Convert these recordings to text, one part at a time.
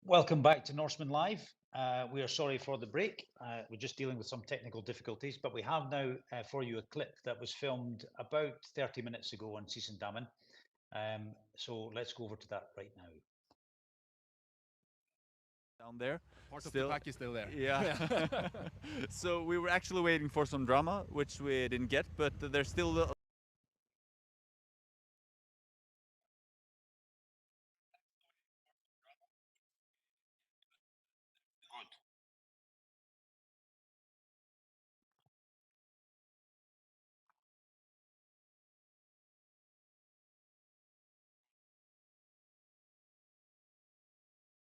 Welcome back to Norseman Live. We are sorry for the break. We're just dealing with some technical difficulties, but we have now for you a clip that was filmed about 30 minutes ago on Sisendammen. So let's go over to that right now. Down there. Part of the pack is still there. Yeah. So we were actually waiting for some drama, which we didn't get, but there's still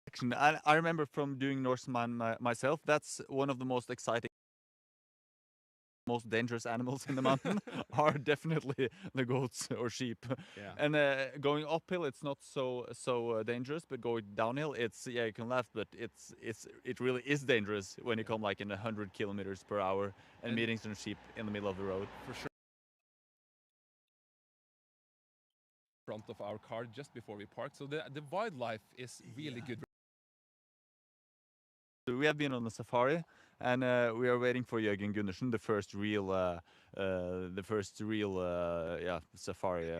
action. I remember from doing Norseman myself, that's one of the most exciting, most dangerous animals in the mountain are definitely the goats or sheep. Yeah. And going uphill, it's not so dangerous, but going downhill, it's you can laugh, but it really is dangerous when you come like in 100 kilometers per hour and meeting some sheep in the middle of the road. For sure. Front of our car just before we parked, so the wildlife is really good. We have been on a safari, and we are waiting for Jørgen Gundersen, the first real safari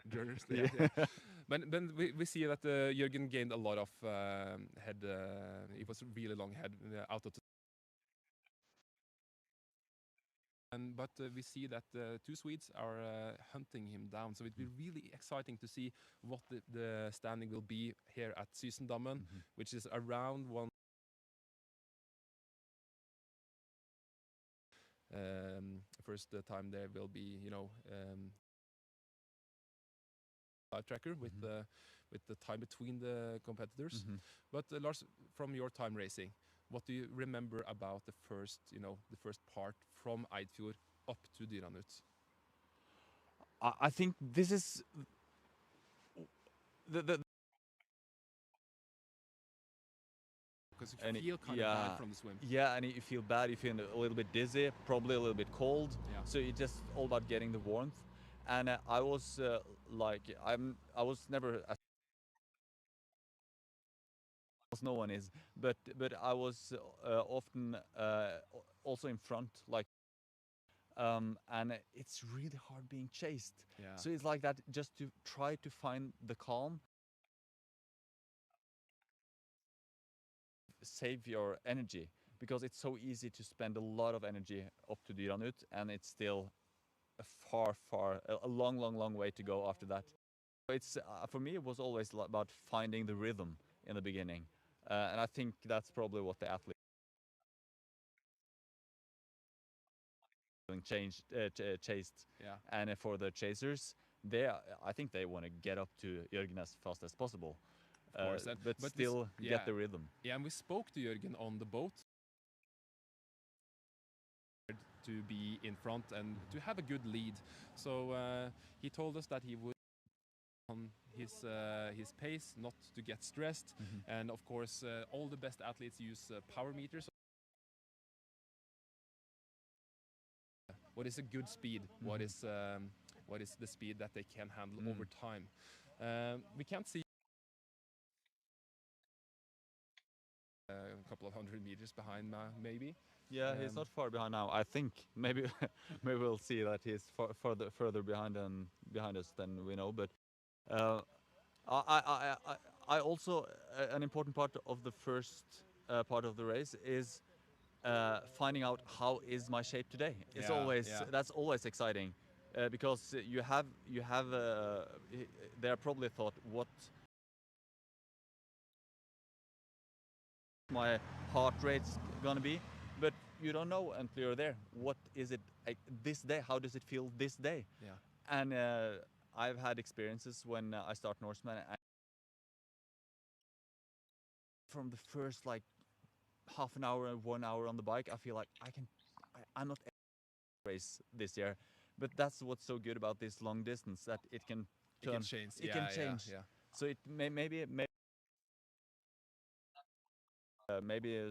journalist. Yeah. But then we see that Jørgen gained a lot of head. It was really long head out of. But we see that two Swedes are hunting him down. So it'll be really exciting to see what the standing will be here at Sysendammen, which is around one. First time there will be, live tracker with the time between the competitors. But Lars, from your time racing, what do you remember about the first part from Eidfjord up to Dyranut? I think this is the because you feel kind of bad from the swim. Yeah, and you feel bad, you feel a little bit dizzy, probably a little bit cold. Yeah. So it's just all about getting the warmth. And I was I was never as no one is, but I was often also in front, like, and it's really hard being chased. Yeah. So it's like that, just to try to find the calm, save your energy, because it's so easy to spend a lot of energy up to Dyranut, and it's still a long way to go after that. It's for me, it was always about finding the rhythm in the beginning, and I think that's probably what the athlete chased. Yeah. And for the chasers, I think they want to get up to Jørgen as fast as possible. Of course, but still get the rhythm. Yeah, and we spoke to Jørgen on the boat to be in front and to have a good lead. So he told us that he would on his pace, not to get stressed, and of course all the best athletes use power meters. What is a good speed? What is the speed that they can handle over time? We can't see a couple of 100 meters behind maybe. Yeah, he's not far behind now. I think maybe we'll see that he's further behind us than we know. But I also an important part of the first part of the race is finding out how is my shape today. It's that's always exciting because you have they are probably thought what my heart rate's gonna be, but you don't know until you're there. What is it like this day? How does it feel this day? Yeah. And I've had experiences when I start Norseman, and from the first like half an hour and 1 hour on the bike, I feel like I'm not race this year. But that's what's so good about this long distance, that it can turn. It can change. Yeah. So it maybe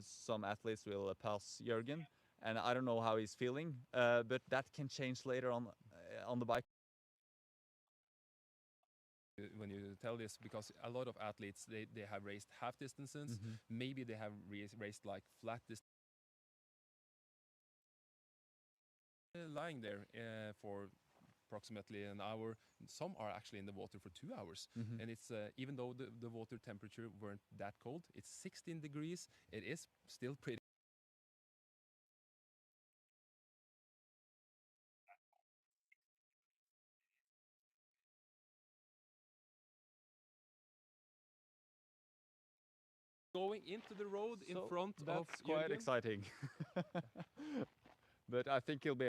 some athletes will pass Jørgen, and I don't know how he's feeling, but that can change later on the bike. when you tell this, because a lot of athletes they have raced half distances, maybe they have raced like flat distance, lying there for approximately an hour. Some are actually in the water for 2 hours, and it's even though the water temperature weren't that cold, it's 16 degrees. It is still pretty. Going into the road in front of that's quite Jürgen. exciting. But I think he'll be.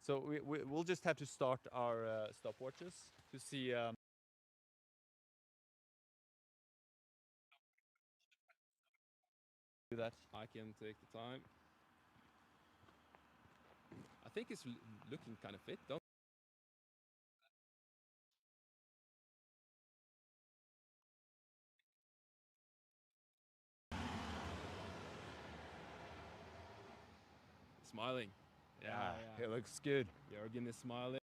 So we'll just have to start our stopwatches to see. Do that. I can take the time. I think it's looking kind of fit, don't smiling. Yeah, it looks good. Jürgen is smiling.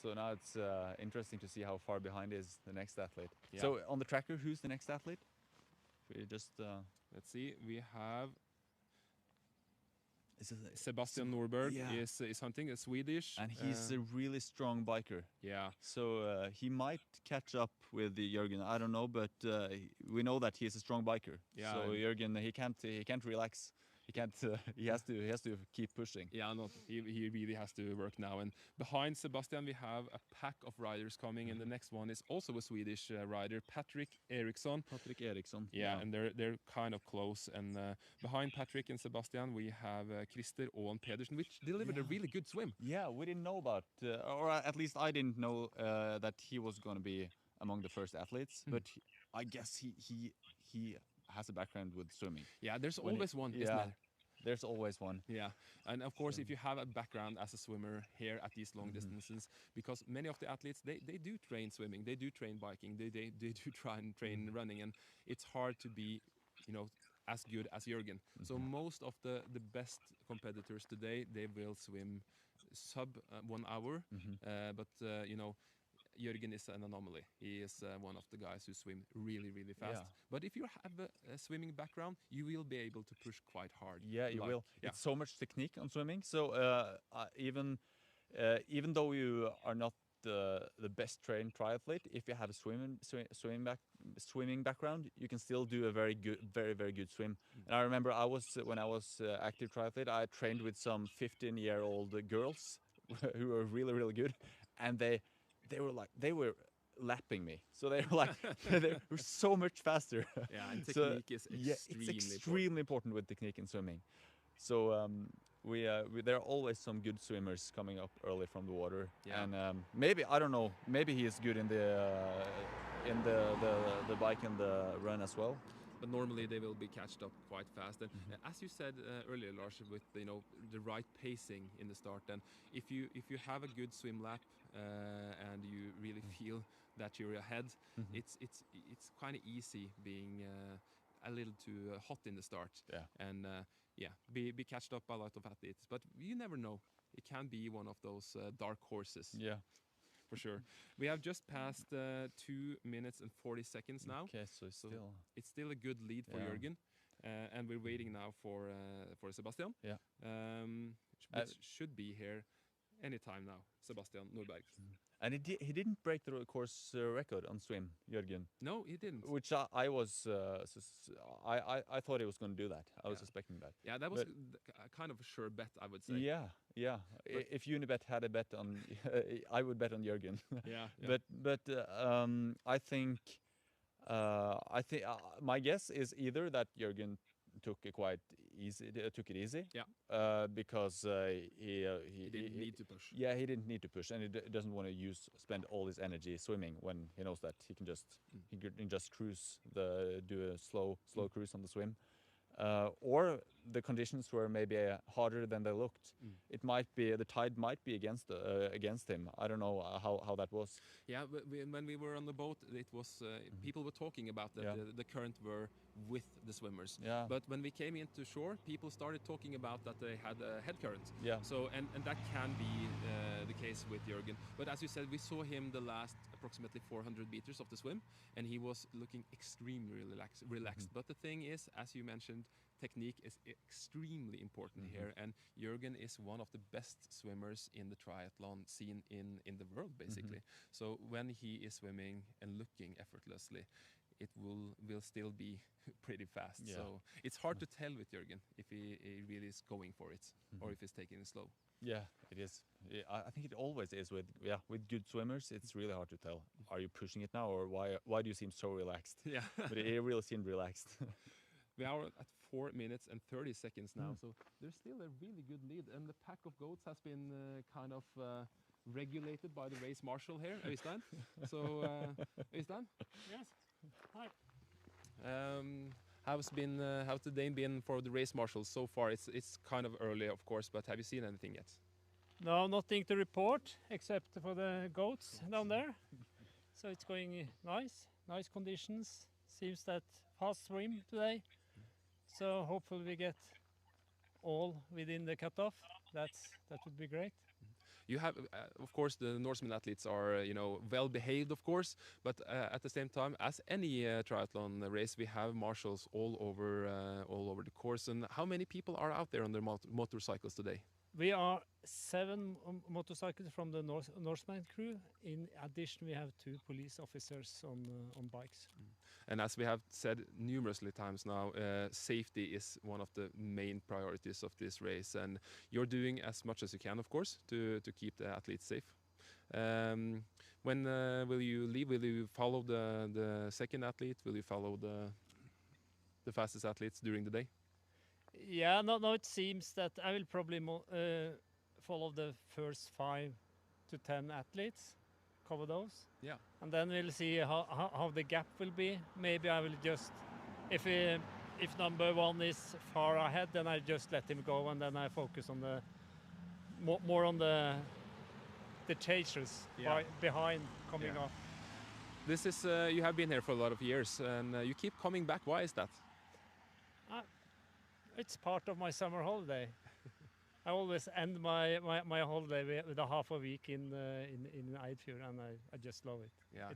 So now it's interesting to see how far behind is the next athlete. Yeah. So on the tracker, who's the next athlete? We just Let's see. We have is it Sebastian Norberg yeah. is hunting, a Swedish, and he's a really strong biker. yeah. So he might catch up with the Jürgen. I don't know, but we know that he's a strong biker. Yeah, So and- Jürgen, he can't relax. He can't. He has to keep pushing. Yeah, no, he really has to work now. And behind Sebastian, we have a pack of riders coming, and the next one is also a Swedish rider, Patrick Eriksson. Patrick Eriksson. Yeah, and they're kind of close. And behind Patrick and Sebastian, we have Christer Åen Pedersen, which delivered a really good swim. Yeah, we didn't know about, or at least I didn't know that he was going to be among the first athletes. But I guess he has a background with swimming. Yeah, there's When always one, isn't yeah, there? there's always one. Yeah, and of course, if you have a background as a swimmer here at these long distances, because many of the athletes they do train swimming, they do train biking, they do try and train running, and it's hard to be, as good as Jürgen. So most of the best competitors today, they will swim sub 1 hour, but Jürgen is an anomaly. He is one of the guys who swim really, really fast. Yeah. But if you have a swimming background, you will be able to push quite hard. Yeah, you will. Yeah. It's so much technique on swimming. So even though you are not the best trained triathlete, if you have a swimming background, you can still do a very good swim. And I remember when I was active triathlete, I trained with some 15-year-old girls who were really good, and they were lapping me. So they were like they were so much faster. Yeah, and So, technique is it's extremely important with technique in swimming. So there are always some good swimmers coming up early from the water. Yeah. And maybe, I don't know, maybe he is good in the bike and the run as well. But normally they will be catched up quite fast. And as you said earlier, Lars, with the right pacing in the start, and if you have a good swim lap and you really feel that you're ahead, it's kind of easy being a little too hot in the start. Yeah. And be catched up by a lot of athletes. But you never know. It can be one of those dark horses. Yeah. For sure. We have just passed 2 minutes and 40 seconds now. Okay, so It's still a good lead for Yeah. Jürgen. And we're waiting now for Sebastian. Yeah. Which should be here anytime now, Sebastian Norberg. And he didn't break the course record on swim, Jürgen. No, he didn't. Which I was I thought he was going to do that. I was expecting that. Yeah, that was But- a kind of a sure bet, I would say. Yeah. If Unibet had a bet on, I would bet on Jürgen. Yeah. But I think my guess is either that Jürgen took it easy. Yeah. Because he didn't need to push. Yeah, he didn't need to push, and he doesn't want to spend all his energy swimming when he knows that he can just cruise do a slow cruise on the swim. or the conditions were maybe harder than they looked. It might be the tide might be against him. I don't know how that was. Yeah, but when we were on the boat, it was people were talking about that the current were with the swimmers. Yeah. But when we came into shore, people started talking about that they had a head current. Yeah. So and that can be the case with Jürgen. But as you said, we saw him the last approximately 400 meters of the swim, and he was looking extremely relaxed. But the thing is, as you mentioned, technique is extremely important here, and Jürgen is one of the best swimmers in the triathlon scene in the world, basically. So when he is swimming and looking effortlessly, it will still be pretty fast. Yeah. So it's hard to tell with Jürgen if he really is going for it or if he's taking it slow. Yeah, it is. I think it always is with good swimmers. It's really hard to tell. Are you pushing it now, or why do you seem so relaxed? Yeah. But he really seemed relaxed. We are at 4 minutes and 30 seconds now, so there's still a really good lead, and the pack of goats has been kind of regulated by the race marshal here, Øystein. So, Øystein? Yes. Hi. How's the day been for the race marshals so far? It's kind of early, of course, but have you seen anything yet? No, nothing to report except for the goats down there. So it's going nice conditions. Seems that fast swim today. So hopefully we get all within the cutoff. That would be great. You have, of course, the Norseman athletes are, well behaved, of course, but at the same time, as any triathlon race, we have marshals all over the course. And how many people are out there on their motorcycles today? We are 7 motorcycles from the Norseman crew. In addition, we have 2 police officers on bikes. And as we have said numerously times now, safety is one of the main priorities of this race, and you're doing as much as you can, of course, to keep the athletes safe. When will you leave? Will you follow the second athlete? Will you follow the fastest athletes during the day? Yeah, no, it seems that I will probably follow the first 5 to 10 athletes, cover those. Yeah. And then we'll see how the gap will be. Maybe I will just, if number 1 is far ahead, then I just let him go, and then I focus on the more on the chasers behind coming up. This is you have been here for a lot of years, and you keep coming back. Why is that? It's part of my summer holiday. I always end my holiday with a half a week in Eidfjord, and I just love it. Yeah.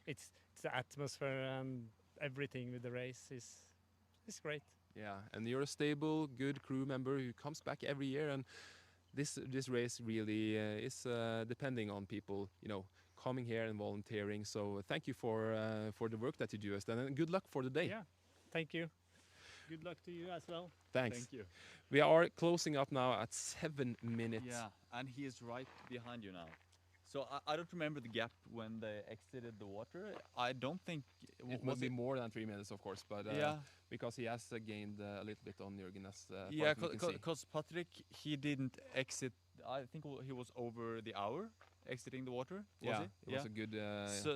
It's the atmosphere and everything with the race is great. Yeah, and you're a stable, good crew member who comes back every year, and this race really is depending on people, coming here and volunteering. So thank you for the work that you do, Øystein, and good luck for the day. Yeah, thank you. Good luck to you as well. Thanks. Thank you. We are closing up now at 7 minutes. Yeah, and he is right behind you now. So I don't remember the gap when they exited the water. I don't think It must be more than 3 minutes, of course, but because he has gained a little bit on Jürgen, as yeah, because Patrick, he didn't exit. I think he was over the hour exiting the water. Was it was a good.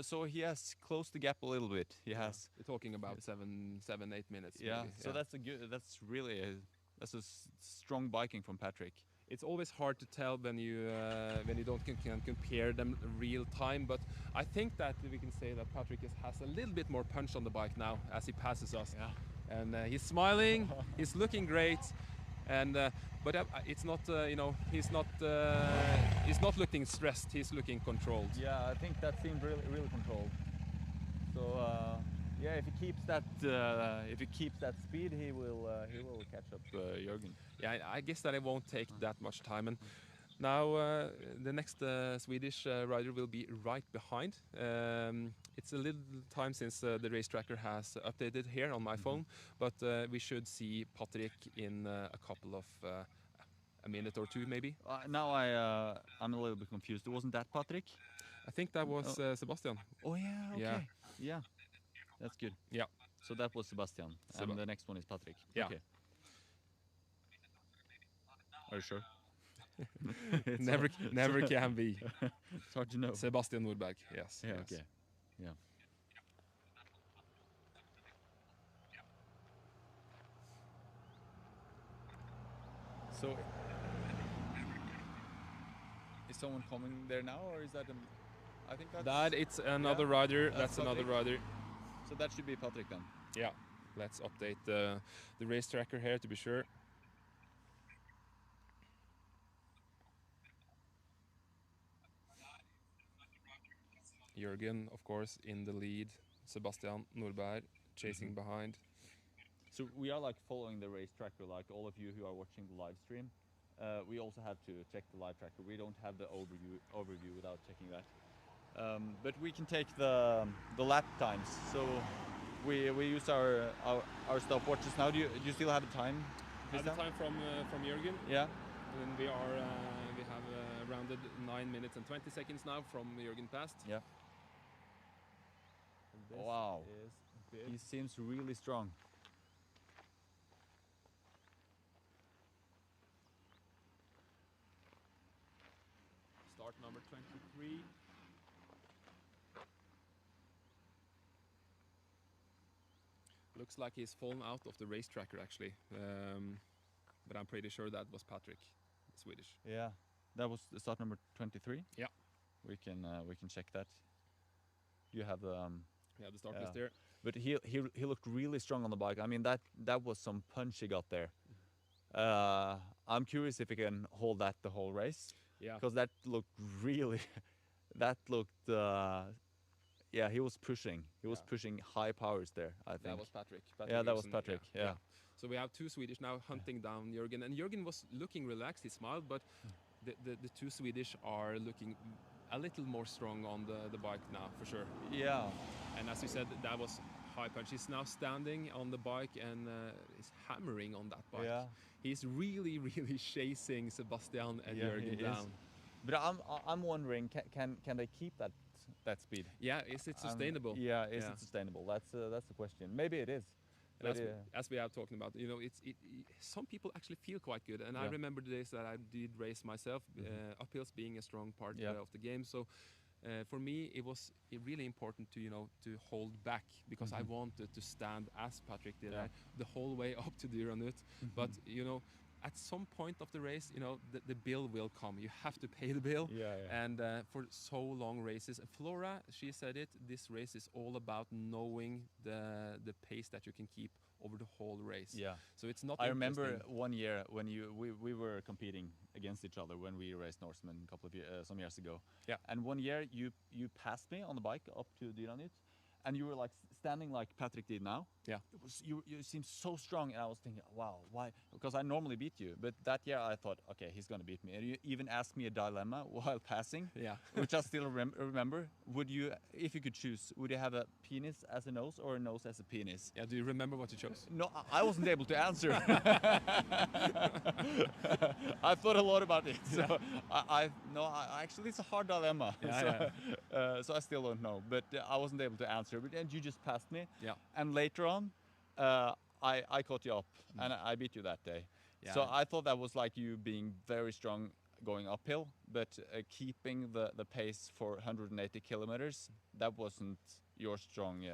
So he has closed the gap a little bit. He has. We're talking about 7-8 minutes. Yeah. Maybe. So that's a good. That's really that's a strong biking from Patrick. It's always hard to tell when you don't can compare them real time, but I think that we can say that Patrick has a little bit more punch on the bike now as he passes us. Yeah. And he's smiling, he's looking great, and but it's not he's not looking stressed. He's looking controlled. Yeah, I think that seemed really controlled. So yeah, if he keeps that speed, he will catch up Jürgen. Yeah, I guess that it won't take that much time. And now the next Swedish rider will be right behind. It's a little time since the race tracker has updated here on my phone, but we should see Patrick in a couple of a minute or 2 maybe. Now I'm a little bit confused. Wasn't that Patrick? I think that was Sebastian. Oh yeah, okay. Yeah. That's good. Yeah. So that was Sebastian, and the next one is Patrick. Yeah. Okay. Are you sure? never can be. It's hard to know. Sebastian Nordberg. Yes. Yeah. Yes. Okay. Yeah. So, is someone coming there now, or is that? I think that's. It's another yeah, rider. that's That's another rider. So that should be Patrick then. Yeah. Let's update the race tracker here to be sure. Jürgen, of course, in the lead. Sebastian Norberg chasing behind. So we are like following the race tracker, like all of you who are watching the live stream. We also have to check the live tracker. We don't have the overview without checking that. But we can take the lap times. So we use our stopwatches now. Do you still have the time? Have the time from Jürgen. Yeah. And we have rounded 9 minutes and 20 seconds now from Jürgen past. Yeah. Wow. He seems really strong. Start number 23. Looks like he's fallen out of the race tracker actually, but I'm pretty sure that was Patrick, Swedish. Yeah, that was the start number 23. Yeah, we can check that. You have the the start list there. But he looked really strong on the bike. I mean that was some punch he got there. I'm curious if he can hold that the whole race. Yeah, because that looked really, yeah, he was pushing. He was pushing high powers there, I think. That was Patrick. Yeah, that was Patrick. Yeah. So we have two Swedish now hunting down Jürgen, and Jürgen was looking relaxed. He smiled, but the two Swedish are looking a little more strong on the bike now, for sure. Yeah. And as you said, that was high punch. He's now standing on the bike and is hammering on that bike. Yeah. He's really chasing Sebastian and Jürgen down. But I'm wondering, can they keep that speed? Yeah, is it sustainable? Is it sustainable? That's the question. Maybe it is. As we have talked about, you know, some people actually feel quite good, and I remember the days that I did race myself, uphills being a strong part of the game. So for me, it was really important to to hold back, because I wanted to stand as Patrick did the whole way up to the Dyranut. But at some point of the race, the bill will come. You have to pay the bill. And for so long races, Flora, she said it, this race is all about knowing the pace that you can keep over the whole race. Yeah. So it's not. I remember one year when we were competing against each other when we raced Norseman a couple of some years ago. Yeah. And one year you passed me on the bike up to Dyranut, and you were like standing like Patrick did now. Yeah. It was you seemed so strong, and I was thinking, wow, why? Because I normally beat you, but that year I thought, okay, he's gonna beat me. And you even asked me a dilemma while passing. Yeah. Which I still remember. Would you, if you could choose, would you have a penis as a nose or a nose as a penis? Yeah. Do you remember what you chose? No, I wasn't able to answer. I thought a lot about it. So actually it's a hard dilemma. So I still don't know, but I wasn't able to answer. But and you just passed me. Yeah. And later on, I caught you up, and I beat you that day. Yeah. So I thought that was like you being very strong going uphill, but keeping the pace for 180 kilometers, that wasn't your strong.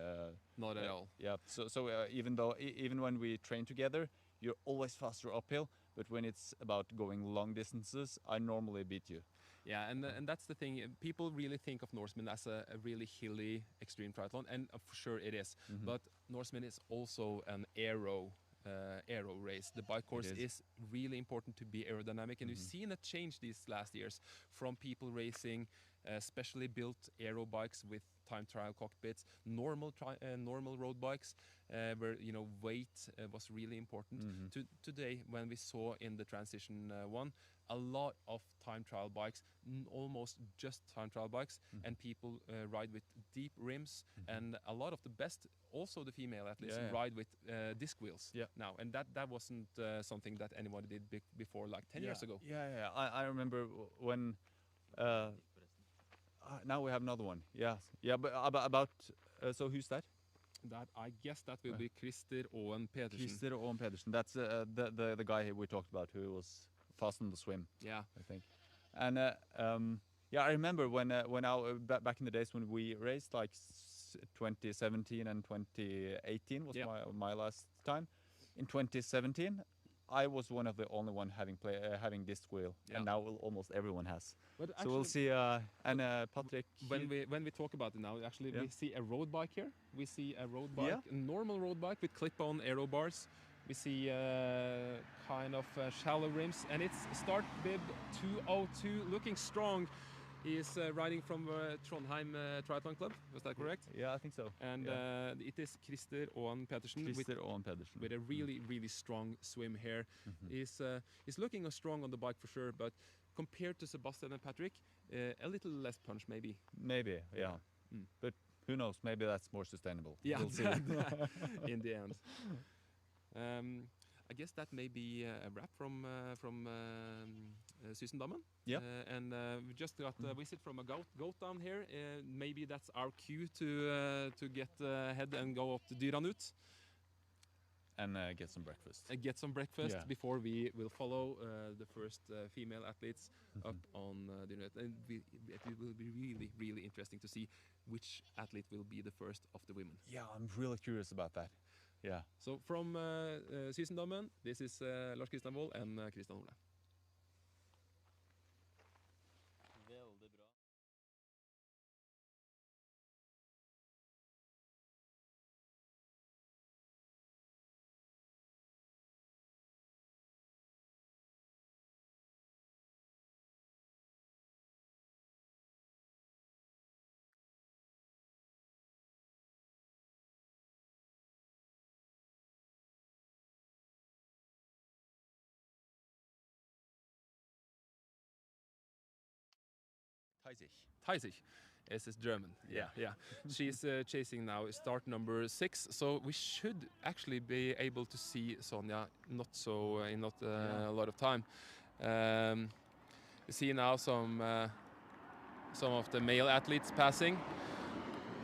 Not at all. Yeah. So even when we train together, you're always faster uphill. But when it's about going long distances, I normally beat you. Yeah, and that's the thing. People really think of Norseman as a really hilly extreme triathlon, and for sure it is. But Norseman is also an aero race. The bike course is really important to be aerodynamic, and we've seen a change these last years from people racing specially built aero bikes with time trial cockpits, normal road bikes where weight was really important. To today, when we saw in the transition one, a lot of time trial bikes, almost just time trial bikes, and people ride with deep rims, and a lot of the best, also the female athletes, ride with disc wheels now, and that wasn't something that anyone did before, like 10 years ago. I remember when now we have another one. But about so who's that? That, I guess that will be Christer Owen Pedersen. Christer Owen Pedersen. That's the guy we talked about who was fast on the swim. Yeah, I think. And I remember when back in the days when we raced, like 2017 and 2018 was my last time. In 2017, I was one of the only one having disc wheel, Yeah. and now almost everyone has. But So we'll see. And Patrick, when we talk about it now, actually Yeah. we see a road bike here. We see a road bike, Yeah. a normal road bike with clip-on aero bars. We see kind of shallow rims, and it's start bib 202, looking strong. He is riding from Trondheim Triathlon Club. Was that correct? Yeah, I think so. And Yeah. it is Christer Aaen Petersen Christer Aaen Pedersen. with a really strong swim here. He's looking strong on the bike for sure, but compared to Sebastian and Patrick, a little less punch maybe. Maybe, yeah. Mm. But who knows? Maybe that's more sustainable. Yeah, We'll see. in the end. I guess that may be a wrap from Sysendammen. Yeah. And we just got a visit from a goat down here. Maybe that's our cue to get ahead and go up to Dyranut. And get some breakfast. And get some breakfast Yeah. before we will follow the first female athletes up on Dyranut. And it will be really interesting to see which athlete will be the first of the women. Yeah, I'm really curious about that. Yeah. So from Sysendammen, this is Lars Christian Wold and Christian Ole. Veldig bra. Theisig. Es ist German. Yeah. She's chasing now start number 6. So we should actually be able to see Sonja in not a lot of time. You see now some of the male athletes passing.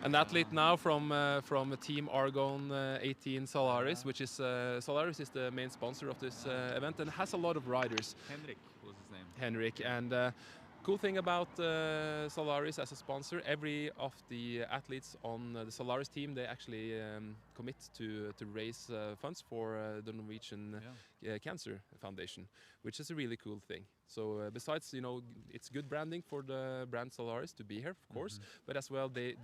An athlete now from Team Argon 18 Solaris, which is Solaris is the main sponsor of this event and has a lot of riders. Henrik was his name. Henrik, and cool thing about Solaris as a sponsor, every of the athletes on the Solaris team, they actually commit to raise funds for the Norwegian Cancer Foundation, which is a really cool thing. So besides, it's good branding for the brand Solaris to be here, of course, but as well they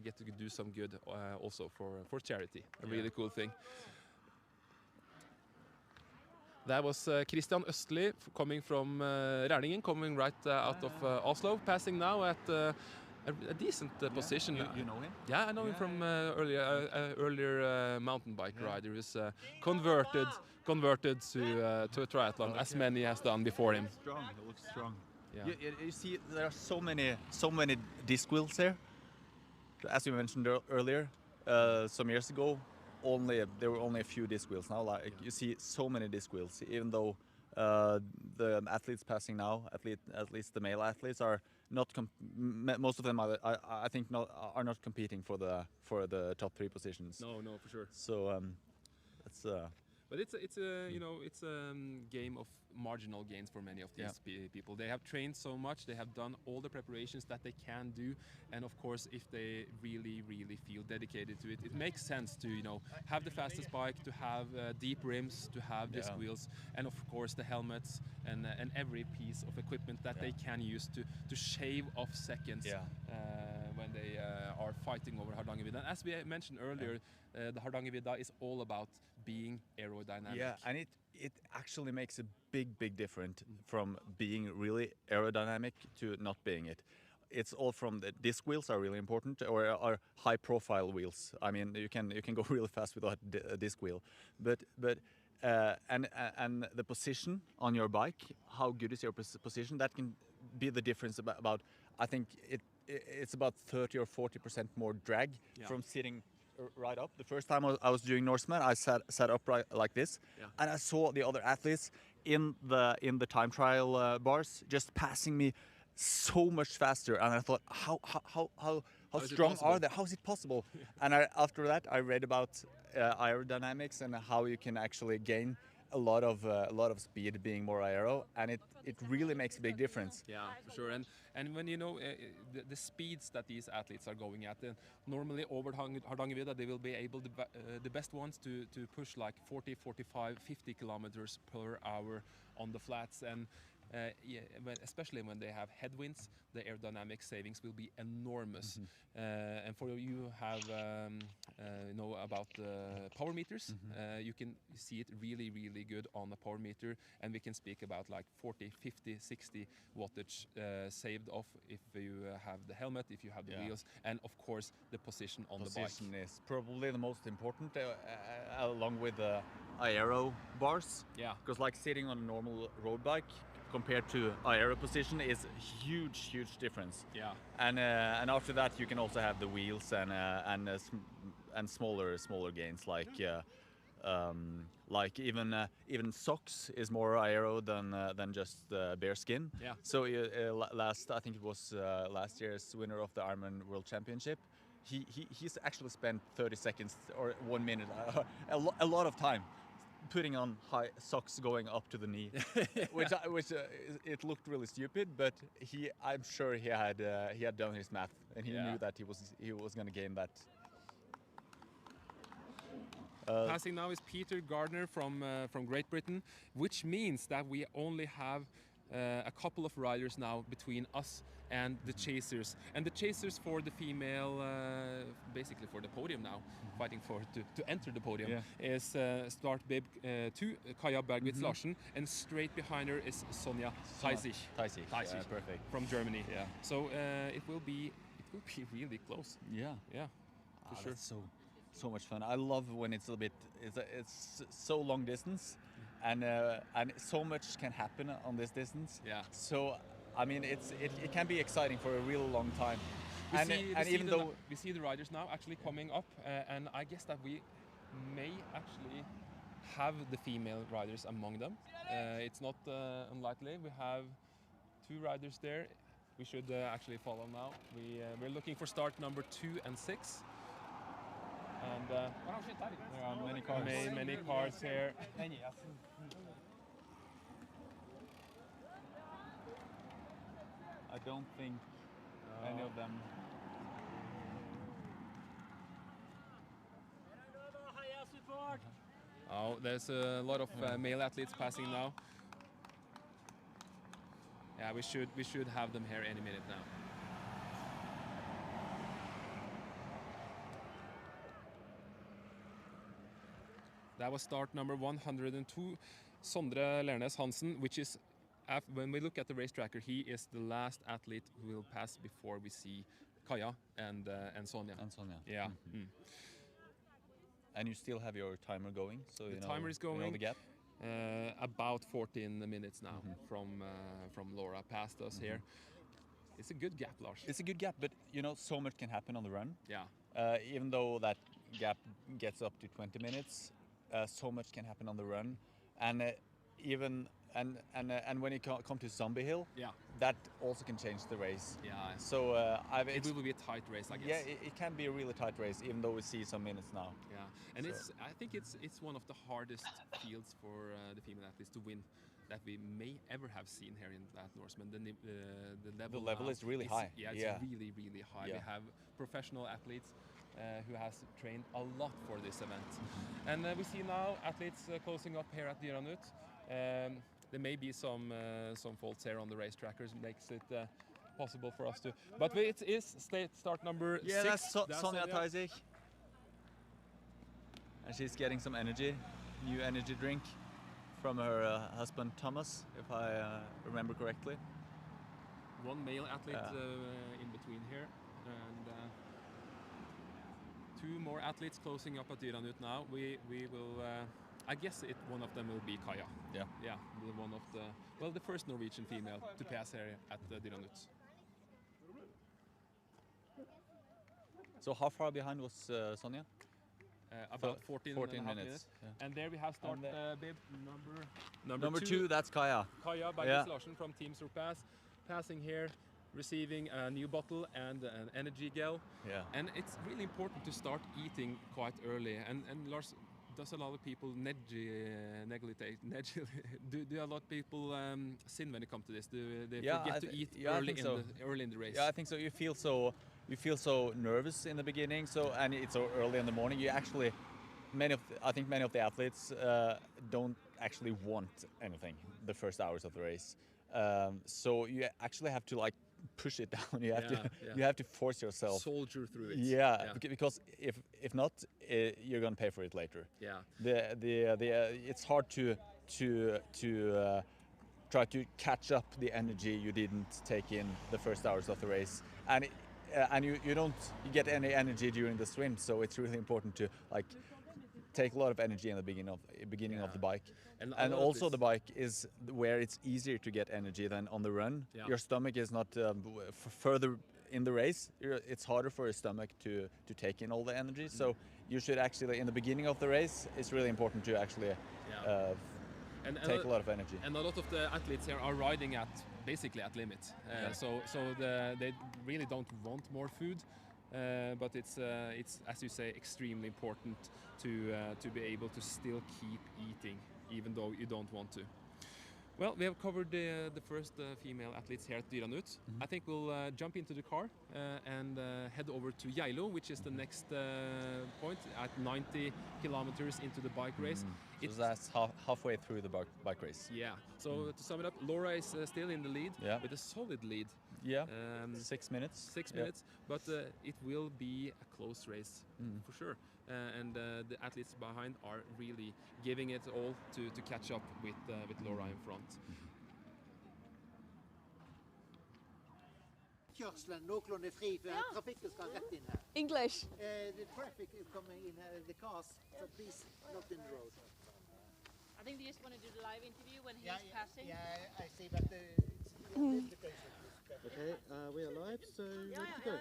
get to do some good also for charity. A really cool thing. That was Christian Østli coming from Rælingen, coming right out of Oslo, passing now at a decent position. You know him? Yeah, I know him from earlier mountain bike rider who's converted to a triathlon, as many has done before him. Strong. He looks strong. Yeah. You see, there are so many disc wheels here. As you mentioned earlier, some years ago, there were only a few disc wheels. Now, you see so many disc wheels. Even though the athletes passing now, at least the male athletes, are not. Most of them I think are not competing for the top 3 positions. No, for sure. So that's. But it's a game of marginal gains for many of these people. They have trained so much, they have done all the preparations that they can do, and of course, if they really feel dedicated to it, it makes sense to have the fastest bike, to have deep rims, to have disc wheels, and of course the helmets and every piece of equipment that they can use to shave off seconds when they are fighting over Hardangervidda. And as we mentioned earlier, the Hardangervidda is all about being aerodynamic. Yeah, and it actually makes a big difference from being really aerodynamic to not being it. It's all from the disc wheels are really important, or high profile wheels. I mean, you can go really fast without a disc wheel, but and the position on your bike, how good is your position? That can be the difference about. I think it's about 30 or 40% more drag from sitting right up. The first time I was doing Norseman, I sat upright like this, and I saw the other athletes in the time trial bars just passing me so much faster, and I thought, how strong are they? How is it possible? And after that, I read about aerodynamics and how you can actually gain a lot of speed being more aero, and it really makes a big difference. Yeah, for sure. And when you know the speeds that these athletes are going at, normally over Hardangervidda they will be able the best ones to push like 40, 45, 50 kilometers per hour on the flats, and yeah, especially when they have headwinds, the aerodynamic savings will be enormous. And for you have know about power meters, you can see it really good on a power meter, and we can speak about like 40, 50, 60 wattage saved off if you have the helmet, if you have the wheels, and of course the position on the bike. Position is probably the most important, along with the aero bars. Yeah. Because like sitting on a normal road bike compared to aero position is a huge difference. Yeah. And after that you can also have the wheels and smaller gains like even socks is more aero than just bare skin. Yeah. So I think it was last year's winner of the Ironman World Championship. He's actually spent 30 seconds or 1 minute, a lot of time putting on high socks going up to the knee, which it looked really stupid, but I'm sure he had done his math, and he knew that he was going to gain that. Passing now is Peter Gardner from Great Britain, which means that we only have a couple of riders now between us and the chasers. And the chasers for the female, basically for the podium now, fighting to enter the podium, is start bib 2, Kaja Bergwitz Larsen, and straight behind her is Sonja Theisig. Yeah, perfect. From Germany. Yeah. So it will be really close. Yeah. Yeah, for sure. That's so much fun. I love when it's it's so long distance, and so much can happen on this distance. Yeah. So I mean, it can be exciting for a real long time. We see the riders now actually coming up, and I guess that we may actually have the female riders among them. It's not unlikely. We have 2 riders there. We should actually follow now. We're looking for start number 2 and 6. And there are many cars here. I don't think any of them. Oh, there's a lot of male athletes passing now. Yeah, we should have them here any minute now. That was start number 102, Sondre Lernes Hansen, which is, when we look at the race tracker, he is the last athlete who will pass before we see Kaja and Sonja. Yeah. And you still have your timer going, so the timer is going. You know the gap. About 14 minutes now from Laura past us here. It's a good gap, Lars. It's a good gap, but so much can happen on the run. Yeah. Even though that gap gets up to 20 minutes, so much can happen on the run, and when you come to Zombie Hill, that also can change the race. Yeah. So it will be a tight race, I guess. Yeah, it can be a really tight race, even though we see some minutes now. Yeah, and I think it's one of the hardest fields for the female athletes to win that we may ever have seen here in that Norseman. The level is really high. Yeah, it's really high. Yeah. We have professional athletes who has trained a lot for this event. And we see now athletes closing up here at Dyranut. There may be some faults here on the race trackers, makes it possible for us to. But it is start number 6. That's Sonja Theisig. And she's getting some new energy drink from her husband Thomas, if I remember correctly. One male athlete in between here, and 2 more athletes closing up at Dyranut now. We will. I guess one of them will be Kaja. Yeah. Yeah, one of the first Norwegian female to pass here at Dyranut. So how far behind was Sonja? About 14 minutes. Yeah. And there we have start bib number 2. That's Kaja. Kaja Bergwitz Larsen from Team Surpass, passing here, receiving a new bottle and an energy gel. Yeah. And it's really important to start eating quite early. And Lars, does a lot of people do a lot of people sin when it comes to this? Do they forget to eat early in the race? Yeah, I think so. You feel so nervous in the beginning. So and it's so early in the morning. You actually I think many of the athletes don't actually want anything the first hours of the race. So you actually have to like push it down. You have to force yourself. Soldier through it. Yeah. Because if not, you're gonna pay for it later. Yeah. It's hard to try to catch up the energy you didn't take in the first hours of the race, and you don't get any energy during the swim. So it's really important to like take a lot of energy in the beginning of the bike. And also the bike is where it's easier to get energy than on the run. Yeah. Your stomach is not further in the race. It's harder for your stomach to take in all the energy. So you should actually, in the beginning of the race, it's really important to actually take a lot of energy. And a lot of the athletes here are riding basically at limit. So they really don't want more food. But it's as you say, extremely important to be able to still keep eating even though you don't want to. Well, we have covered the first female athletes here at Dyranut. I think we'll jump into the car and head over to Geilo, which is the next point at 90 kilometers into the bike race. So that's halfway through the bike race. Yeah. So to sum it up, Laura is still in the lead with a solid lead. Yeah. 6 minutes. 6 minutes, but it will be a close race for sure. And the athletes behind are really giving it all to catch up with Laura in front. Kjørselen noenlunde fri, for trafikken skal rett inn her. English. The traffic is coming in the cars, so please not in the road. I think they just want to do the live interview when he's passing. Yeah, I see, but it's a invitation. Okay, we are live, so ready to go.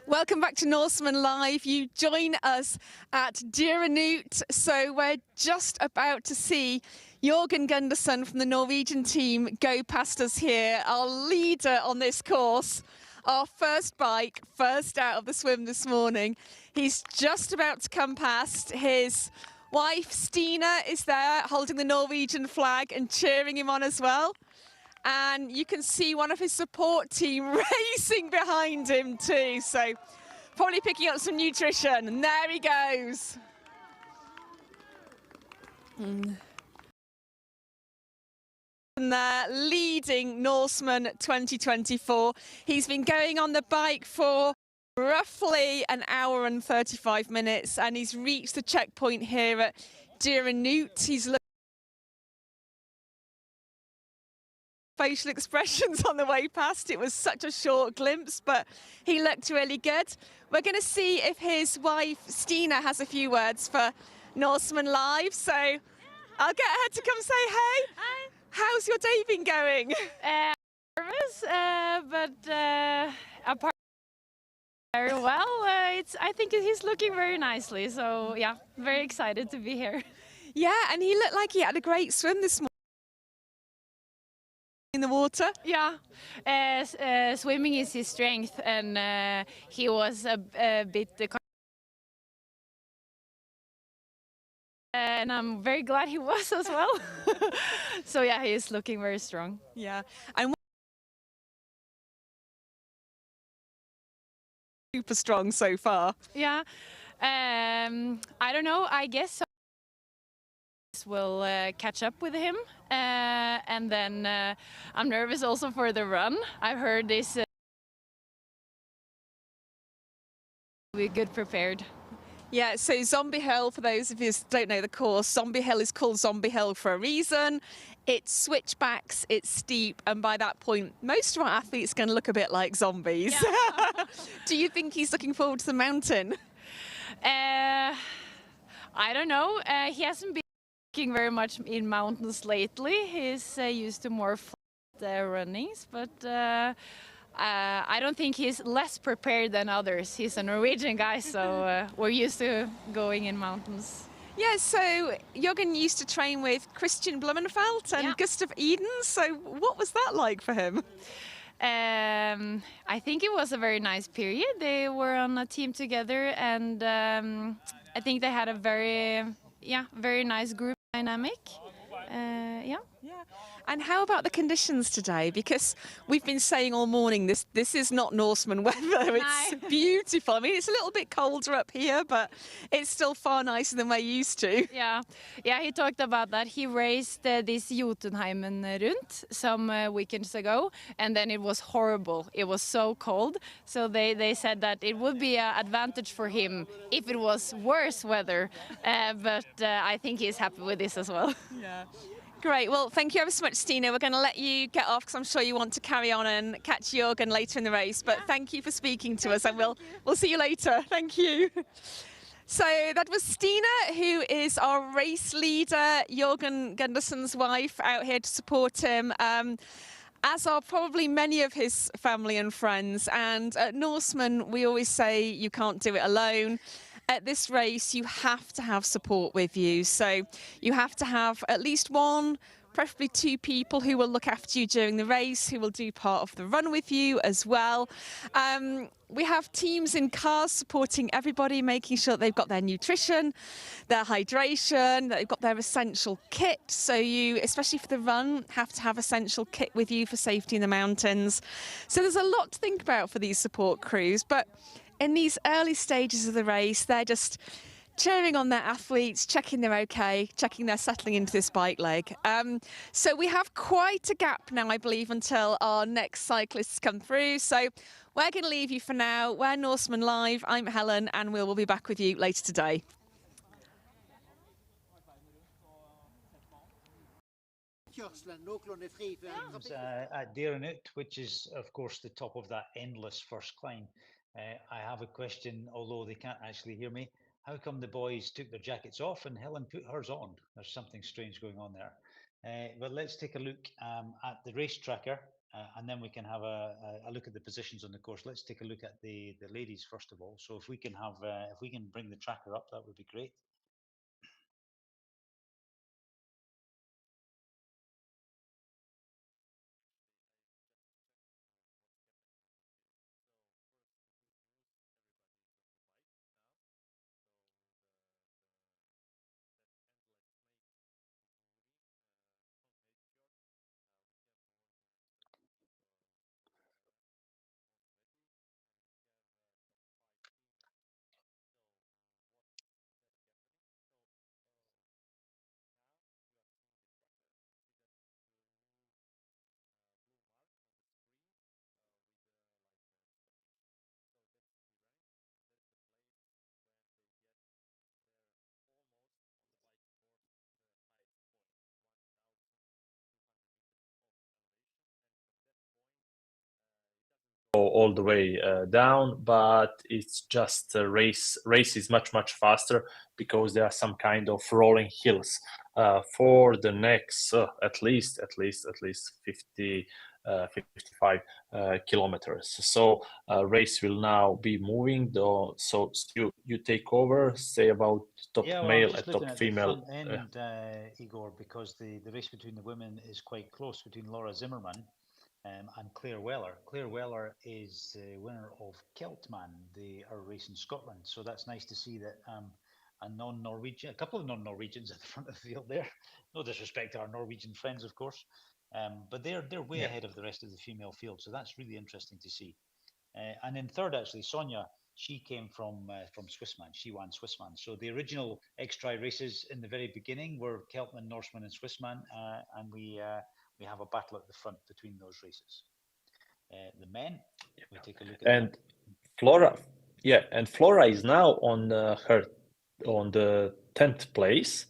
Welcome back to Norseman Live. You join us at Dyranut. So we're just about to see Jorgen Gundersen from the Norwegian team go past us here, our leader on this course. Our first bike, first out of the swim this morning. He's just about to come past. His wife, Stina, is there holding the Norwegian flag and cheering him on as well. And you can see one of his support team racing behind him too. So probably picking up some nutrition. And there he goes. And the leading Norseman 2024. He's been going on the bike for roughly an hour and 35 minutes. And he's reached the checkpoint here at Dyranut. He's looking facial expressions on the way past. It was such a short glimpse, but he looked really good. We're going to see if his wife Stina has a few words for Norseman Live, so I'll get her to come say hey. Hi. How's your day been going? Nervous, but apart very well. I think he's looking very nicely, so yeah, very excited to be here. Yeah, and he looked like he had a great swim this morning in the water. Yeah, swimming is his strength, and he was a bit and I'm very glad he was as well. So yeah, he is looking very strong. Yeah, and super strong so far. Yeah, I don't know, I guess will catch up with him, and then I'm nervous also for the run. I've heard this we're good prepared. Yeah, so Zombie Hill, for those of you who don't know the course, Zombie Hill is called Zombie Hill for a reason. It's switchbacks, it's steep, and by that point, most of our athletes are going to look a bit like zombies. Yeah. Do you think he's looking forward to the mountain? I don't know. He hasn't been working very much in mountains lately. He's used to more flat runnings, but I don't think he's less prepared than others. He's a Norwegian guy, so we're used to going in mountains. Yeah, so Jorgen used to train with Christian Blumenfeld and Gustav Eden, so what was that like for him? I think it was a very nice period. They were on a team together, and I think they had a very yeah, very nice group dynamic. Yeah. Yeah. And how about the conditions today? Because we've been saying all morning this is not Norseman weather. It's No. beautiful. I mean, it's a little bit colder up here, but it's still far nicer than we're used to. Yeah, yeah. He talked about that. He raced this Jotunheimen Rundt some weekends ago, and then it was horrible. It was so cold. So they said that it would be an advantage for him if it was worse weather. But I think he's happy with this as well. Yeah. Great. Well, thank you ever so much, Stina. We're going to let you get off because I'm sure you want to carry on and catch Jørgen later in the race. But thank you for speaking to us, and we'll see you later. Thank you. So that was Stina, who is our race leader, Jørgen Gundersen's wife, out here to support him. As are probably many of his family and friends. And at Norseman, we always say you can't do it alone. At this race, you have to have support with you. So you have to have at least one, preferably two people who will look after you during the race, who will do part of the run with you as well. We have teams in cars supporting everybody, making sure that they've got their nutrition, their hydration, that they've got their essential kit. So you, especially for the run, have to have essential kit with you for safety in the mountains. So there's a lot to think about for these support crews. But in these early stages of the race, they're just cheering on their athletes, checking they're okay, checking they're settling into this bike leg. So we have quite a gap now, I believe, until our next cyclists come through. So we're going to leave you for now. We're Norseman Live. I'm Helen, and we'll be back with you later today. At Aerodynamics, which is, of course, the top of that endless first climb. I have a question, although they can't actually hear me. How come the boys took their jackets off and Helen put hers on? There's something strange going on there. But let's take a look at the race tracker, and then we can have a look at the positions on the course. Let's take a look at the ladies first of all. So if we can have, if we can bring the tracker up, that would be great. All the way down, but it's just a race is much faster because there are some kind of rolling hills for the next at least 50 55 kilometers. So race will now be moving though. So you take over, say about top male and top female. The front end, Igor, because the race between the women is quite close between Laura Zimmerman and Claire Weller. Claire Weller is the winner of Keltman, our race in Scotland. So that's nice to see that a couple of non-Norwegians at the front of the field there. No disrespect to our Norwegian friends, of course, but they're way ahead of the rest of the female field. So that's really interesting to see. And in third, actually, Sonia, she came from Swissman. She won Swissman. So the original X-Tri races in the very beginning were Keltman, Norseman, and Swissman, and we have a battle at the front between those races. The men, we take a look at and that. Flora is now on the 10th place,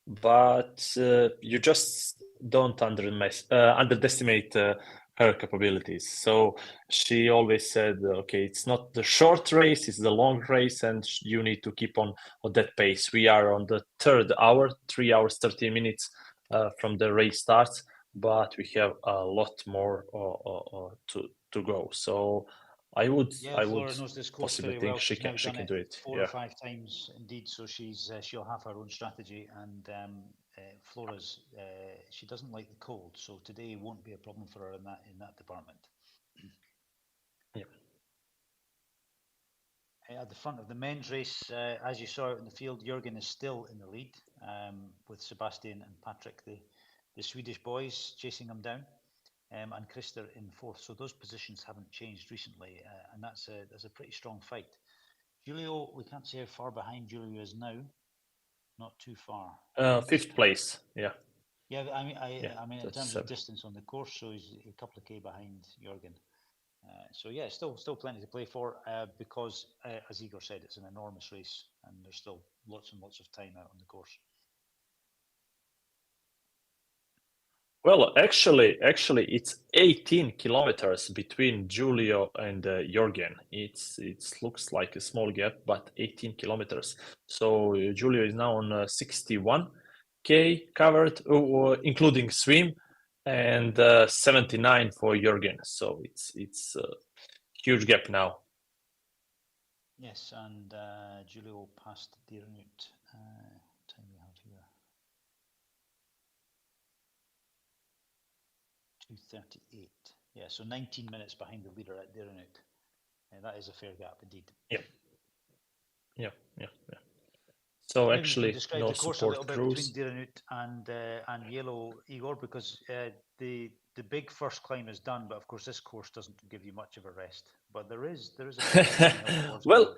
but you just don't underestimate her capabilities. So she always said, okay, it's not the short race, it's the long race, and you need to keep on that pace. We are on the third hour, 3 hours, 30 minutes from the race starts, but we have a lot more to go. So I would knows this course possibly very think well. she can do it. Four or five times indeed. So she'll have her own strategy, and Flora's she doesn't like the cold, so today won't be a problem for her in that department. at the front of the men's race, as you saw out in the field, Jürgen is still in the lead, with Sebastian and Patrick, the Swedish boys, chasing him down, and Christer in fourth. So those positions haven't changed recently, and that's a pretty strong fight. Julio, we can't see how far behind Julio is now. Not too far. Fifth place. Yeah. Yeah, I mean, in terms of distance on the course, so he's a couple of K behind Jürgen. So yeah, still plenty to play for, because, as Igor said, it's an enormous race, and there's still lots and lots of time out on the course. Well, actually, it's 18 kilometers between Julio and Jürgen. It looks like a small gap, but 18 kilometers. So Julio is now on 61K covered, including swim, and 79 for Jürgen. So it's a huge gap now. Yes, and Julio passed Dierenhout. Time we have here. 2:38. Yeah, so 19 minutes behind the leader at Dierenhout. That is a fair gap indeed. Yeah. So maybe actually, you can describe no the course a support little bit crews. between Dierenhout and Yellow, Igor, because the big first climb is done, but of course this course doesn't give you much of a rest. But there is a Well,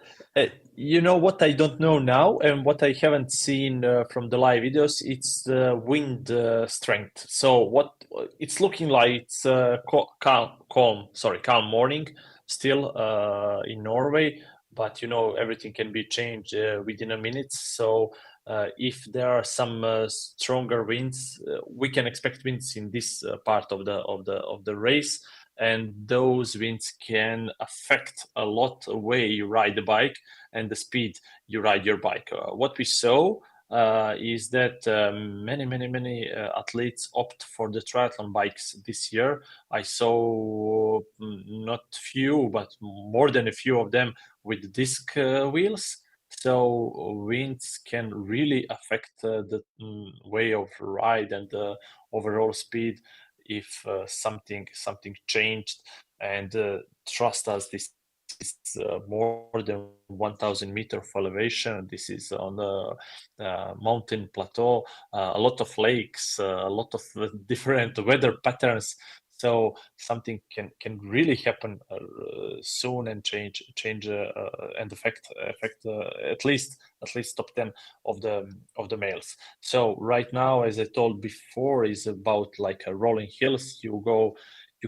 you know what I don't know now, and what I haven't seen from the live videos, it's the wind strength. So what it's looking like, it's calm morning still in Norway, but you know everything can be changed within a minute. So if there are some stronger winds, we can expect winds in this part of the race, and those winds can affect a lot the way you ride the bike and the speed you ride your bike. What we saw is that many athletes opt for the triathlon bikes this year. I saw not few, but more than a few of them with disc wheels. So winds can really affect the way of ride and the overall speed if something changed. And trust us, this is more than 1,000 meter of elevation. This is on the mountain plateau, a lot of lakes, a lot of different weather patterns. So something can really happen soon and change and affect at least top 10 of the males. So right now, as I told before, is about like a rolling hills. You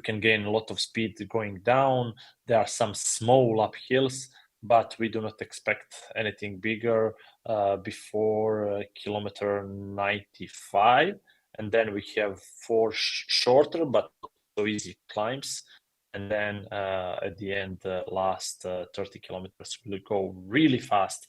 can gain a lot of speed going down. There are some small uphills, but we do not expect anything bigger before kilometer 95, and then we have 4 shorter but so easy climbs, and then at the end, the last 30 kilometers will go really fast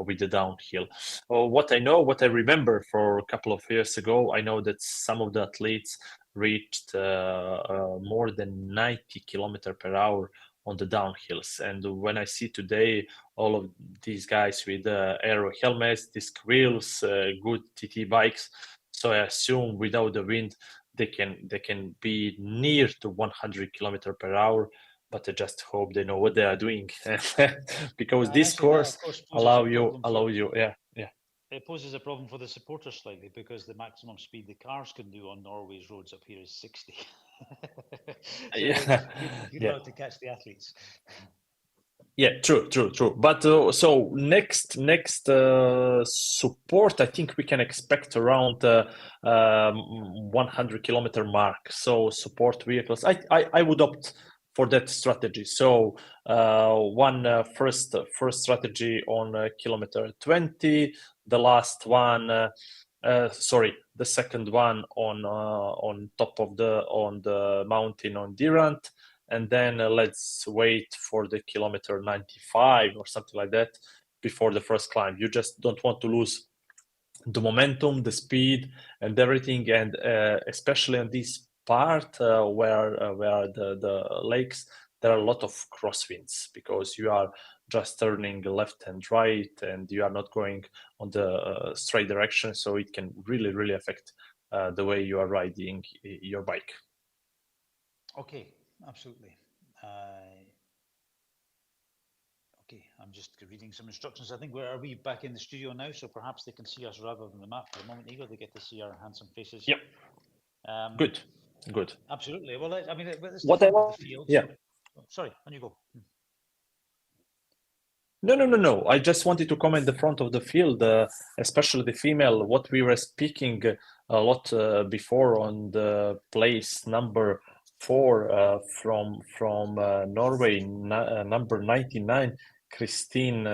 with the downhill. What I remember for a couple of years ago, I know that some of the athletes reached more than 90 kilometers per hour on the downhills. And when I see today all of these guys with aero helmets, disc wheels, good TT bikes, so I assume without the wind, they can be near to 100 kilometers per hour, but I just hope they know what they are doing because this course allow you. It poses a problem for the supporters slightly, because the maximum speed the cars can do on Norway's roads up here is 60. Good luck to catch the athletes. Yeah, true. But so next support, I think we can expect around 100 kilometer mark. So support vehicles, I would opt for that strategy. So first strategy on kilometer 20, the last one. The second one on top of the mountain on Dirant. And then let's wait for the kilometer 95 or something like that before the first climb. You just don't want to lose the momentum, the speed, and everything. And especially on this part where the lakes, there are a lot of crosswinds, because you are just turning left and right, and you are not going on the straight direction. So it can really affect the way you are riding your bike. Okay. Absolutely. Okay, I'm just reading some instructions. I think are we back in the studio now? So perhaps they can see us rather than the map for the moment. Igor, they get to see our handsome faces. Yep. Good. Good. Absolutely. Well, I mean, it's the What I front of want, the field. yeah. So, sorry, on you go. No. I just wanted to comment the front of the field, especially the female. What we were speaking a lot before on the place number 4 from Norway, number 99, Christine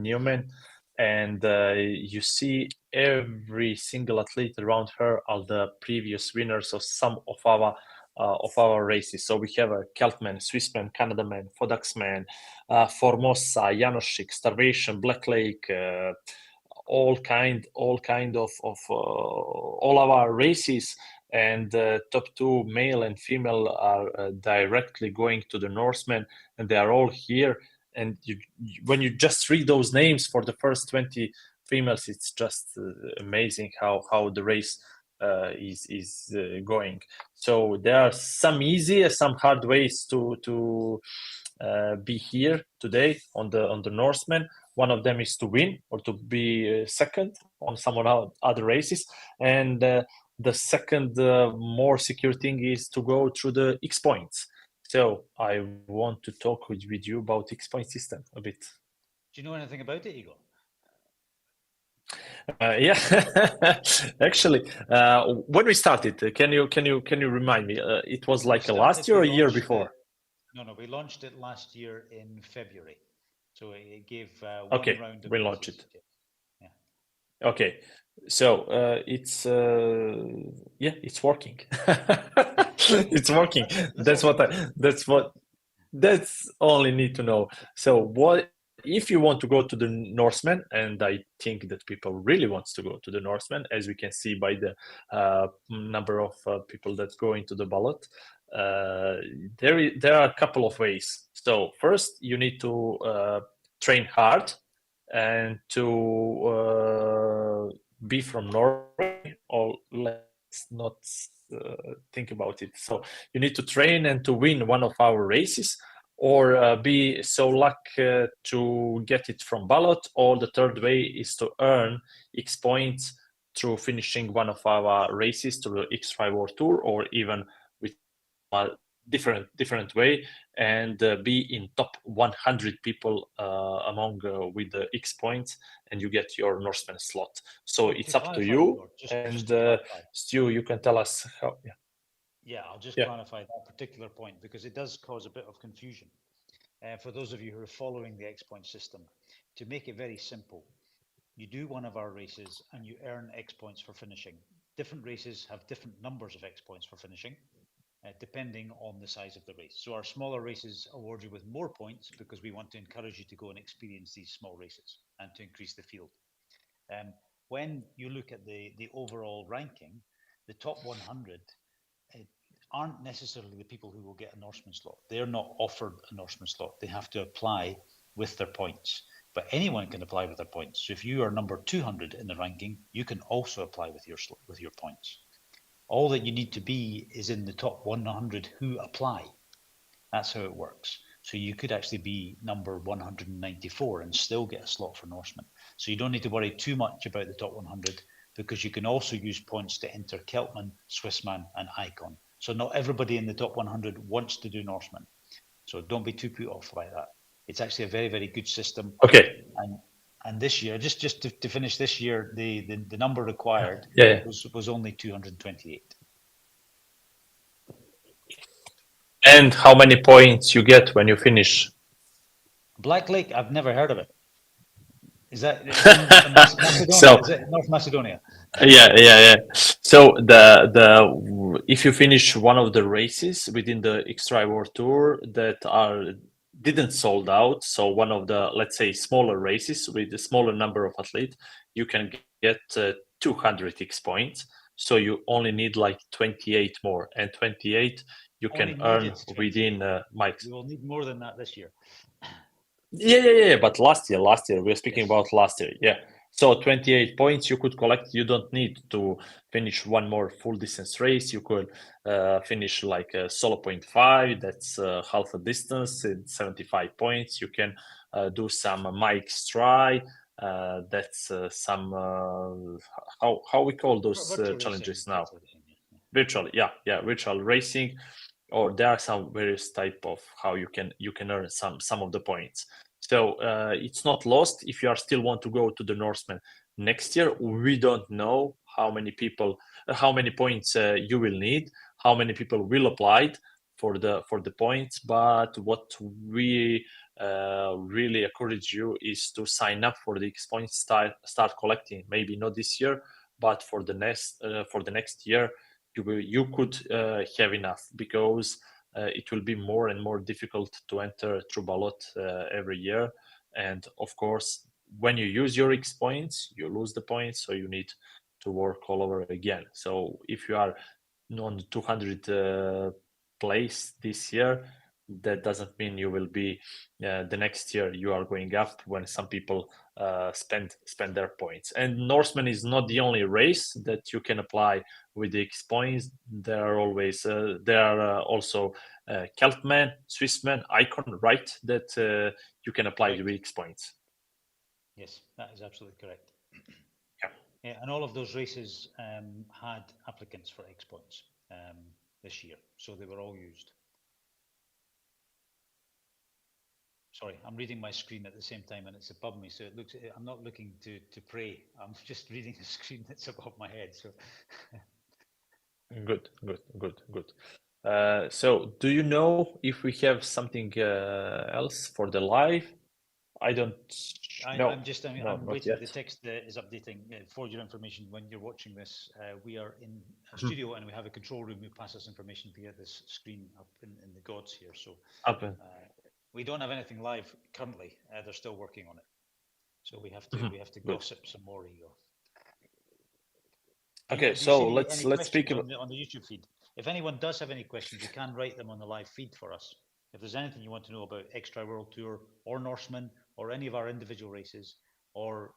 Newman, and you see every single athlete around her are the previous winners of some of our races. So we have a Keltman, Swissman, Canadaman, Fodaxman, Formosa, Janoschik, Starvation, Black Lake, all kind of all our races, and top 2 male and female are directly going to the Norseman, and they are all here. And when you just read those names for the first 20 females, it's just amazing how the race is going. So there are some easy, some hard ways to be here today on the Norseman. One of them is to win or to be second on some other races, and the second more secure thing is to go through the X points. So I want to talk with you about X point system a bit. Do you know anything about it, Igor? Yeah, actually, when we started, can you remind me? It was like last year or a year before? No, we launched it last year in February. So it gave okay, one round of we launched it. Yeah. Okay, so it's it's working. It's working. That's all I need to know. So what if you want to go to the Norseman, and I think that people really wants to go to the Norseman, as we can see by the number of people that go into the ballot. There are a couple of ways. So first, you need to train hard and to be from Norway, or let's not think about it. So you need to train and to win one of our races, or be so lucky to get it from ballot, or the third way is to earn X points through finishing one of our races through the X5 World Tour, or even with a different way, and be in top 100 people among with the X points, and you get your Norseman slot. So it's up to you. And Stu, you can tell us how. Yeah, I'll just clarify that particular point, because it does cause a bit of confusion. For those of you who are following the X point system, to make it very simple, you do one of our races and you earn X points for finishing. Different races have different numbers of X points for finishing, depending on the size of the race. So our smaller races award you with more points because we want to encourage you to go and experience these small races and to increase the field. When you look at the overall ranking, the top 100 aren't necessarily the people who will get a Norseman slot. They're not offered a Norseman slot. They have to apply with their points. But anyone can apply with their points. So if you are number 200 in the ranking, you can also apply with your points. All that you need to be is in the top 100 who apply. That's how it works. So you could actually be number 194 and still get a slot for Norseman. So you don't need to worry too much about the top 100, because you can also use points to enter Keltman, Swissman, and Icon. So not everybody in the top 100 wants to do Norseman. So don't be too put off by that. It's actually a very, very good system. Okay. And this year, just to finish this year, the number required was only 228. And how many points you get when you finish? Black Lake, I've never heard of it. Is that Macedonia? So, is it North Macedonia? Yeah. So the if you finish one of the races within the X5 World Tour that didn't sold out, so one of the, let's say, smaller races with a smaller number of athletes, you can get 200 X points. So you only need like 28 more, and 28 you can earn within Mike's. We will need more than that this year. Yeah. But last year we're speaking about last year. Yeah. So 28 points you could collect. You don't need to finish one more full distance race. You could finish like a solo 0.5. That's half a distance. It's 75 points. You can do some Mike's try. That's some how we call those challenges now? Virtual, yeah, virtual racing. Or there are some various type of how you can earn some of the points. So it's not lost if you are still want to go to the Norseman next year. We don't know how many people, how many points you will need, how many people will apply for the points. But what we really encourage you is to sign up for the X points, start collecting. Maybe not this year, but for the next year, you could have enough, because it will be more and more difficult to enter through ballot every year. And of course, when you use your X points, you lose the points, so you need to work all over again. So if you are on the 200 place this year, that doesn't mean you will be the next year. You are going up when some people spend their points. And Norseman is not the only race that you can apply with the X points. There are always also Keltman, Swissman, Icon, right? That you can apply the X points. Yes, that is absolutely correct. Yeah. Yeah, and all of those races had applicants for X points this year, so they were all used. Sorry, I'm reading my screen at the same time, and it's above me, so it looks. I'm not looking to pray. I'm just reading a screen that's above my head. So. Good. So, do you know if we have something else for the live? I don't know. I'm waiting. The text is updating. For your information, when you're watching this, we are in a studio and we have a control room who pass us information via this screen up in the gods here. So we don't have anything live currently. They're still working on it. So we have to gossip some more, Igor. Okay, so let's speak on the YouTube feed. If anyone does have any questions, you can write them on the live feed for us. If there's anything you want to know about Extra World Tour or Norseman or any of our individual races or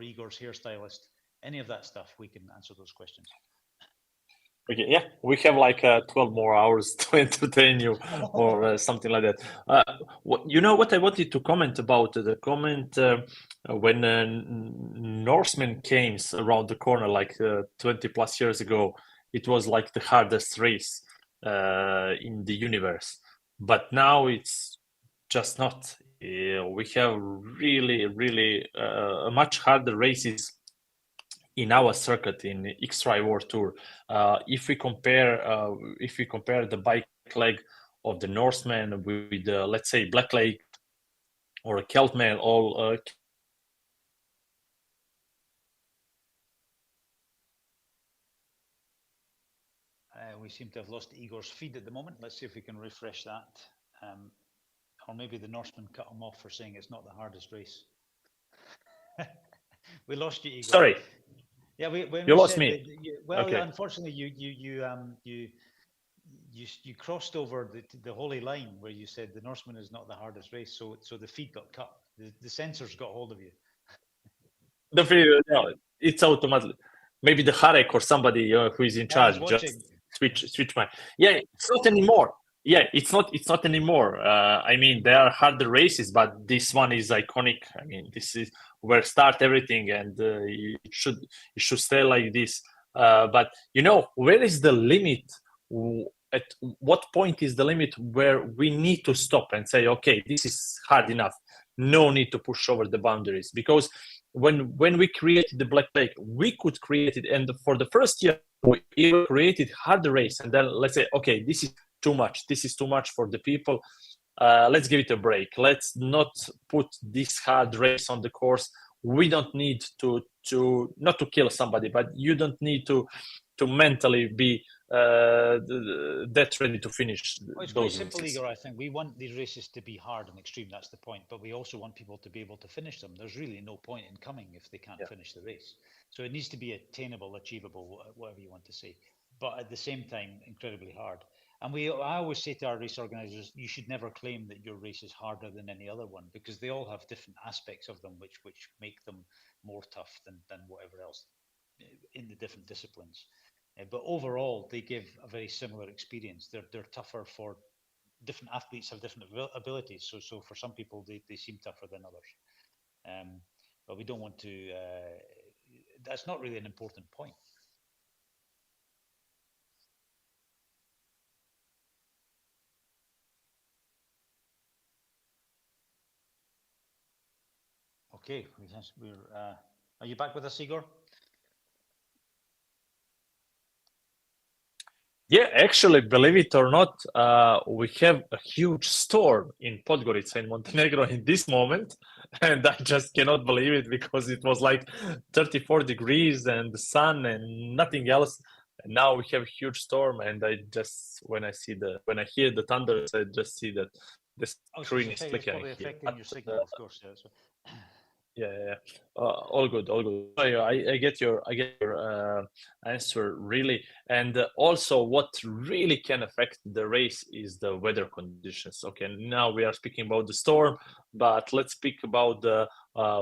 Igor's hairstylist, any of that stuff, we can answer those questions. Okay, yeah, we have like 12 more hours to entertain you or something like that. You know what I wanted to comment about? The comment when Norseman came around the corner like 20 plus years ago, it was like the hardest race in the universe. But now it's just not. We have really much harder races in our circuit in X-Ray World Tour. If we compare the bike leg of the Norseman with let's say Black Lake or a Keltman, all we seem to have lost Igor's feed at the moment. Let's see if we can refresh that. Or maybe the Norseman cut him off for saying it's not the hardest race. We lost you, Igor. Sorry. Yeah, you lost me. Okay. Unfortunately, you crossed over the holy line where you said the Norseman is not the hardest race, so the feed got cut. The sensors got hold of you. The feed, no, it's automatically. Maybe the Harek or somebody who is in charge just switch my. Yeah, it's not anymore. Yeah, it's not anymore. I mean, there are harder races, but this one is iconic. I mean, this is where start everything, and it should stay like this. But where is the limit? At what point is the limit where we need to stop and say, okay, this is hard enough. No need to push over the boundaries, because when we created the Black Lake, we could create it, and for the first year we created harder race, and then let's say, okay, this is too much. This is too much for the people. Let's give it a break. Let's not put this hard race on the course. We don't need to not to kill somebody, but you don't need to mentally be that ready to finish. It's quite simple, Igor. I think we want these races to be hard and extreme. That's the point. But we also want people to be able to finish them. There's really no point in coming if they can't finish the race. So it needs to be attainable, achievable, whatever you want to say. But at the same time, incredibly hard. And I always say to our race organisers, you should never claim that your race is harder than any other one, because they all have different aspects of them which make them more tough than whatever else in the different disciplines. But overall, they give a very similar experience. They're tougher for different athletes have different abilities. So for some people, they seem tougher than others. But we don't want to. That's not really an important point. Okay, are you back with us, Igor? Yeah, actually, believe it or not, we have a huge storm in Podgorica in Montenegro in this moment, and I just cannot believe it because it was like 34 degrees and the sun and nothing else. And now we have a huge storm, and I just when I hear the thunders, I just see that the screen is flickering. It's probably affecting your signal, of course. Yeah, so. Yeah. All good. I get your answer really, and also what really can affect the race is the weather conditions. Okay, now we are speaking about the storm, but let's speak about the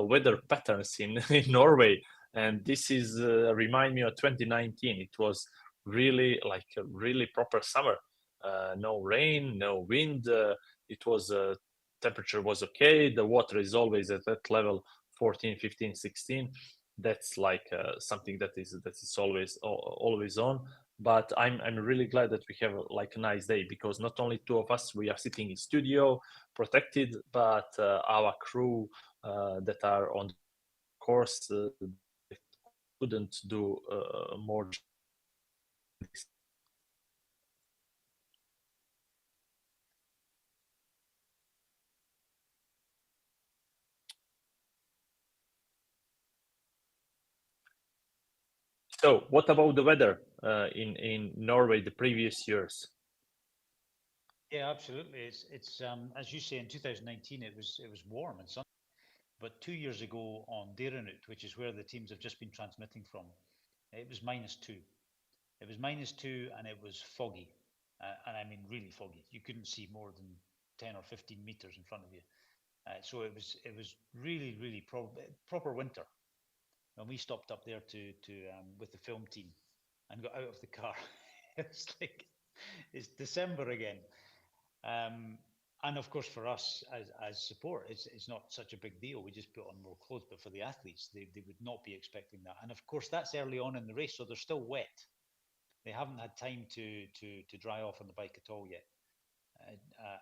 weather patterns in in Norway. And this is remind me of 2019. It was really like a really proper summer. No rain, no wind. It was temperature was okay. The water is always at that level 14, 15, 16. That's like something that is always on. But I'm really glad that we have like a nice day, because not only two of us, we are sitting in studio protected, but our crew that are on the course couldn't do more. So, what about the weather in Norway the previous years? Yeah, absolutely. It's as you say, in 2019 it was warm and sunny, but 2 years ago on Aerodynamics, which is where the teams have just been transmitting from, it was -2. It was -2 and it was foggy, and I mean really foggy. You couldn't see more than 10 or 15 meters in front of you. So it was really proper winter. When we stopped up there to with the film team and got out of the car, it's like it's December again. And of course, for us as support, it's not such a big deal. We just put on more clothes. But for the athletes, they would not be expecting that. And of course, that's early on in the race, so they're still wet. They haven't had time to dry off on the bike at all yet.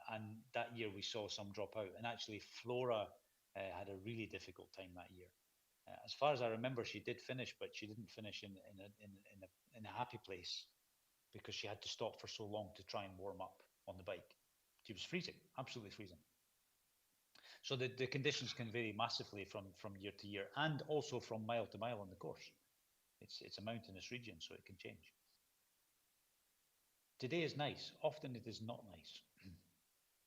And that year we saw some drop out. And actually, Flora had a really difficult time that year. As far as I remember, she did finish, but she didn't finish in a happy place, because she had to stop for so long to try and warm up on the bike. She was freezing, absolutely freezing. So the conditions can vary massively from year to year, and also from mile to mile on the course. It's a mountainous region, so it can change. Today is nice. Often it is not nice.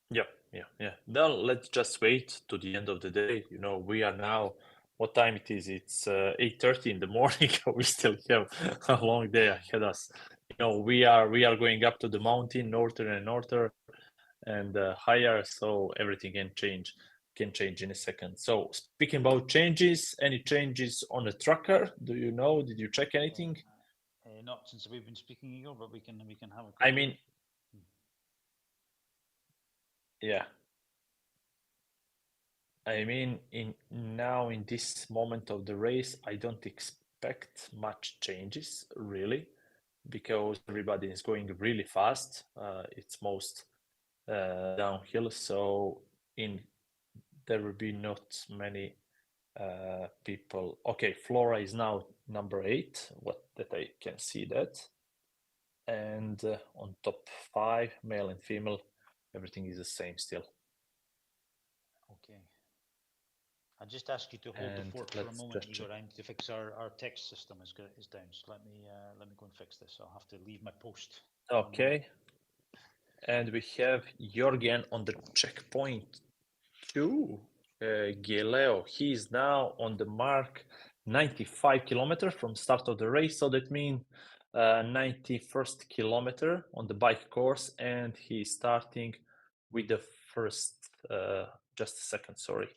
Yeah. Now let's just wait to the end of the day. You know, we are now. What time it is? It's 8:30 in the morning. We still have a long day ahead of us. You know, we are going up to the mountain, northern and northern, and higher. So everything can change in a second. So speaking about changes, any changes on the tracker? Do you know? Did you check anything? Not since we've been speaking, Igor, but we can have a quick I mean, yeah. I mean, in this moment of the race, I don't expect much changes really, because everybody is going really fast. It's most downhill, so there will be not many people. Okay, Flora is now number 8. What that I can see that, and on top 5, male and female, everything is the same still. Okay. I just ask you to hold the fort for a moment, Igor. I need to fix our text system is down. So let me go and fix this. I'll have to leave my post. Okay. And we have Jorgen on the checkpoint 2. Gileo, he is now on the mark 95 kilometers from start of the race. So that means 91st kilometer on the bike course, and he's starting with the first, just a second, sorry,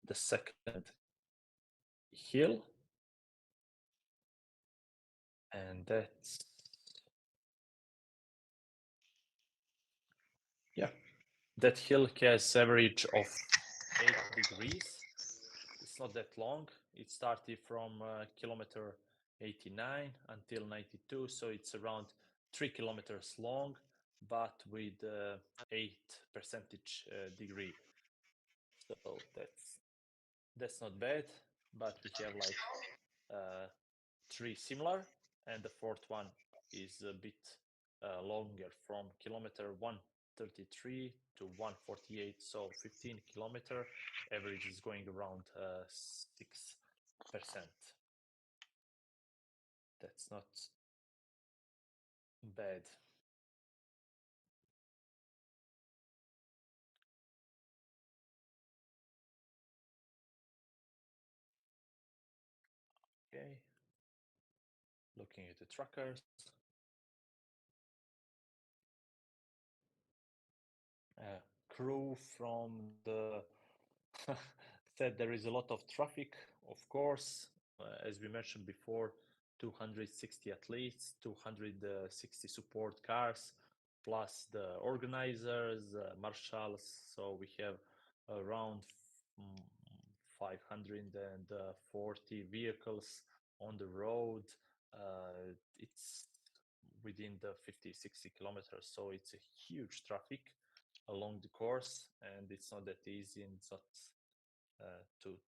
the second hill, and that's, yeah, that hill has average of 8 degrees. It's not that long. It started from kilometer 89 until 92, so it's around 3 kilometers long, but with 8 percentage degree. So that's not bad, but we have like 3 similar, and the fourth one is a bit longer, from kilometer 133 to 148, so 15 kilometer. Average is going around 6%. That's not bad. Okay, looking at the trackers. Crew from the said there is a lot of traffic, of course. As we mentioned before, 260 athletes, 260 support cars, plus the organizers, marshals. So we have around 540 vehicles on the road. It's within the 50-60 kilometers, so it's a huge traffic along the course, and it's not that easy, and it's not to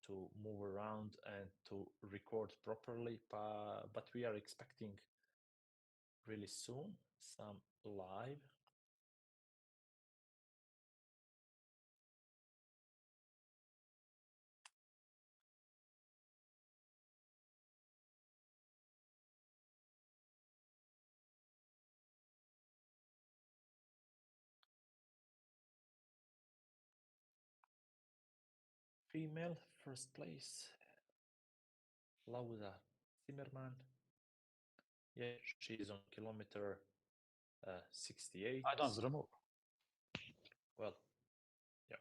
move around and to record properly, but we are expecting really soon some live. Female first place, Laura Zimmerman. Yeah, she's on kilometer 68. I don't have the remote. Well, yeah.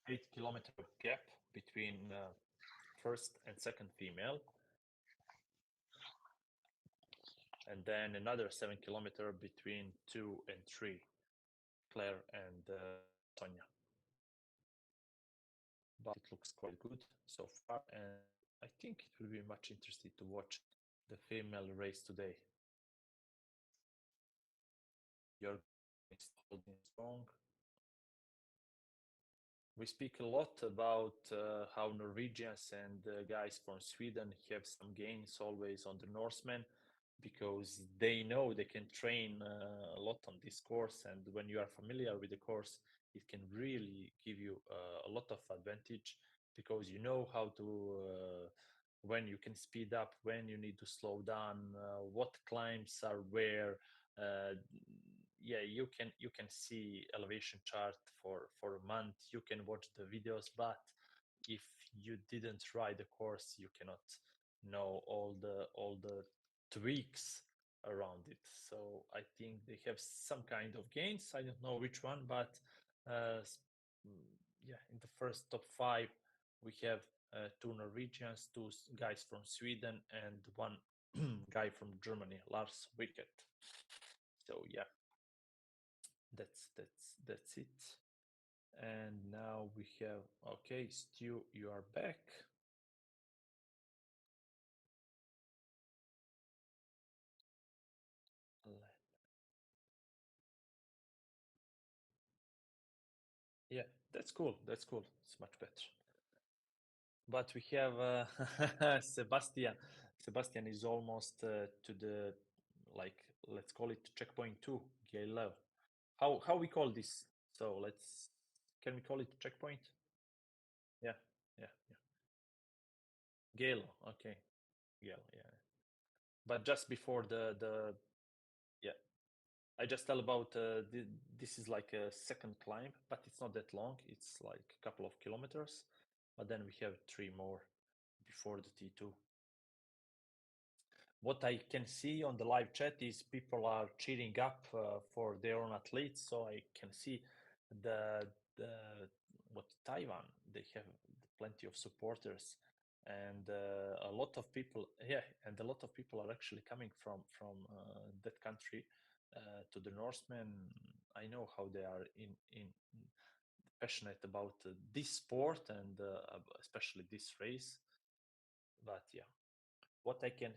Eight-kilometer gap between first and second female, and then another 7 kilometer between 2 and 3, Claire and Sonia. But it looks quite good so far, and I think it will be much interesting to watch the female race today. Jörgen is holding strong. We speak a lot about how Norwegians and guys from Sweden have some gains always on the Norseman, because they know they can train a lot on this course, and when you are familiar with the course, it can really give you a lot of advantage, because you know how to when you can speed up, when you need to slow down, what climbs are where. Yeah, you can see elevation chart for a month, you can watch the videos, but if you didn't ride the course, you cannot know all the tweaks around it. So I think they have some kind of gains. I don't know which one, but yeah, in the first top 5 we have 2 Norwegians, 2 guys from Sweden, and 1 guy from Germany, Lars Wickett. So yeah, that's it. And now we have, okay, Stu, you are back. Yeah, that's cool. That's cool. It's much better. But we have Sebastian. Sebastian is almost to the, like, let's call it checkpoint 2, Gale. How we call this? So can we call it checkpoint? Yeah, yeah, yeah. Gale, okay. Gale, yeah. But just before the yeah, I just tell about this is like a second climb, but it's not that long. It's like a couple of kilometers. but then we have 3 more before the T2. What I can see on the live chat is people are cheering up for their own athletes. So I can see what Taiwan, they have plenty of supporters, and a lot of people, and a lot of people are actually coming from that country to the Norseman. I know how they are in passionate about this sport and especially this race. But yeah, what I can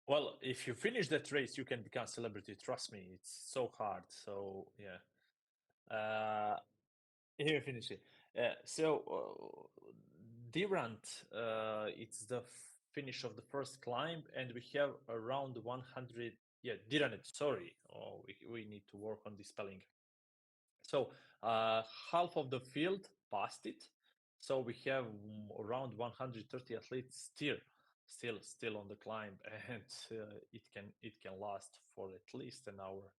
Well, if you finish that race, you can become celebrity. Trust me, it's so hard. So yeah, here finish it. Durant, it's the finish of the first climb, and we have around 100. Yeah, Durant. Sorry, we need to work on the spelling. So half of the field passed it. So we have around 130 athletes still on the climb, and it can last for at least an hour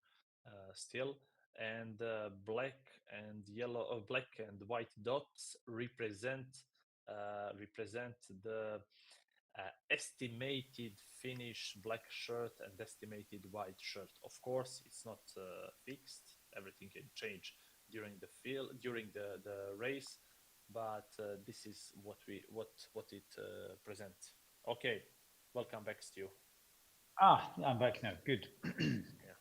still. And black and yellow, black and white dots represent the estimated finish black shirt and estimated white shirt. Of course, it's not fixed. Everything can change during the race, but this is what it presents. Okay, welcome back, Stu. I'm back now. Good. Yeah.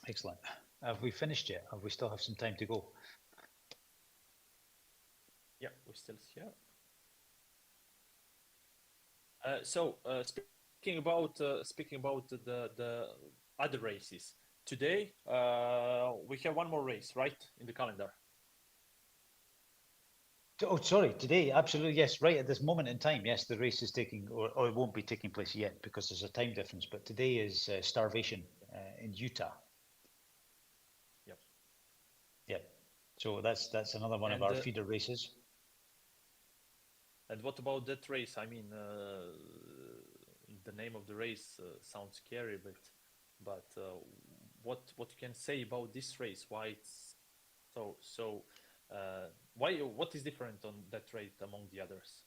Excellent. Have we finished yet? Have we still have some time to go? Yeah, we're still here. Speaking about the other races, today we have one more race, right, in the calendar. Oh, sorry, today, absolutely, yes, right at this moment in time, yes, the race is taking, or it won't be taking place yet because there's a time difference, but today is Starvation in Utah. Yep. Yep. So that's another one of our feeder races. And what about that race? I mean, the name of the race sounds scary, but what you can say about this race? Why it's so? What is different on that race among the others?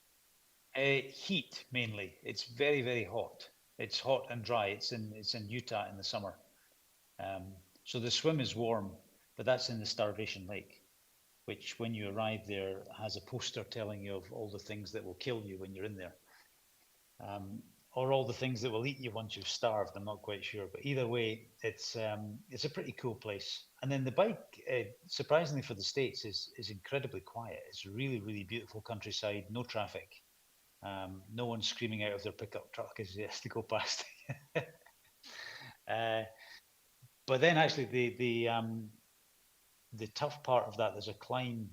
Heat mainly. It's very, very hot. It's hot and dry. It's in Utah in the summer. So the swim is warm, but that's in the Starvation Lake, which when you arrive there has a poster telling you of all the things that will kill you when you're in there. Or all the things that will eat you once you've starved. I'm not quite sure, but either way, it's a pretty cool place. And then the bike, surprisingly for the States, is incredibly quiet. It's really, really beautiful countryside, no traffic, no one screaming out of their pickup truck as it has to go past. But then actually the tough part of that, there's a climb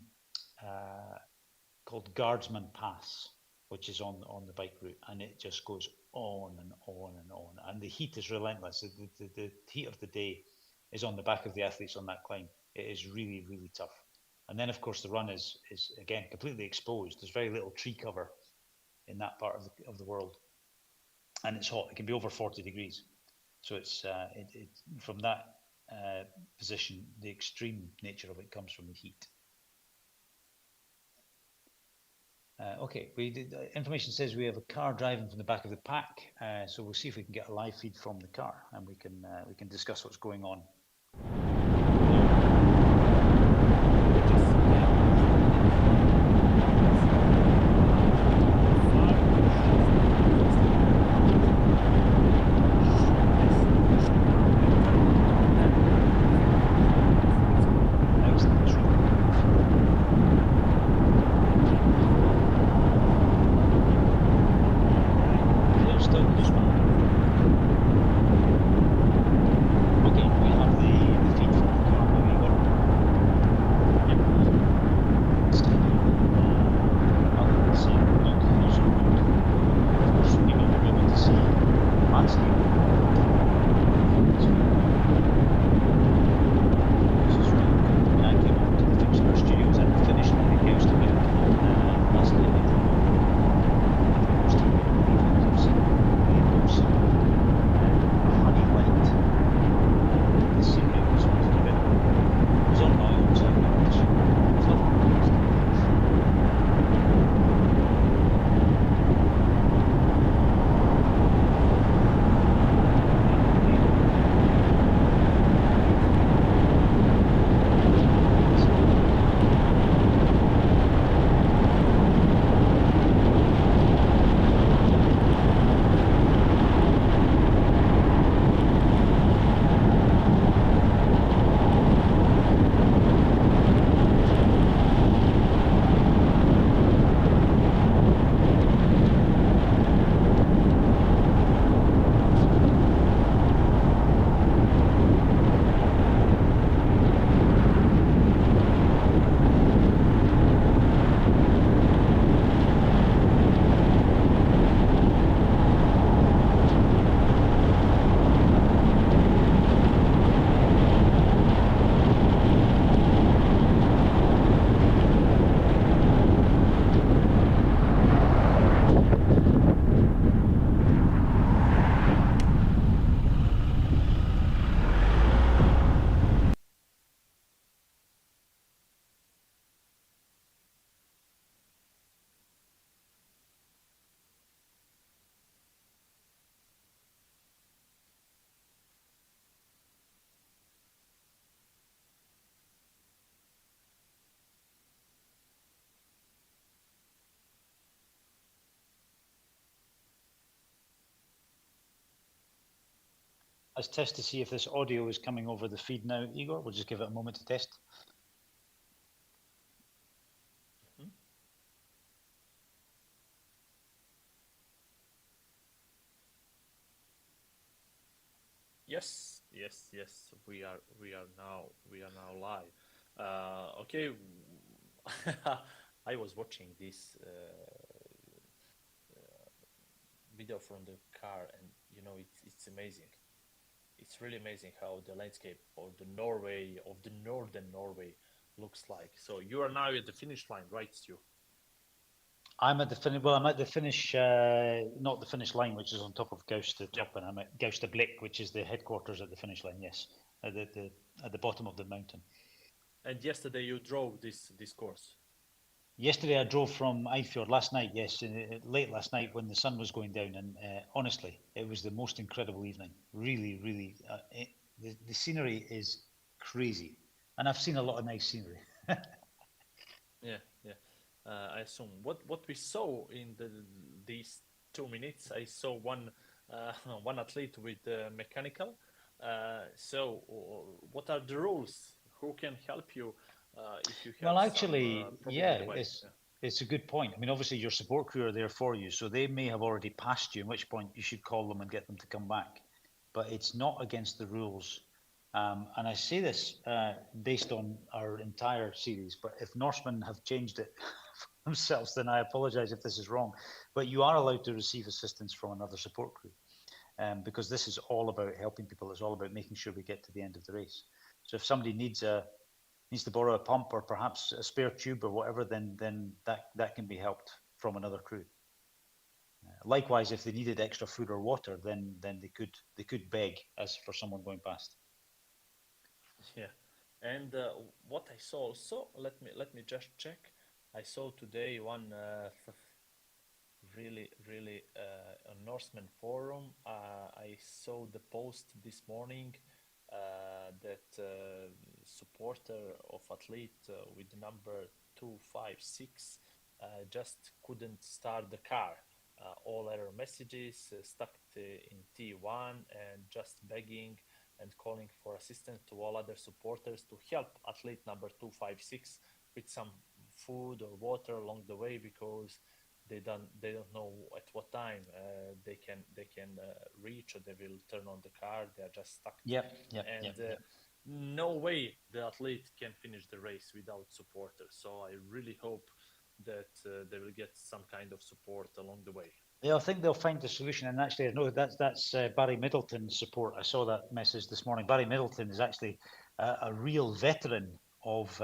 called Guardsman Pass, which is on the bike route, and it just goes on and on and on. And the heat is relentless. The heat of the day is on the back of the athletes on that climb. It is really, really tough. And then, of course, the run is again completely exposed. There's very little tree cover in that part of the world, and it's hot. It can be over 40 degrees. So it's from that position, the extreme nature of it comes from the heat. Okay, information says we have a car driving from the back of the pack, so we'll see if we can get a live feed from the car, and we can discuss what's going on. Okay, we have Let's test to see if this audio is coming over the feed now, Igor. We'll just give it a moment to test. Yes, yes, yes. We are now live. Okay. I was watching this video from the car, and you know it's amazing. It's really amazing how the landscape of the northern Norway looks like. So you are now at the finish line, right, Stu? I'm at the finish. Well, I'm at the finish, not the finish line, which is on top of Gausta top, and I'm at Gausta Blick, which is the headquarters at the finish line. Yes, at the bottom of the mountain. And yesterday you drove this course. Yesterday I drove from Eidfjord. Last night, yes, late last night when the sun was going down, and honestly, it was the most incredible evening. Really, really, the scenery is crazy, and I've seen a lot of nice scenery. Yeah, yeah. I assume what we saw in these 2 minutes, I saw one athlete with mechanical. So what are the rules? Who can help you if you have Well, actually, some problem yeah, in the way? it's a good point. I mean, obviously your support crew are there for you, so they may have already passed you, in which point you should call them and get them to come back. But it's not against the rules. And I say this based on our entire series, but if Norsemen have changed it themselves, then I apologize if this is wrong. But you are allowed to receive assistance from another support crew, because this is all about helping people. It's all about making sure we get to the end of the race. So if somebody needs to borrow a pump or perhaps a spare tube or whatever, then that can be helped from another crew. Likewise, if they needed extra food or water, then they could beg as for someone going past. Yeah, and what I saw also, let me just check. I saw today one really a Norseman forum. I saw the post this morning that supporter of athlete with the number 256 just couldn't start the car. All error messages, stuck in T1, and just begging and calling for assistance to all other supporters to help athlete number 256 with some food or water along the way, because they don't know at what time they can reach, or they will turn on the car. They are just stuck. No way the athlete can finish the race without supporters. So I really hope that they will get some kind of support along the way. Yeah, I think they'll find the solution. And actually, I know that's Barry Middleton's support. I saw that message this morning. Barry Middleton is actually a real veteran of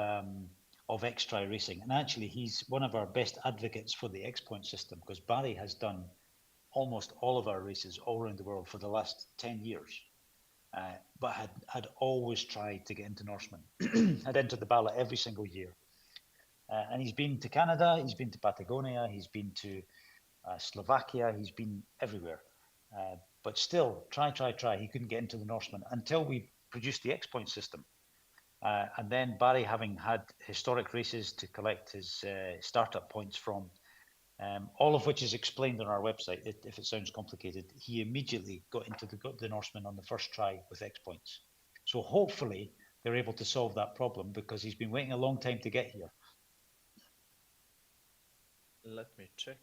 X-Tri racing, and actually he's one of our best advocates for the X-Point system, because Barry has done almost all of our races all around the world for the last 10 years, but had always tried to get into Norseman, had entered the ballot every single year, and he's been to Canada, he's been to Patagonia, he's been to Slovakia, he's been everywhere, but still try. He couldn't get into the Norseman until we produced the X-Point system. And then Barry, having had historic races to collect his startup points from, all of which is explained on our website, if it sounds complicated, he immediately got into the Norseman on the first try with X-Points. So hopefully they're able to solve that problem, because he's been waiting a long time to get here. Let me check.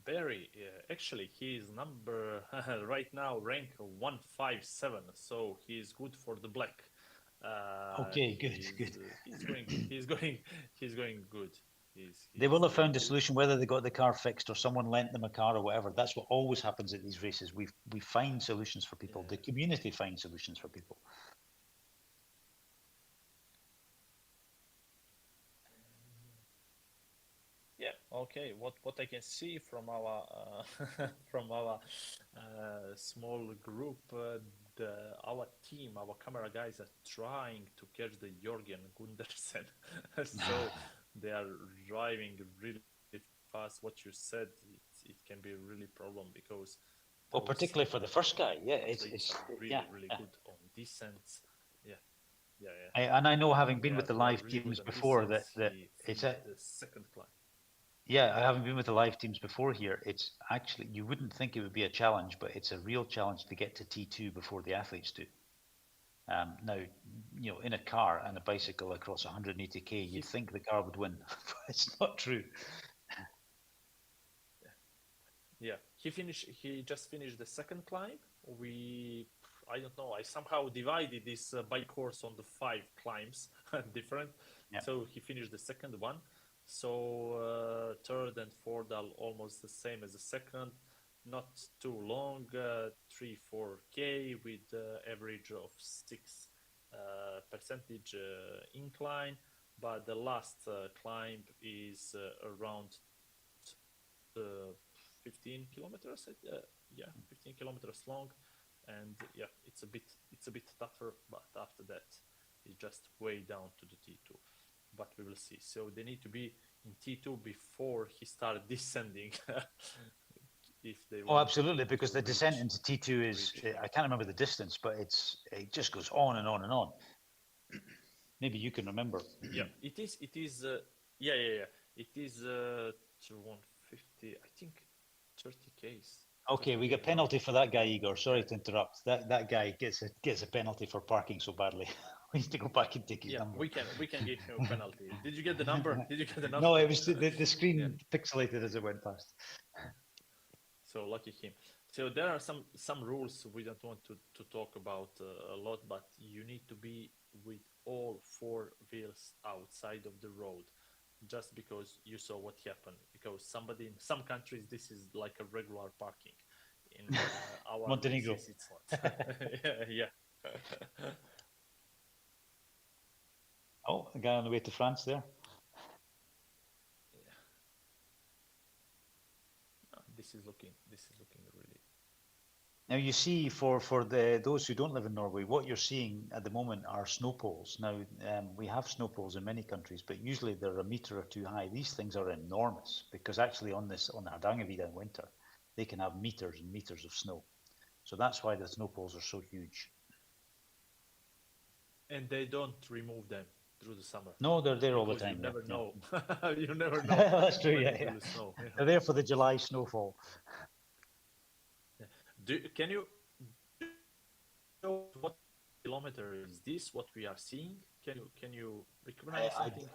Barry, actually, he is number right now rank 157, so he is good for the black. Okay, good. He's going good. They will have found a solution, whether they got the car fixed or someone lent them a car or whatever. That's what always happens at these races. We find solutions for people. The community finds solutions for people. Yeah. Okay. What I can see from our from our small group, our team, our camera guys are trying to catch the Jorgen Gundersen. So they are driving really fast. What you said, it can be a really problem, because particularly for the first guy, it's really good on descents. And I know, having been with the live teams before, that it's the second climb. Yeah, I haven't been with the live teams before here. It's actually, you wouldn't think it would be a challenge, but it's a real challenge to get to T2 before the athletes do. Now, in a car and a bicycle across 180k, you'd think the car would win, but it's not true. Yeah, he just finished the second climb. I don't know, I somehow divided this bike course on the 5 climbs different. Yeah. So he finished the second one. So third and fourth are almost the same as the second. Not too long, 3-4k with average of 6 percentage incline. But the last climb is around 15 kilometers. 15 kilometers long, and yeah, it's a bit tougher. But after that, it's just way down to the T2. But we will see. So they need to be in T2 before he starts descending. If they Oh, absolutely, because the descent into T2 is, I can't remember the distance, but it just goes on and on and on. Maybe you can remember. Yeah, it is. It is. Yeah. It is 150. I think 30 Ks. Okay, we get penalty for that guy, Igor. Sorry to interrupt. That guy gets a penalty for parking so badly. We need to go back and take his number. We can give him a penalty. Did you get the number? Did you get the number? No, it was the screen pixelated as it went past. So lucky him. So there are some rules we don't want to talk about a lot, but you need to be with all 4 wheels outside of the road, just because you saw what happened. Because somebody in some countries, this is like a regular parking. In our Montenegro, places, it's not. Yeah. Oh, a guy on the way to France there. This is looking really. Now you see, for those who don't live in Norway, what you're seeing at the moment are snow poles. Now we have snow poles in many countries, but usually they're a meter or 2 high. These things are enormous, because actually on the Hardangervidda in winter, they can have meters and meters of snow. So that's why the snow poles are so huge. And they don't remove them through the summer. No, they're there all the time. You never know. Yeah. You never know. That's true. Yeah. Snow. They're there for the July snowfall. Can you know what kilometer is this? What we are seeing? Can you recognize something?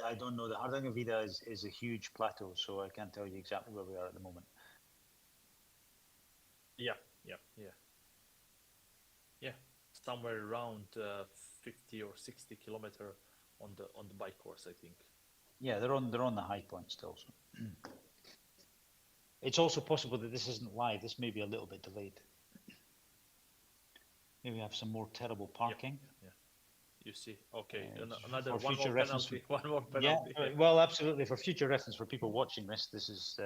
I don't know. The Hardangervidda is a huge plateau, so I can't tell you exactly where we are at the moment. Yeah. Somewhere around 50 or 60 kilometer on the bike course, I think. Yeah, they're on the high point still. So. It's also possible that this isn't live. This may be a little bit delayed. Maybe we have some more terrible parking. Yeah. You see, okay, another for one future more reference. penalty. One more penalty. Yeah, well, absolutely. For future reference, for people watching this, this is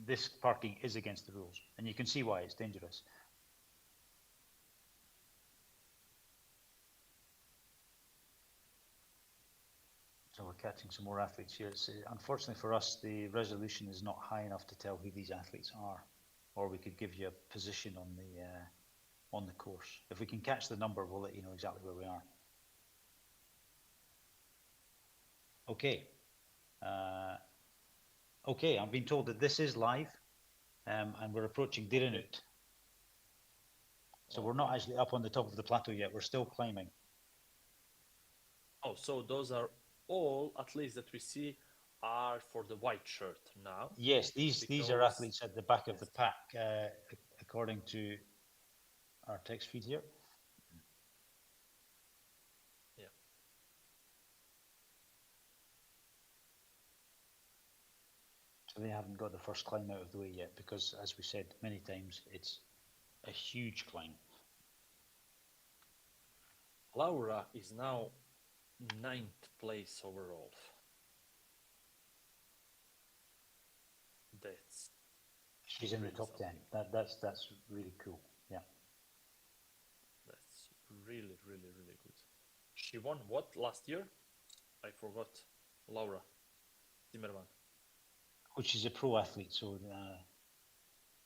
this parking is against the rules, and you can see why it's dangerous. So we're catching some more athletes here. Unfortunately for us, the resolution is not high enough to tell who these athletes are, or we could give you a position on the course. If we can catch the number, we'll let you know exactly where we are. Okay. Okay, I've been told that this is live, and we're approaching Diranut. So we're not actually up on the top of the plateau yet. We're still climbing. Oh, so those are all athletes that we see are for the white shirt now. Yes, these are athletes at the back of the pack, according to our text feed here. Yeah. So they haven't got the first climb out of the way yet, because, as we said many times, it's a huge climb. Laura is now 9th place overall. She's in the top 10. That's really cool. Yeah. That's really good. She won what last year? I forgot. Laura Zimmerman. Which is a pro athlete, so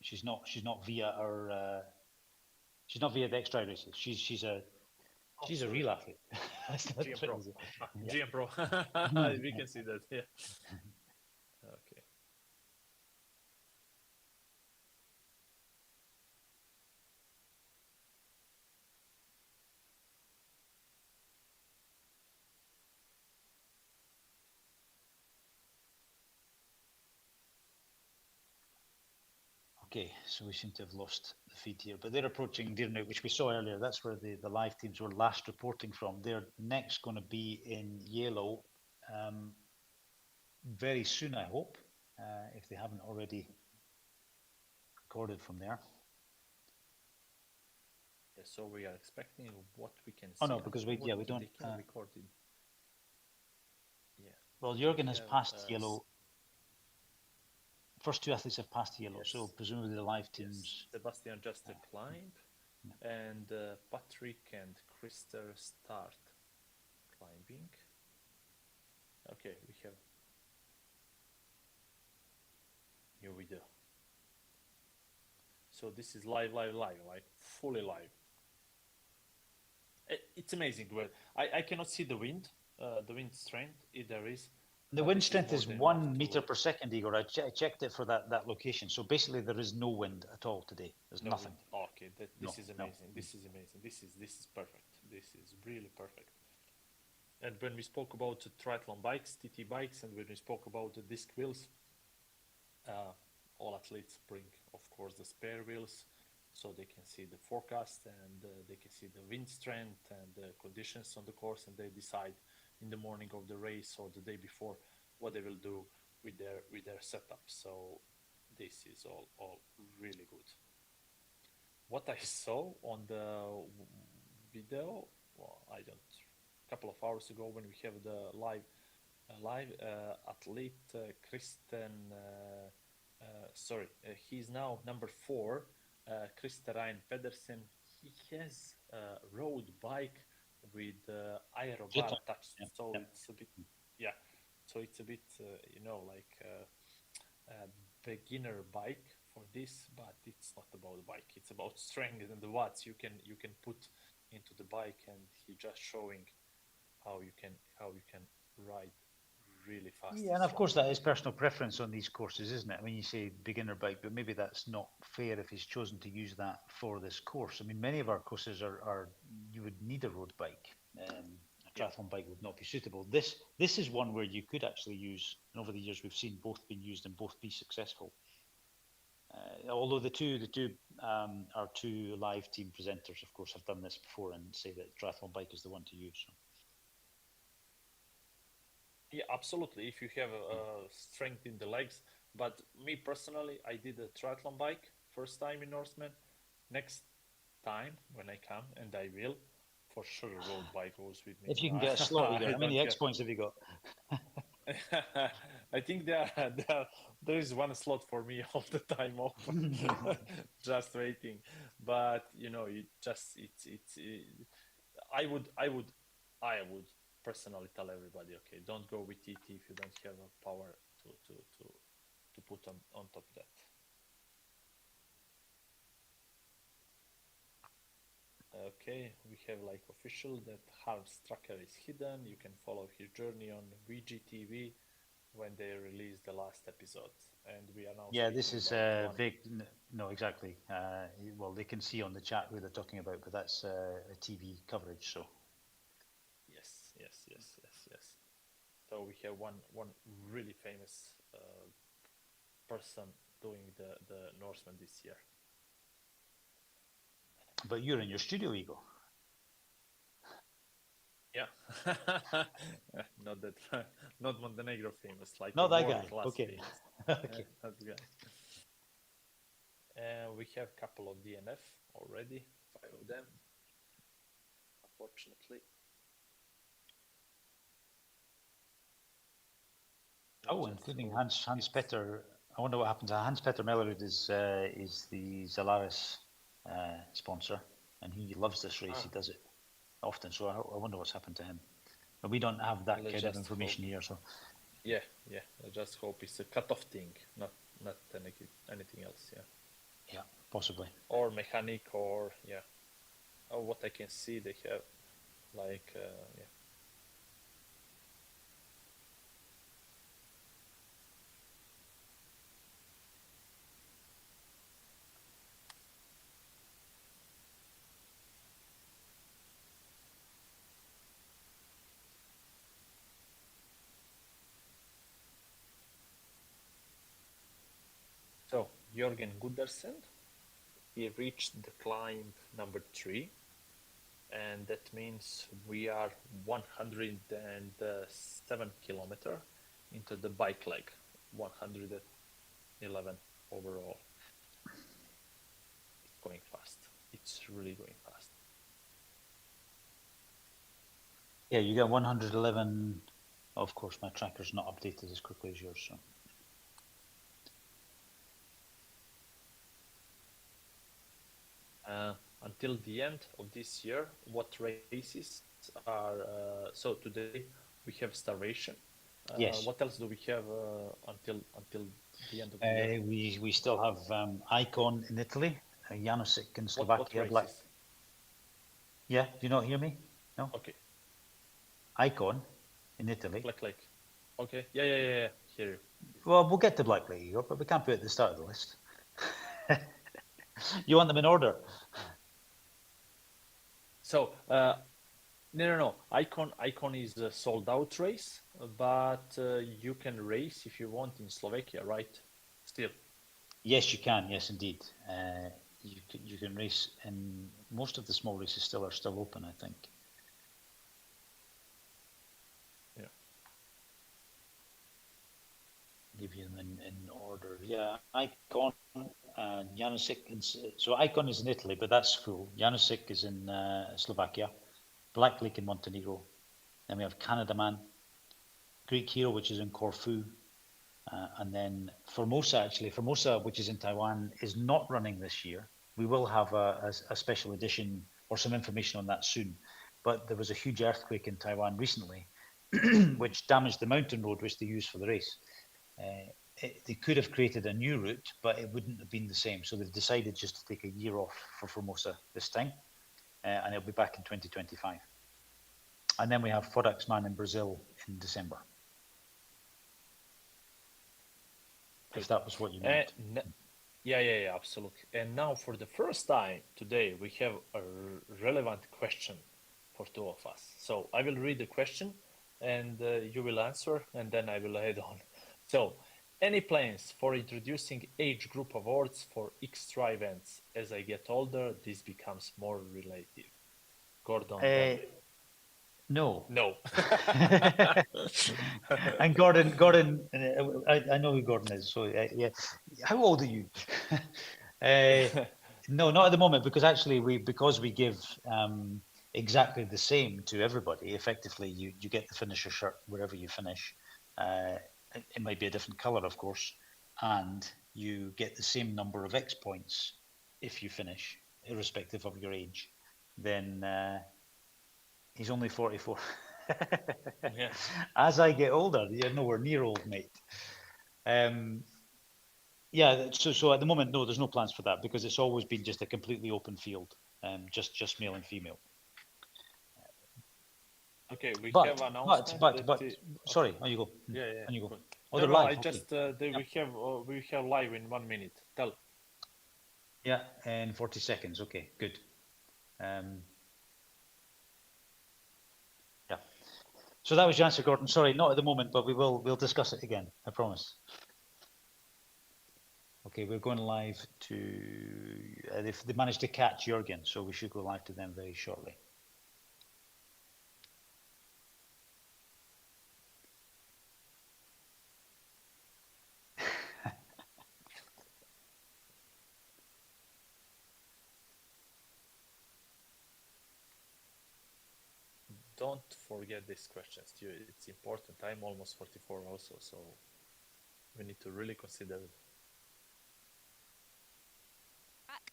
she's not via our she's not via the extra races. She's a real athlete. GM Pro. GM Pro. We can see that. Yeah. Okay. Okay, so we seem to have lost the feed here, but they're approaching Deernout, which we saw earlier. That's where the live teams were last reporting from. They're next going to be in yellow very soon, I hope, if they haven't already recorded from there. Yeah, so we are expecting what we can see. Oh no, because we don't. Record it. Yeah. Well, Jürgen has passed yellow. First two athletes have passed yellow, yes. So presumably the live teams. Yes. Sebastian just climbed, and Patrick and Christer start climbing. Okay, we have new video. So this is live, like fully live. It's amazing. Well, I cannot see the wind strength. If there is. The wind strength is 1 meter per second, Igor. I checked it for that location. So basically, there is no wind at all today. There's nothing. Wind. Okay, this is amazing. No. This is amazing. This is perfect. This is really perfect. And when we spoke about triathlon bikes, TT bikes, and when we spoke about the disc wheels, all athletes bring, of course, the spare wheels, so they can see the forecast and they can see the wind strength and the conditions on the course, and they decide in the morning of the race or the day before what they will do with their setup. So this is all really good. What I saw on the video, well, a couple of hours ago when we have the live athlete Kristen, he's now number 4, Christer Pedersen. He has a road bike with aero bar attached, so it's a bit, so it's a bit, like a beginner bike for this, but it's not about the bike. It's about strength and the watts you can put into the bike, and he just showing how you can ride really fast. Yeah, and of course that is personal preference on these courses, isn't it? I mean, you say beginner bike, but maybe that's not fair if he's chosen to use that for this course. I mean, many of our courses are you would need a road bike. A triathlon bike would not be suitable. This is one where you could actually use, and over the years we've seen both being used and both be successful. Although our two live team presenters, of course, have done this before and say that triathlon bike is the one to use. So. Yeah, absolutely. If you have strength in the legs, but me personally, I did a triathlon bike first time in Norseman. Next time when I come, and I will, for sure, road bike goes with me. If you can get a slot, how many X points have you got? I think there is one slot for me all the time open, just waiting. But I would personally tell everybody, okay, don't go with TT if you don't have a power to put on top of that. Okay, we have like official that Harm's tracker is hidden. You can follow his journey on VGTV when they release the last episode, and we are now. Yeah, this is big. No, exactly. Well, they can see on the chat who they're talking about, but that's a TV coverage. So. Yes. So we have one really famous person doing the Norseman this year. But you're in your studio, Igor. Yeah. Not Montenegro famous, like not that guy. Okay. Okay. That guy. We have a couple of DNF already, 5 of them, unfortunately. Oh, including Hans Petter. I wonder what happened to Hans Petter Mellerud is the Zalaris sponsor, and he loves this race. He does it often, so I wonder what's happened to him. But we don't have that kind of information here, so. Yeah. I just hope it's a cut-off thing, not anything else. Yeah, possibly. Or mechanic, or or what I can see, they have like So Jørgen Gundersen. He reached the climb number 3, and that means we are 107 kilometer into the bike leg, 111 overall. It's going fast. It's really going fast. Yeah, you get 111. Of course, my tracker's not updated as quickly as yours. So. Until the end of this year, what races are? So today we have Starvation. Yes. What else do we have until the end of the year? We still have Icon in Italy, Janosik in Slovakia. What races? Yeah, do you not hear me? No. Okay. Icon in Italy. Black Lake. Okay. Yeah. Hear you. Well, we'll get to Black Lake, Europe, but we can't put it at the start of the list. You want them in order? So, no. Icon is a sold out race, but you can race if you want in Slovakia, right? Still. Yes, you can. Yes, indeed. You can race, and most of the small races are still open, I think. Yeah. Give you them in order. Yeah, Icon, Janosik. So Icon is in Italy, but that's full. Janosik is in Slovakia. Black Lake in Montenegro. Then we have Canada Man, Greek Hero, which is in Corfu. And then Formosa, which is in Taiwan, is not running this year. We will have a special edition or some information on that soon. But there was a huge earthquake in Taiwan recently, which damaged the mountain road which they use for the race. They could have created a new route, but it wouldn't have been the same. So they've decided just to take a year off for Formosa this time, and it'll be back in 2025. And then we have Fodaxman in Brazil in December. If that was what you meant. Yeah, absolutely. And now for the first time today, we have a relevant question for two of us. So I will read the question and you will answer, and then I will add on. So, any plans for introducing age group awards for extra events? As I get older, this becomes more relative. Gordon? No. No. And Gordon, I know who Gordon is. So yeah, how old are you? No, not at the moment, because actually we give exactly the same to everybody. Effectively, you get the finisher shirt wherever you finish. It might be a different color, of course, and you get the same number of X points if you finish, irrespective of your age. Then he's only 44. Yeah. As I get older, you're nowhere near old, mate. Yeah, so at the moment, no, there's no plans for that, because it's always been just a completely open field, just male and female. Okay, we have an announcement. But sorry, on you go. Yeah. On you go. No, live. I just we have live in 1 minute. Tell. Yeah, in 40 seconds. Okay, good. Yeah. So that was your answer, Gordon. Sorry, not at the moment, but we'll discuss it again. I promise. Okay, we're going live to. They managed to catch Jørgen, so we should go live to them very shortly. Don't forget these questions. It's important. I'm almost 44 also, so we need to really consider it.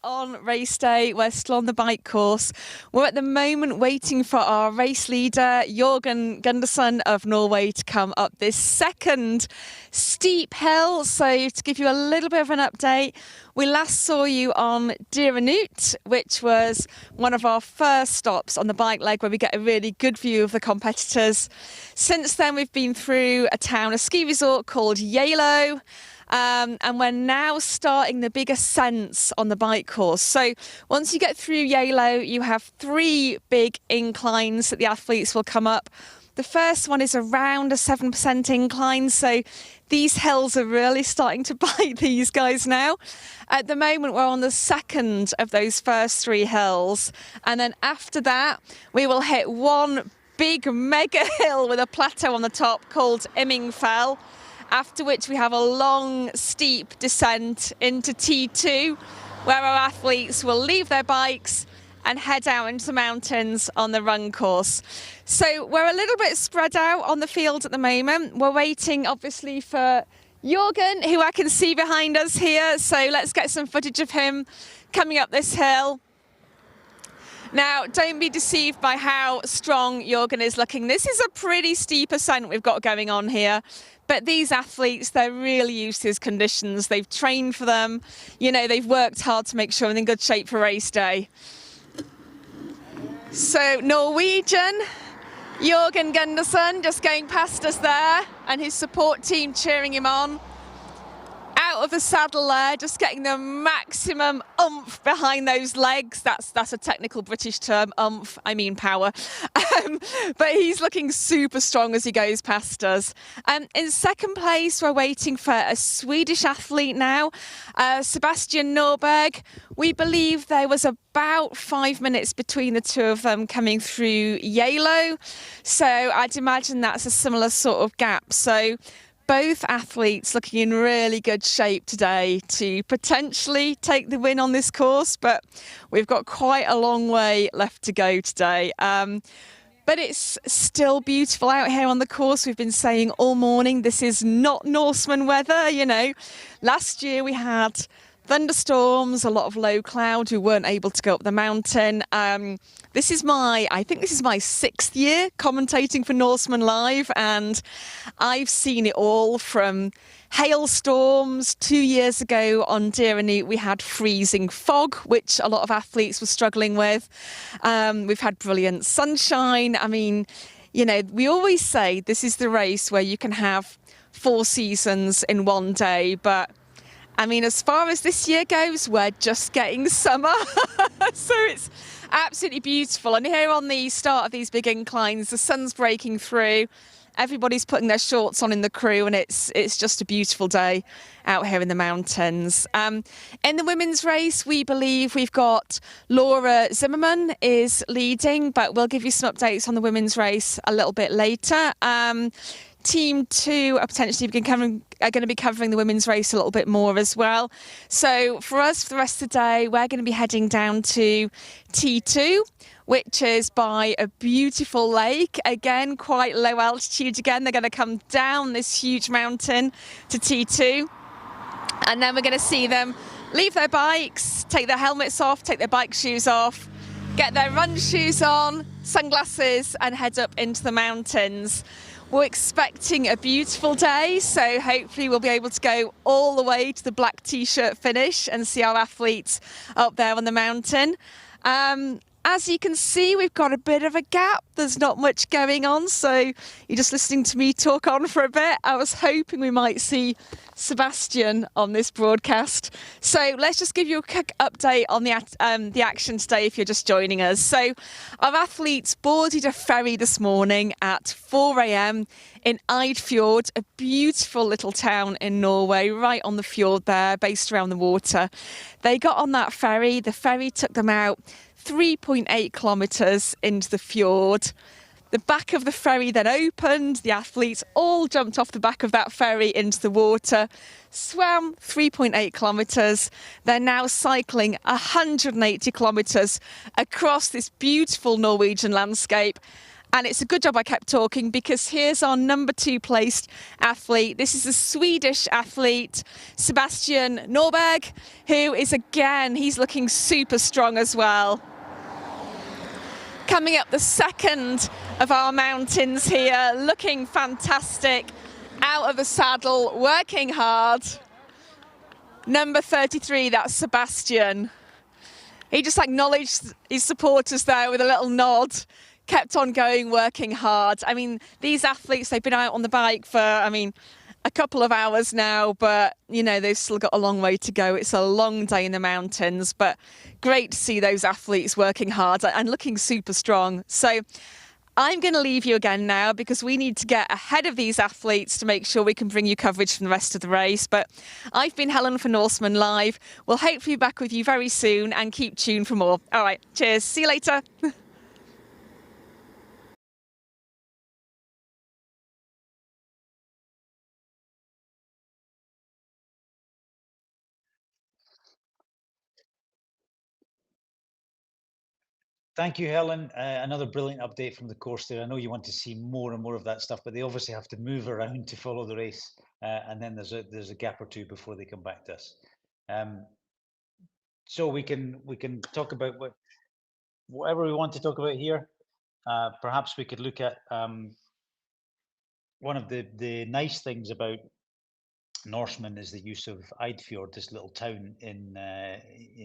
On race day, we're still on the bike course. We're at the moment waiting for our race leader, Jørgen Gundersen of Norway, to come up this second steep hill. So to give you a little bit of an update, we last saw you on Dierenut, which was one of our first stops on the bike leg where we get a really good view of the competitors. Since then, we've been through a ski resort called Yalo. And we're now starting the big ascents on the bike course. So once you get through Yalo, you have 3 big inclines that the athletes will come up. The first one is around a 7% incline, so these hills are really starting to bite these guys now. At the moment, we're on the second of those first 3 hills. And then after that, we will hit one big mega hill with a plateau on the top called Immingfell, after which we have a long, steep descent into T2, where our athletes will leave their bikes and head out into the mountains on the run course. So we're a little bit spread out on the field at the moment. We're waiting, obviously, for Jorgen, who I can see behind us here. So let's get some footage of him coming up this hill. Now, don't be deceived by how strong Jorgen is looking. This is a pretty steep ascent we've got going on here. But these athletes, they're really used to these conditions. They've trained for them. You know, they've worked hard to make sure they're in good shape for race day. So Norwegian, Jorgen Gundersen just going past us there, and his support team cheering him on. Out of the saddle there, just getting the maximum oomph behind those legs. That's a technical British term, oomph, I mean power. But he's looking super strong as he goes past us. In second place, we're waiting for a Swedish athlete now, Sebastian Norberg. We believe there was about 5 minutes between the two of them coming through Yalo. So I'd imagine that's a similar sort of gap. So both athletes looking in really good shape today to potentially take the win on this course, but we've got quite a long way left to go today. But it's still beautiful out here on the course. We've been saying all morning, this is not Norseman weather, you know. Last year we had thunderstorms, a lot of low cloud. We weren't able to go up the mountain. I think this is my 6th year commentating for Norseman Live, and I've seen it all from hailstorms. 2 years ago on Dierenhout, we had freezing fog, which a lot of athletes were struggling with. We've had brilliant sunshine. I mean, you know, we always say this is the race where you can have 4 seasons in one day, but I mean, as far as this year goes, we're just getting summer. So it's absolutely beautiful. And here on the start of these big inclines, the sun's breaking through. Everybody's putting their shorts on in the crew, and it's just a beautiful day out here in the mountains. In the women's race, we believe we've got Laura Zimmerman is leading, but we'll give you some updates on the women's race a little bit later. Team 2 are potentially going to be covering the women's race a little bit more as well. So for us, for the rest of the day, we're going to be heading down to T2, which is by a beautiful lake. Again, quite low altitude again. They're going to come down this huge mountain to T2. And then we're going to see them leave their bikes, take their helmets off, take their bike shoes off, get their run shoes on, sunglasses, and head up into the mountains. We're expecting a beautiful day, so hopefully we'll be able to go all the way to the black t-shirt finish and see our athletes up there on the mountain. As you can see, we've got a bit of a gap. There's not much going on, so you're just listening to me talk on for a bit. I was hoping we might see Sebastian on this broadcast. So let's just give you a quick update on the action today if you're just joining us. So our athletes boarded a ferry this morning at 4 a.m. in Eidfjord, a beautiful little town in Norway, right on the fjord there, based around the water. They got on that ferry. The ferry took them out 3.8 kilometres into the fjord. The back of the ferry then opened. The athletes all jumped off the back of that ferry into the water, swam 3.8 kilometres. They're now cycling 180 kilometres across this beautiful Norwegian landscape. And it's a good job I kept talking, because here's our number 2 placed athlete. This is a Swedish athlete, Sebastian Norberg, who is, again, he's looking super strong as well. Coming up the second of our mountains here, looking fantastic, out of the saddle, working hard. Number 33, that's Sebastian. He just acknowledged his supporters there with a little nod. Kept on going, working hard. I mean, these athletes, they've been out on the bike for, a couple of hours now, but, you know, they've still got a long way to go. It's a long day in the mountains, but great to see those athletes working hard and looking super strong. So I'm going to leave you again now because we need to get ahead of these athletes to make sure we can bring you coverage from the rest of the race. But I've been Helen for Norseman Live. We'll hopefully be back with you very soon and keep tuned for more. All right, cheers. See you later. Thank you, Helen. Another brilliant update from the course there. I know you want to see more and more of that stuff, but they obviously have to move around to follow the race, and then there's a gap or two before they come back to us. So we can talk about whatever we want to talk about here. Perhaps we could look at one of the nice things about Norseman is the use of Eidfjord, this little town in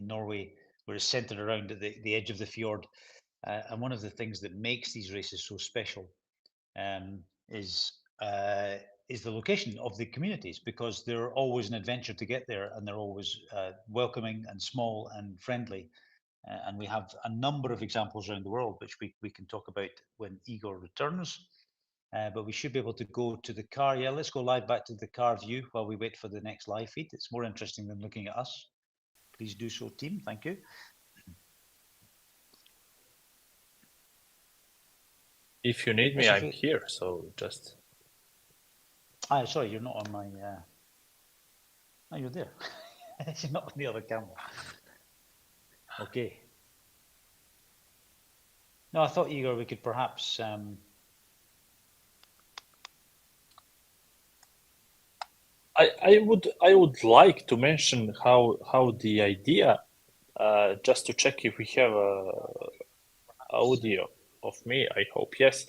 Norway, where it's centered around the edge of the fjord. And one of the things that makes these races so special is the location of the communities, because they're always an adventure to get there, and they're always welcoming and small and friendly. And we have a number of examples around the world, which we can talk about when Igor returns. But we should be able to go to the car. Yeah, let's go live back to the car view while we wait for the next live feed. It's more interesting than looking at us. Please do so, team. Thank you. If you need me, I'm here. So just. Sorry, you're not on my. Oh, you're there. You're not on the other camera. Okay. No, I thought, Igor, we could perhaps. I would like to mention how the idea, just to check if we have audio of me. I hope yes.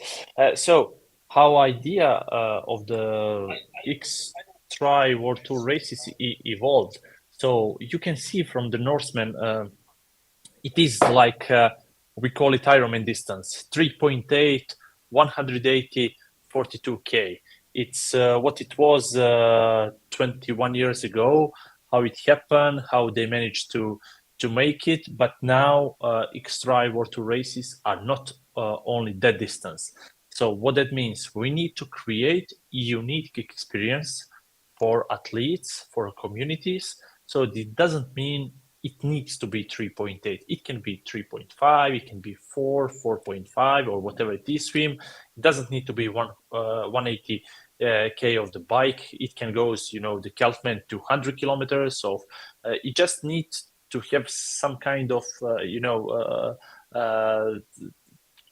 So how idea of the X-Tri World Tour races evolved. So you can see from the Norseman, it is like we call it Ironman distance, 3.8, 180, 42K. It's what it was 21 years ago, how it happened, how they managed to make it. But now X-Tri World Tour races are not only that distance. So what that means, we need to create a unique experience for athletes, for communities. So it doesn't mean it needs to be 3.8. It can be 3.5, it can be 4, 4.5, or whatever it is swim. It doesn't need to be 180 K of the bike. It can go, the Keltman 200 kilometers. So it just needs to have some kind of,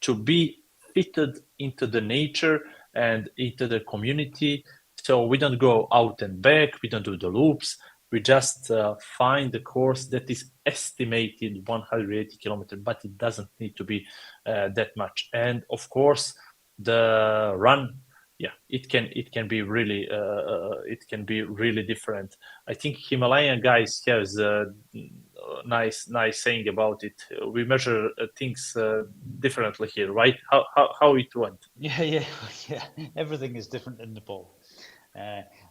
to be fitted into the nature and into the community. So we don't go out and back, we don't do the loops. We just find the course that is estimated 180 kilometers, but it doesn't need to be that much. And of course, the run, it can be really different. I think Himalayan guys has a nice saying about it. We measure things differently here, right? How it went? Yeah. Everything is different in Nepal.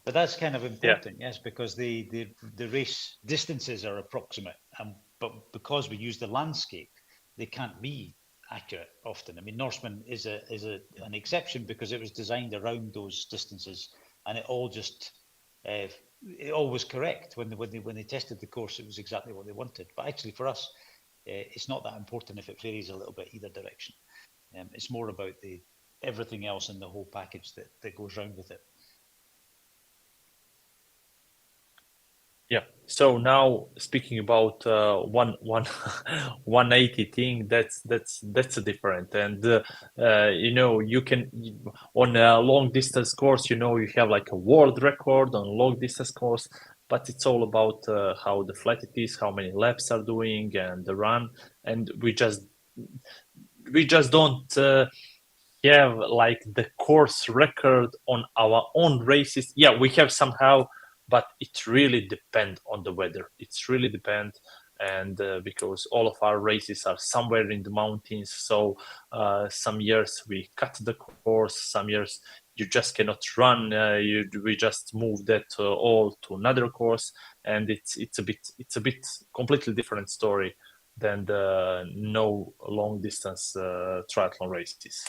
But that's kind of important, yes, because the race distances are approximate, but because we use the landscape, they can't be accurate often. I mean, Norseman is an exception because it was designed around those distances, and it all was correct when they tested the course. It was exactly what they wanted. But actually, for us, it's not that important if it varies a little bit either direction. It's more about everything else in the whole package that goes around with it. Yeah. So now speaking about 180 thing, that's different. And you can on a long distance course, you have like a world record on long distance course, but it's all about how the flat it is, how many laps are doing, and the run. And we just don't have like the course record on our own races. Yeah, we have somehow. But it really depends on the weather. It's really depends, and because all of our races are somewhere in the mountains, so some years we cut the course, some years you just cannot run. We just move that all to another course, and it's a bit completely different story than the no long distance triathlon races.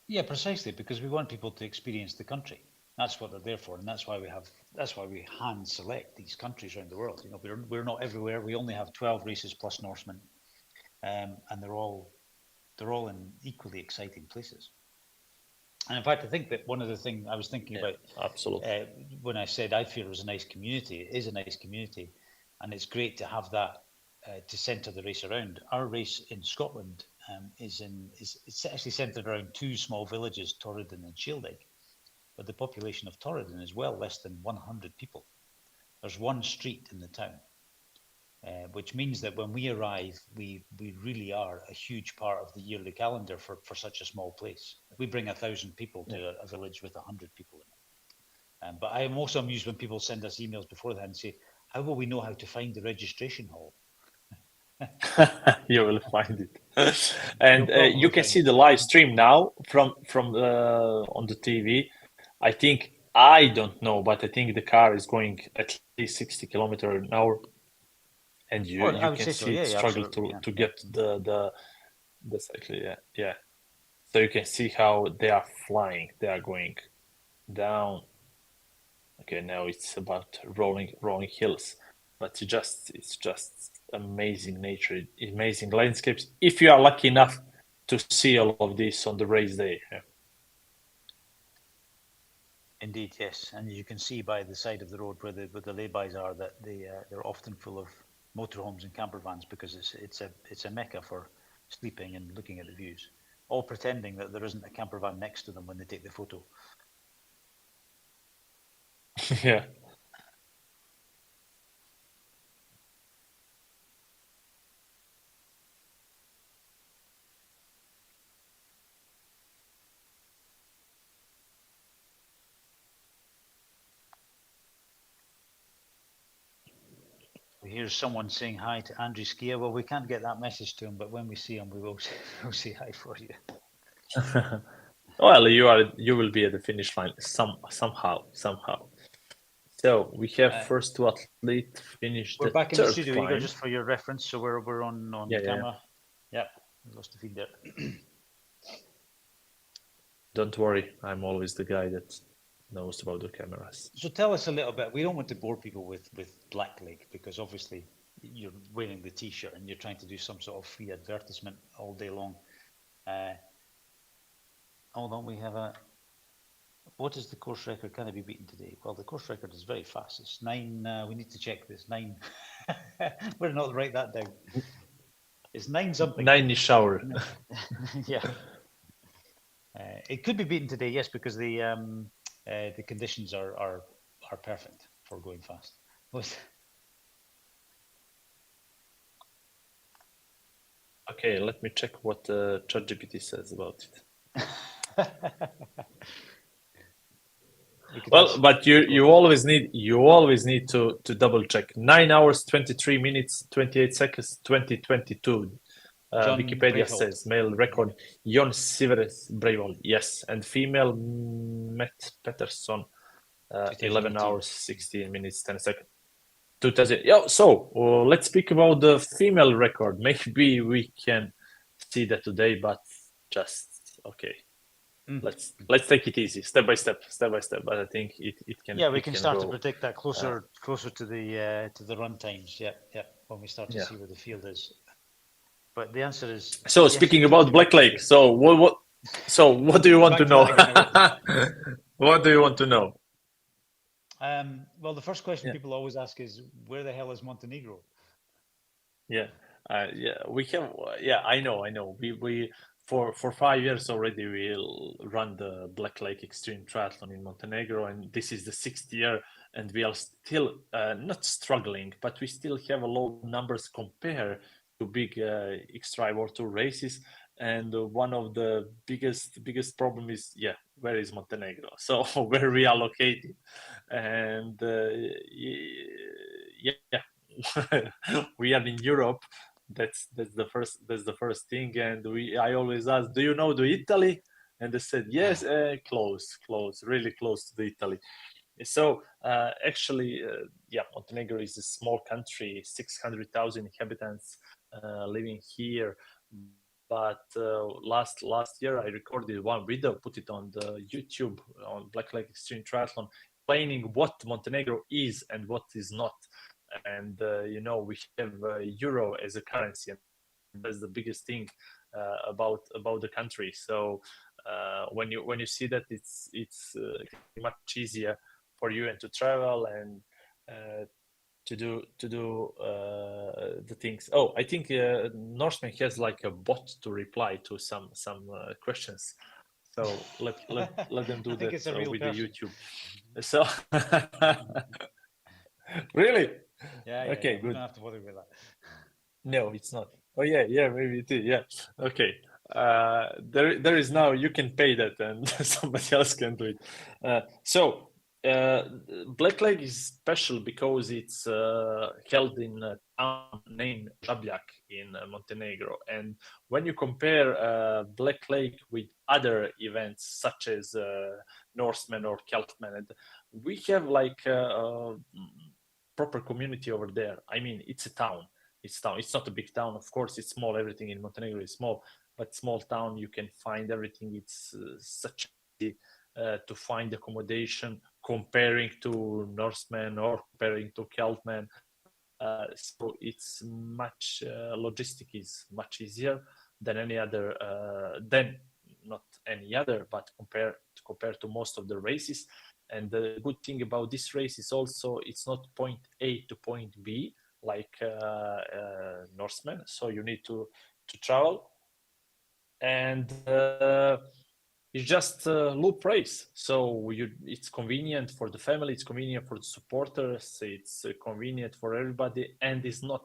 Yeah, precisely, because we want people to experience the country. That's what they're there for, and that's why we hand select these countries around the world. You know, we're not everywhere. We only have 12 races plus Norsemen, and they're all in equally exciting places. And in fact, I think that one of the things I was thinking about, absolutely, when I said I feel it was a nice community, it is a nice community, and it's great to have that to centre the race around. Our race in Scotland is it's actually centred around two small villages, Torridon and Shieldig, but the population of Torridon is well less than 100 people. There's one street in the town, which means that when we arrive, we really are a huge part of the yearly calendar for such a small place. We bring 1,000 people to a village with 100 people in it. But I am also amused when people send us emails beforehand and say, how will we know how to find the registration hall? You will find it. And you can see the live stream now from on the TV. I don't know, but I think the car is going at least 60 kilometers an hour, and you can see it struggle to get the cycle. Yeah. So you can see how they are flying. They are going down. Okay, now it's about rolling hills, but it's just amazing nature, amazing landscapes. If you are lucky enough to see all of this on the race day. Yeah. Indeed, yes, and you can see by the side of the road where the laybys are that they're often full of motorhomes and camper vans, because it's a mecca for sleeping and looking at the views, all pretending that there isn't a camper van next to them when they take the photo. Yeah. Here's someone saying hi to Andrew Skia. Well, we can't get that message to him, but when we see him, we'll say hi for you. Well, you will be at the finish line somehow. So we have first two athletes finished. We're back in the studio, climb. Igor, just for your reference. So we're on camera. Yeah, we lost the feed there. Don't worry, I'm always the guy that knows about the cameras. So tell us a little bit. We don't want to bore people with Blackleg, because obviously you're wearing the T-shirt and you're trying to do some sort of free advertisement all day long. Hold on, we have what is the course record? Can it be beaten today? Well, the course record is very fast. It's 9. We need to check this. 9. We're not write that down. It's 9 something. 9-ish hour. Yeah. It could be beaten today, yes, because the conditions are perfect for going fast. Okay, let me check what ChatGPT says about it. Well, but you always need to double check. 9 hours, 23 minutes, 28 seconds, 2022. Wikipedia says male record Jon Siveres Brevold, yes, and female Matt Pettersson, 11 hours, 16 minutes, 10 seconds. 2000. Yeah, so let's speak about the female record. Maybe we can see that today, but just okay. Let's take it easy, step by step. But I think it can. Yeah, we can start to predict that closer to the run times. Yeah, when we start to see where the field is. But the answer is. So speaking about Blackleg, so what? So what do you want to know? What do you want to know? Well, the first question people always ask is, where the hell is Montenegro? Yeah, we have. Yeah, I know. We for 5 years already we'll run the Blackleg Extreme Triathlon in Montenegro, and this is the 6th year, and we are still not struggling, but we still have a low numbers compared to big X-Tri World Tour races. And one of the biggest problem is, where is Montenegro? So where we are located, and we are in Europe. That's the first thing. And I always ask, do you know the Italy? And they said yes, close, really close to the Italy. So actually, Montenegro is a small country, 600,000 inhabitants living here. but last year I recorded one video, put it on the YouTube on Black Lake Extreme Triathlon, explaining what Montenegro is and what is not. And we have euro as a currency, and that's the biggest thing about the country. So when you see that, it's much easier for you and to travel and to do the things. Oh, I think Norseman has like a bot to reply to some questions. So let them do I think that it's a real with person. the YouTube. So really? Yeah, Okay, You good. don't have to bother with that. No, it's not. Oh yeah, maybe it is. Yeah. Okay. There is now, you can pay that and somebody else can do it. So Black Lake is special because it's held in a town named Žabljak in Montenegro. And when you compare Black Lake with other events such as Norseman or Keltman, and we have like a proper community over there. I mean, it's a town. It's town. It's not a big town, of course. It's small. Everything in Montenegro is small, but small town. You can find everything. It's such easy to find accommodation comparing to Norseman or comparing to Keltman. So it's much logistic is much easier than any other. Then not any other, but compared to most of the races. And the good thing about this race is also it's not point A to point B like Norseman. So you need to travel, and it's just a loop race. So it's convenient for the family, it's convenient for the supporters, it's convenient for everybody, and it's not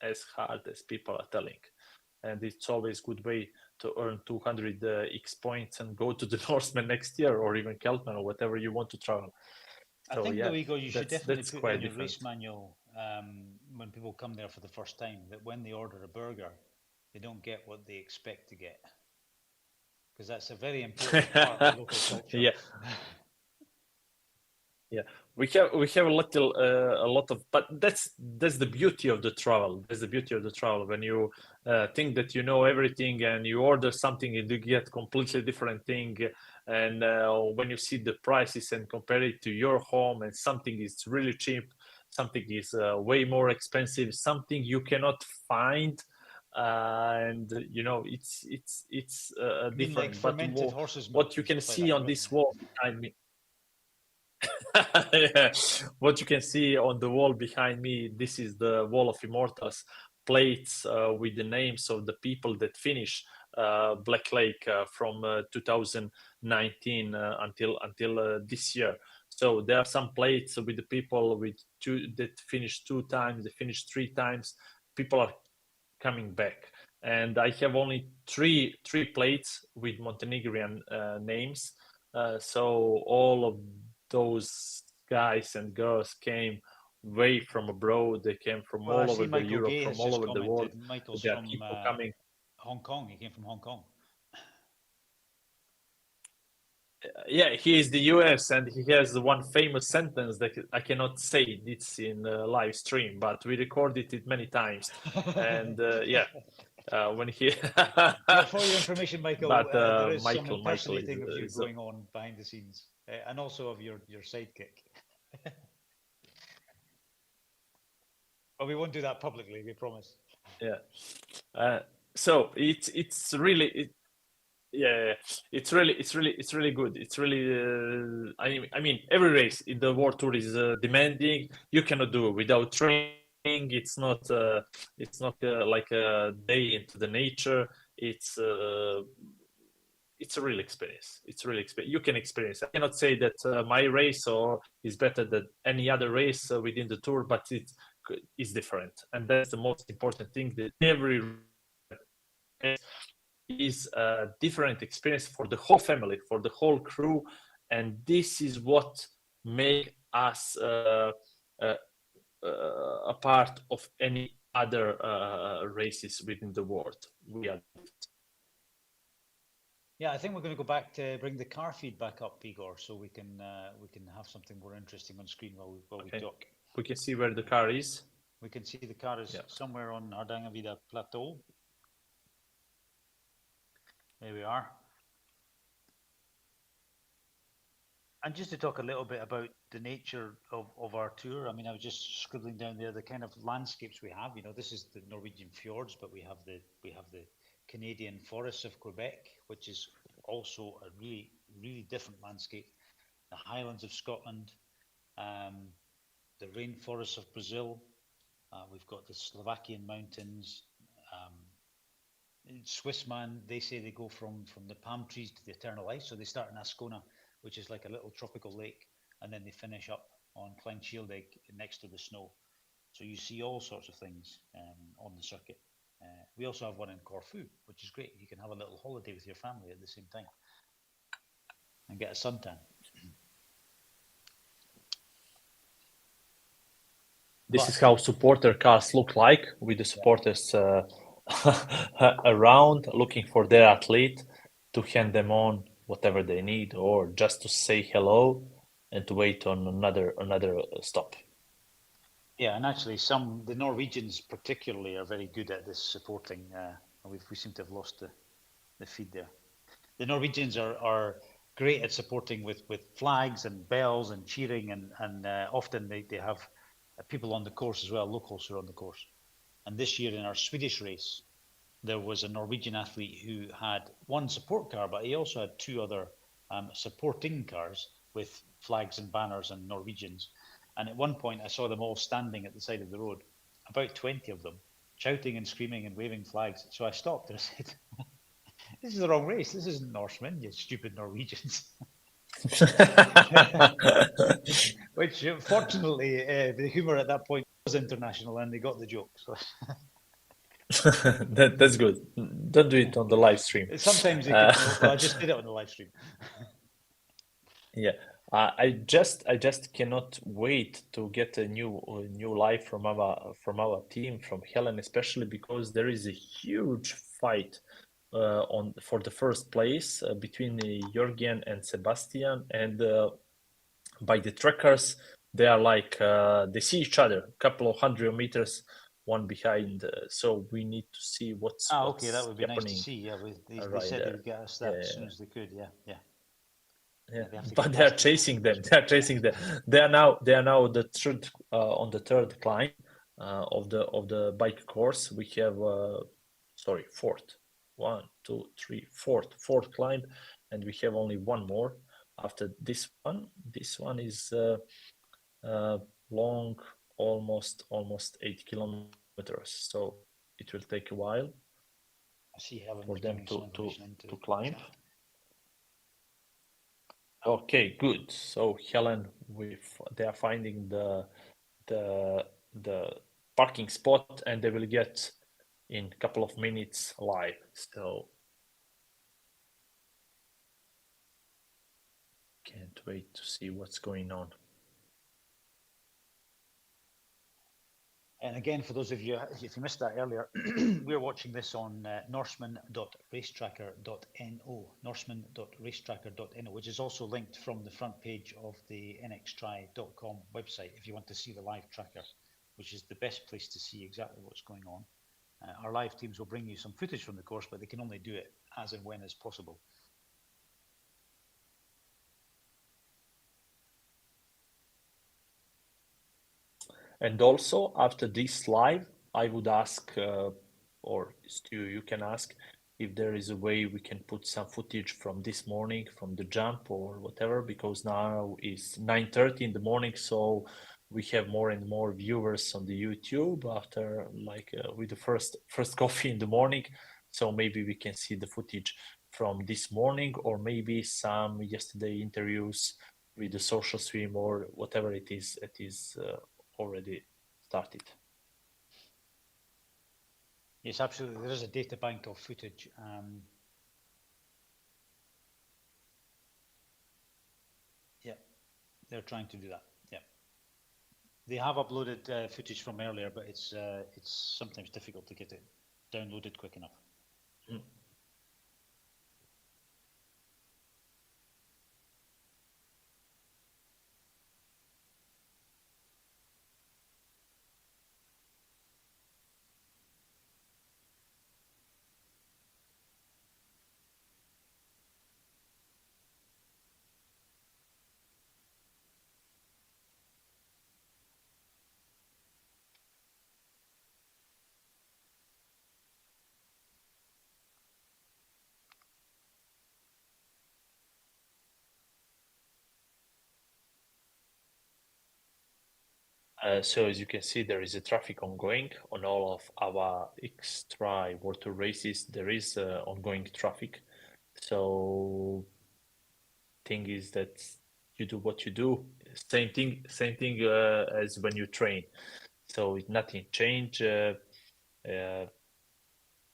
as hard as people are telling. And it's always a good way to earn 200 X points and go to the Norseman next year, or even Keltman, or whatever you want to travel. I So think, yeah, though, Igor, you should definitely that's put quite in your different. race manual when people come there for the first time that when they order a burger, they don't get what they expect to get, because that's a very important part of local culture. Yeah. Yeah, we have a lot of, but that's the beauty of the travel. That's the beauty of the travel when you think that you know everything and you order something and you get completely different thing, and when you see the prices and compare it to your home, and something is really cheap, something is way more expensive, something you cannot find, and it's mean like different. But fermented horse's milk what you and can stuff like see that, on right? this wall behind me. Yeah. What you can see on the wall behind me, this is the Wall of Immortals plates with the names of the people that finish Black Lake from 2019 until this year. So there are some plates with the people that finished 2 times, they finished 3 times. People are coming back, and I have only three plates with Montenegrin names. So all of those guys and girls came way from abroad. They came from Well, I all see over the Michael Europe, Gay from has all just over the world. commented. Michael's There are from people coming. Hong Kong. He came from Hong Kong. Yeah, he is the US, and he has one famous sentence that I cannot say it's in live stream, but we recorded it many times. And yeah, when he Yeah, for your information, Michael, but there is some Michael impersonating of you is going on behind the scenes, and also of your sidekick. But we won't do that publicly, we promise. yeah. So it's really yeah, it's really good. It's really I mean every race in the World Tour is demanding. You cannot do it without training. It's not like a day into the nature. It's a real experience. It's really experience. You can experience. I cannot say that my race or is better than any other race within the tour, but it is different, and that's the most important thing. That every race is a different experience for the whole family, for the whole crew, and this is what make us a part of any other races within the world. We are. Yeah, I think we're going to go back to bring the car feed back up, Igor, so we can have something more interesting on screen while we talk. We can see where the car is. We can see the car is somewhere on Hardangervidda Plateau. There we are. And just to talk a little bit about the nature of our tour, I mean, I was just scribbling down there the kind of landscapes we have. You know, this is the Norwegian fjords, but we have the Canadian forests of Quebec, which is also a really different landscape. The Highlands of Scotland, the rainforests of Brazil. We've got the Slovakian mountains. Swiss man, they say they go from the palm trees to the eternal ice. So they start in Ascona, which is like a little tropical lake, and then they finish up on Kleinschildig next to the snow. So you see all sorts of things on the circuit. We also have one in Corfu, which is great. You can have a little holiday with your family at the same time and get a suntan. This is how supporter cars look like, with the supporters around looking for their athlete to hand them on whatever they need, or just to say hello and to wait on another stop. Yeah, and actually the Norwegians particularly are very good at this supporting. We seem to have lost the feed there. The Norwegians are great at supporting with flags and bells and cheering, and often they have people on the course as well, locals who are on the course. And this year in our Swedish race, there was a Norwegian athlete who had one support car, but he also had two other supporting cars with flags and banners and Norwegians. And at one point, I saw them all standing at the side of the road, about 20 of them, shouting and screaming and waving flags. So I stopped and I said, "This is the wrong race. This isn't Norseman, you stupid Norwegians." Which, fortunately, the humour at that point was international and they got the joke. So. That's good. Don't do it on the live stream. Sometimes they can. Well, I just did it on the live stream. Yeah, I just cannot wait to get a new live from our team, from Helen, especially because there is a huge fight for the first place between Jürgen and Sebastian, and by the trackers they are like they see each other a couple of 100 meters one behind, so we need to see what's okay, that would be happening. Nice to see. Yeah, they said they would get us that as soon as they could. Yeah. But they are chasing them. They are chasing them. They are now the third on the third climb of the bike course. We have fourth. 1, 2, 3, fourth climb, and we have only one more after this one. This one is long, almost 8 kilometers. So it will take a while for them to climb. Okay, good. So Helen, they are finding the parking spot, and they will get in a couple of minutes live. So can't wait to see what's going on. And again, for those of you, if you missed that earlier, we're watching this on norseman.racetracker.no, norseman.racetracker.no, which is also linked from the front page of the nxtri.com website if you want to see the live tracker, which is the best place to see exactly what's going on. Our live teams will bring you some footage from the course, but they can only do it as and when is possible. And also, after this live, I would ask, or Stu, you can ask, if there is a way we can put some footage from this morning, from the jump or whatever, because now is 9:30 in the morning, so we have more and more viewers on the YouTube after with the first coffee in the morning. So maybe we can see the footage from this morning, or maybe some yesterday interviews with the social stream or whatever it is. Already started. Yes, absolutely. There is a data bank of footage. Yeah, they're trying to do that. Yeah, they have uploaded footage from earlier, but it's sometimes difficult to get it downloaded quick enough. So as you can see, there is a traffic ongoing on all of our extra water races. There is ongoing traffic. So thing is that you do what you do. Same thing as when you train. So nothing changed. There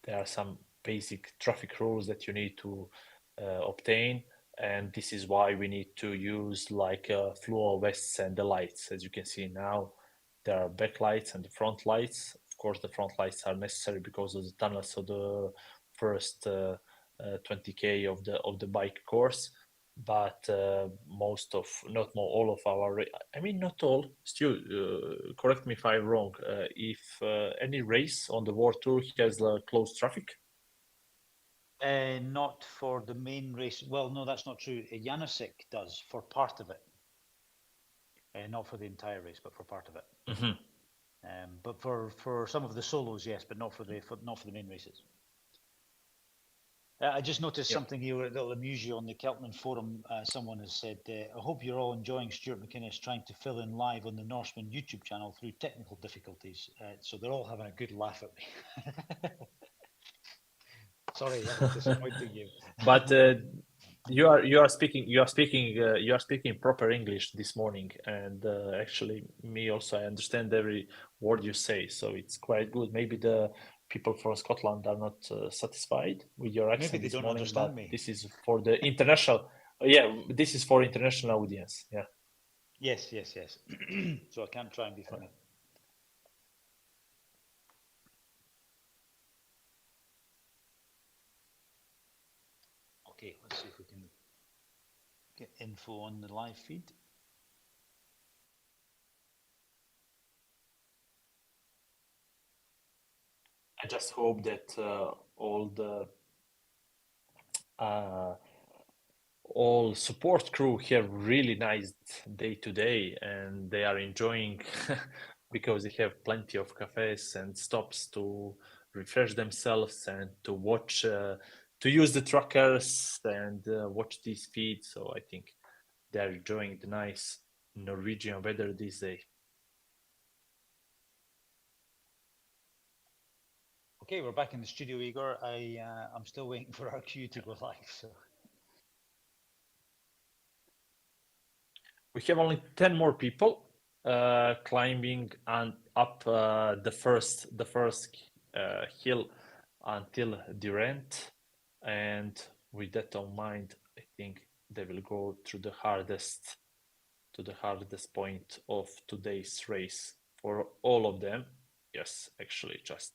are some basic traffic rules that you need to obtain, and this is why we need to use like fluo vests and the lights. As you can see now, there are backlights and the front lights. Of course, the front lights are necessary because of the tunnels of the first 20k of the bike course. But most of, not more, all of our, I mean, not all. Stu, correct me if I'm wrong. If any race on the World Tour has closed traffic. Not for the main race. Well, no, that's not true. Janosik does for part of it. Not for the entire race, but for part of it. But for some of the solos, yes, but not for the main races. I just noticed something here that'll amuse you on the Keltman forum. Someone has said, I hope you're all enjoying Stuart McInnes trying to fill in live on the Norseman YouTube channel through technical difficulties. So they're all having a good laugh at me. Sorry, that was disappointing you. But you are speaking proper English this morning, and actually me also, I understand every word you say, so it's quite good. Maybe the people from Scotland are not satisfied with your accent. Maybe they don't understand me. This is for the international. Yeah, this is for international audience. Yeah. Yes. So I can't try and be funny. Okay, let's see if we can get info on the live feed. I just hope that all support crew have really nice day to day, and they are enjoying because they have plenty of cafes and stops to refresh themselves and to watch, to use the trackers and watch these feeds. So I think they are enjoying the nice Norwegian weather this day. Okay, we're back in the studio, Igor. I'm still waiting for our cue to go live. So we have only 10 more people climbing and up the first hill until Durant, and with that in mind, I think they will go through the hardest point of today's race for all of them. Yes, actually, just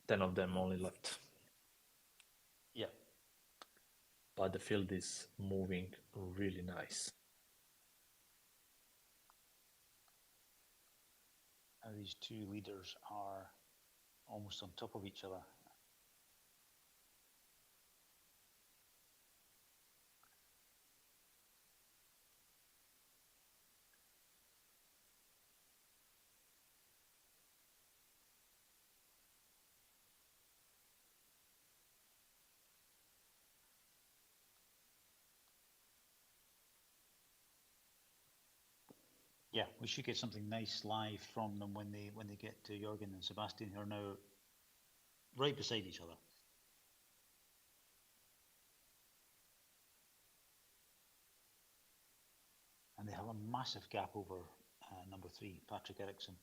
10 of them only left. Yeah, but the field is moving really nice. now these two leaders are almost on top of each other. Yeah, we should get something nice live from them when they get to Jorgen and Sebastian, who are now right beside each other. And they have a massive gap over number 3, Patrick Eriksson.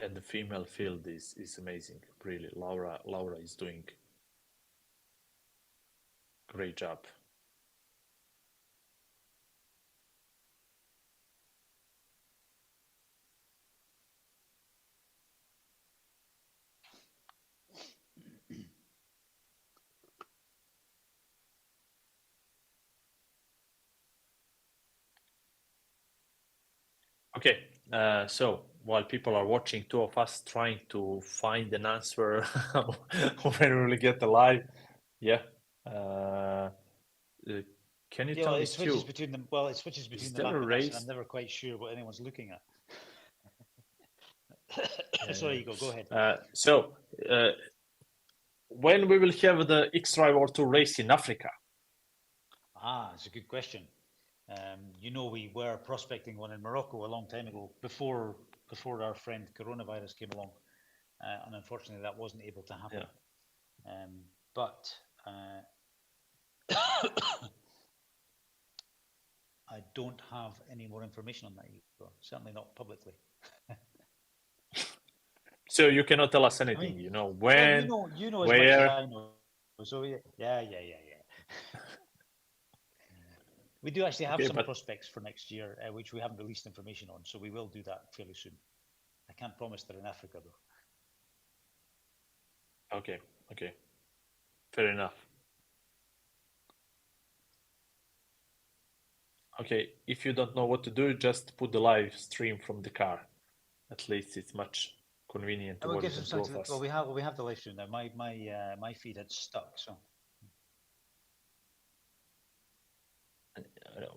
And the female field is amazing, really. Laura is doing great job. Okay, so while people are watching, two of us trying to find an answer when we will get alive. Yeah. Can you tell me, it switches Stu, between them. Well, it switches between the map and us, and I'm never quite sure what anyone's looking at. Sorry, Igor, go ahead. when we will have the X-Drive or 2 race in Africa? It's a good question. You know, we were prospecting one in Morocco a long time ago, before our friend coronavirus came along, and unfortunately that wasn't able to happen. Yeah. But I don't have any more information on that, certainly not publicly. So you cannot tell us anything, I mean, you know, when, well, you know as where. much as I know. So yeah. We do actually have some prospects for next year, which we haven't released information on, so we will do that fairly soon. I can't promise they're in Africa, though. Okay, fair enough. Okay, if you don't know what to do, just put the live stream from the car. At least it's much convenient to work with both of us. Well, we have the live stream now. My feed had stuck, so.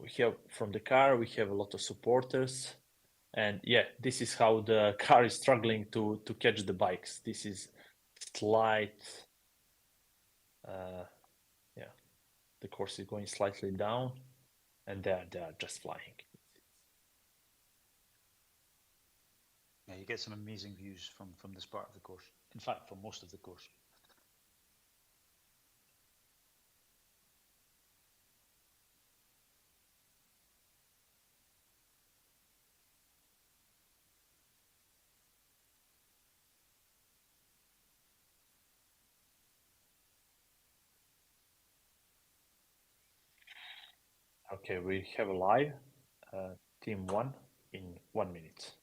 We have from the car, we have a lot of supporters, and yeah, this is how the car is struggling to catch the bikes. This is slight, yeah, the course is going slightly down, and they are just flying. Yeah, you get some amazing views from this part of the course. In fact, from most of the course. Okay, we have a live team 1 in 1 minute.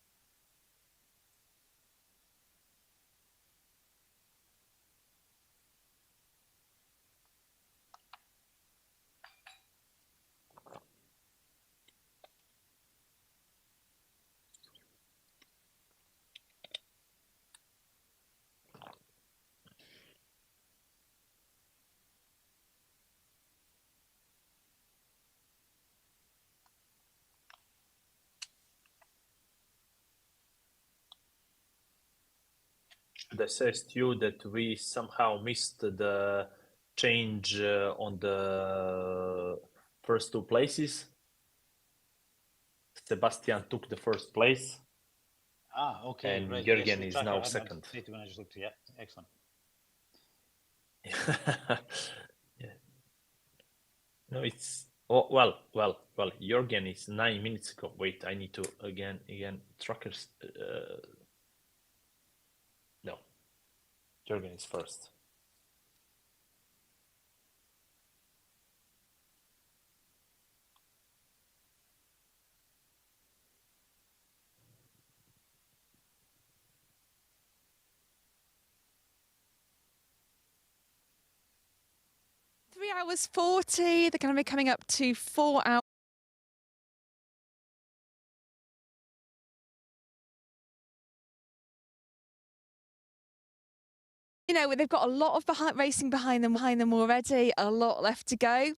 Should I say to you that we somehow missed the change on the first 2 places? Sebastian took the first place. Okay, and right. Jürgen Yes, is now second. When I just looked, yeah, excellent. Yeah. No, it's well. Jürgen is 9 minutes ago. Wait, I need to again trackers. No, Jürgen is first. Three hours 40. They're going to be coming up to 4 hours. You know, they've got a lot of racing behind them already. A lot left to go.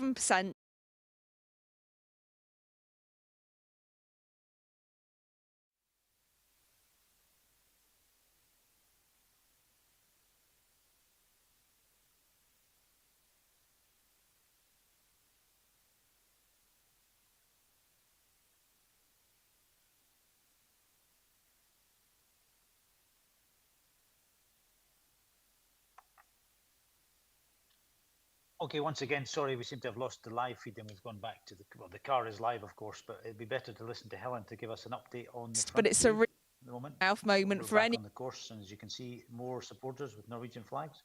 %. Okay, once again, sorry, we seem to have lost the live feed and we've gone back to the car is live, of course, but it'd be better to listen to Helen to give us an update on the front. But it's a at the moment. Mouth moment We're for back any. on the course, and as you can see, more supporters with Norwegian flags.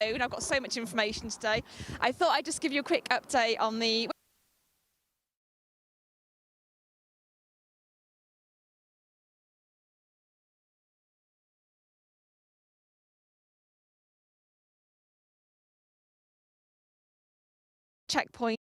And I've got so much information today. I thought I'd just give you a quick update on the checkpoint.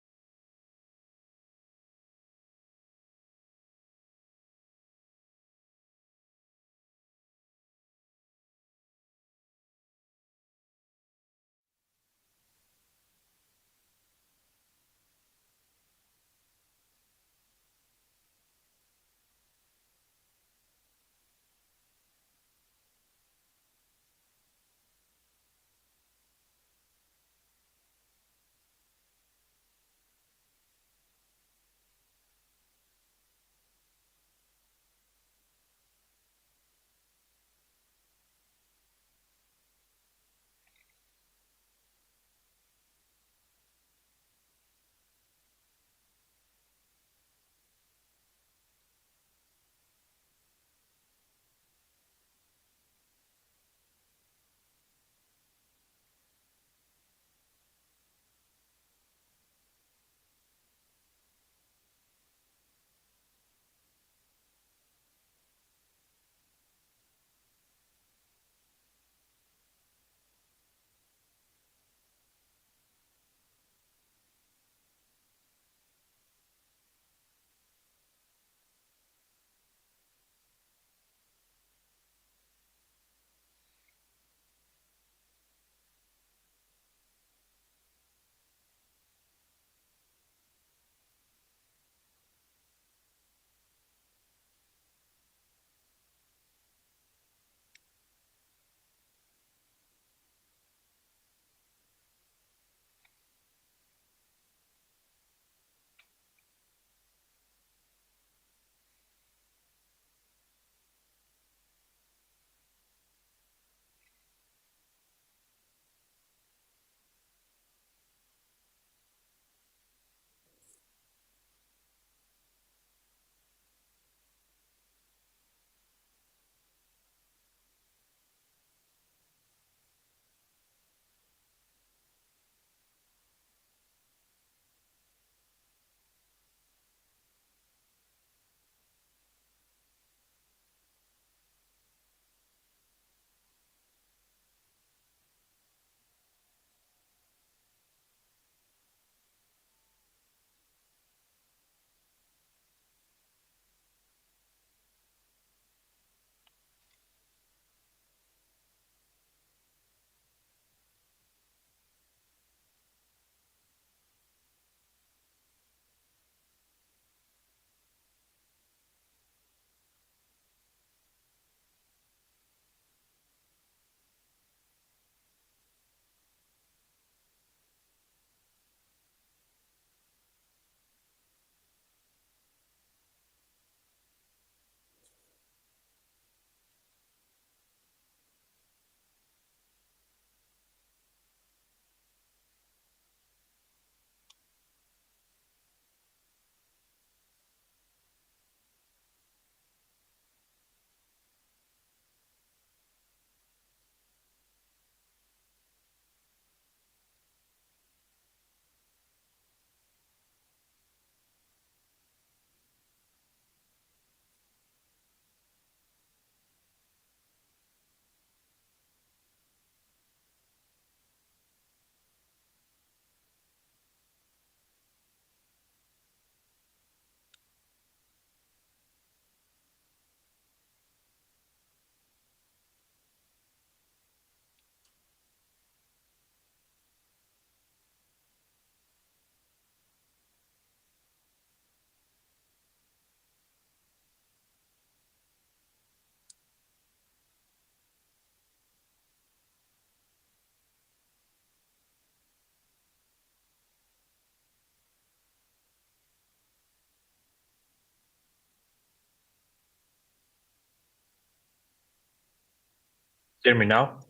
Hear me now?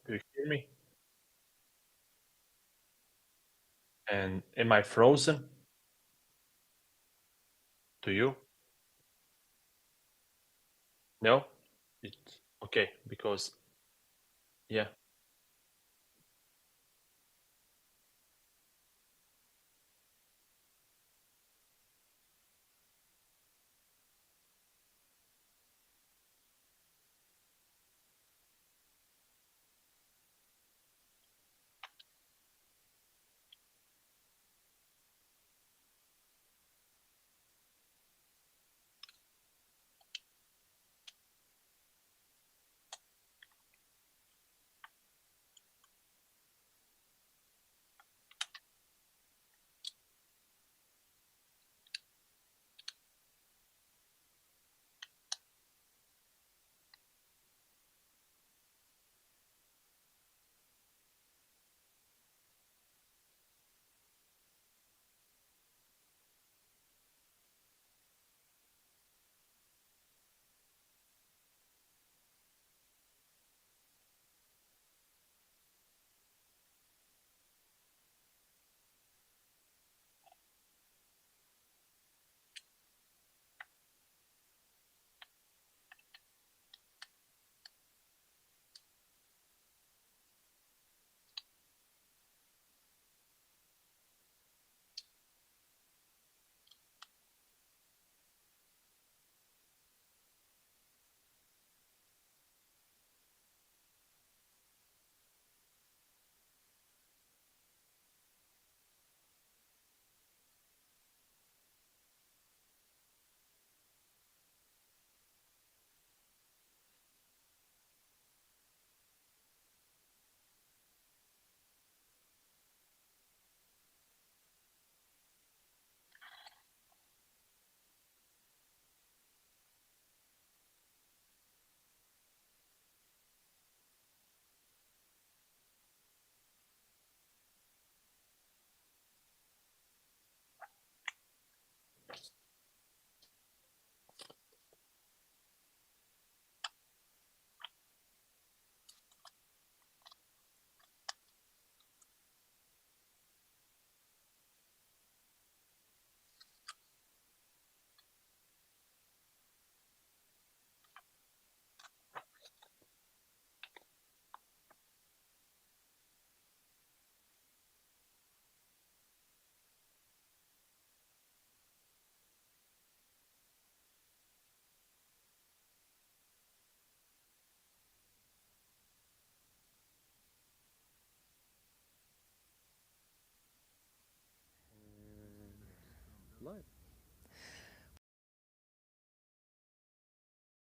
Do you hear me? And am I frozen? To you? No? It, okay, because yeah.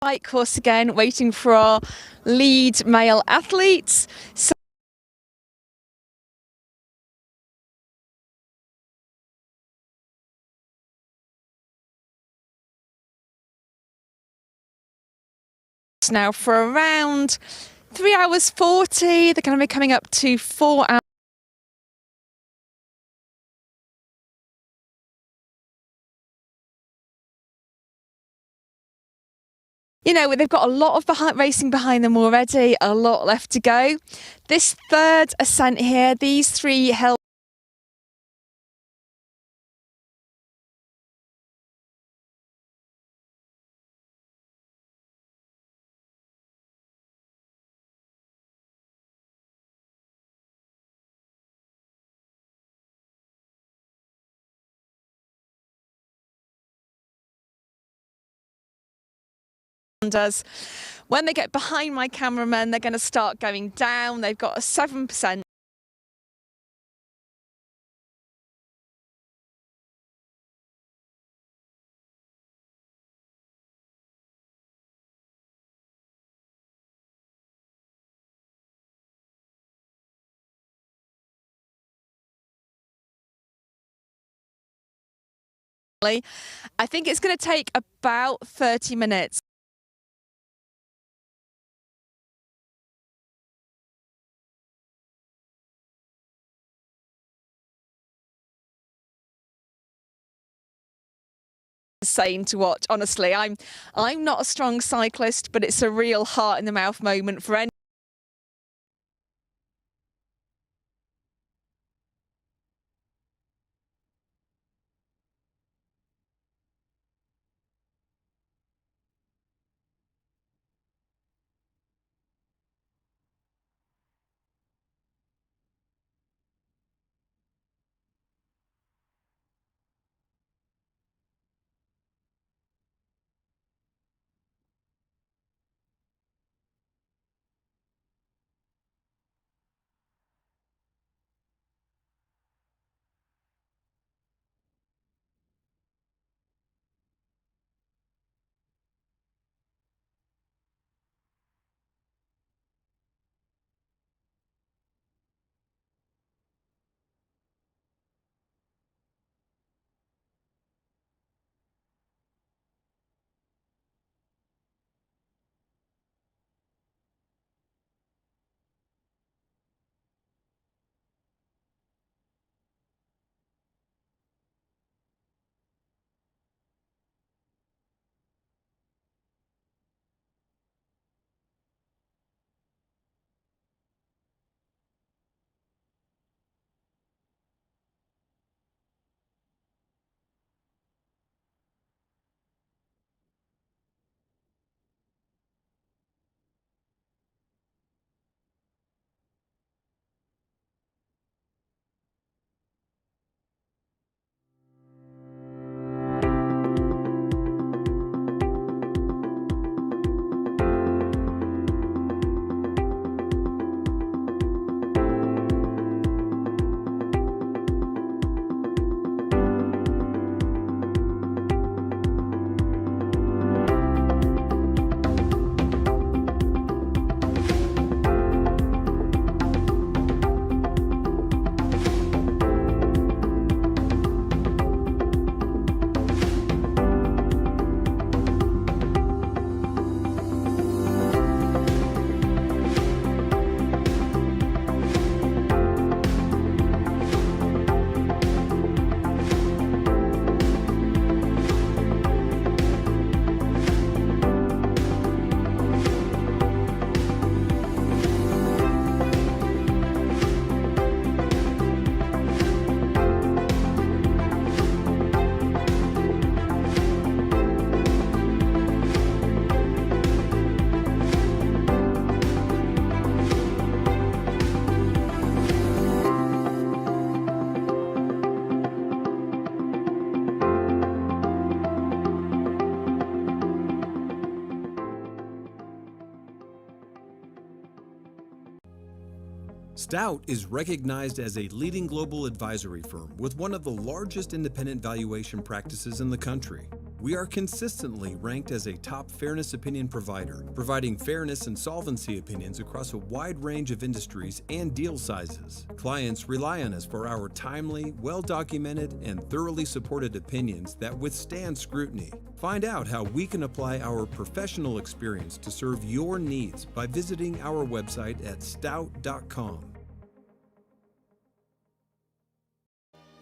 Bike course again, waiting for our lead male athletes. So now for around 3 hours 40, they're going to be coming up to 4 hours. You know, they've got a lot of racing behind them already, a lot left to go. This third ascent here, these three hills, does. When they get behind my cameraman, they're going to start going down. They've got a 7%. I think it's going to take about 30 minutes. Insane to watch, honestly. I'm not a strong cyclist, but it's a real heart in the mouth moment for any. Stout is recognized as a leading global advisory firm with one of the largest independent valuation practices in the country. We are consistently ranked as a top fairness opinion provider, providing fairness and solvency opinions across a wide range of industries and deal sizes. Clients rely on us for our timely, well-documented, and thoroughly supported opinions that withstand scrutiny. Find out how we can apply our professional experience to serve your needs by visiting our website at stout.com.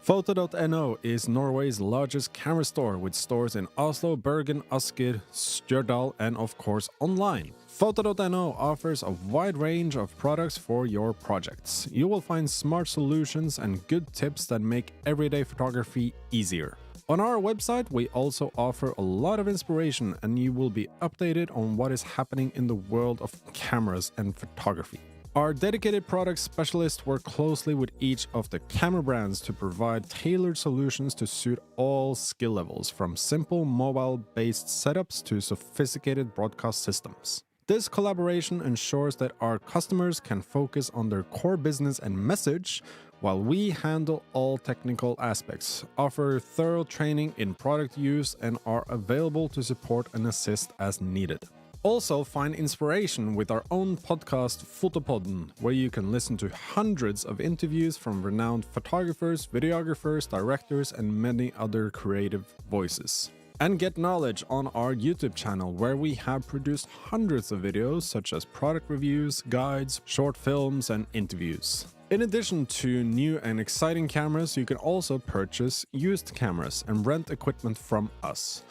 Photo.no is Norway's largest camera store with stores in Oslo, Bergen, Asker, Stjørdal, and of course online. Photo.no offers a wide range of products for your projects. You will find smart solutions and good tips that make everyday photography easier. On our website, we also offer a lot of inspiration, and you will be updated on what is happening in the world of cameras and photography. Our dedicated product specialists work closely with each of the camera brands to provide tailored solutions to suit all skill levels, from simple mobile-based setups to sophisticated broadcast systems. This collaboration ensures that our customers can focus on their core business and message, while we handle all technical aspects, offer thorough training in product use, and are available to support and assist as needed. Also, find inspiration with our own podcast, Fotopodden, where you can listen to hundreds of interviews from renowned photographers, videographers, directors, and many other creative voices. And get knowledge on our YouTube channel, where we have produced hundreds of videos such as product reviews, guides, short films, and interviews. In addition to new and exciting cameras, you can also purchase used cameras and rent equipment from us.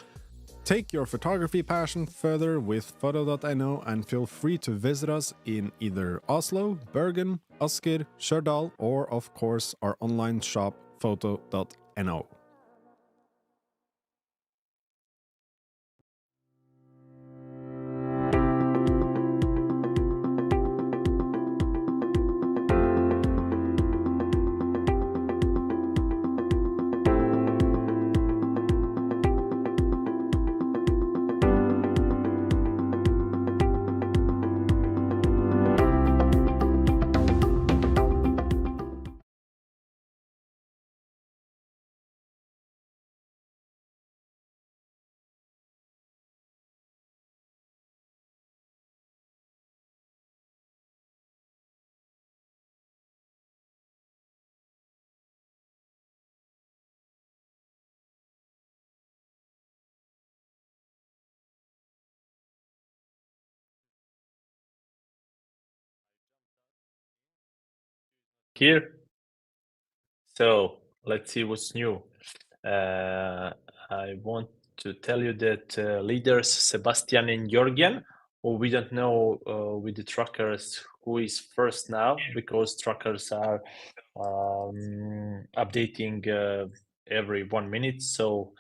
Take your photography passion further with Photo.no and feel free to visit us in either Oslo, Bergen, Asker, Stjørdal, or of course our online shop Photo.no. Here. So let's see what's new. I want to tell you that leaders Sebastian and Jorgen, who we don't know with the trackers who is first now, because trackers are updating every 1 minute. So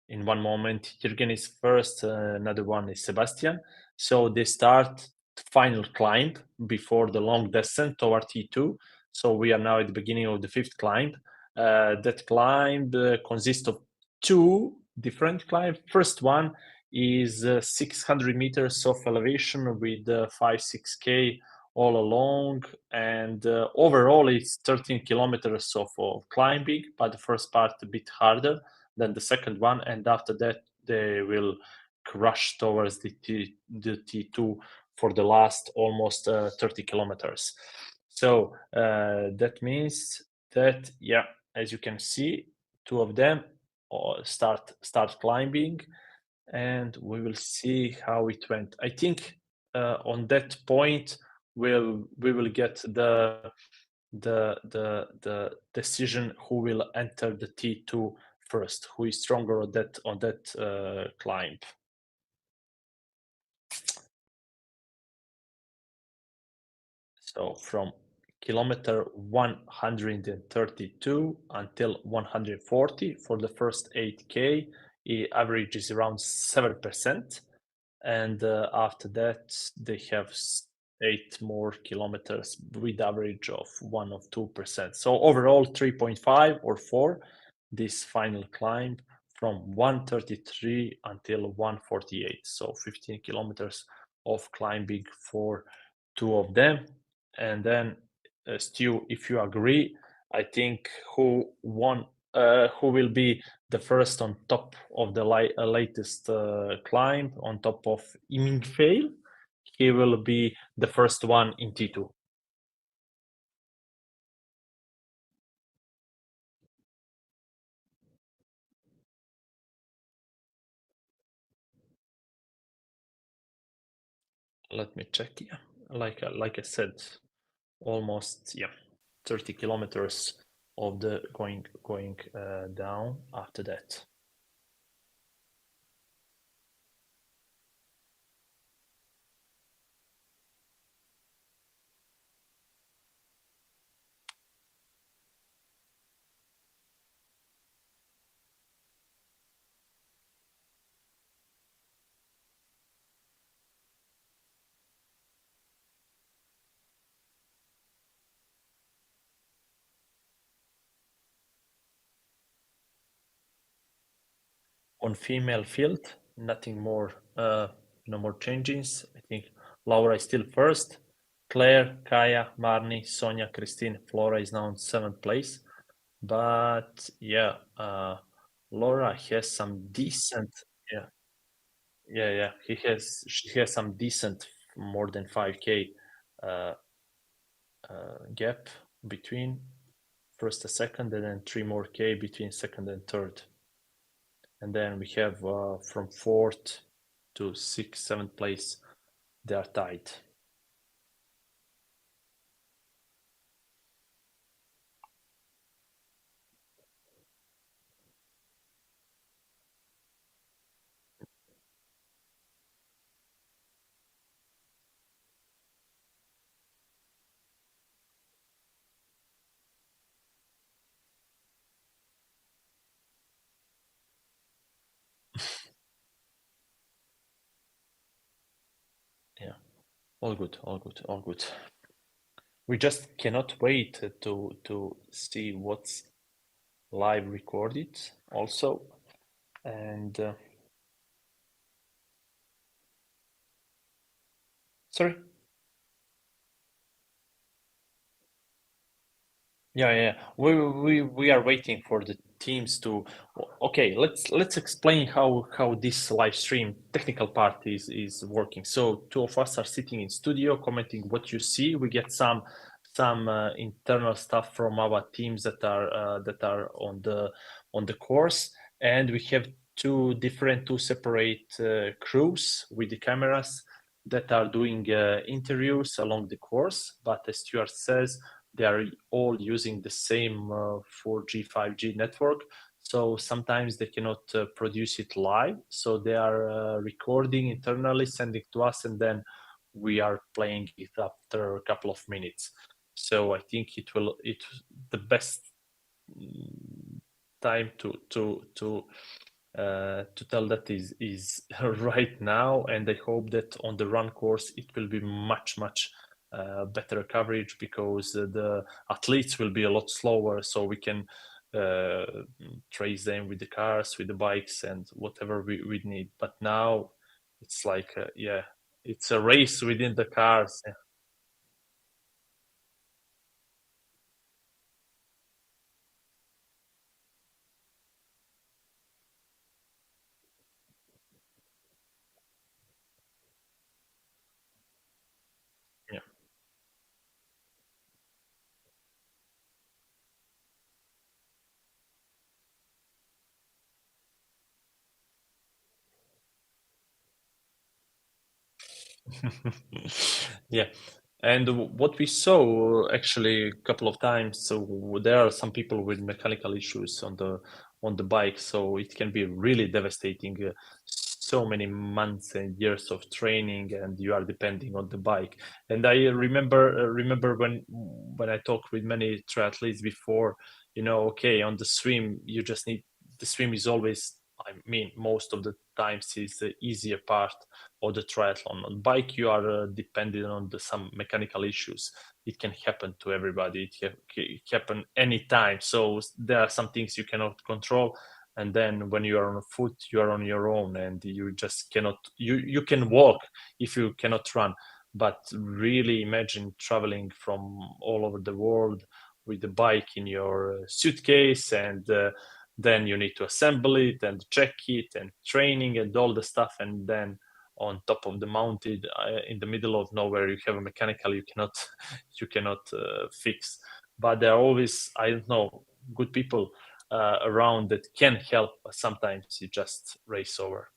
in one moment, Jorgen is first, another one is Sebastian. So they start final climb before the long descent toward T2. So we are now at the beginning of the fifth climb. That climb consists of two different climbs. First one is 600 meters of elevation with 5-6K all along, and overall it's 13 kilometers of climbing, but the first part a bit harder than the second one, and after that they will crush towards the T2 for the last almost 30 kilometers. So that means that, yeah, as you can see, two of them start climbing, and we will see how it went. I think on that point we will get the decision who will enter the T2 first, who is stronger on that climb. So from kilometer 132 until 140 for the first 8K, average is around 7%, and after that they have 8 more kilometers with average of 1 or 2%. So overall 3.5 or 4 this final climb from 133 until 148. So 15 kilometers of climbing for two of them. And then Stu, if you agree, I think who won who will be the first on top of the latest climb on top of Imingfail. He will be the first one in T2. Let me check. Yeah, like I said, almost 30 kilometers of the going down after that. On female field, nothing more, no more changes. I think Laura is still first. Claire, Kaya, Marni, Sonia, Christine, Flora is now in 7th place. But yeah, Laura has some decent, she has some decent, more than 5K gap between first and second, and then 3 more K between second and third. And then we have from 4th to 6th, 7th place, they are tied. Yeah, all good, all good, all good. We just cannot wait to see what's live recorded also. And sorry. Yeah. We are waiting for the teams to. Okay, let's explain how this live stream technical part is working. So 2 of us are sitting in studio commenting what you see. We get some internal stuff from our teams that are on the course, and we have two separate crews with the cameras that are doing interviews along the course. But as Stuart says, they are all using the same 4G, 5G network. So sometimes they cannot produce it live. So they are recording internally, sending to us, and then we are playing it after a couple of minutes. So I think it's the best time to tell that is right now, and I hope that on the run course it will be much better coverage, because the athletes will be a lot slower, so we can trace them with the cars, with the bikes, and whatever we need. But now it's like it's a race within the cars. Yeah. Yeah. And what we saw actually a couple of times, so there are some people with mechanical issues on the bike, so it can be really devastating. So many months and years of training, and you are depending on the bike. And I remember when I talked with many triathletes before, okay, on the swim you just need, the swim is always, I mean, most of the times is the easier part of the triathlon. On bike, you are dependent on some mechanical issues. It can happen to everybody. It can happen anytime. So there are some things you cannot control. And then when you are on foot, you are on your own, and you just cannot. You can walk if you cannot run. But really imagine traveling from all over the world with the bike in your suitcase, and then you need to assemble it and check it and training and all the stuff, and then on top of the mounted in the middle of nowhere you have a mechanical you cannot fix. But there are always, I don't know, good people around that can help. Sometimes you just race over.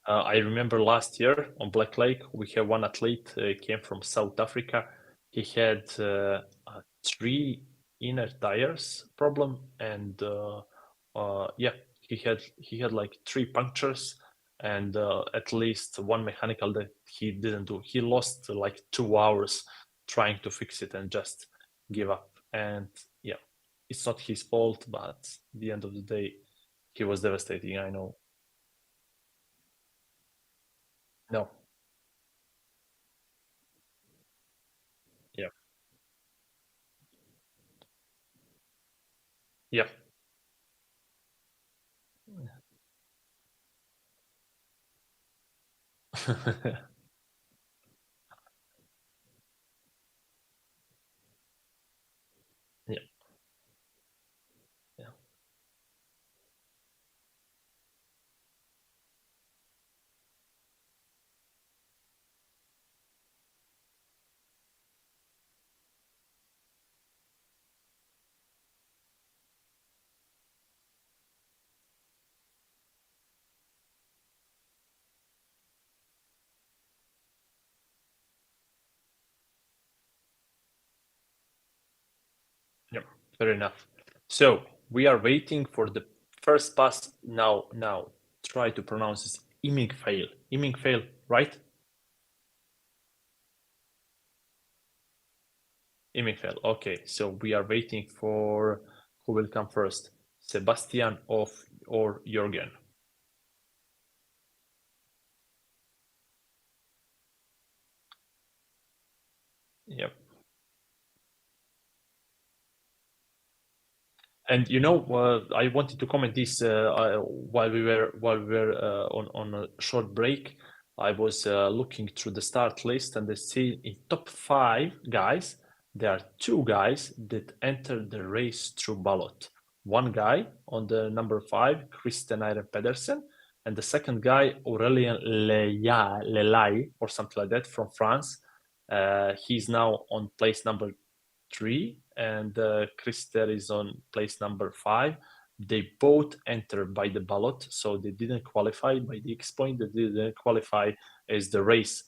I remember last year on Black Lake, we have one athlete came from South Africa. He had 3 inner tires problem, and yeah, he had like 3 punctures, and at least one mechanical that he didn't do. He lost like 2 hours trying to fix it and just give up. And yeah, it's not his fault, but at the end of the day, he was devastating. I know. No. Yeah. Yeah. Yeah. Yeah. Yep, fair enough. So we are waiting for the first pass now. Now try to pronounce this Imingfail. Imingfail, right? Imingfail. Okay, so we are waiting for who will come first, Sebastian or Jürgen. Yep. And you know, I wanted to comment this while we were on a short break. I was looking through the start list, and I see in top 5 guys, there are 2 guys that entered the race through ballot. One guy on the number 5, Christian Eiren Pedersen, and the second guy, Aurélien Lelay, or something like that, from France. He's now on place number 3, and Krister is on place number 5. They both entered by the ballot, so they didn't qualify by the X point. They didn't qualify as the race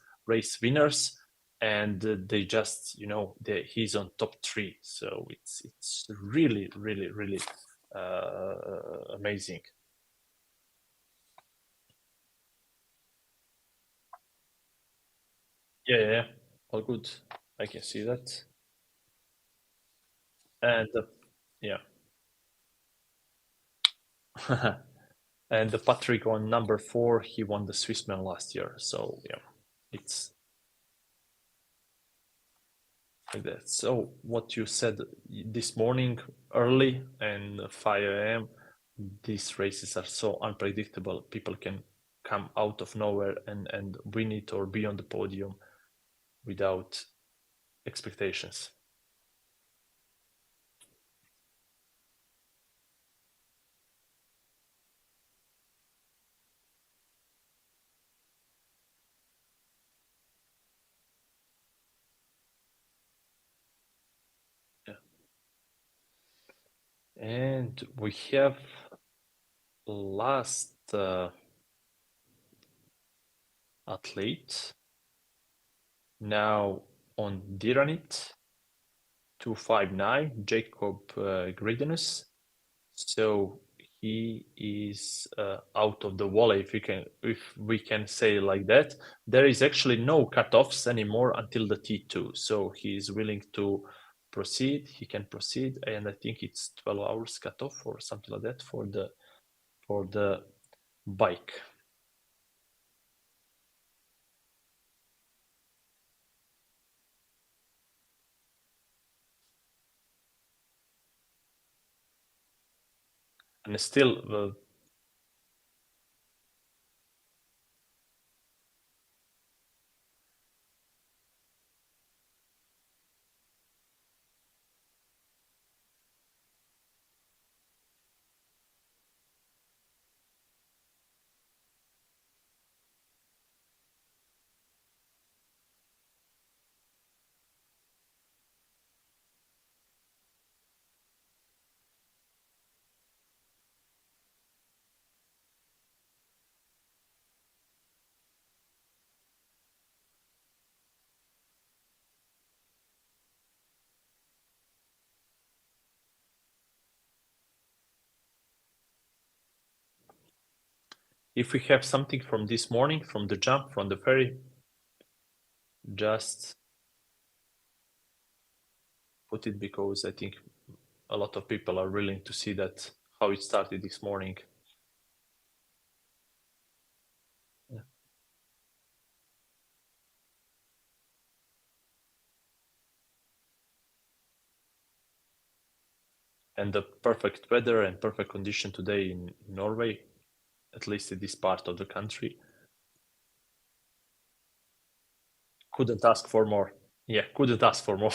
winners, and they just, you know, he's on top 3. So it's really amazing. Yeah, all good. I can see that. And yeah. And the Patrick on number 4, he won the Swissman last year. So yeah, it's like that. So what you said this morning early and 5 a.m., these races are so unpredictable. People can come out of nowhere and win it or be on the podium without expectations. Yeah. And we have last athlete now on Diranit 259, Jacob Gridinus. So he is out of the wall, if we can say like that. There is actually no cutoffs anymore until the T2. So he is willing to proceed. He can proceed, and I think it's 12 hours cutoff or something like that for the bike. And still if we have something from this morning, from the jump, from the ferry, just put it, because I think a lot of people are willing to see that how it started this morning. Yeah. And the perfect weather and perfect condition today in Norway, at least in this part of the country. Couldn't ask for more. Yeah, couldn't ask for more.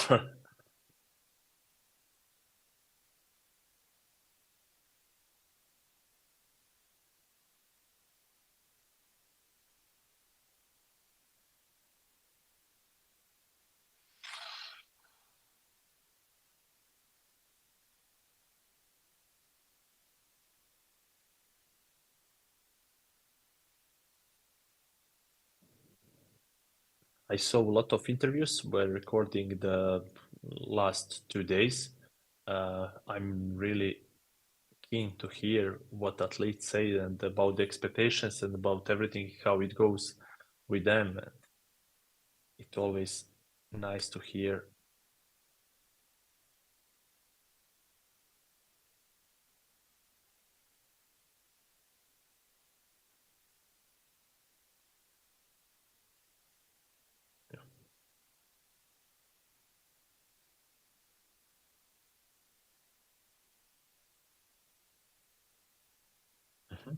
I saw a lot of interviews while recording the last 2 days. I'm really keen to hear what athletes say and about the expectations and about everything, how it goes with them. It's always nice to hear. Mhm.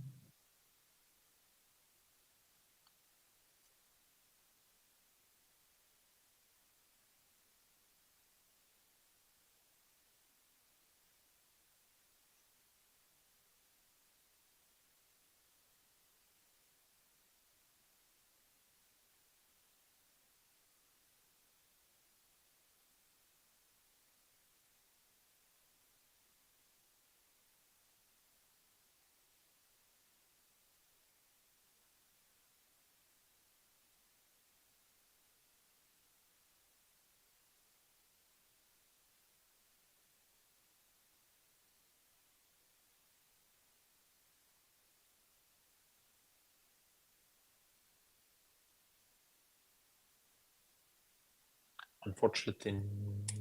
Unfortunately,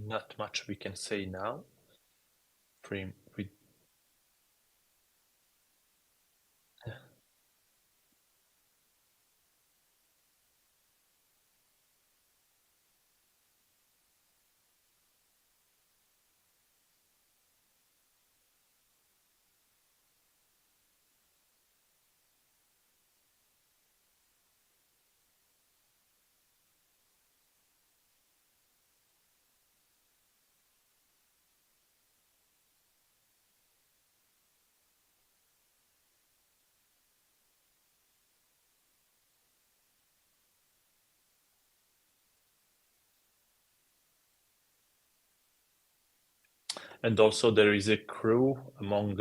not much we can say now. We And also there is a crew among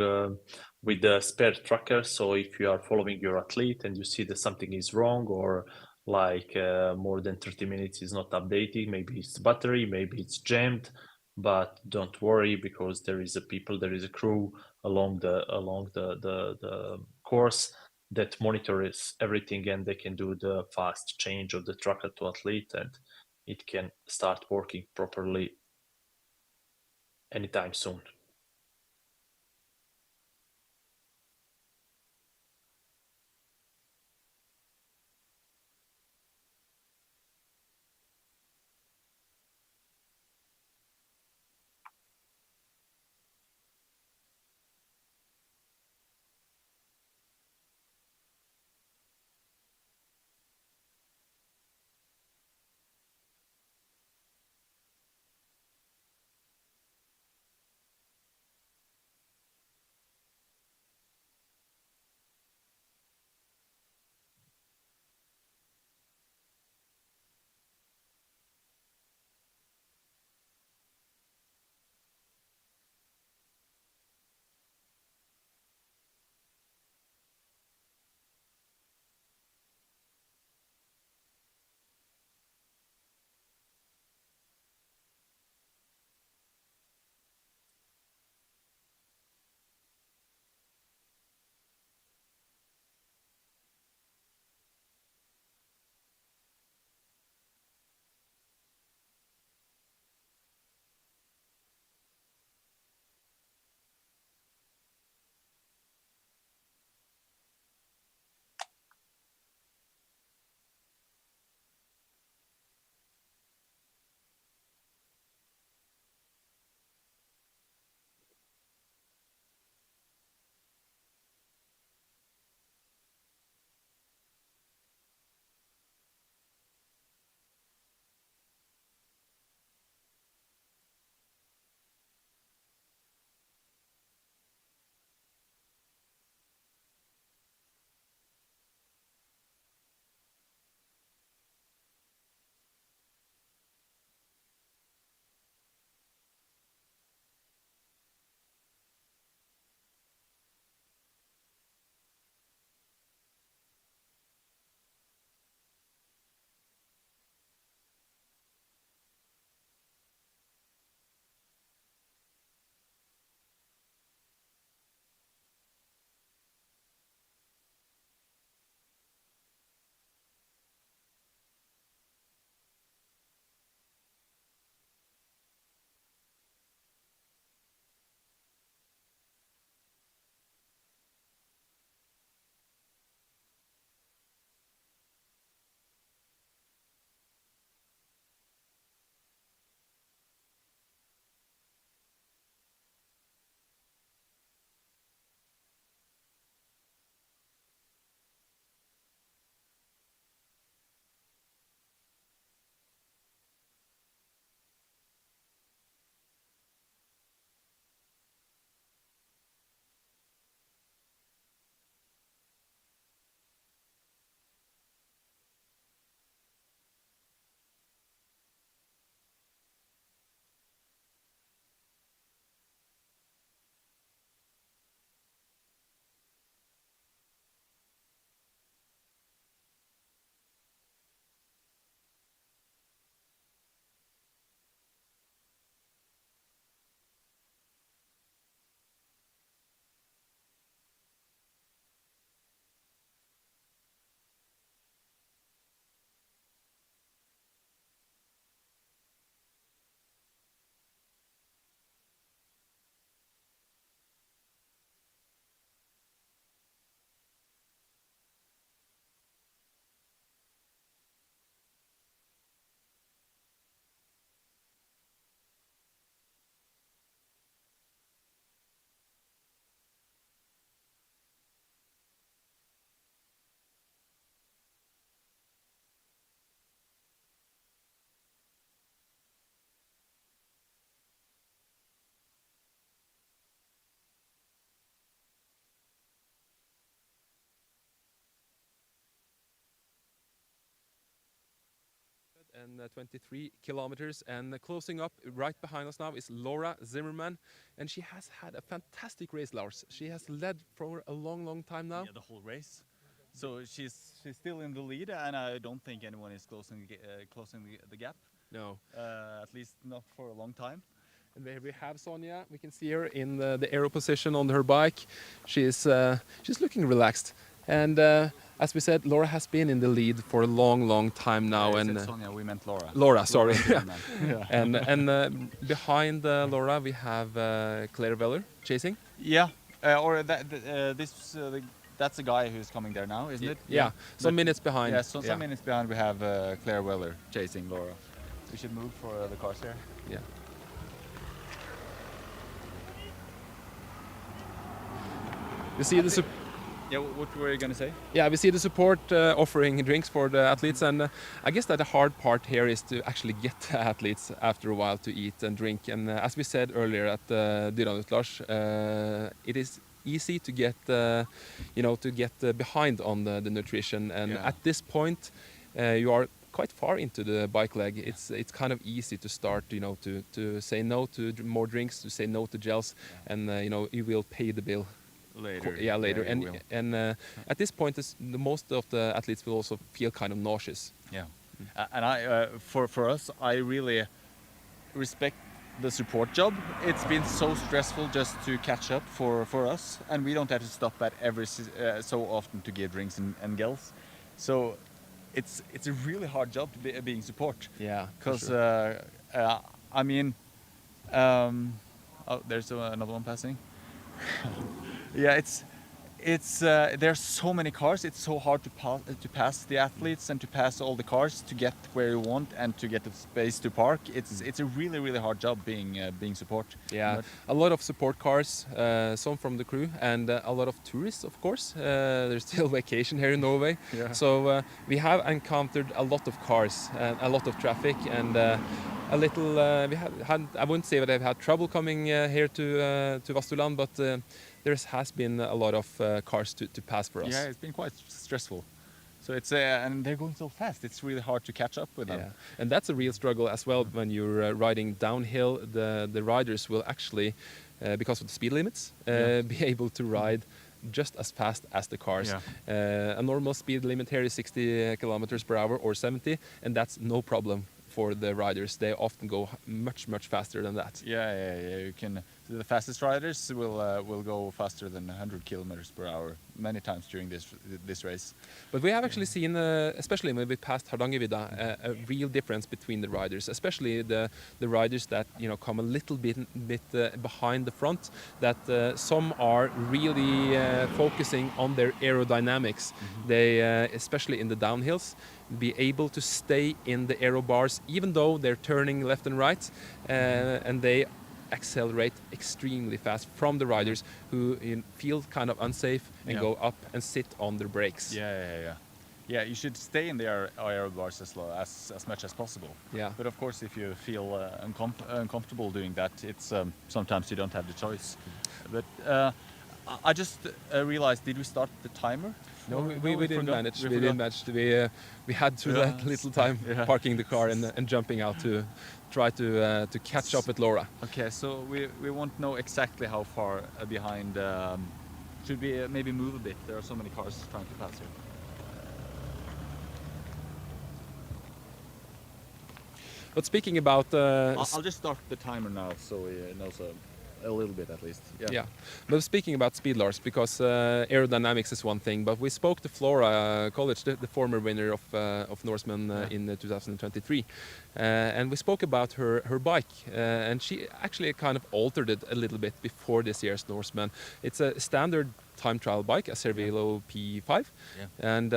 with the spare tracker. So if you are following your athlete and you see that something is wrong, or like more than 30 minutes is not updating, maybe it's battery, maybe it's jammed, but don't worry, because there is there is a crew along the course that monitors everything, and they can do the fast change of the tracker to athlete, and it can start working properly anytime soon. 123 kilometers. And closing up right behind us now is Laura Zimmerman. And she has had a fantastic race, Lars. She has led for a long, long time now. Yeah, the whole race. So she's still in the lead, and I don't think anyone is closing the gap. No. At least not for a long time. And there we have Sonja. We can see her in the aero position on her bike. She's looking relaxed. And as we said, Laura has been in the lead for a long, long time now. Yeah, and Sonja, we meant Laura. Laura, sorry. Yeah. And behind Laura we have Claire Weller chasing. Yeah, that's the guy who's coming there now, isn't it? Yeah, some minutes behind. Yeah, some minutes behind we have Claire Weller chasing Laura. We should move for the cars here. Yeah. You see the yeah, what were you going to say? Yeah, we see the support offering drinks for the athletes, and I guess that the hard part here is to actually get the athletes after a while to eat and drink. And as we said earlier at Dyranut, Lars, it is easy to get, to get behind on the nutrition. And at this point, you are quite far into the bike leg. It's kind of easy to start, to say no to more drinks, to say no to gels, and you will pay the bill. Later. Yeah, later. And at this point, the most of the athletes will also feel kind of nauseous. Yeah. And for us, I really respect the support job. It's been so stressful just to catch up for us, and we don't have to stop at every so often to give drinks and gels. So it's a really hard job to being support. Yeah. Because sure. I mean, oh, there's another one passing. Yeah, it's there's so many cars. It's so hard to pass the athletes and to pass all the cars to get where you want and to get the space to park. It's a really hard job being support. Yeah, but a lot of support cars, some from the crew, and a lot of tourists, of course. There's still vacation here in Norway, so we have encountered a lot of cars and a lot of traffic, and a little. We had I wouldn't say that I've had trouble coming here to Vastuland, but there has been a lot of cars to pass for us. Yeah, it's been quite stressful. So it's and they're going so fast. It's really hard to catch up with them. Yeah, and that's a real struggle as well when you're riding downhill. The riders will actually, because of the speed limits, be able to ride just as fast as the cars. Yeah. A normal speed limit here is 60 kilometers per hour or 70, and that's no problem for the riders. They often go much faster than that. Yeah. You can. The fastest riders will go faster than 100 kilometers per hour many times during this race. But we have actually seen, especially when we passed Hardangervidda, a real difference between the riders, especially the riders that come a little bit behind the front. That some are really focusing on their aerodynamics. Mm-hmm. They, especially in the downhills, be able to stay in the aero bars even though they're turning left and right, and they accelerate extremely fast from the riders who feel kind of unsafe and go up and sit on their brakes. Yeah, you should stay in the aero bars as much as possible. Yeah. But of course, if you feel uncomfortable doing that, it's sometimes you don't have the choice. But I just realized, did we start the timer? No, we didn't manage. We didn't manage. We had to that little time parking the car and jumping out to try to catch up with Laura. Okay, so we won't know exactly how far behind. Should we maybe move a bit? There are so many cars trying to pass here. But speaking about, I'll just start the timer now, so we know a little bit at least. Yeah. But speaking about speed, Lars, because aerodynamics is one thing, but we spoke to Flora College, the former winner of Norseman in 2023, and we spoke about her bike, and she actually kind of altered it a little bit before this year's Norseman. It's a standard time trial bike, a Cervelo P5, and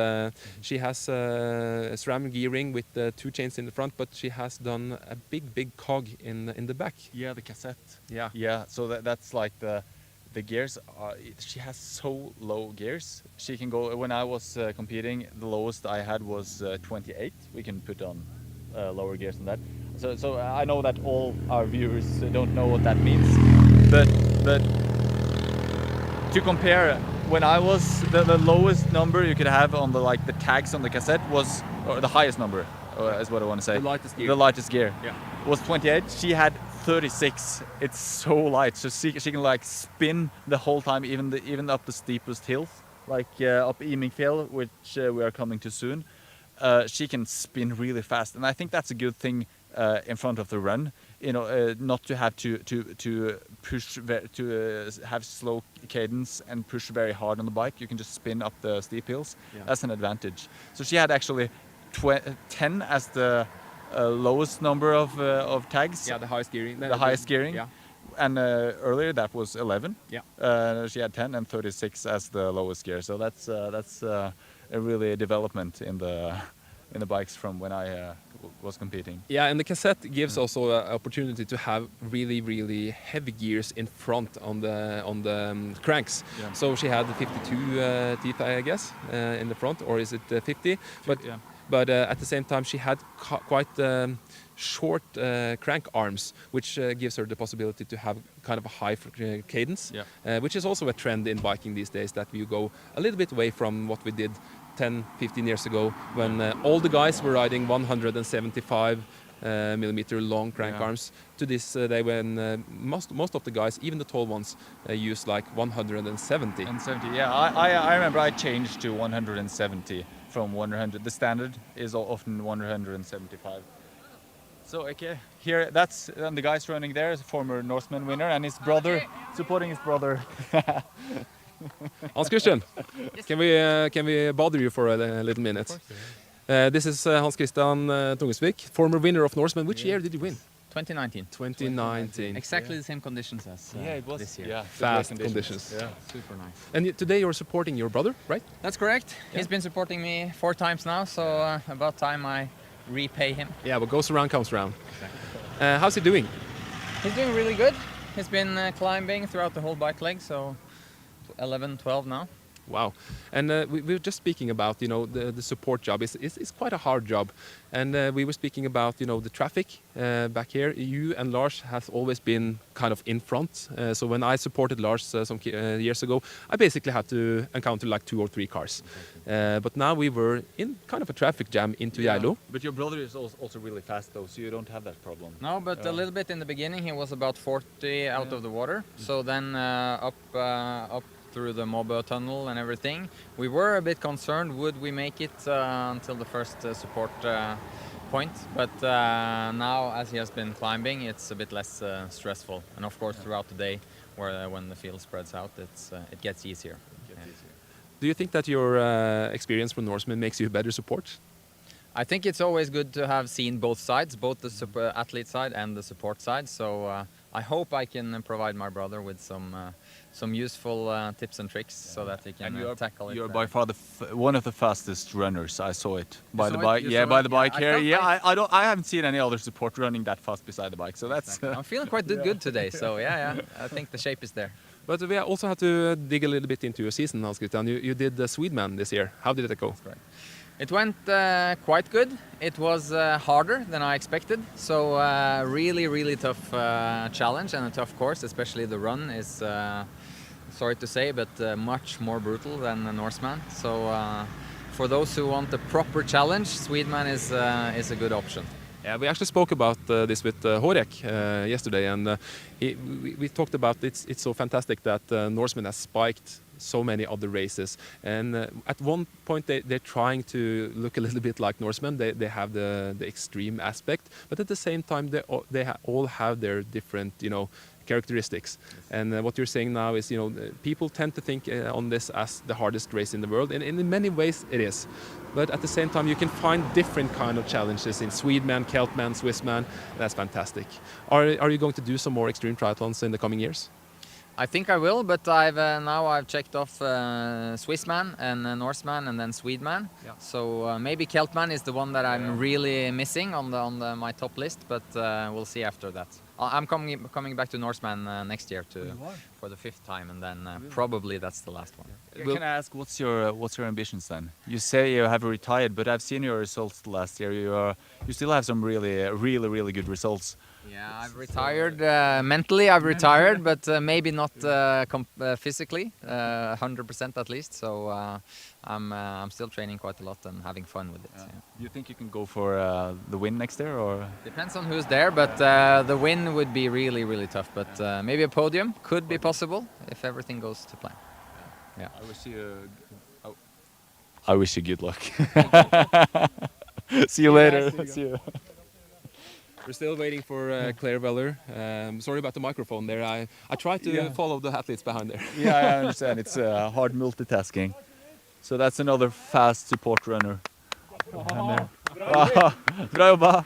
she has ceramic gearing with 2 chains in the front, but she has done a big cog in the back. Yeah, the cassette. Yeah. So that's like the gears. She has so low gears. She can go. When I was competing, the lowest I had was 28. We can put on lower gears than that. So I know that all our viewers don't know what that means, but to compare, when I was the lowest number you could have on the tags on the cassette was, or the highest number is what I want to say. The lightest gear. The lightest gear. Yeah. Was 28. She had 36. It's so light, so she can like spin the whole time, even up the steepest hills, like up Imingfjell, which we are coming to soon. She can spin really fast, and I think that's a good thing in front of the run. Not to have to push have slow cadence and push very hard on the bike. You can just spin up the steep hills. Yeah. That's an advantage. So she had actually 10 as the lowest number of tags. Yeah, the highest gearing. The highest gearing. Yeah. And earlier that was 11. Yeah. She had 10 and 36 as the lowest gear. So that's a really development in the bikes from when I was competing. Yeah, and the cassette gives also an opportunity to have really, really heavy gears in front on the cranks. Yeah. So she had the 52 teeth, I guess, in the front, or is it 50? Yeah. But at the same time, she had quite short crank arms, which gives her the possibility to have kind of a high cadence, which is also a trend in biking these days, that you go a little bit away from what we did 10, 15 years ago, when all the guys were riding 175 millimeter long crank arms, to this day when most of the guys, even the tall ones, use like 170. And 70, yeah. I remember I changed to 170 from 100. The standard is often 175. So okay, here that's the guys running there is a former Norseman winner and his brother, supporting his brother. Hans Christian, can we bother you for a little minute? This is Hans Christian Tungesvik, former winner of Norseman. Which year did you win? 2019. 2019. Exactly the same conditions as it was this year. Yeah, fast conditions. Yeah. Super nice. And today you're supporting your brother, right? That's correct. Yeah. He's been supporting me 4 times now, so about time I repay him. Yeah, what goes around comes around. Exactly. How's he doing? He's doing really good. He's been climbing throughout the whole bike leg, so 11, 12 now. Wow. And we were just speaking about, the support job is quite a hard job. And we were speaking about, the traffic back here. You and Lars has always been kind of in front. So when I supported Lars some years ago, I basically had to encounter like 2 or 3 cars. But now we were in kind of a traffic jam into Geilo. But your brother is also really fast though, so you don't have that problem. No, but a little bit in the beginning, he was about 40 out of the water. So then up through the Mobö tunnel and everything, we were a bit concerned, would we make it until the first support point, but now as he has been climbing, it's a bit less stressful, and of course throughout the day, when the field spreads out, it gets easier. Do you think that your experience from Norseman makes you a better support? I think it's always good to have seen both sides, both the athlete side and the support side, so I hope I can provide my brother with some useful tips and tricks so that he can tackle it. You're by far one of the fastest runners. I saw it by the bike. Yeah, by the bike here. Yeah, I haven't seen any other support running that fast beside the bike. So that's. I'm feeling quite good today. So yeah, I think the shape is there. But we also have to dig a little bit into your season, Hans Christian. You did the Swedman this year. How did it go? That's right. It went quite good. It was harder than I expected. So really tough challenge and a tough course, especially the run is. Sorry to say, but much more brutal than the Norseman. So for those who want a proper challenge, Swedman is a good option. Yeah, we actually spoke about this with Horek yesterday, and we talked about it's so fantastic that Norseman has spiked so many other races, and at one point they're trying to look a little bit like Norseman. They have the extreme aspect, but at the same time they all have their different characteristics. And what you're saying now is, people tend to think on this as the hardest race in the world, and in many ways it is. But at the same time, you can find different kind of challenges in Swedman, Keltman, Swissman. That's fantastic. Are you going to do some more extreme triathlons in the coming years? I think I will, but I've checked off Swissman and Norseman and then Swedman. Yeah. So maybe Keltman is the one that I'm really missing on my top list, but we'll see after that. I'm coming back to Norseman next year for the 5th time, and then probably that's the last one. Can I ask what's your ambitions then? You say you have retired, but I've seen your results last year. You still have some really good results. Yeah, I've retired mentally. I've retired, but maybe not physically, 100% at least. So I'm still training quite a lot and having fun with it. Yeah. Yeah. You think you can go for the win next year, or? Depends on who's there, but the win would be really, really tough. But maybe a podium could be possible if everything goes to plan. Yeah. I wish you. I wish you good luck. See you later. See you. We're still waiting for Claire Weller. Sorry about the microphone there. I tried to follow the athletes behind there. Yeah, I understand. It's hard multitasking. So that's another fast support runner. Bra jobba!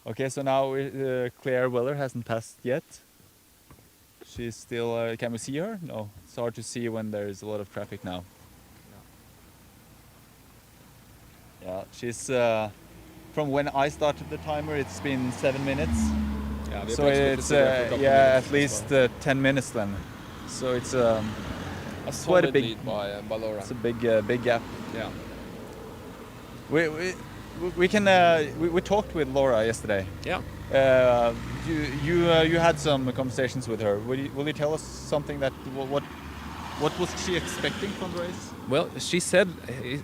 Okay, so now Claire Weller hasn't passed yet. She's still. Can we see her? No, it's hard to see when there's a lot of traffic now. Yeah, she's. From when I started the timer, it's been 7 minutes. Yeah, so it's at least 10 minutes then. So it's a quite a big lead by Laura. It's a big gap. Yeah. We talked with Laura yesterday. Yeah. You had some conversations with her. Will you tell us something that what was she expecting from the race? Well, she said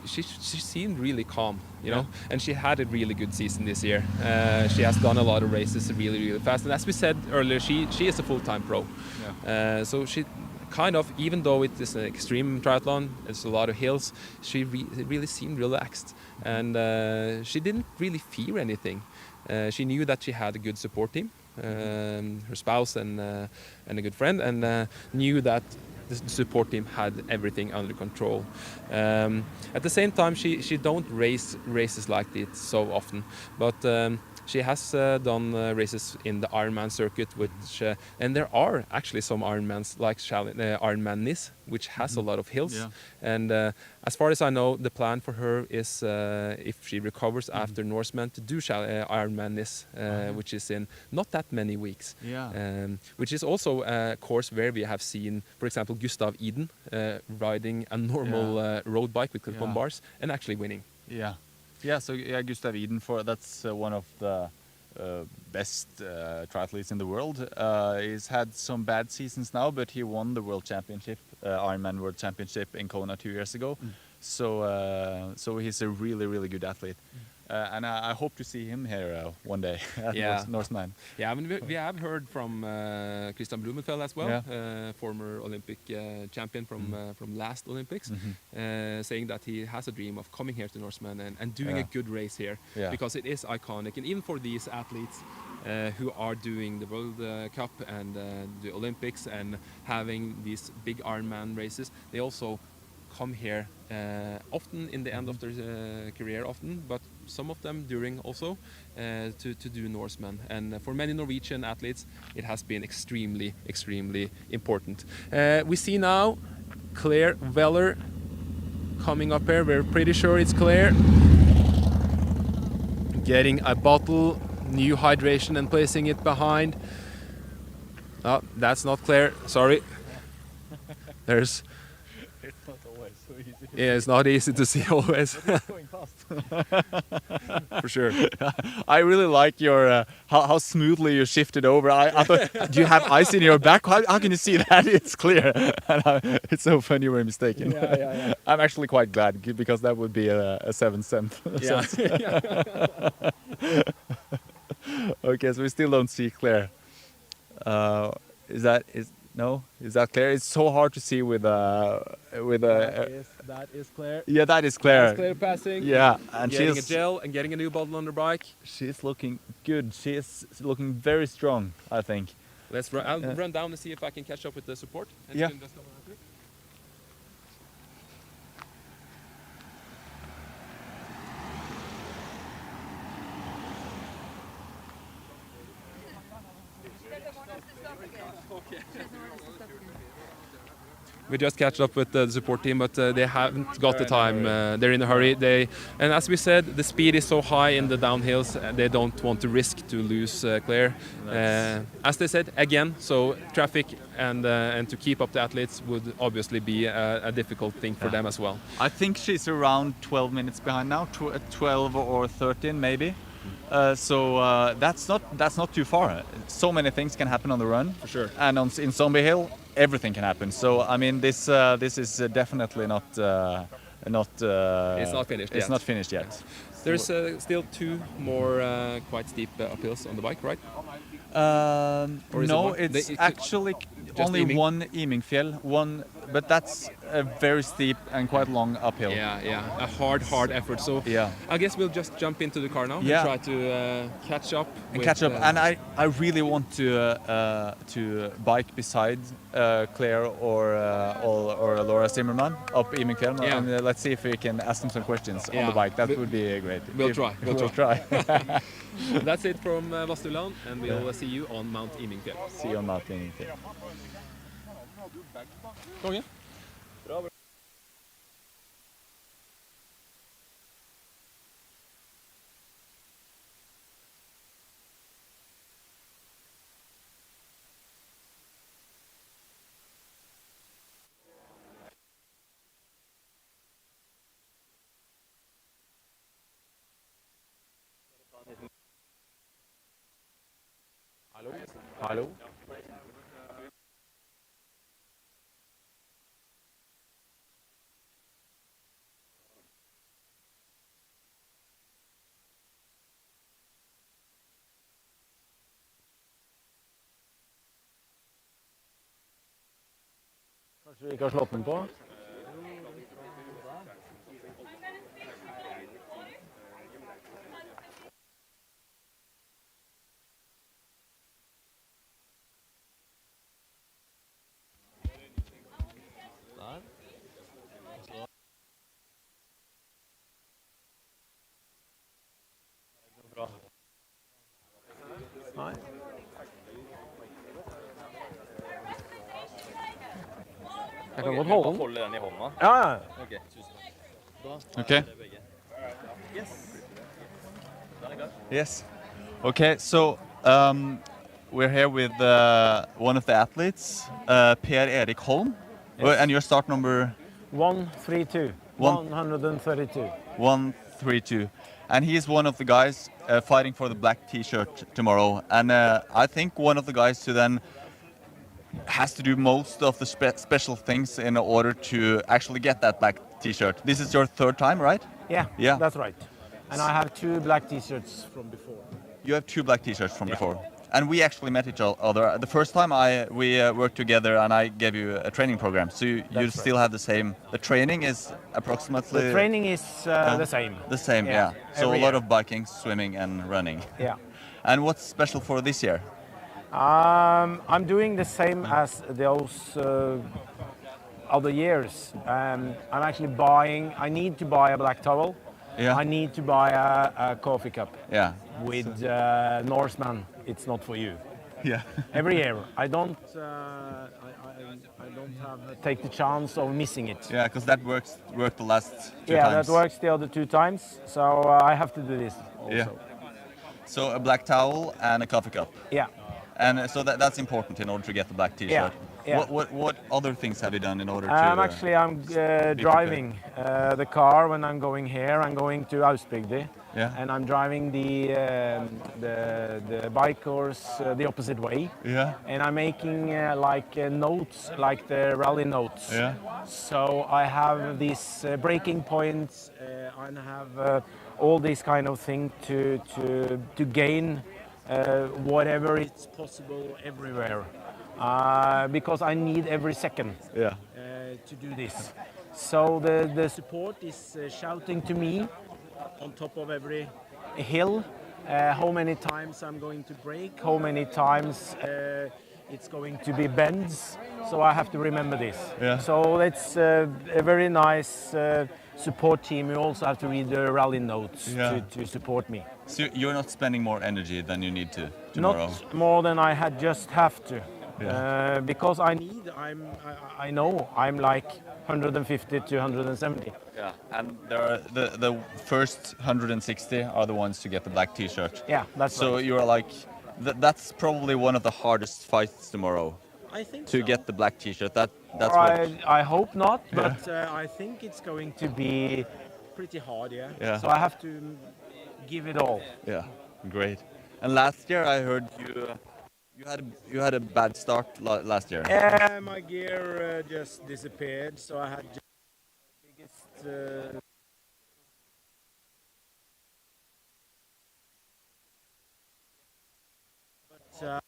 she seemed really calm, you know, and she had a really good season this year. She has done a lot of races really, really fast, and as we said earlier, she is a full-time pro. Yeah. So she kind of, even though it is an extreme triathlon, it's a lot of hills, she really seemed relaxed, and she didn't really fear anything. She knew that she had a good support team, her spouse and a good friend, and knew that the support team had everything under control. At the same time, she don't race races like this so often, but she has done races in the Ironman circuit, which and there are actually some Ironmans like Ironman Nis, which has a lot of hills. Yeah. And as far as I know, the plan for her is if she recovers after Norseman to do Ironman Nis, which is in not that many weeks. Yeah. Which is also a course where we have seen, for example, Gustav Iden riding a normal road bike with clip-on bars and actually winning. Yeah. Yeah, so Gustav Iden, that's one of the best triathletes in the world. He's had some bad seasons now, but he won the World Championship, Ironman World Championship in Kona 2 years ago. So he's a really, really good athlete. And I hope to see him here one day at Norseman. Yeah, I mean, we have heard from Christian Blumenfeld as well, former Olympic champion from last Olympics, saying that he has a dream of coming here to Norseman and doing a good race here, because it is iconic. And even for these athletes who are doing the World Cup and the Olympics and having these big Ironman races, they also come here often in the end of their career, but some of them during also to do Norseman. And for many Norwegian athletes, it has been extremely, extremely important. We see now Claire Weller coming up here. We're pretty sure it's Claire. Getting a bottle, new hydration, and placing it behind. Oh, that's not Claire. Sorry. There's. It's not always so easy. Yeah, it's not easy to see always. It's going fast. For sure. I really like your how smoothly you shifted over. I thought, do you have ice in your back? How can you see that? It's clear. It's so funny you were mistaken. Yeah. I'm actually quite glad, because that would be a 7 cent. Yeah. Okay, so we still don't see Claire. Is that Claire? It's so hard to see with that is Claire. Yeah, that is Claire. That's Claire passing. Yeah, and getting a gel and getting a new bottle on her bike. She's looking good. She is looking very strong, I think. I'll run down and see if I can catch up with the support. And yeah. We just catch up with the support team, but they haven't got the time. They're in a hurry. And as we said, the speed is so high in the downhills, they don't want to risk to lose Claire. As they said, again, so traffic and to keep up the athletes would obviously be a difficult thing for them as well. I think she's around 12 minutes behind now, 12 or 13 maybe. So that's not too far. So many things can happen on the run. For sure. And in Zombie Hill, everything can happen. So I mean, this is definitely not. It's not finished It's yet. not finished yet. There's still 2 more quite steep uphills on the bike, right? Or is it No, one? it's actually only Iming? one Imingfjell, but that's a very steep and quite long uphill. Yeah, a hard effort. So yeah, I guess we'll just jump into the car now Yeah. and try to catch up. And I really want to bike beside Claire or Laura Zimmerman up Imingfjell, Yeah. and let's see if we can ask them some questions on the bike. That would be great. We'll try. We'll try. That's it from Vastuland, and we'll see you on Mount Imingfjell. See you on Mount Imingfjell. Kom igjen. Hallo? Kanskje vi ikke har slått den på? Nei. Jeg kan godt holde den. Holde den i hånda? Ja. Ok, tusen takk. Okay. Yes. Okay, so we're here with one of the athletes, Per Erik Holm, and your start number 132. 132. 132. And he's one of the guys fighting for the black T-shirt tomorrow. And I think one of the guys who then has to do most of the special things in order to actually get that black T-shirt. This is your 3rd time, right? Yeah, that's right. And I have 2 black T-shirts from before. You have 2 black T-shirts from before. And we actually met each other. The first time we worked together and I gave you a training program. So you still have the same. The training is approximately... The training is the same. The same, yeah. So a lot of biking, swimming and running. Yeah. And what's special for this year? I'm doing the same as those other years. I'm actually buying... I need to buy a black towel. Yeah. I need to buy a coffee cup. Yeah. With Norseman. It's not for you. Yeah. Every year. I don't take the chance of missing it. Yeah, because that worked the last 2 times. Yeah, that works the other 2 times. So I have to do this also. Yeah. So a black towel and a coffee cup. Yeah. And so that's important in order to get the black T-shirt. Yeah. What other things have you done in order to? I'm driving the car when I'm going here. I'm going to Austbygdi. Yeah. And I'm driving the bikers the opposite way. Yeah. And I'm making notes, like the rally notes. Yeah. So I have these breaking points and have all these kind of thing to gain whatever is possible everywhere. Because I need every second to do this. So the support is shouting to me on top of every hill how many times I'm going to brake, how many times it's going to be bends. So I have to remember this. Yeah. So it's a very nice support team. You also have to read the rally notes to support me. So you're not spending more energy than you need to tomorrow? Not more than I just have to. Yeah. Because I know I'm like 150 to 170. Yeah, and there are the first 160 are the ones to get the black T-shirt. Yeah, that's so right. you're like, that's probably one of the hardest fights tomorrow. I think to so. Get the black T-shirt. That's I hope not, but I think it's going to be pretty hard. Yeah. So I have to give it all. Yeah, great. And last year I heard You had a bad start last year. Yeah, my gear just disappeared, so I had just the biggest. But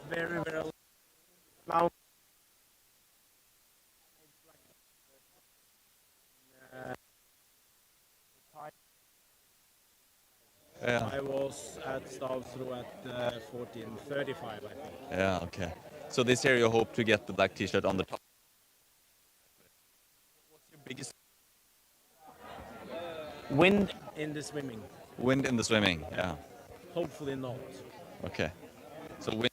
very mountain. Yeah. I was at Stavsro at 14:35, I think. Yeah, okay. So this year you hope to get the black t-shirt on the top. What's your biggest Wind in the swimming. wind in the swimming? Yeah. Hopefully not. Okay. So we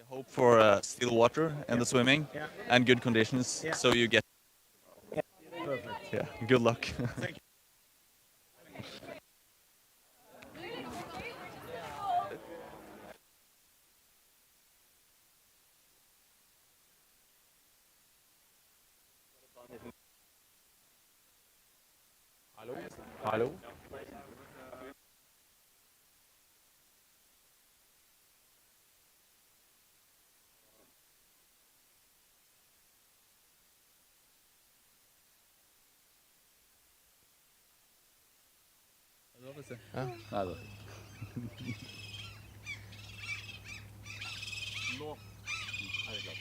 hope for still water in the swimming and good conditions, so you get. Yeah, perfect. Yeah. Good luck. Thank you. Hallo? Hallo? Ja. Nei, da.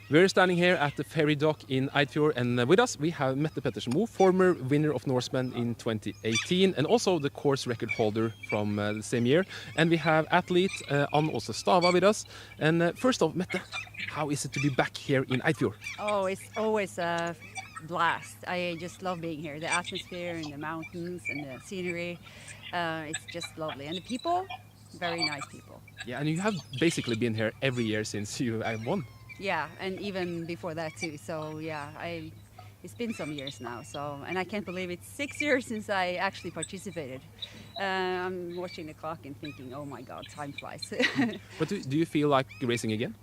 We're standing here at the ferry dock in Eidfjord, and with us we have Mette Pettersen Moe, former winner of Norseman in 2018, and also the course record holder from the same year. And we have athlete Ann Åse Stava with us. And first off, Mette, how is it to be back here in Eidfjord? Oh, it's always a blast. I just love being here. The atmosphere and the mountains and the scenery, it's just lovely. And the people, very nice people. Yeah, and you have basically been here every year since you won. Yeah, and even before that too. So yeah, it's been some years now. So, and I can't believe it's 6 years since I actually participated. I'm watching the clock and thinking, oh my God, time flies. But do you feel like racing again?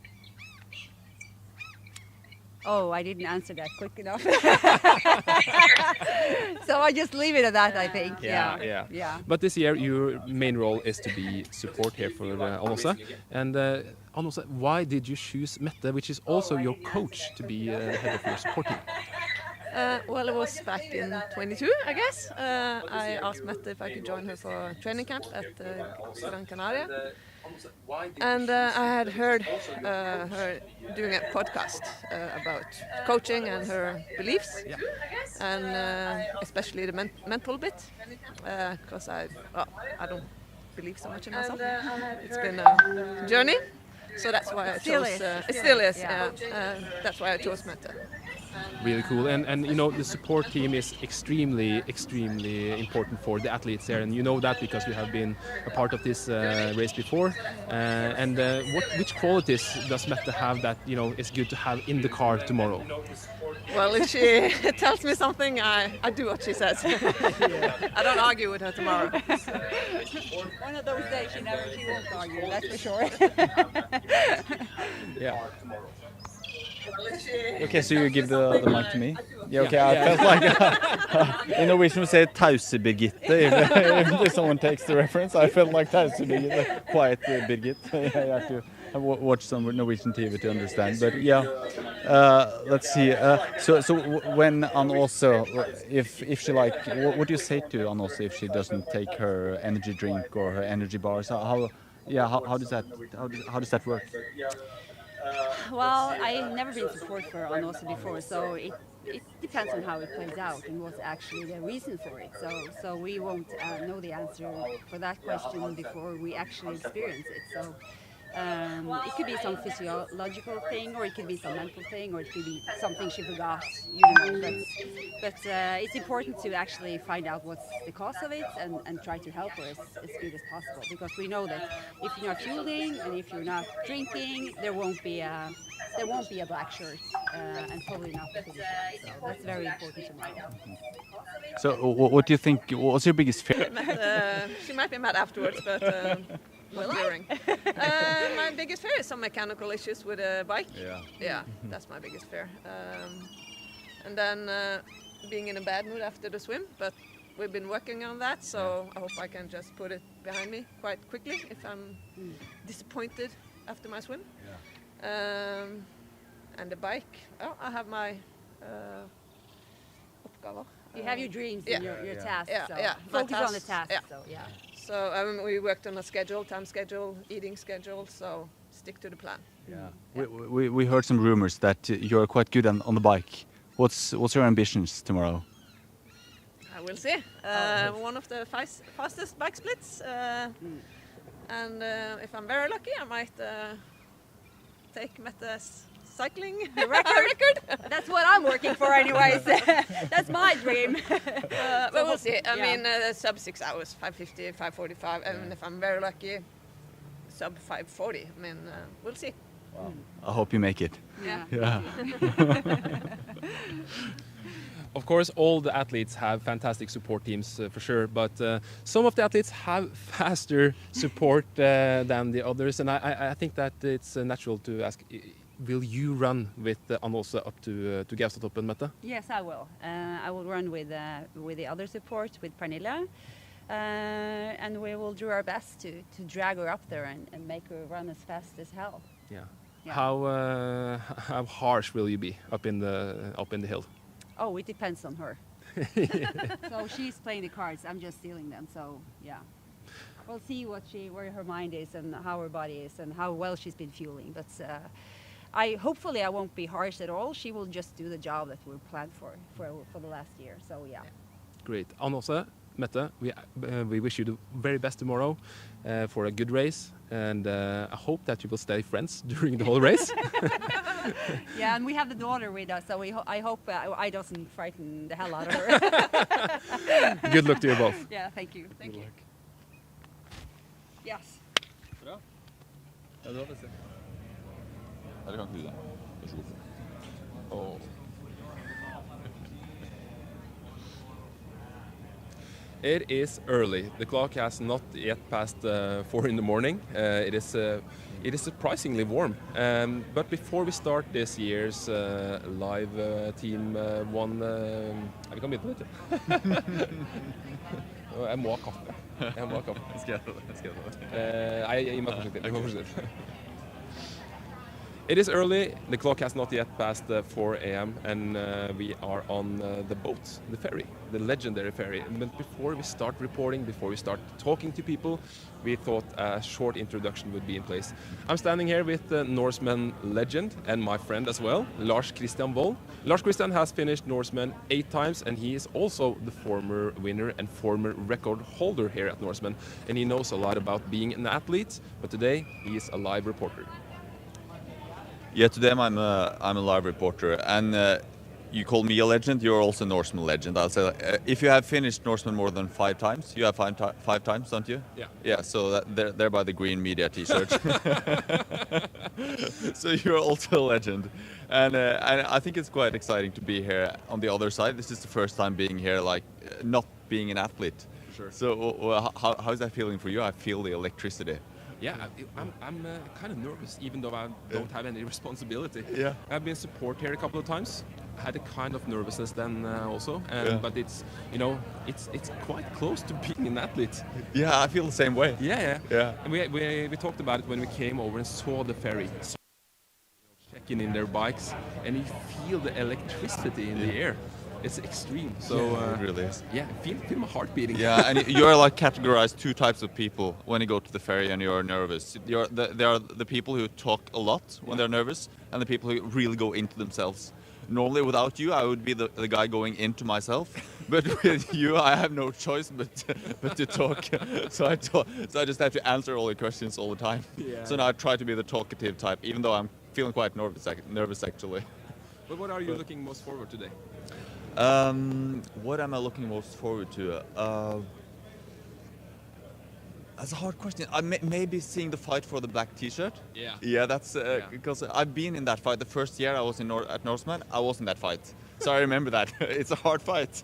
Oh, I didn't answer that quick enough. So I just leave it at that, I think. Yeah. But this year, your main role is to be support here for Ann Åse. And Ann Åse, why did you choose Mette, which is also your coach, to be head of your support team? Well, it was back in 22, I guess. I asked Mette if I could join her for a training camp at Gran Canaria. And I had heard her doing a podcast about coaching and her beliefs, and especially the mental bit, because I don't believe so much in myself. It's been a journey, so that's why I chose. It still is. That's why I chose Mette. Really cool, and you know, the support team is extremely important for the athletes here, and you know that because you have been a part of this race before. Which qualities does Mette have that, you know, is good to have in the car tomorrow? Well, if she tells me something, I do what she says. I don't argue with her tomorrow. One of those days she won't argue, that's for sure. Yeah. Okay, so you give the mic to me? Yeah, okay, I felt like in Norwegian we say Tause Birgitte if someone takes the reference. I felt like Tause Birgitte, quiet Birgit. You have to watch some Norwegian TV to understand. But yeah, let's see. So when Ann Åse, if she like, what do you say to Ann Åse if she doesn't take her energy drink or her energy bars? How does that work? Well, I've never been support for Ann Åse before, so it depends on how it plays out and what's actually the reason for it. So we won't know the answer for that question before we actually experience it. So it could be some physiological thing, or it could be some mental thing, or it could be something she forgot. You don't know, but it's important to actually find out what's the cause of it and try to help her as good as possible. Because we know that if you're not fueling and if you're not drinking, there won't be a black shirt and probably not the finish line. So that's very important to know. So what do you think? What's your biggest fear? She might be mad afterwards, but not during. My biggest fear is some mechanical issues with a bike. Yeah, that's my biggest fear. And then being in a bad mood after the swim, but we've been working on that, so I hope I can just put it behind me quite quickly if I'm disappointed after my swim. And the bike, oh, I have my oppgaver. You have your dreams and your tasks, so focus on the tasks. So we worked on a schedule, time schedule, eating schedule, so stick to the plan. We heard some rumors that you're quite good on the bike. What's your ambitions tomorrow? I will see. One of the fastest bike splits, and if I'm very lucky, I might take Mette's cycling record. That's what I'm working for anyways. That's my dream. But we'll see. I mean, sub 6 hours, 5:50, 5:45, and if I'm very lucky, sub 5:40. I mean, we'll see. Wow. I hope you make it. Yeah. Of course, all the athletes have fantastic support teams for sure, but some of the athletes have faster support than the others, and I think that it's natural to ask, will you run with Anne-Åse up to Gaustatoppen, Mette? Yes, I will. I will run with the other support, with Pernille, and we will do our best to drag her up there and make her run as fast as hell. Yeah. How harsh will you be up in the hill? Oh, it depends on her. So she's playing the cards. I'm just stealing them. So yeah, we'll see where her mind is and how her body is and how well she's been fueling. But hopefully I won't be harsh at all. She will just do the job that we're planned for the last year. So yeah. Great. Anne-Åse, Mette, we wish you the very best tomorrow for a good race, and I hope that you will stay friends during the whole race. Yeah, and we have the daughter with us, so I hope I doesn't frighten the hell out of her. Good luck to you both. Yeah, thank you. Thank you. Luck. Yes. Bra. Ja, du har det. Eller kan ikke du det? Vær så god. It is early. The clock has not yet passed 4 in the morning. It is surprisingly warm. But before we start this year's live team one, vi kan begynne, vet du. Jeg må ha kaffe. Skal jeg ta det? Nei, gi meg forsiktig. It is early, the clock has not yet passed 4 a.m. and we are on the boat, the ferry, the legendary ferry. But before we start reporting, before we start talking to people, we thought a short introduction would be in place. I'm standing here with the Norseman legend and my friend as well, Lars Christian Wold. Lars Christian has finished Norseman 8 times and he is also the former winner and former record holder here at Norseman. And he knows a lot about being an athlete, but today he is a live reporter. Yeah, today I'm a live reporter, and you call me a legend. You're also a Norseman legend. I'll say if you have finished Norseman more than 5 times, you have 5 times, don't you? Yeah. Yeah. So they're by the green media T-shirt. So you're also a legend, and I think it's quite exciting to be here on the other side. This is the first time being here, like not being an athlete. Sure. So how's that feeling for you? I feel the electricity. Yeah, I'm kind of nervous, even though I don't have any responsibility. Yeah. I've been support here a couple of times. I had a kind of nervousness then also, but it's it's quite close to being an athlete. Yeah, I feel the same way. Yeah. And we talked about it when we came over and saw the ferry, checking in their bikes, and you feel the electricity in the air. It's extreme. So it really is. Yeah, feel my heart beating. Yeah, and you're like categorized 2 types of people when you go to the ferry and you're nervous. There are the people who talk a lot when they're nervous, and the people who really go into themselves. Normally, without you, I would be the guy going into myself. But with you, I have no choice but to talk. So I just have to answer all the questions all the time. Yeah. So now I try to be the talkative type, even though I'm feeling quite nervous actually. But what are you looking most forward to today? What am I looking most forward to? That's a hard question. Maybe seeing the fight for the black T-shirt. Yeah. Yeah, that's because I've been in that fight. The first year I was at Norseman, I was in that fight. So I remember that. It's a hard fight.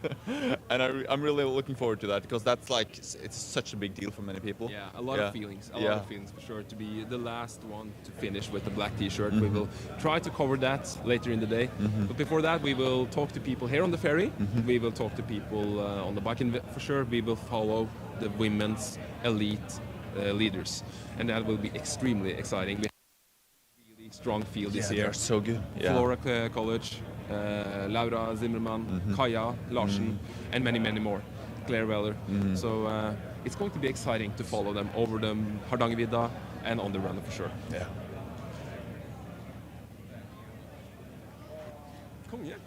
And I'm really looking forward to that because that's like, it's such a big deal for many people. Yeah, a lot of feelings. A lot of feelings for sure. To be the last one to finish with the black t-shirt. We will try to cover that later in the day. But before that, we will talk to people here on the ferry. We will talk to people on the bike, and for sure we will follow the women's elite leaders. And that will be extremely exciting. We have a really strong field this year. They're so good. Flora College, Laura Zimmerman, Kaja Larsen, and many, many more. Claire Weller. So it's going to be exciting to follow them over the Hardangervidda and on the run for sure. Yeah. Kom igjen.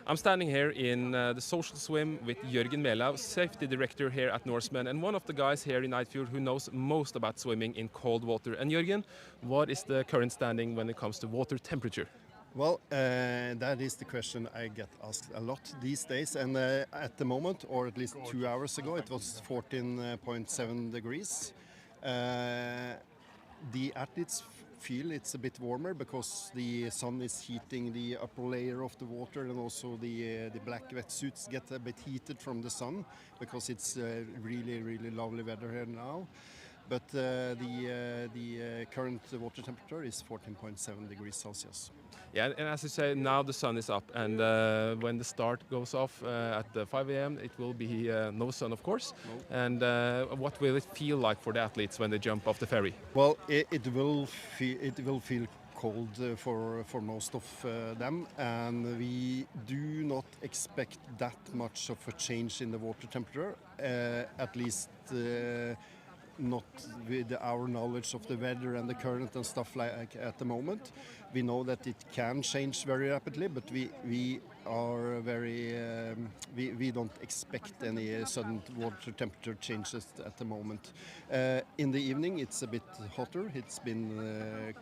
I'm standing here in the social swim with Jørgen Melau, safety director here at Norseman, and one of the guys here in Eidfjord who knows most about swimming in cold water. And Jørgen, what is the current standing when it comes to water temperature? Well, that is the question I get asked a lot these days, and at the moment, or at least 2 hours ago, it was 14.7 degrees. The athletes feel it's a bit warmer because the sun is heating the upper layer of the water, and also the black wetsuits get a bit heated from the sun because it's really, really lovely weather here now. But the current water temperature is 14.7 degrees Celsius. Yeah, and as you say, now the sun is up, and when the start goes off at 5 a.m., it will be no sun, of course. No. And what will it feel like for the athletes when they jump off the ferry? Well, it will feel cold for most of them, and we do not expect that much of a change in the water temperature, at least not with our knowledge of the weather and the current and stuff like at the moment. We know that it can change very rapidly, but we are very we don't expect any sudden water temperature changes at the moment. In the evening, it's a bit hotter. It's been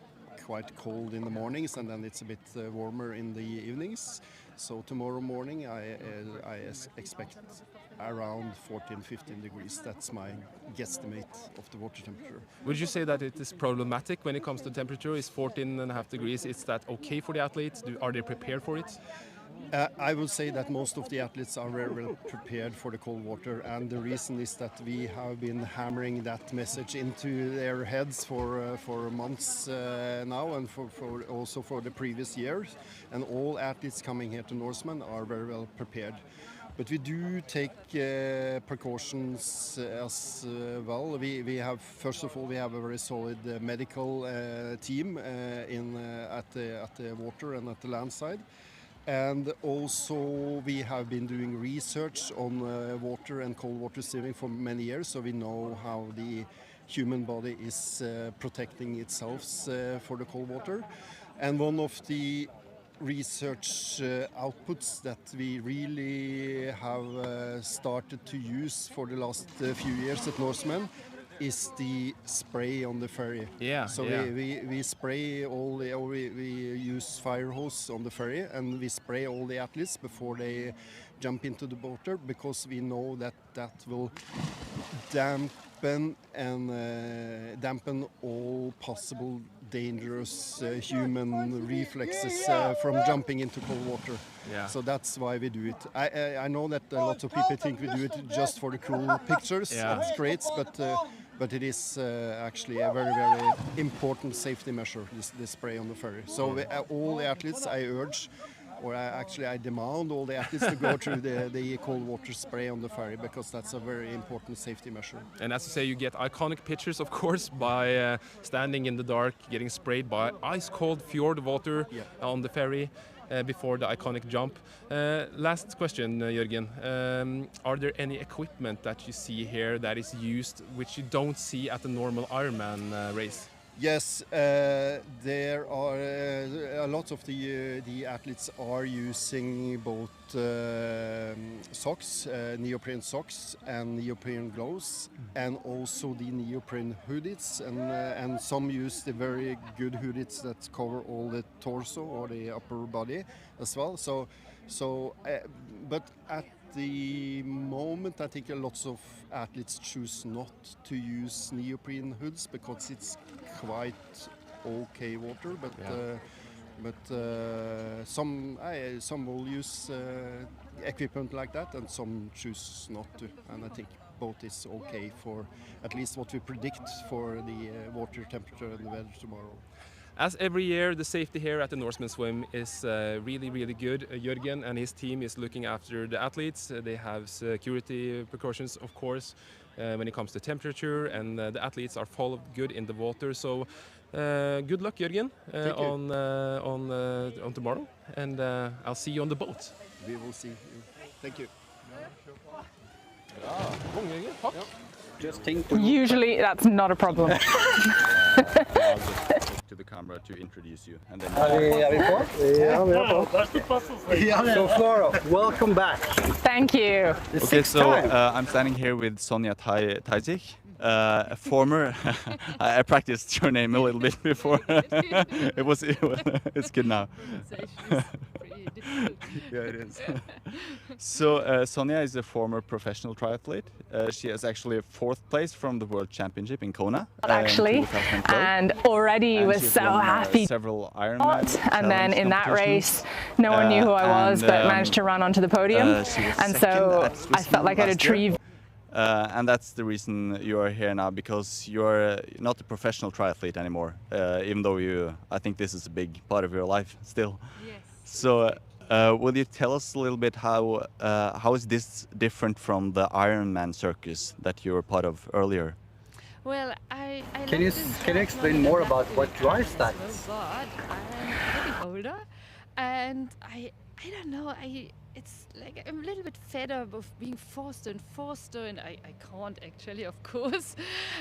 quite cold in the mornings, and then it's a bit warmer in the evenings. So tomorrow morning I expect around 14-15 degrees. That's my guesstimate of the water temperature. Would you say that it is problematic when it comes to temperature? Is 14.5 degrees, is that okay for the athletes? Are they prepared for it? I would say that most of the athletes are very well prepared for the cold water, and the reason is that we have been hammering that message into their heads for months now, and also for the previous years. And all athletes coming here to Norseman are very well prepared. But we do take precautions as well. We have, first of all, we have a very solid medical team at the water and at the land side. And also we have been doing research on water and cold water swimming for many years, so we know how the human body is protecting itself for the cold water. And one of the research outputs that we really have started to use for the last few years at Norseman is the spray on the ferry. Yeah. So we spray all the, or we use fire hose on the ferry, and we spray all the athletes before they jump into the water, because we know that will dampen all possible dangerous human reflexes from jumping into cold water. Yeah. So that's why we do it. I know that a lot of people think we do it just for the cool pictures. Yeah. It's great, but it is actually a very, very important safety measure, this spray on the ferry. So all the athletes, I urge, or I demand all the athletes to go through the cold water spray on the ferry, because that's a very important safety measure. And as you say, you get iconic pictures, of course, by standing in the dark, getting sprayed by ice-cold fjord water on the ferry before the iconic jump. Last question, Jørgen. Are there any equipment that you see here that is used which you don't see at the normal Ironman race? Yes, there are a lot of the athletes are using both socks, neoprene socks and neoprene gloves, and also the neoprene hoodies, and some use the very good hoodies that cover all the torso or the upper body as well. But at the moment, I think lots of athletes choose not to use neoprene hoods because it's quite okay water. But some will use equipment like that, and some choose not to. And I think both is okay for at least what we predict for the water temperature and the weather tomorrow. As every year, the safety here at the Norseman Swim is really, really good. Jørgen and his team is looking after the athletes. They have security precautions, of course, when it comes to temperature, and the athletes are followed good in the water. So good luck, Jørgen, on tomorrow, and I'll see you on the boat. We will see you. Thank you. Usually that's not a problem. To the camera to introduce you, and then So Flora, welcome back. Thank you. okay, so I'm standing here with Sonja Tajik, a former I practiced your name a little bit before. It's good now. Yeah, it is. So Sonja is a former professional triathlete. She has actually a 4th place from the World Championship in Kona. Actually, and already was so happy. Several Ironman and then in that race, no one knew who I was, but managed to run onto the podium. And so I felt like I'd achieved. And that's the reason you are here now, because you're not a professional triathlete anymore, even though I think this is a big part of your life still. Yes. So will you tell us a little bit how is this different from the Ironman circus that you were part of earlier? Well, I Can you explain more about what drives that? Oh God, I'm getting older, and I don't know. it's like I'm a little bit fed up of being faster and faster, and I can't actually, of course.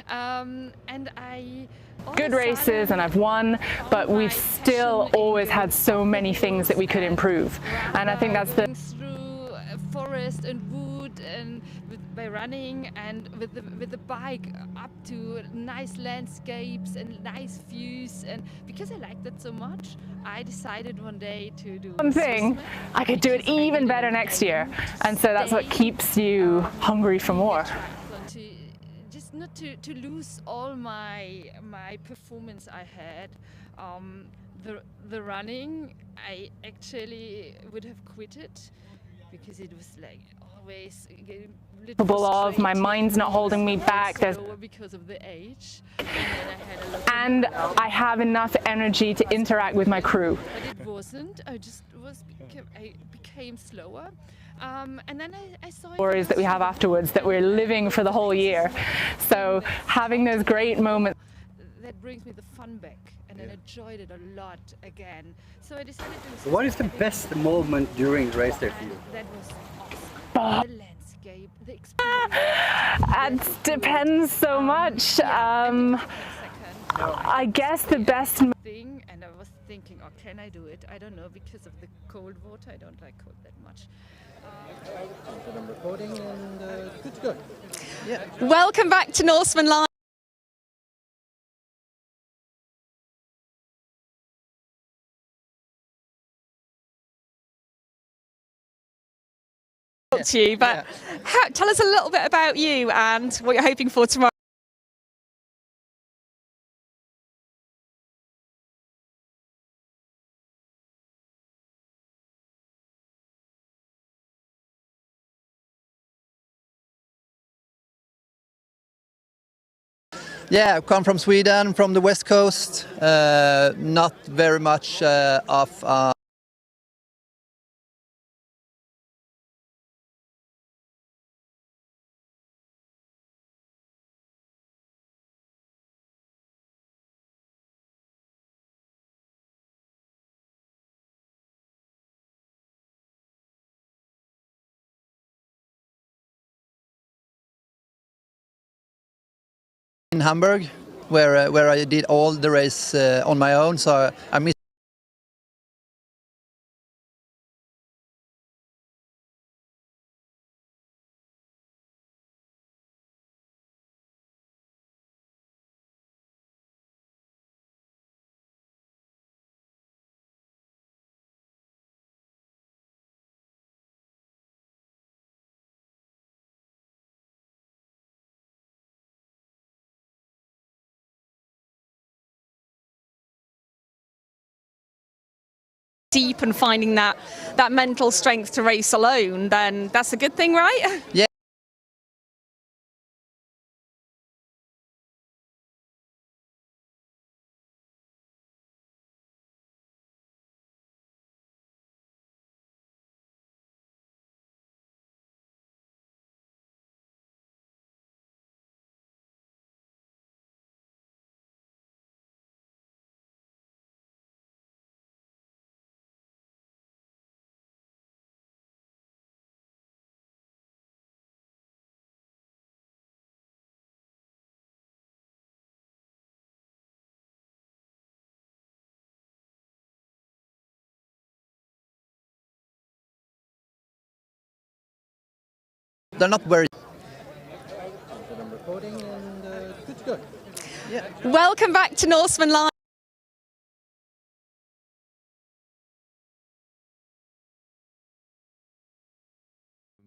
And I good races and I've won, but we've still always had so many things that we could improve. And I think that's the through forest and wood and by running and with the bike up to nice landscapes and nice views, and because I like that so much, I decided one day to do one thing. I could do it even better next year, and so that's what keeps you hungry for more. Just not to lose all my performance I had. The running, I actually would have quit it because it was like always capable of. My mind's not holding me back. There's because of the age, and I have enough energy to interact with my crew. But it wasn't. I became slower. And then I saw stories that we have afterwards that we're living for the whole year. So having those great moments. That brings me the fun back, and I enjoyed it a lot again. So I decided to. What is the best moment during the race there for you? That was awesome. The landscape, the experience. It depends so much. I guess the best thing, and I was thinking, oh, can I do it? I don't know, because of the cold water. I don't like cold that much. I'm recording and good to go. Yeah. Welcome back to Norseman Live. To you, but tell us a little bit about you and what you're hoping for tomorrow. Yeah, I've come from Sweden, from the west coast, not very much of in Hamburg, where I did all the race on my own, so I missed. Deep and finding that mental strength to race alone, then that's a good thing, right? Yeah. They're not very. I'm recording and good to go. Yeah. Welcome back to Norseman Live.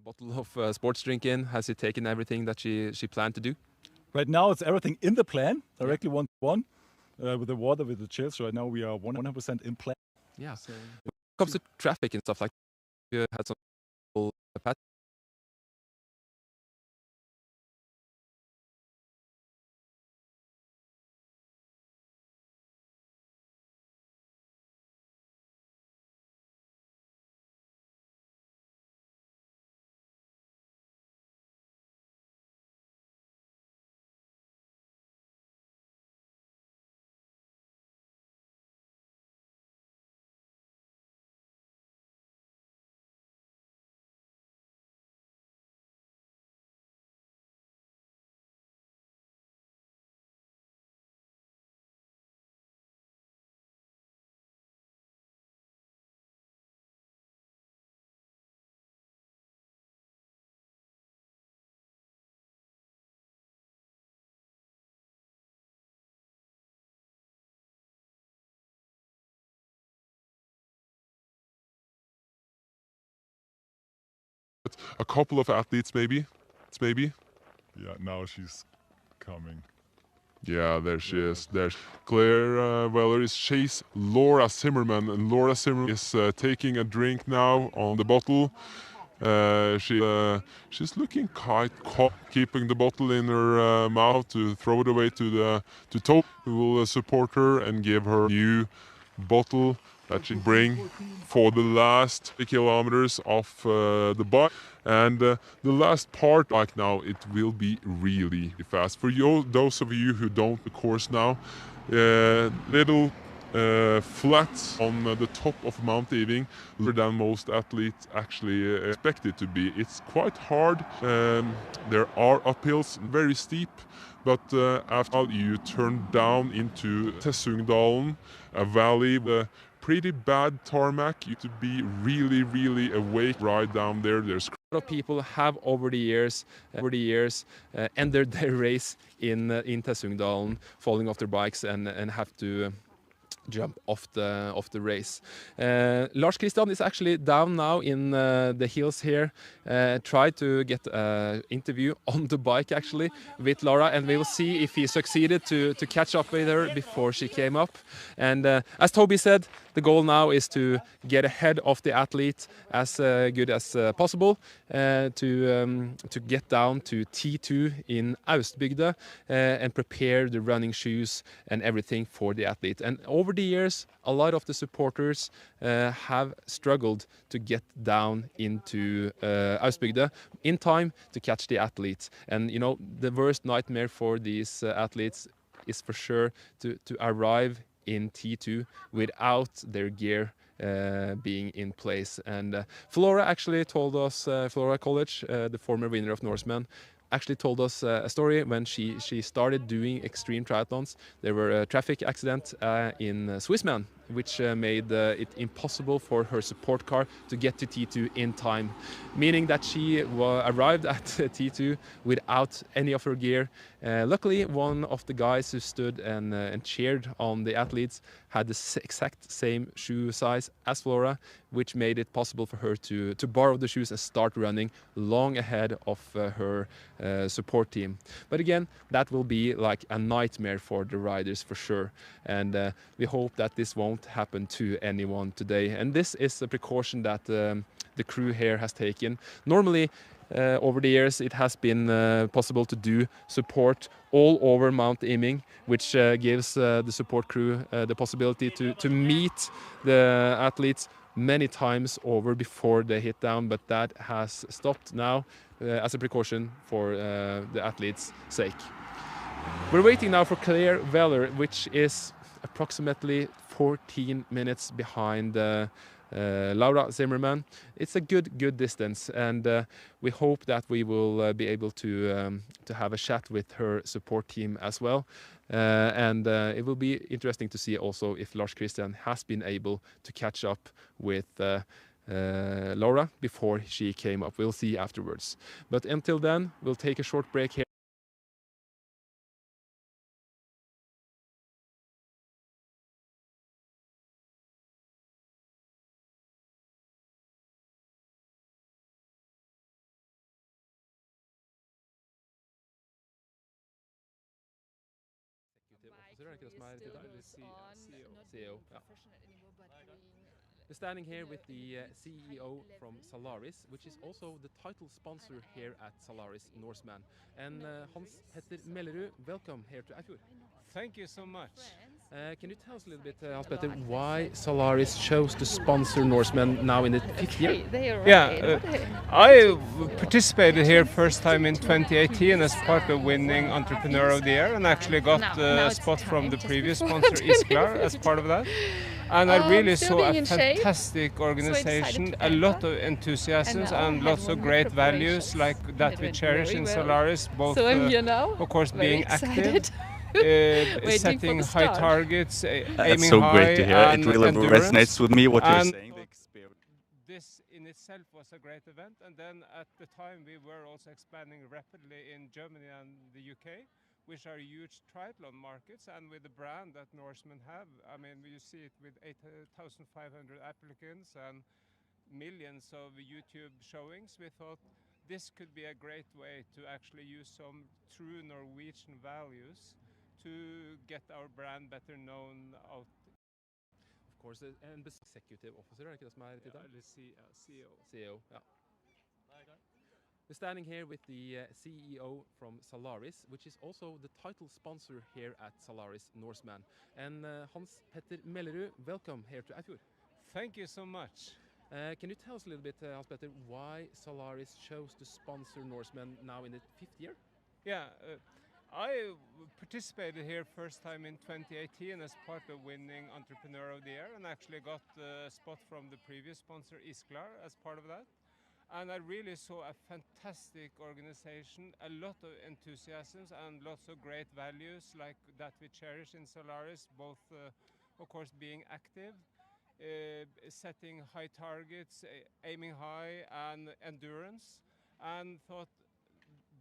Bottle of sports drink in. Has he taken everything that she planned to do? Right now, it's everything in the plan, directly one-to-one, with the water, with the chills. Right now, we are 100% in plan. Yeah. So when it comes to traffic and stuff like that, you had some a couple of athletes maybe. Yeah, now she's coming. Yeah, there she is. There's Claire Weller is chase Laura Zimmerman, and Laura Zimmerman is taking a drink now on the bottle. She's looking quite calm, keeping the bottle in her mouth to throw it away to Tope, who will support her and give her a new bottle that she bring for the last kilometers of the bike. And the last part, like now, it will be really fast. For you, those of you who don't the course now, little flat on the top of Mount Eving, lower than most athletes actually expect it to be. It's quite hard. There are uphills, very steep, but after you turn down into Tessungdalen, a valley with pretty bad tarmac. You have to be really awake right down there. There's A lot of people have over the years ended their race in Tessungdalen, falling off their bikes and have to jump off the race. Lars Christian is actually down now in the hills here. Tried to get an interview on the bike actually with Laura, and we will see if he succeeded to catch up with her before she came up. And as Toby said, the goal now is to get ahead of the athlete as good as possible, to get down to T2 in Austbygda and prepare the running shoes and everything for the athlete. And over the years, a lot of the supporters have struggled to get down into Austbygda in time to catch the athlete. And you know, the worst nightmare for these athletes is for sure to arrive in T2 without their gear being in place. And Flora actually told us, Flora College, the former winner of Norseman, actually told us a story when she started doing extreme triathlons. There were a traffic accident in Swissman, which made it impossible for her support car to get to T2 in time, meaning that she arrived at T2 without any of her gear. Luckily, one of the guys who stood and cheered on the athletes had the exact same shoe size as Flora, which made it possible for her to borrow the shoes and start running long ahead of her support team. But again, that will be like a nightmare for the riders for sure. And we hope that this won't happen to anyone today. And this is a precaution that the crew here has taken. Normally, over the years, it has been possible to do support all over Mount Iming, which gives the support crew the possibility to meet the athletes many times over before they hit down, but that has stopped now as a precaution for the athletes' sake. We're waiting now for Claire Weller, which is approximately 14 minutes behind Laura Zimmerman. It's a good distance, and we hope that we will be able to have a chat with her support team as well. And it will be interesting to see also if Lars Christian has been able to catch up with Laura before she came up. We'll see afterwards. But until then, we'll take a short break here. We're standing here with the CEO from Salaris, which is also the title sponsor here at Salaris Norseman. And Hans Petter Mellerud, welcome here to Eifjord. Thank you so much. Can you tell us a little bit, Hans Petter, why Salaris chose to sponsor Norseman now in the 5th year? Yeah, I participated here first time in 2018 as part of winning Entrepreneur of the Year, and actually got a spot from the previous sponsor Isklar as part of that. And I really saw a fantastic organization, a lot of enthusiasm and lots of great values like that we cherish in Salaris, both of course being active, setting high targets, aiming high. That's so great to hear. It really resonates with me what you're saying. This in itself was a great event, and then at the time we were also expanding rapidly in Germany and the UK, which are huge triathlon markets, and with the brand that Norseman have, I mean, you see it with 8,500 applicants and millions of YouTube showings, we thought this could be a great way to actually use some true Norwegian values to get our brand better known out. Of course, and executive officer, ikke det som tittelen? Eller CEO. CEO, yeah. We're standing here with the CEO from Zalaris, which is also the title sponsor here at Zalaris Norseman. And Hans Petter Mellerud, welcome here to Eifjord. Thank you so much. Can you tell us a little bit, Hans Petter, why Zalaris chose to sponsor Norseman now in the 5th year? Yeah, I participated here first time in 2018 as part of winning Entrepreneur of the Year, and actually got a spot from the previous sponsor Isklar as part of that. And I really saw a fantastic organization, a lot of enthusiasms and lots of great values like that we cherish in Zalaris, both of course being active, setting high targets, aiming high, and endurance, and thought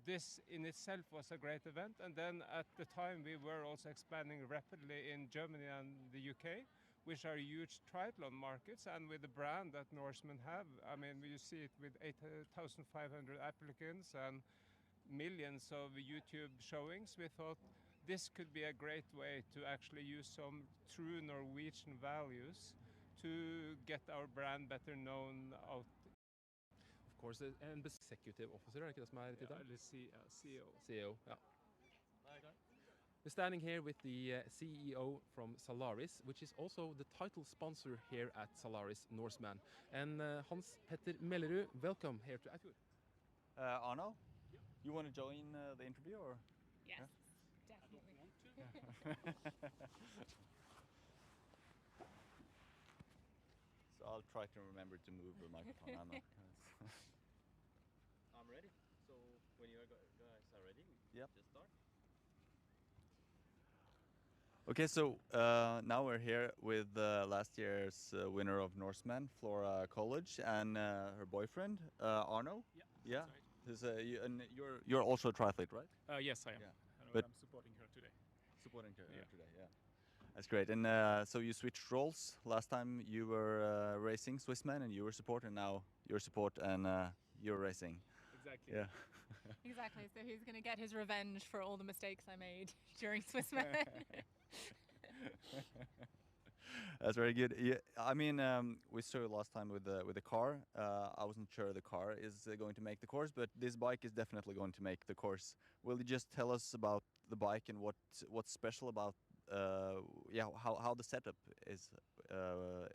this in itself was a great event. And then at the time we were also expanding rapidly in Germany and the UK, which are huge triathlon markets, and with the brand that Norseman have, I mean, you see it with 8,500 applicants and millions of YouTube showings, we thought this could be a great way to actually use some true Norwegian values to get our brand better known out. Of course, and executive officer, ikke det som tittelen? Eller CEO. CEO, yeah. We're standing here with the CEO from Zalaris, which is also the title sponsor here at Zalaris Norseman. And Hans Petter Mellerud, welcome here to Eifjord. Arno, you want to join the interview, or? Yes, definitely. So I'll try to remember to move the microphone. I'm ready. So when you guys are ready, we Yep. just start. Okay, so now we're here with last year's winner of Norseman, Flora College, and her boyfriend, Arno. Yeah. Yeah. That's right. And you're also a triathlete, right? Yes, I am. Yeah. But I'm supporting her today. Supporting her today, yeah. That's great. And so you switched roles. Last time you were racing Swissman, and you were support, and now you're support and you're racing. Exactly. Yeah. Exactly. So he's going to get his revenge for all the mistakes I made during Swissman. That's very good. Yeah, I mean, we saw you last time with the car. I wasn't sure the car is going to make the course, but this bike is definitely going to make the course. Will you just tell us about the bike and what's special about how the setup is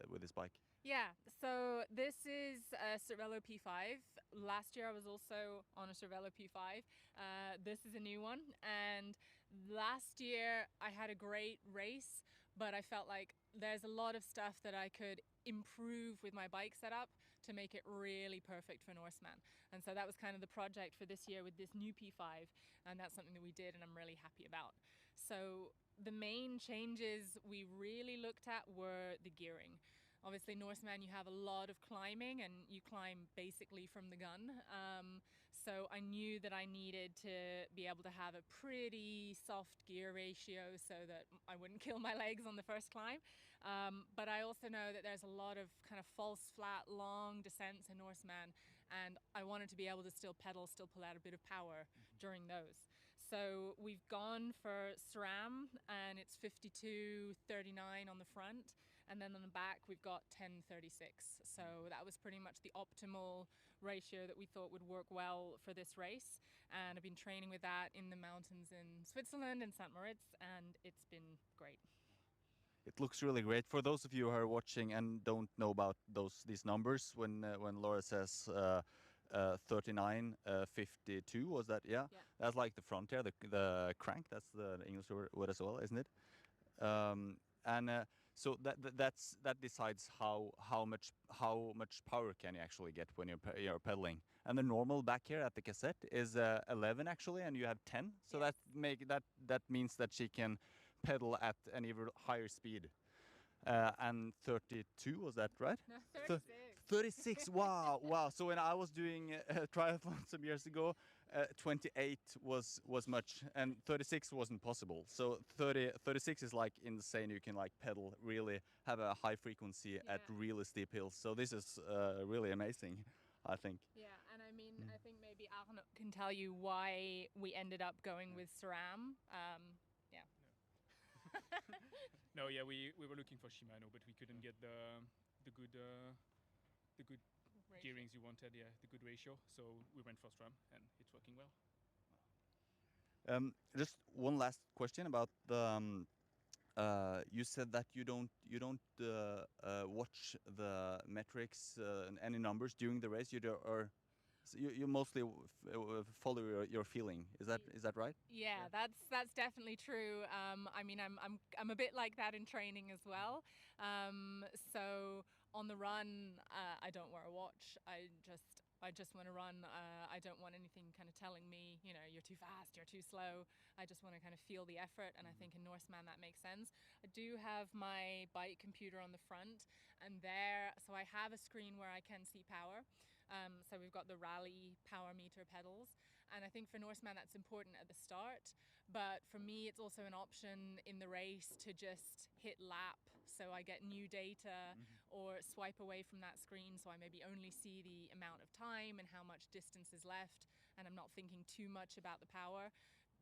with this bike? Yeah, so this is a Cervelo P5. Last year I was also on a Cervelo P5. This is a new one, and last year I had a great race, but I felt like there's a lot of stuff that I could improve with my bike setup to make it really perfect for Norseman. And so that was kind of the project for this year with this new P5, and that's something that we did and I'm really happy about. So the main changes we really looked at were the gearing. Obviously, Norseman, you have a lot of climbing and you climb basically from the gun. So I knew that I needed to be able to have a pretty soft gear ratio so that I wouldn't kill my legs on the first climb. But I also know that there's a lot of kind of false, flat, long descents in Norseman, and I wanted to be able to still pedal, still pull out a bit of power during those. So we've gone for SRAM, and it's 52.39 on the front, and then on the back we've got 10.36. So that was pretty much the optimal ratio that we thought would work well for this race, and I've been training with that in the mountains in Switzerland and St. Moritz, and it's been great. It looks really great. For those of you who are watching and don't know about these numbers, when Laura says 39.52, was that? Yeah, that's like the front here, the crank. That's the English word as well, isn't it? So that decides how much power can you actually get when you're pedaling. And the normal back here at the cassette is 11 actually, and you have 10. So that means that she can pedal at an even higher speed. And 32, was that right? No, 36. 36, wow. So when I was doing triathlon some years ago, 28 was much, and 36 wasn't possible. So 36 is like insane. You can like pedal, really have a high frequency at really steep hills. So this is really amazing, I think. Yeah, and I mean, I think maybe Arno can tell you why we ended up going with SRAM. Yeah. No, yeah, we were looking for Shimano, but we couldn't get the good Ratio. gearings you wanted. Yeah, the good ratio. So we went for SRAM, and it's working well. Just one last question about the. You said that you don't watch the metrics and any numbers during the race. You mostly follow your feeling. Is that right? Yeah, that's definitely true. I mean, I'm a bit like that in training as well. So on the run, I don't wear a watch. I just want to run. I don't want anything kind of telling me, you know, you're too fast, you're too slow. I just want to kind of feel the effort, and I think in Norseman that makes sense. I do have my bike computer on the front, and so I have a screen where I can see power. So we've got the rally power meter pedals, and I think for Norseman that's important at the start, but for me it's also an option in the race to just hit lap, so I get new data or swipe away from that screen, so I maybe only see the amount of time and how much distance is left, and I'm not thinking too much about the power,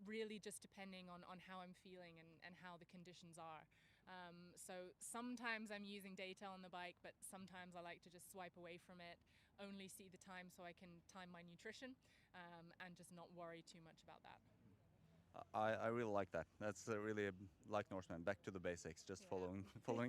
really just depending on how I'm feeling and how the conditions are. So sometimes I'm using data on the bike, but sometimes I like to just swipe away from it, only see the time so I can time my nutrition, and just not worry too much about that. I really like that. That's really like Norseman, back to the basics, just following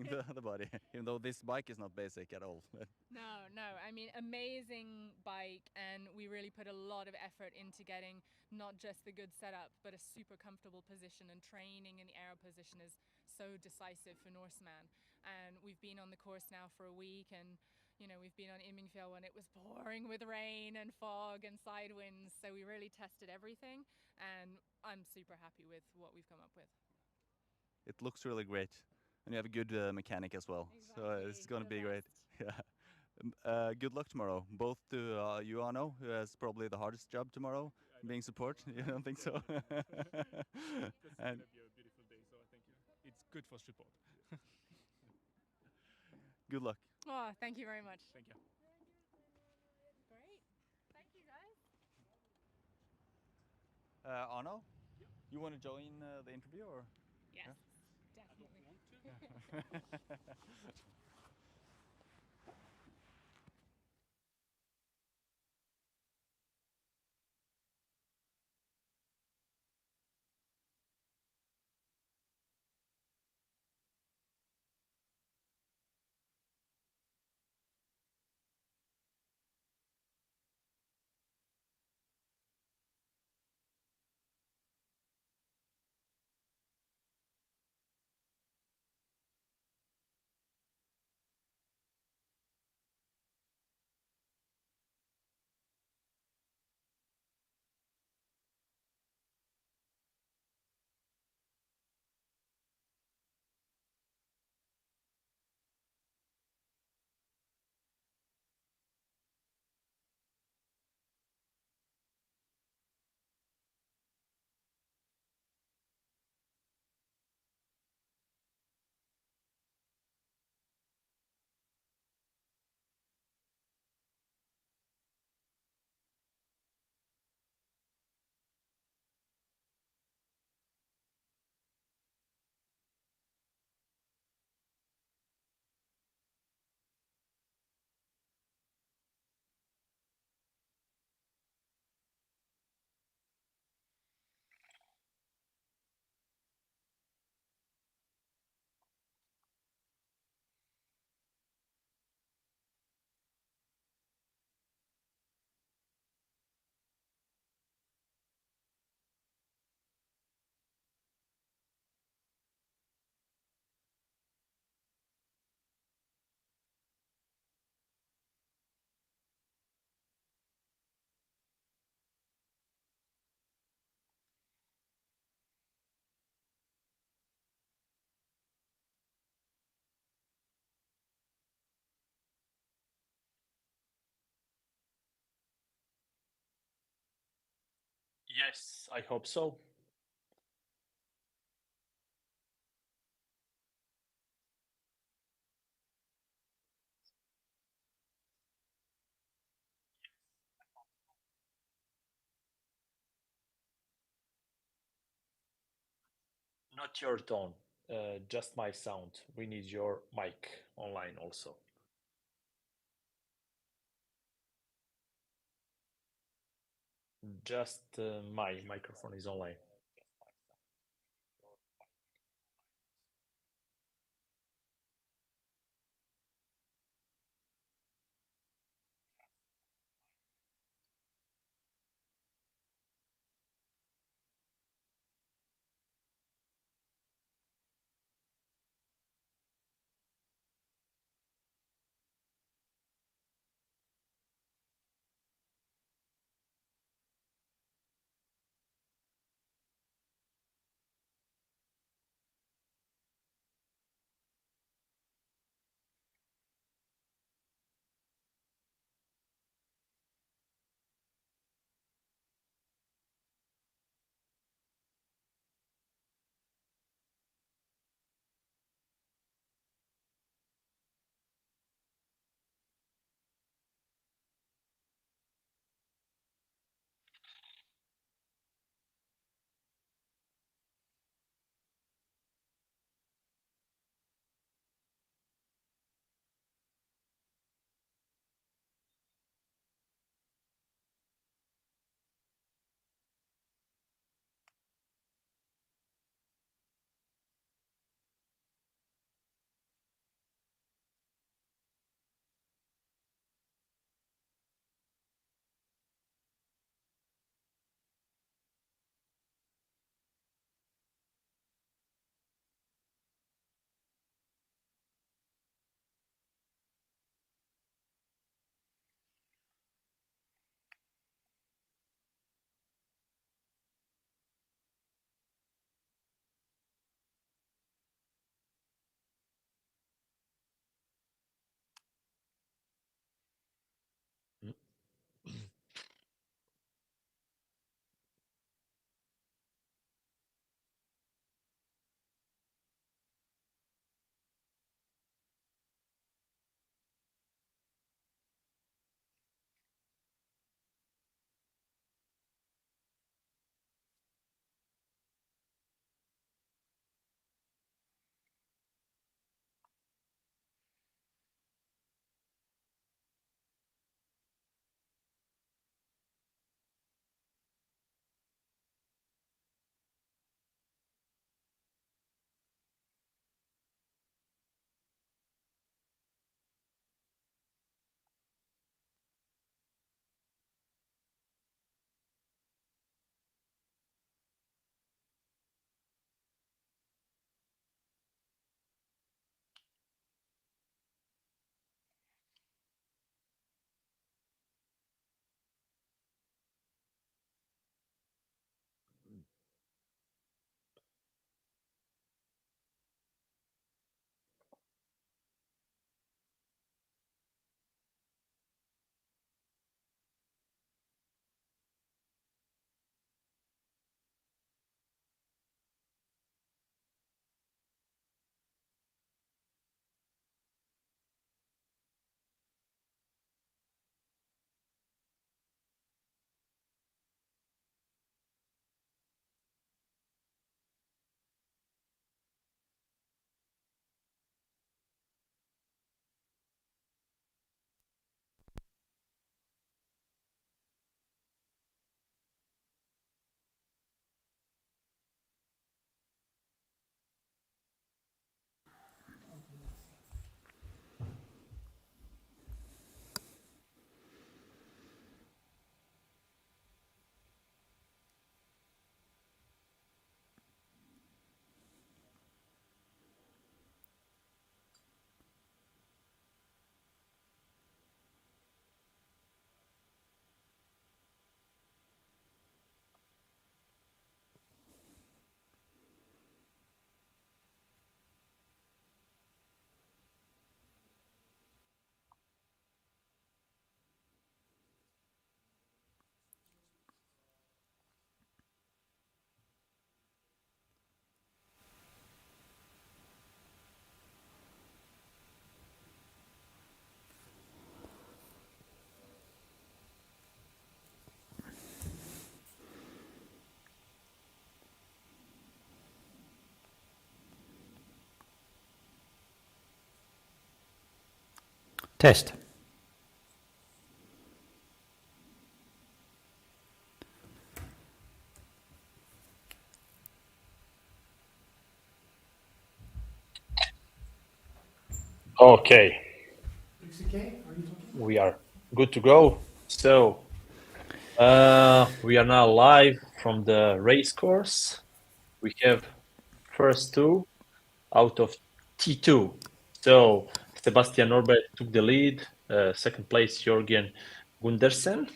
the body. Even though this bike is not basic at all. No, I mean, amazing bike, and we really put a lot of effort into getting not just the good setup, but a super comfortable position, and training in the aero position is so decisive for Norseman. And we've been on the course now for a week, and you know, we've been on Immersive when it was pouring with rain and fog and side winds, so we really tested everything, and I'm super happy with what we've come up with. It looks really great, and you have a good mechanic as well. Exactly. So it's going to be great. Yeah. Good luck tomorrow, both to you, Arno, who has probably the hardest job tomorrow, being support. You don't think so? It's going to be a beautiful day, so I think it's good for support. Good luck. Oh, thank you very much. Thank you. Great. Thank you, guys. Arno, you want to join the interview, or? Yes, Yeah? definitely. Yes, I hope so. Not your tone, just my sound. We need your mic online also. Just my microphone is online. Test. Okay. We are good to go. So we are now live from the race course. We have first two out of T2. So Sebastian Norberg took the lead. Second place, Jørgen Gundersen.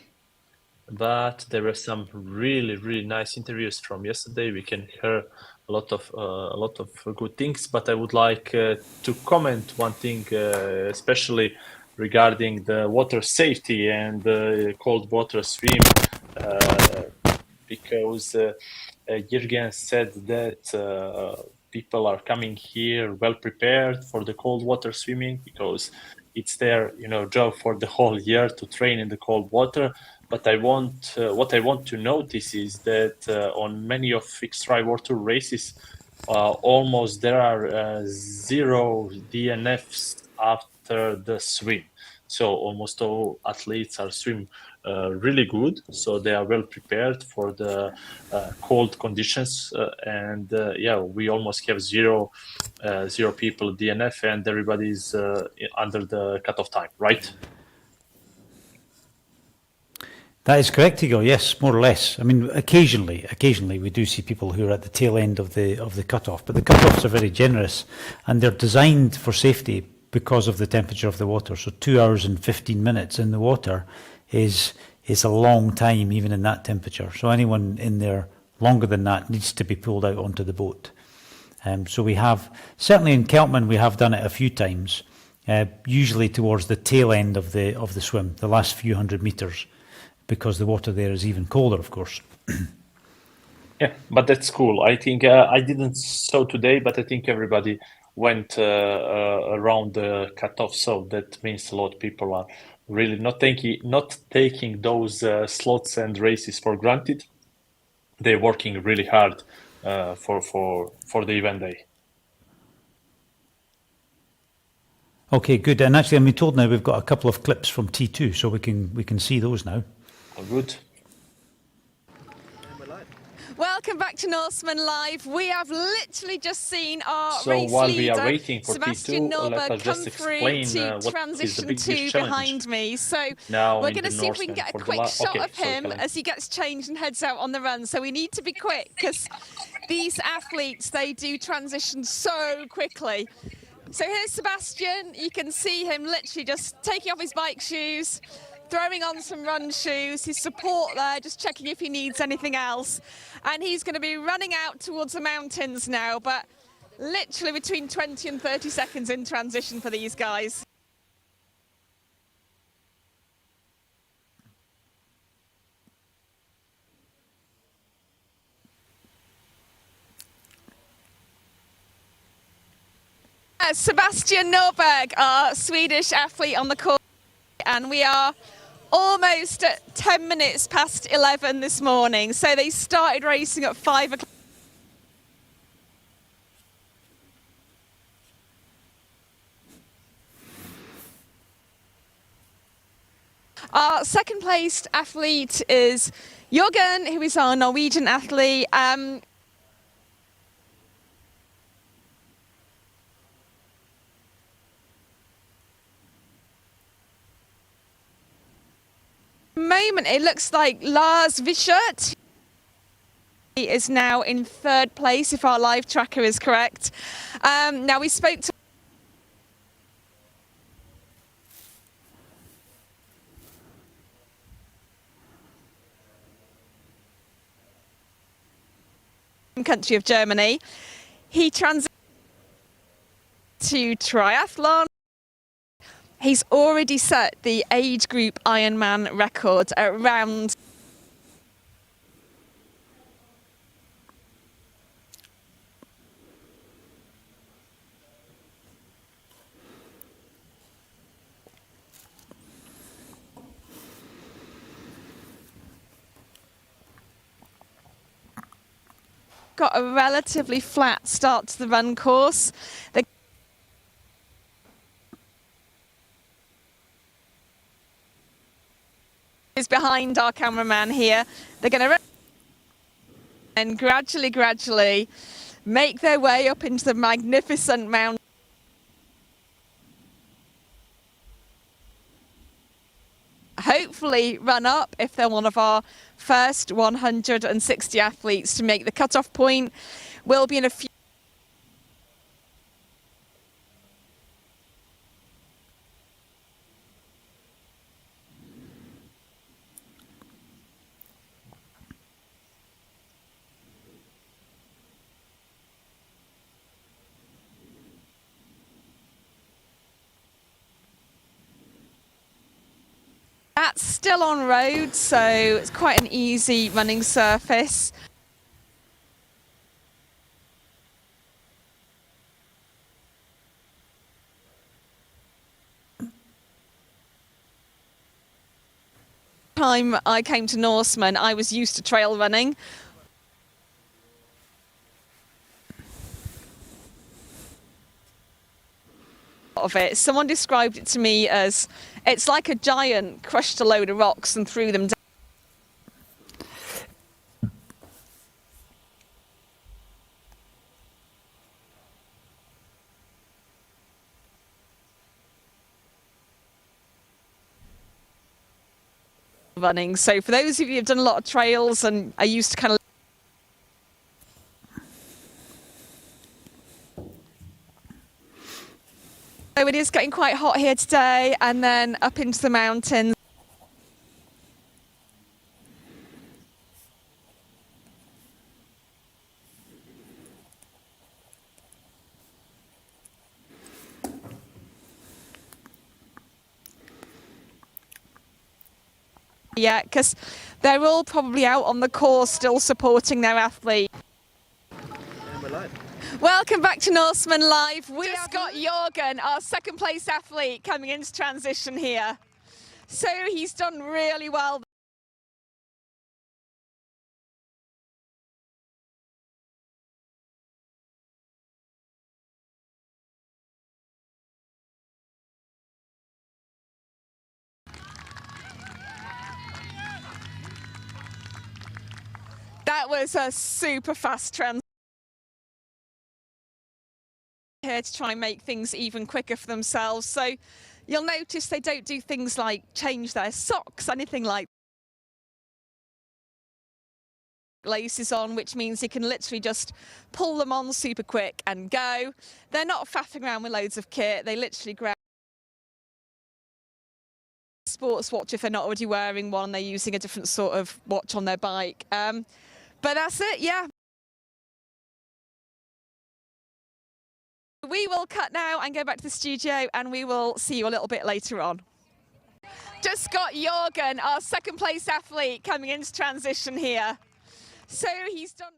But there were some really nice interviews from yesterday. We can hear a lot of good things. But I would like to comment one thing, especially regarding the water safety and cold water swim, because Jürgen said that people are coming here well prepared for the cold water swimming because it's their job for the whole year to train in the cold water. But what I want to notice is that on many of fixed dry water races, almost there are 0 DNFs after the swim. So almost all athletes are swim really good, so they are well prepared for the cold conditions, and we almost have zero people DNF, and everybody's under the cutoff time, right? That is correct, Igor. Yes, more or less. I mean, occasionally we do see people who are at the tail end of the cutoff, but the cutoffs are very generous, and they're designed for safety because of the temperature of the water. So 2 hours and 15 minutes in the water is a long time, even in that temperature. So anyone in there longer than that needs to be pulled out onto the boat. So we have, certainly in Keltman, we have done it a few times, usually towards the tail end of the swim, the last few hundred meters, because the water there is even colder, of course. Yeah, but that's cool. I think I didn't so today, but I think everybody went around the cutoff, so that means a lot. People are really not taking those slots and races for granted. They're working really hard for the event day. Okay, good. And actually, I'm told now we've got a couple of clips from T2, so we can see those now. Oh, good. Welcome back to Norseman Live. We have literally just seen our So race while leader, we are waiting for Sebastian T2, let Norberg, us come just through explain to what is the transition biggest two challenge behind me. So now we're in going to the see if we can Norseman get a for the quick shot okay, of sorry, him Kellen. as he gets changed and heads out on the run. So we need to be quick because these athletes, they do transition so quickly. So here's Sebastian. You can see him literally just taking off his bike shoes, throwing on some run shoes, his support there, just checking if he needs anything else. And he's going to be running out towards the mountains now, but literally between 20 and 30 seconds in transition for these guys. Sebastian Norberg, our Swedish athlete on the course, and we are almost at 10 minutes past 11 this morning. So they started racing at 5 o'clock. Our second placed athlete is Jørgen, who is our Norwegian athlete. Moment it looks like Lars Vischert is now in third place if our live tracker is correct. Now we spoke to country of Germany. He transitioned to triathlon. He's already set the age group Ironman record at around got a relatively flat start to the run course. Is behind our cameraman here. They're going to and gradually make their way up into the magnificent mountain. Hopefully run up if they're one of our first 160 athletes to make the cutoff point. We'll be in a few That's still on road, so it's quite an easy running surface. Time I came to Norseman, I was used to trail running. Of it. Someone described it to me as it's like a giant crushed a load of rocks and threw them down. Running. So for those of you who've done a lot of trails and are used to kind of so it is getting quite hot here today, and then up into the mountains. Yeah, because they're all probably out on the course still supporting their athlete. Welcome back to Norseman Live. We just got Jorgen, our second place athlete, coming into transition here. So he's done really well. That was a super fast transition. Here to try and make things even quicker for themselves. So you'll notice they don't do things like change their socks, anything like laces on, which means you can literally just pull them on super quick and go. They're not faffing around with loads of kit. They literally grab a sports watch if they're not already wearing one. They're using a different sort of watch on their bike. But that's it, yeah. We will cut now and go back to the studio, and we will see you a little bit later on. Just got Jorgen, our second place athlete, coming into transition here. So he's done.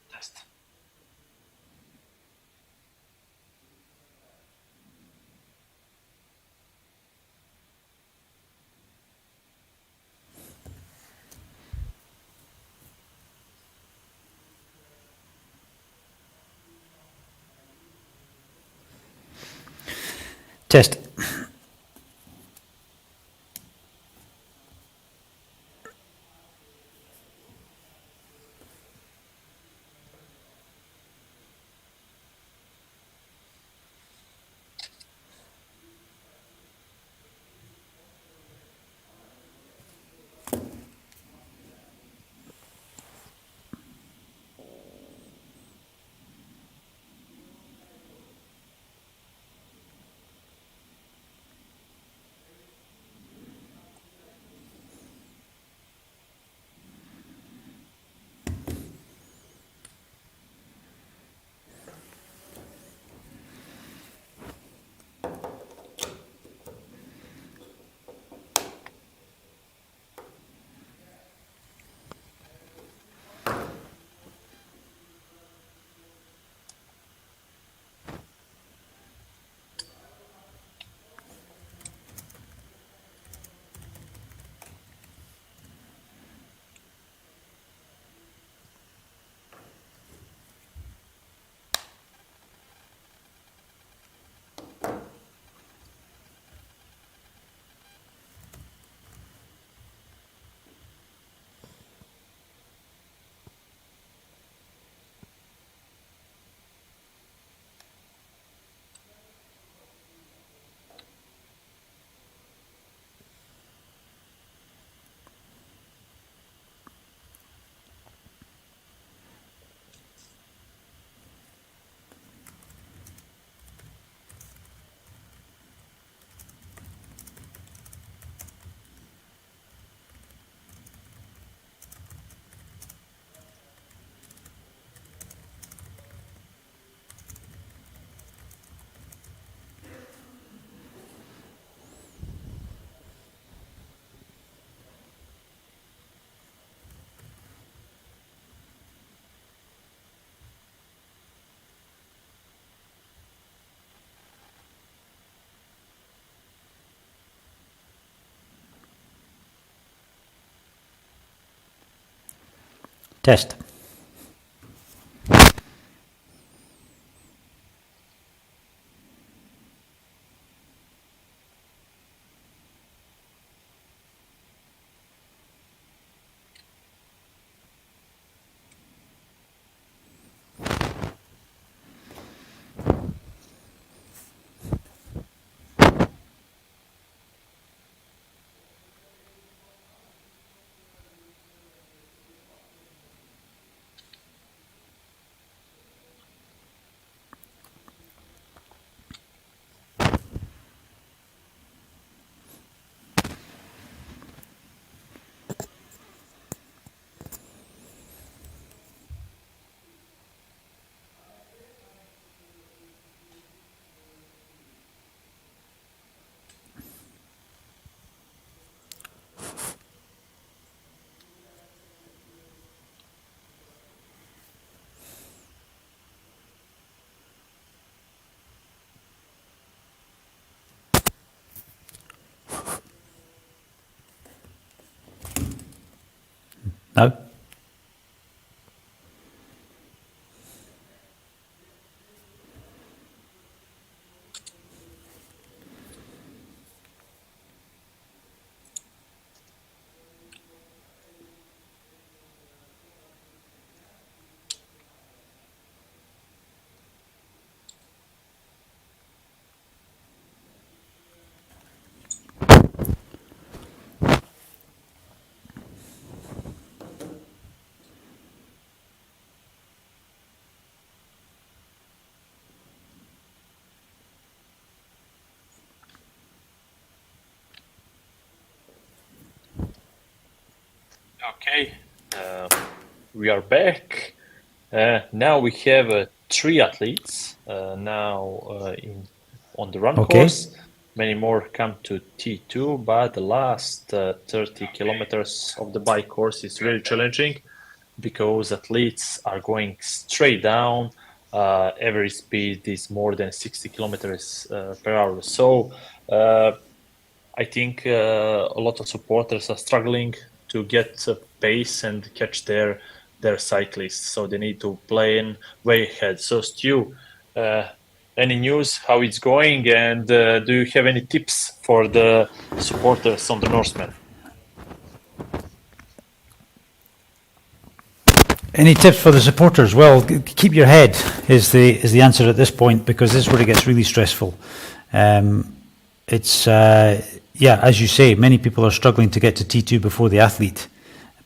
Test. Test. Test. No? Okay, we are back. Now we have 3 athletes on the run course. Many more come to T2, but the last 30 kilometers of the bike course is really challenging because athletes are going straight down. Average speed is more than 60 kilometers per hour. So I think a lot of supporters are struggling to get pace and catch their cyclists, so they need to plan way ahead. So Stu, any news how it's going, and do you have any tips for the supporters on the Norseman? Any tips for the supporters? Well, keep your head is the answer at this point, because this is where it gets really stressful. It's as you say, many people are struggling to get to T2 before the athlete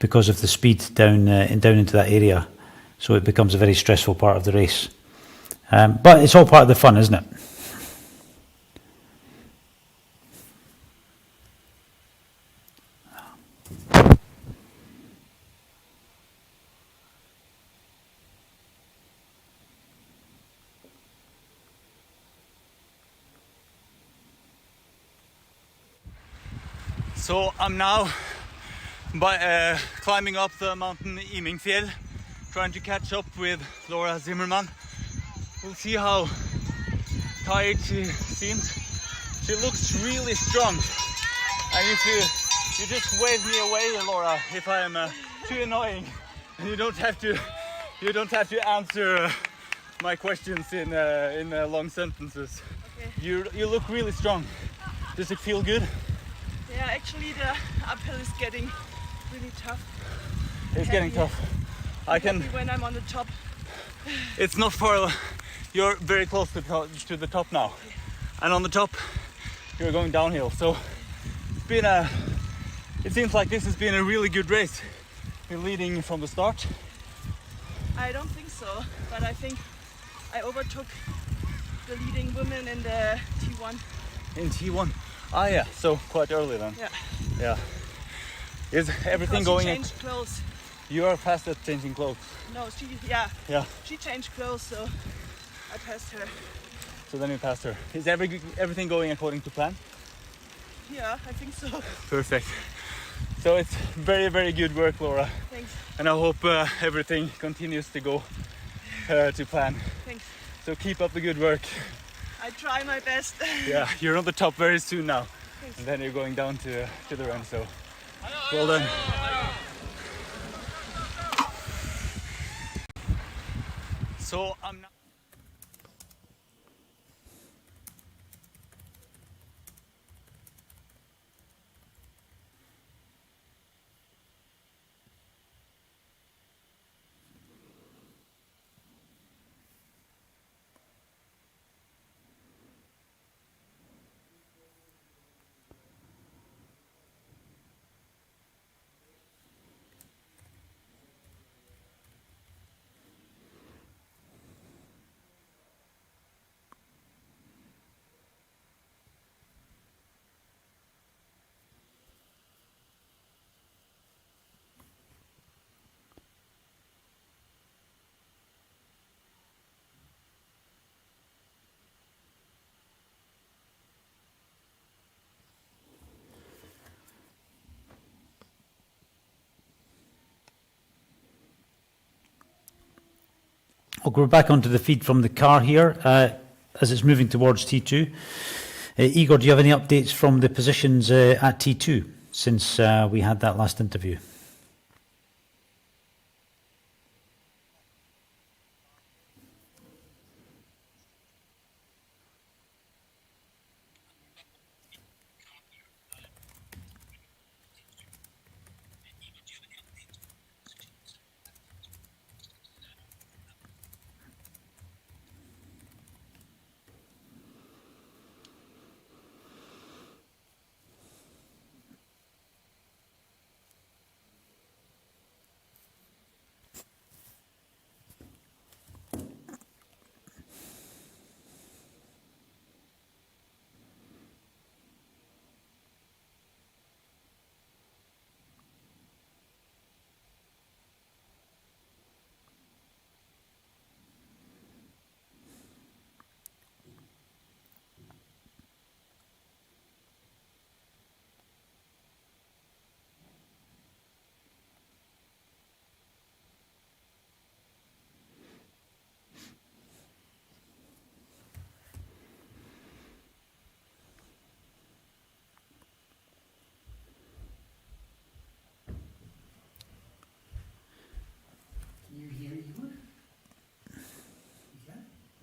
because of the speed down into that area. So it becomes a very stressful part of the race. But it's all part of the fun, isn't it? So I'm now climbing up the mountain Imingfjell, trying to catch up with Laura Zimmerman. We'll see how tired she seems. She looks really strong. And if you just wave me away, Laura, if I am too annoying, and you don't have to answer my questions in long sentences. Okay. You look really strong. Does it feel good? Yeah, actually the uphill is getting really tough. It's getting tough. When I'm on the top. It's not far. You're very close to the top now, and on the top you're going downhill. So it seems like this has been a really good race. You're leading from the start. I don't think so, but I think I overtook the leading women in the T1. In T1. Ah, yeah, so quite early then. Yeah. Yeah. Is everything because going? She changed clothes. You are fast at changing clothes. No, she changed clothes, so I passed her. So then you passed her. Is everything going according to plan? Yeah, I think so. Perfect. So it's very, very good work, Laura. Thanks. And I hope everything continues to go to plan. Thanks. So keep up the good work. I try my best. Yeah, you're on the top very soon now. Thanks. And then you're going down to the run, so well done. So I'm not. I'll go back onto the feed from the car here as it's moving towards T2. Igor, do you have any updates from the positions at T2 since we had that last interview?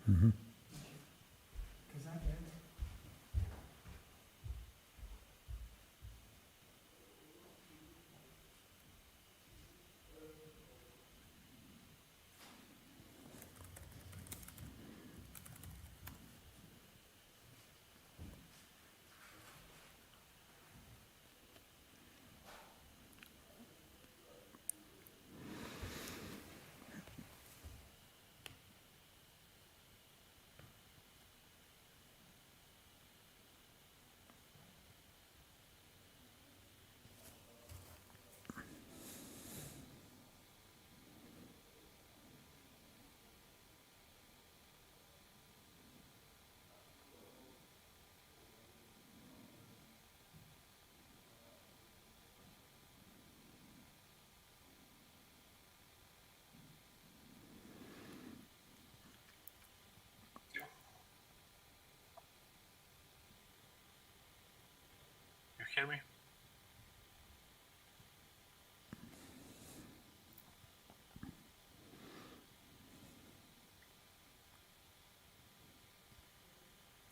Mm-hmm. You hear me?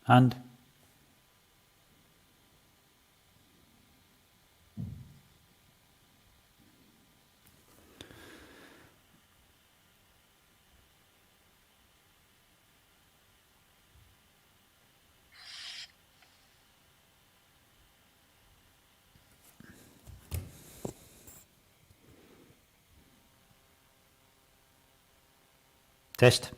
And test.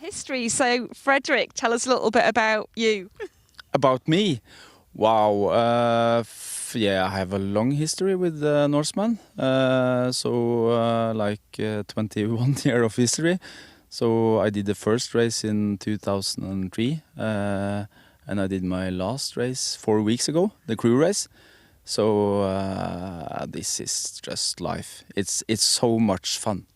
history. So, Frederick, tell us a little bit about you. About me? Wow. Yeah, I have a long history with Norseman. Like 21 year of history. So I did the first race in 2003, and I did my last race 4 weeks ago, the crew race. So this is just life. It's so much fun.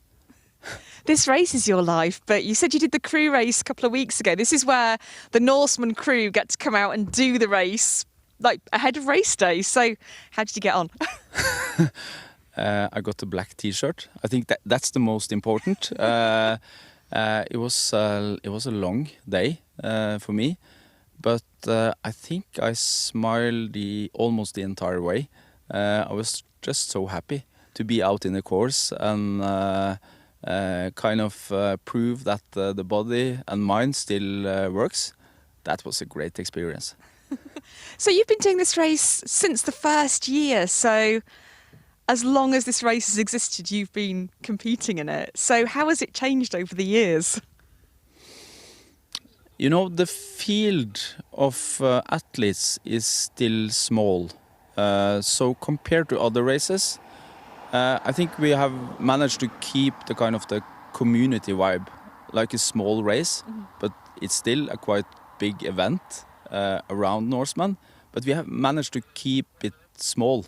This race is your life, but you said you did the crew race a couple of weeks ago. This is where the Norseman crew get to come out and do the race, like ahead of race day. So how did you get on? I got a black T-shirt. I think that's the most important. It was a long day for me, but I think I smiled almost the entire way. I was just so happy to be out in the course and kind of prove that the body and mind still works. That was a great experience. So you've been doing this race since the first year. So as long as this race has existed, you've been competing in it. So how has it changed over the years? You know, the field of athletes is still small. So compared to other races, I think we have managed to keep the kind of the community vibe, like a small race, but it's still a quite big event around Norseman. But we have managed to keep it small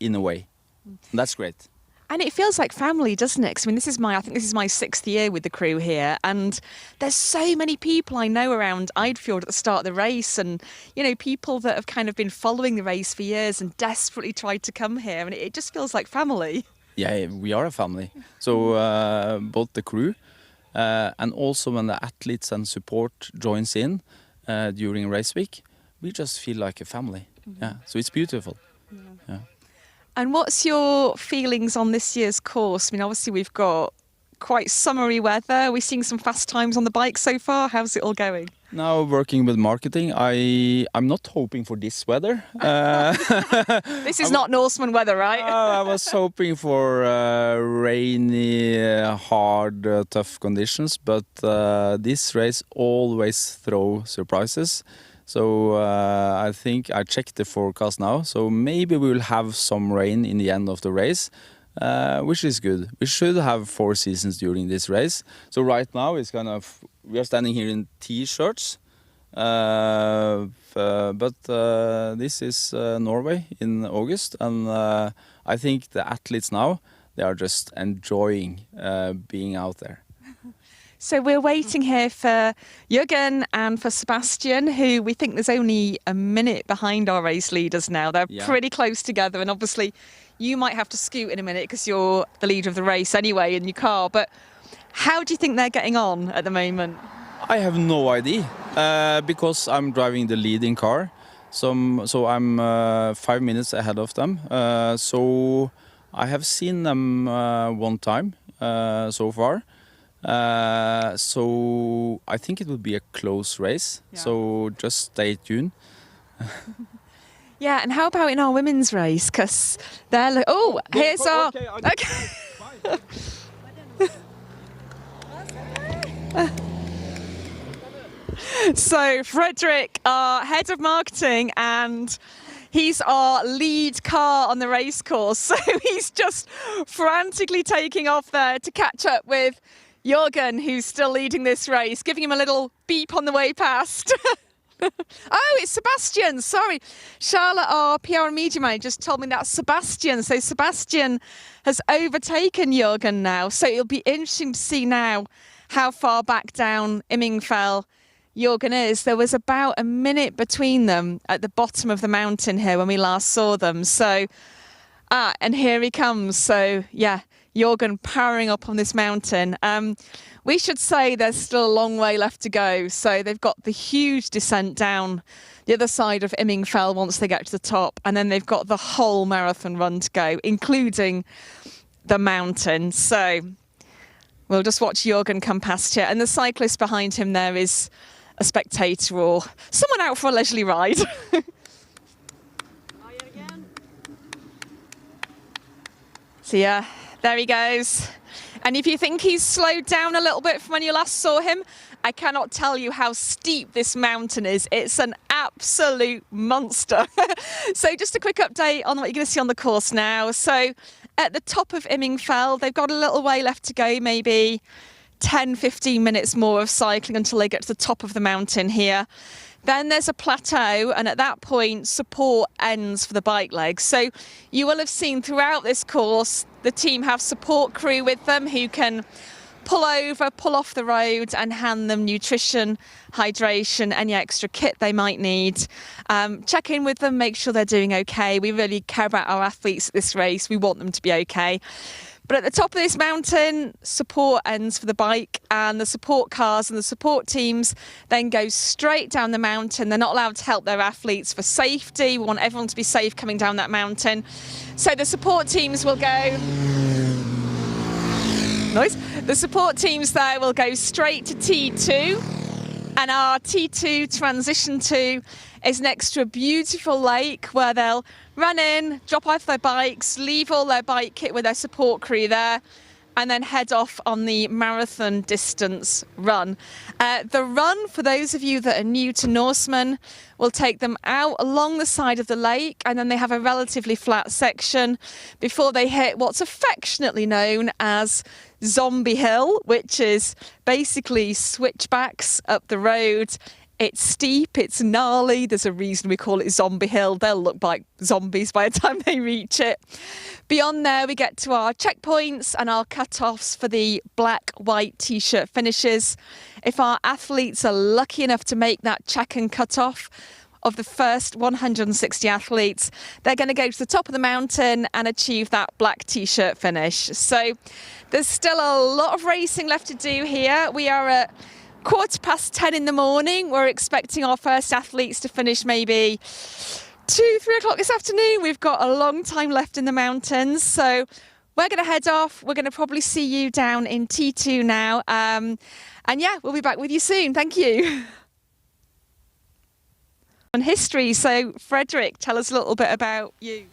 in a way. And that's great. And it feels like family, doesn't it? 'Cause, I mean, I think this is my 6th year with the crew here, and there's so many people I know around Eidfjord at the start of the race, and you know, people that have kind of been following the race for years and desperately tried to come here, and it just feels like family. Yeah, we are a family. So both the crew and also when the athletes and support joins in during race week, we just feel like a family. Yeah, so it's beautiful. Yeah. And what's your feelings on this year's course? I mean, obviously we've got quite summery weather. We're seeing some fast times on the bike so far. How's it all going? Now working with marketing, I'm not hoping for this weather. This is not Norseman weather, right? I was hoping for rainy, hard, tough conditions, but this race always throws surprises. So I think I checked the forecast now, so maybe we will have some rain in the end of the race, which is good. We should have 4 seasons during this race. So right now it's kind of, we are standing here in T-shirts, but this is Norway in August, and I think the athletes now, they are just enjoying being out there. So we're waiting here for Jürgen and for Sebastian, who we think there's only a minute behind our race leaders now. They're pretty close together, and obviously you might have to scoot in a minute because you're the leader of the race anyway in your car. But how do you think they're getting on at the moment? I have no idea because I'm driving the leading car. So I'm 5 minutes ahead of them. So I have seen them one time so far. So I think it will be a close race. Yeah. So just stay tuned. Yeah, and how about in our women's race? Because they're like, oh, here's our. Okay. So Frederick, our head of marketing, and he's our lead car on the race course. So he's just frantically taking off there to catch up with Jürgen, who's still leading this race, giving him a little beep on the way past. Oh, it's Sebastian. Sorry. Charlotte, our PR and media manager, just told me that's Sebastian. So Sebastian has overtaken Jürgen now. So it'll be interesting to see now how far back down Immingfell Jürgen is. There was about a minute between them at the bottom of the mountain here when we last saw them. So, and here he comes. So, yeah, Jürgen powering up on this mountain. We should say there's still a long way left to go. So they've got the huge descent down the other side of Immingfell once they get to the top. And then they've got the whole marathon run to go, including the mountain. So we'll just watch Jürgen come past here. And the cyclist behind him there is a spectator or someone out for a leisurely ride. So yeah, There he goes. And if you think he's slowed down a little bit from when you last saw him, I cannot tell you how steep this mountain is. It's an absolute monster. So just a quick update on what you're going to see on the course now. So at the top of Immingfell, they've got a little way left to go, maybe 10, 15 minutes more of cycling until they get to the top of the mountain here. Then there's a plateau, and at that point, support ends for the bike legs. So you will have seen throughout this course, the team have support crew with them who can pull over, pull off the road and hand them nutrition, hydration, any extra kit they might need. Check in with them, make sure they're doing okay. We really care about our athletes at this race. We want them to be okay. But at the top of this mountain, support ends for the bike, and the support cars and the support teams then go straight down the mountain. They're not allowed to help their athletes for safety. We want everyone to be safe coming down that mountain. So the support teams will go... Noise. The support teams there will go straight to T2, and our T2 transition to is next to a beautiful lake where they'll run in, drop off their bikes, leave all their bike kit with their support crew there, and then head off on the marathon distance run. The run, for those of you that are new to Norseman, will take them out along the side of the lake, and then they have a relatively flat section before they hit what's affectionately known as Zombie Hill, which is basically switchbacks up the road. It's steep, it's gnarly, there's a reason we call it Zombie Hill. They'll look like zombies by the time they reach it. Beyond there, we get to our checkpoints and our cut-offs for the black-white t-shirt finishes. If our athletes are lucky enough to make that check and cut-off of the first 160 athletes, they're going to go to the top of the mountain and achieve that black t-shirt finish. So there's still a lot of racing left to do here. We are at 10:15 in the morning. We're expecting our first athletes to finish maybe 2, 3 o'clock this afternoon. We've got a long time left in the mountains. So we're going to head off. We're going to probably see you down in T2 now. And yeah, we'll be back with you soon. Thank you. On history. So Frederick, tell us a little bit about you.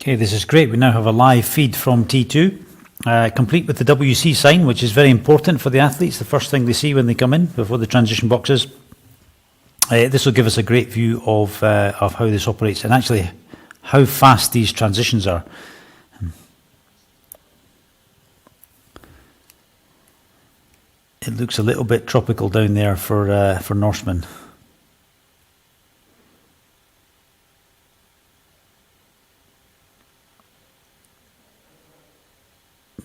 Okay, this is great. We now have a live feed from T2, complete with the WC sign, which is very important for the athletes, the first thing they see when they come in before the transition boxes. This will give us a great view of how this operates and actually how fast these transitions are. It looks a little bit tropical down there for Norseman.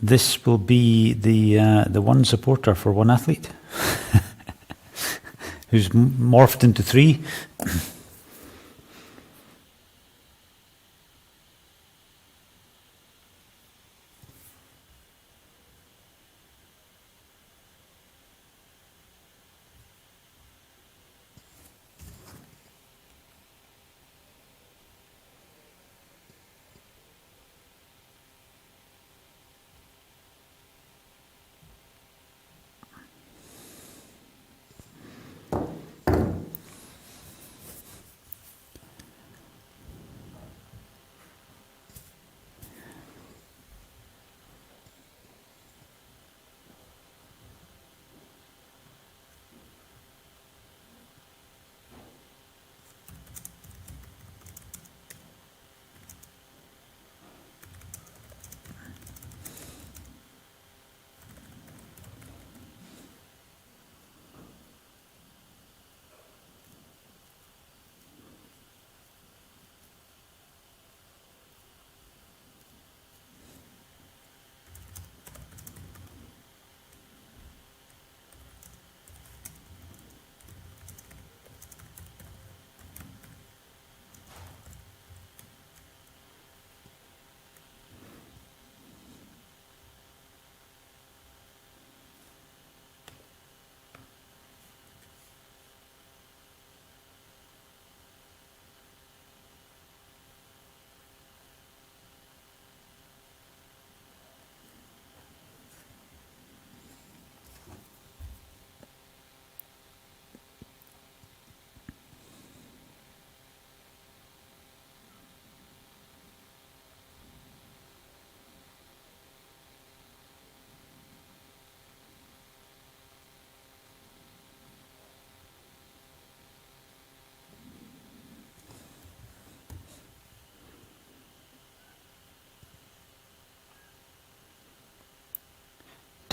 This will be the one supporter for one athlete who's morphed into 3.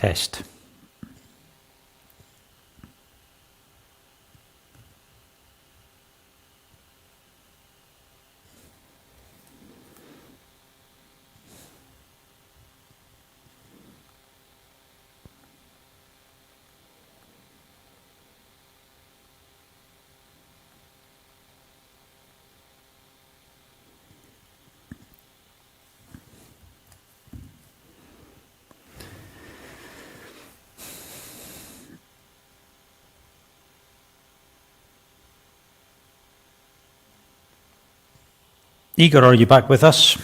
test. Igor, are you back with us?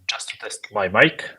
Just to test my mic.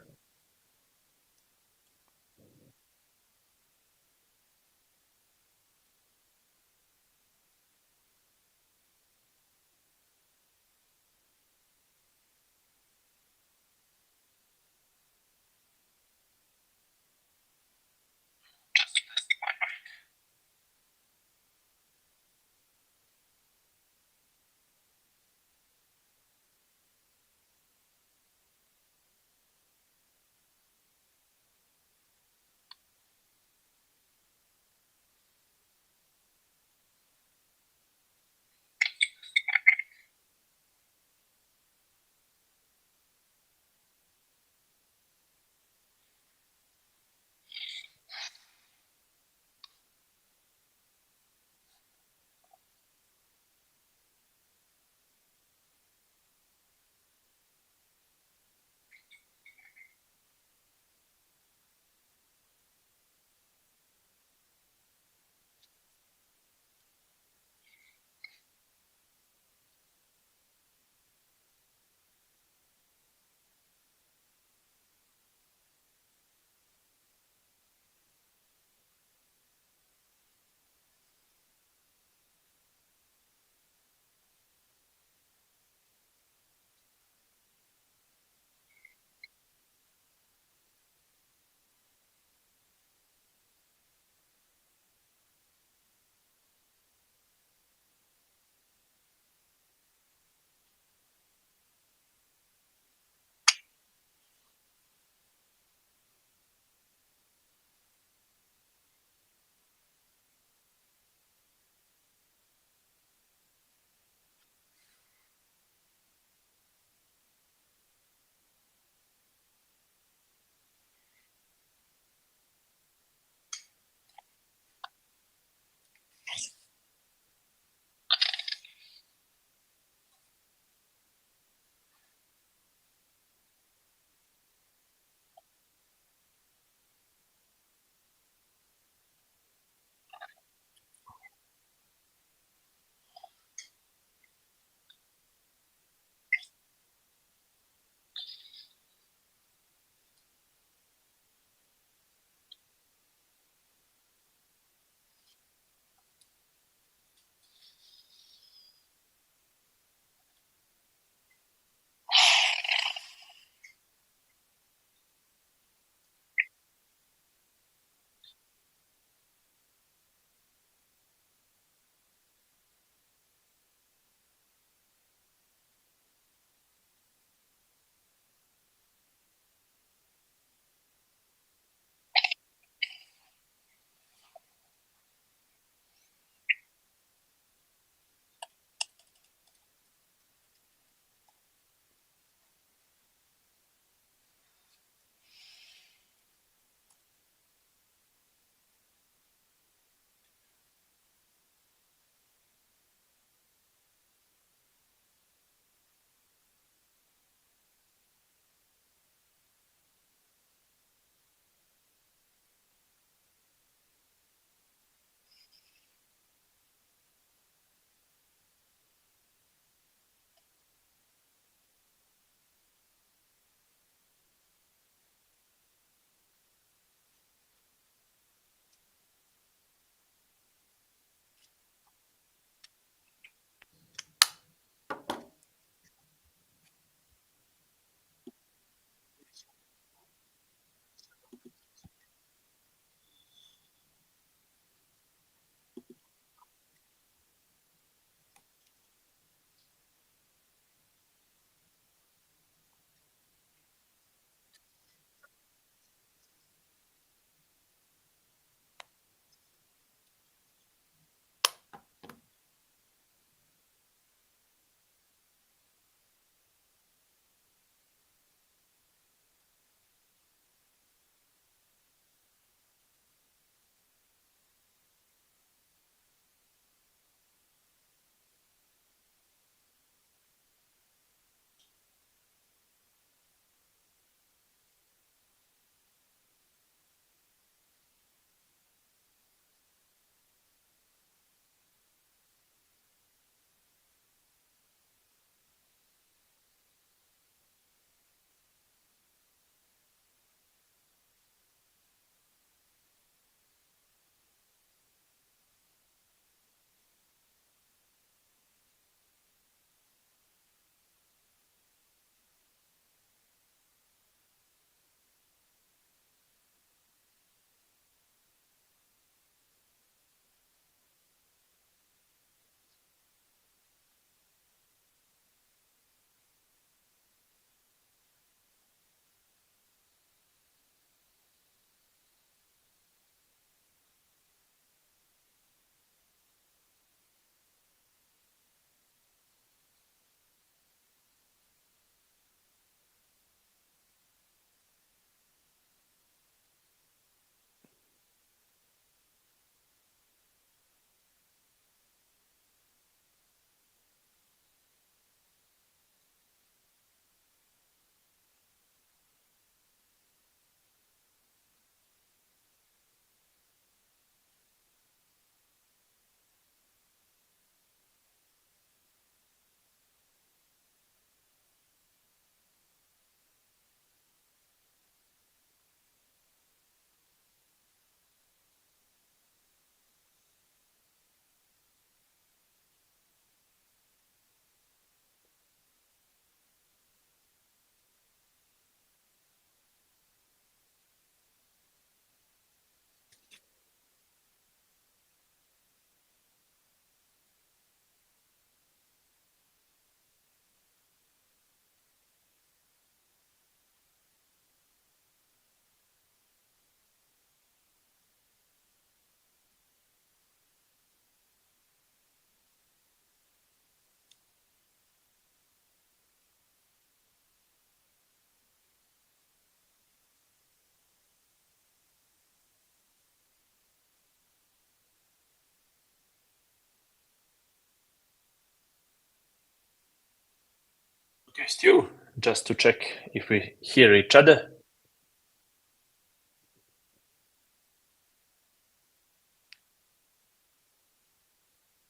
Stu, just to check if we hear each other.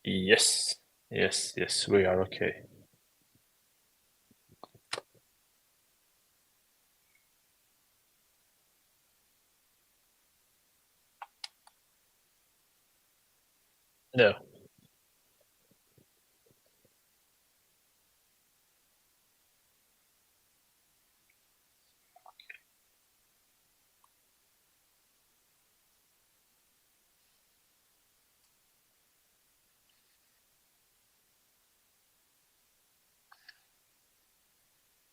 Yes, yes, we are okay. No.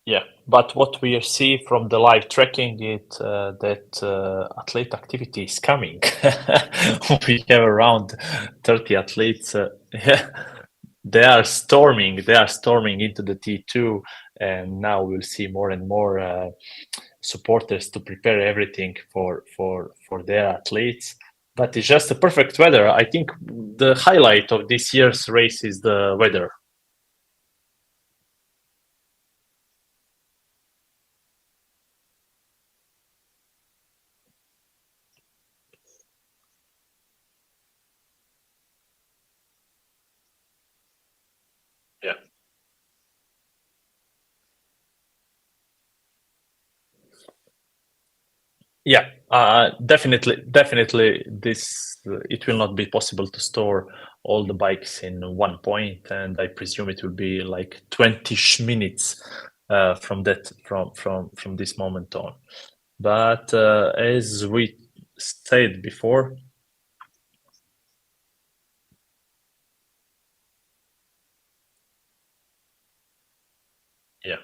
Yeah, but what we see from the live tracking is that athlete activity is coming. We have around 30 athletes. Yeah, they are storming. They are storming into the T2, and now we'll see more and more supporters to prepare everything for their athletes. But it's just a perfect weather. I think the highlight of this year's race is the weather. Yeah. Yeah, definitely. This it will not be possible to store all the bikes in one point, and I presume it will be like 20 minutes from this moment on. But as we said before, yeah.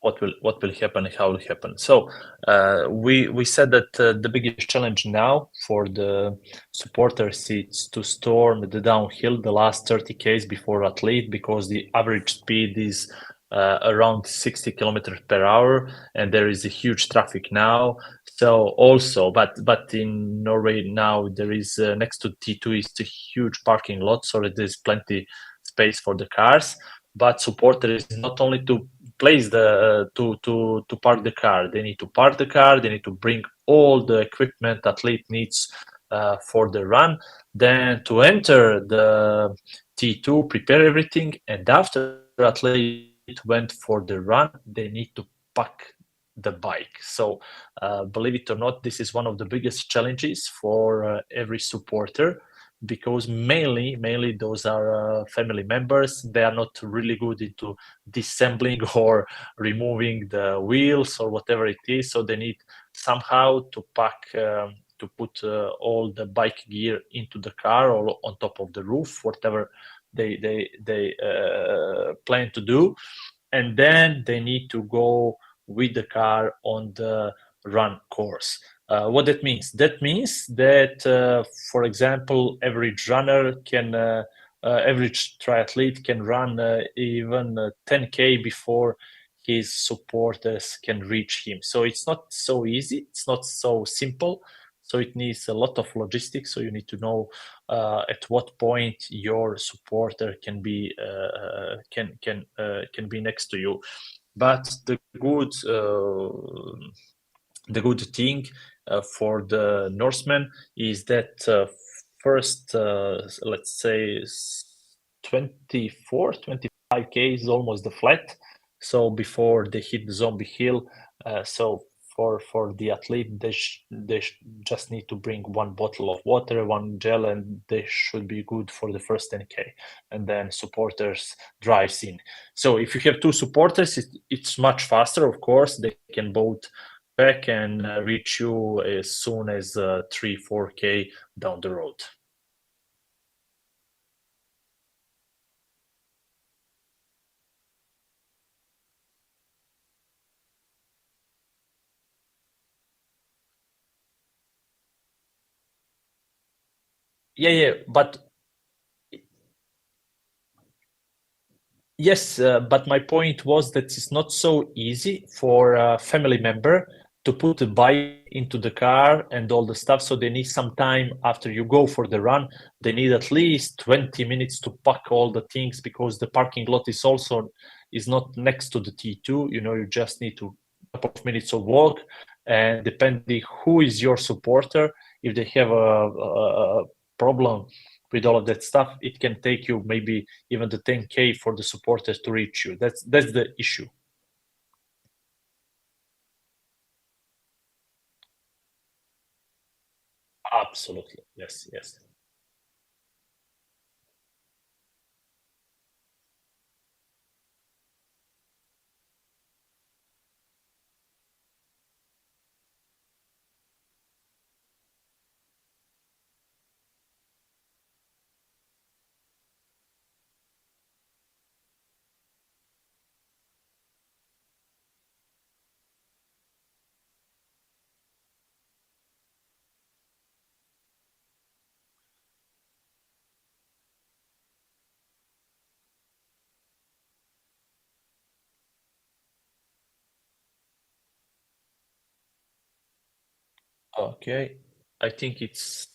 What will happen and how will happen. So we said that the biggest challenge now for the supporters is to storm the downhill the last 30 k's before athlete, because the average speed is around 60 kilometers per hour, and there is a huge traffic now. So also, but in Norway now there is next to T2 is a huge parking lot, so there's plenty space for the cars. But supporters not only to place the to park the car. They need to park the car. They need to bring all the equipment athlete needs for the run. Then to enter the T2, prepare everything, and after athlete went for the run, they need to pack the bike. So believe it or not, this is one of the biggest challenges for every supporter, because mainly those are family members. They are not really good into disassembling or removing the wheels or whatever it is, so they need somehow to pack to put all the bike gear into the car or on top of the roof, whatever they plan to do, and then they need to go with the car on the run course. What that means? That means that, for example, average runner can, average triathlete can run even 10K before his supporters can reach him. So it's not so easy. It's not so simple. So it needs a lot of logistics. So you need to know at what point your supporter can be next to you. But the good thing for the Norseman is that first, let's say 25K is almost the flat. So before they hit the zombie hill, so for the athlete, they just need to bring one bottle of water, one gel, and they should be good for the first 10K. And then supporters drives in. So if you have two supporters, it's much faster. Of course, they can both pack and reach you as soon as 3-4K down the road. Yeah, but Yes, but my point was that it's not so easy for a family member to put the bike into the car and all the stuff. So they need some time after you go for the run. They need at least 20 minutes to pack all the things because the parking lot is not next to the T2. You know, you just need to a couple of minutes of walk. And depending who is your supporter, if they have a problem with all of that stuff, it can take you maybe even the 10K for the supporters to reach you. That's the issue. Absolutely. Yes, yes. Okay. I think it's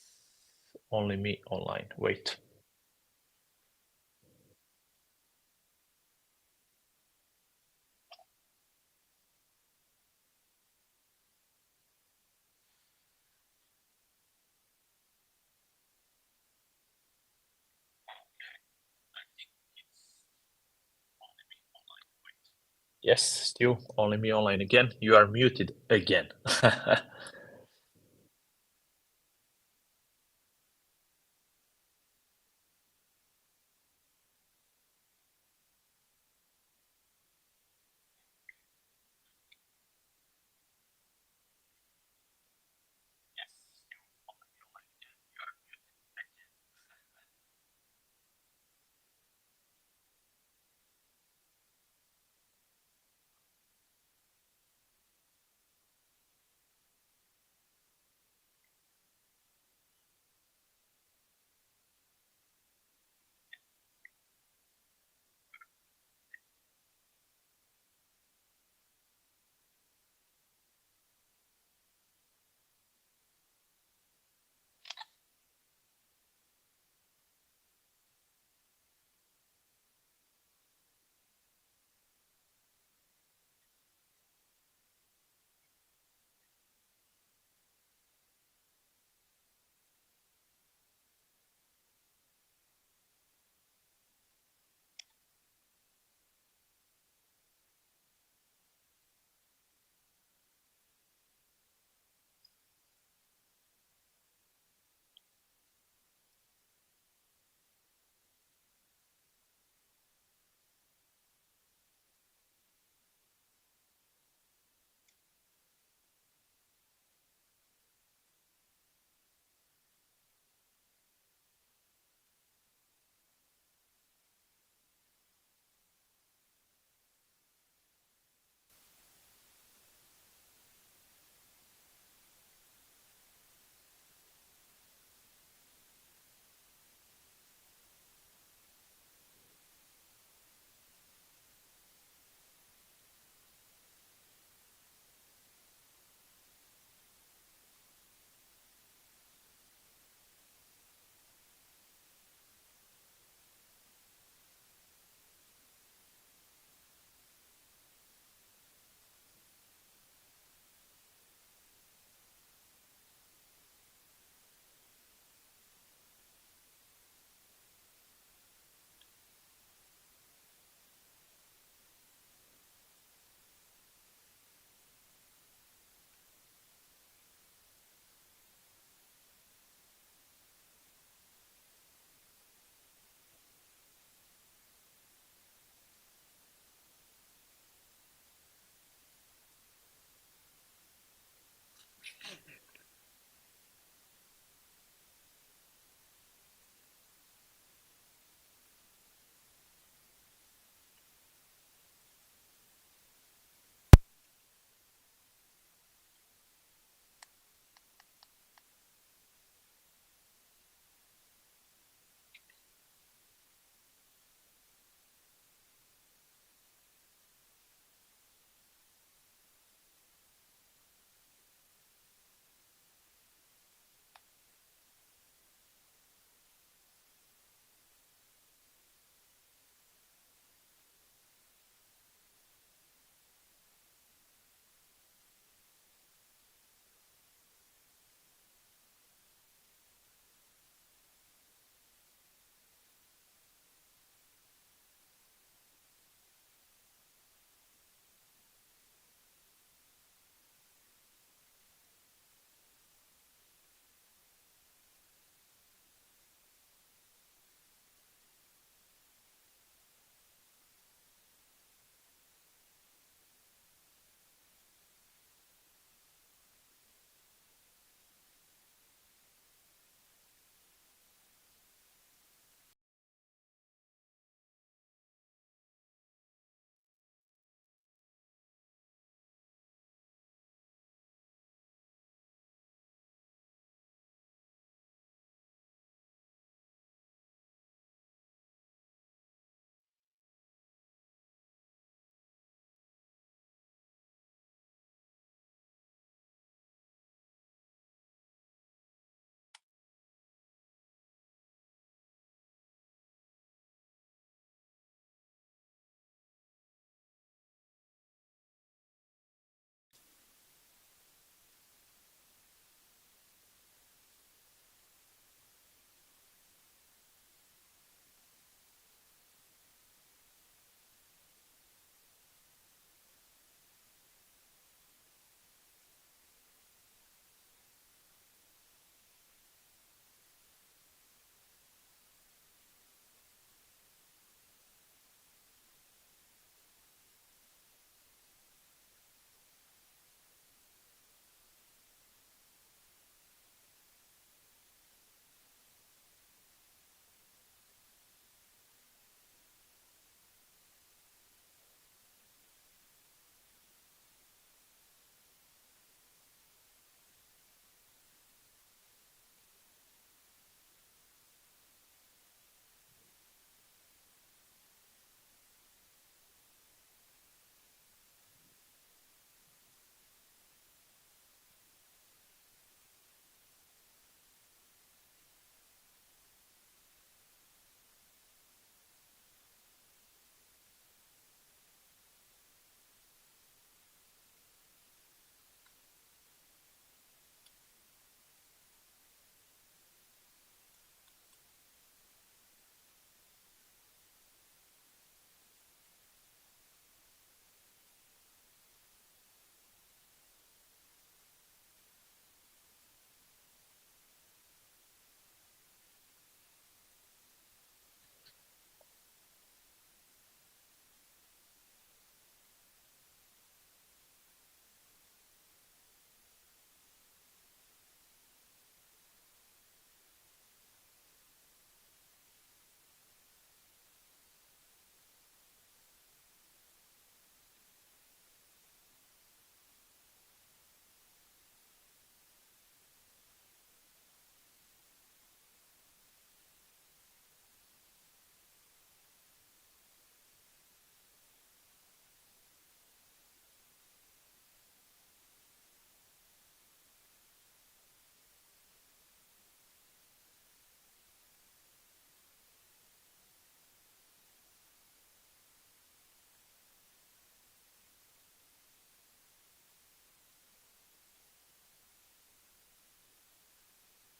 only me online. Wait. Yes, still only me online again. You are muted again.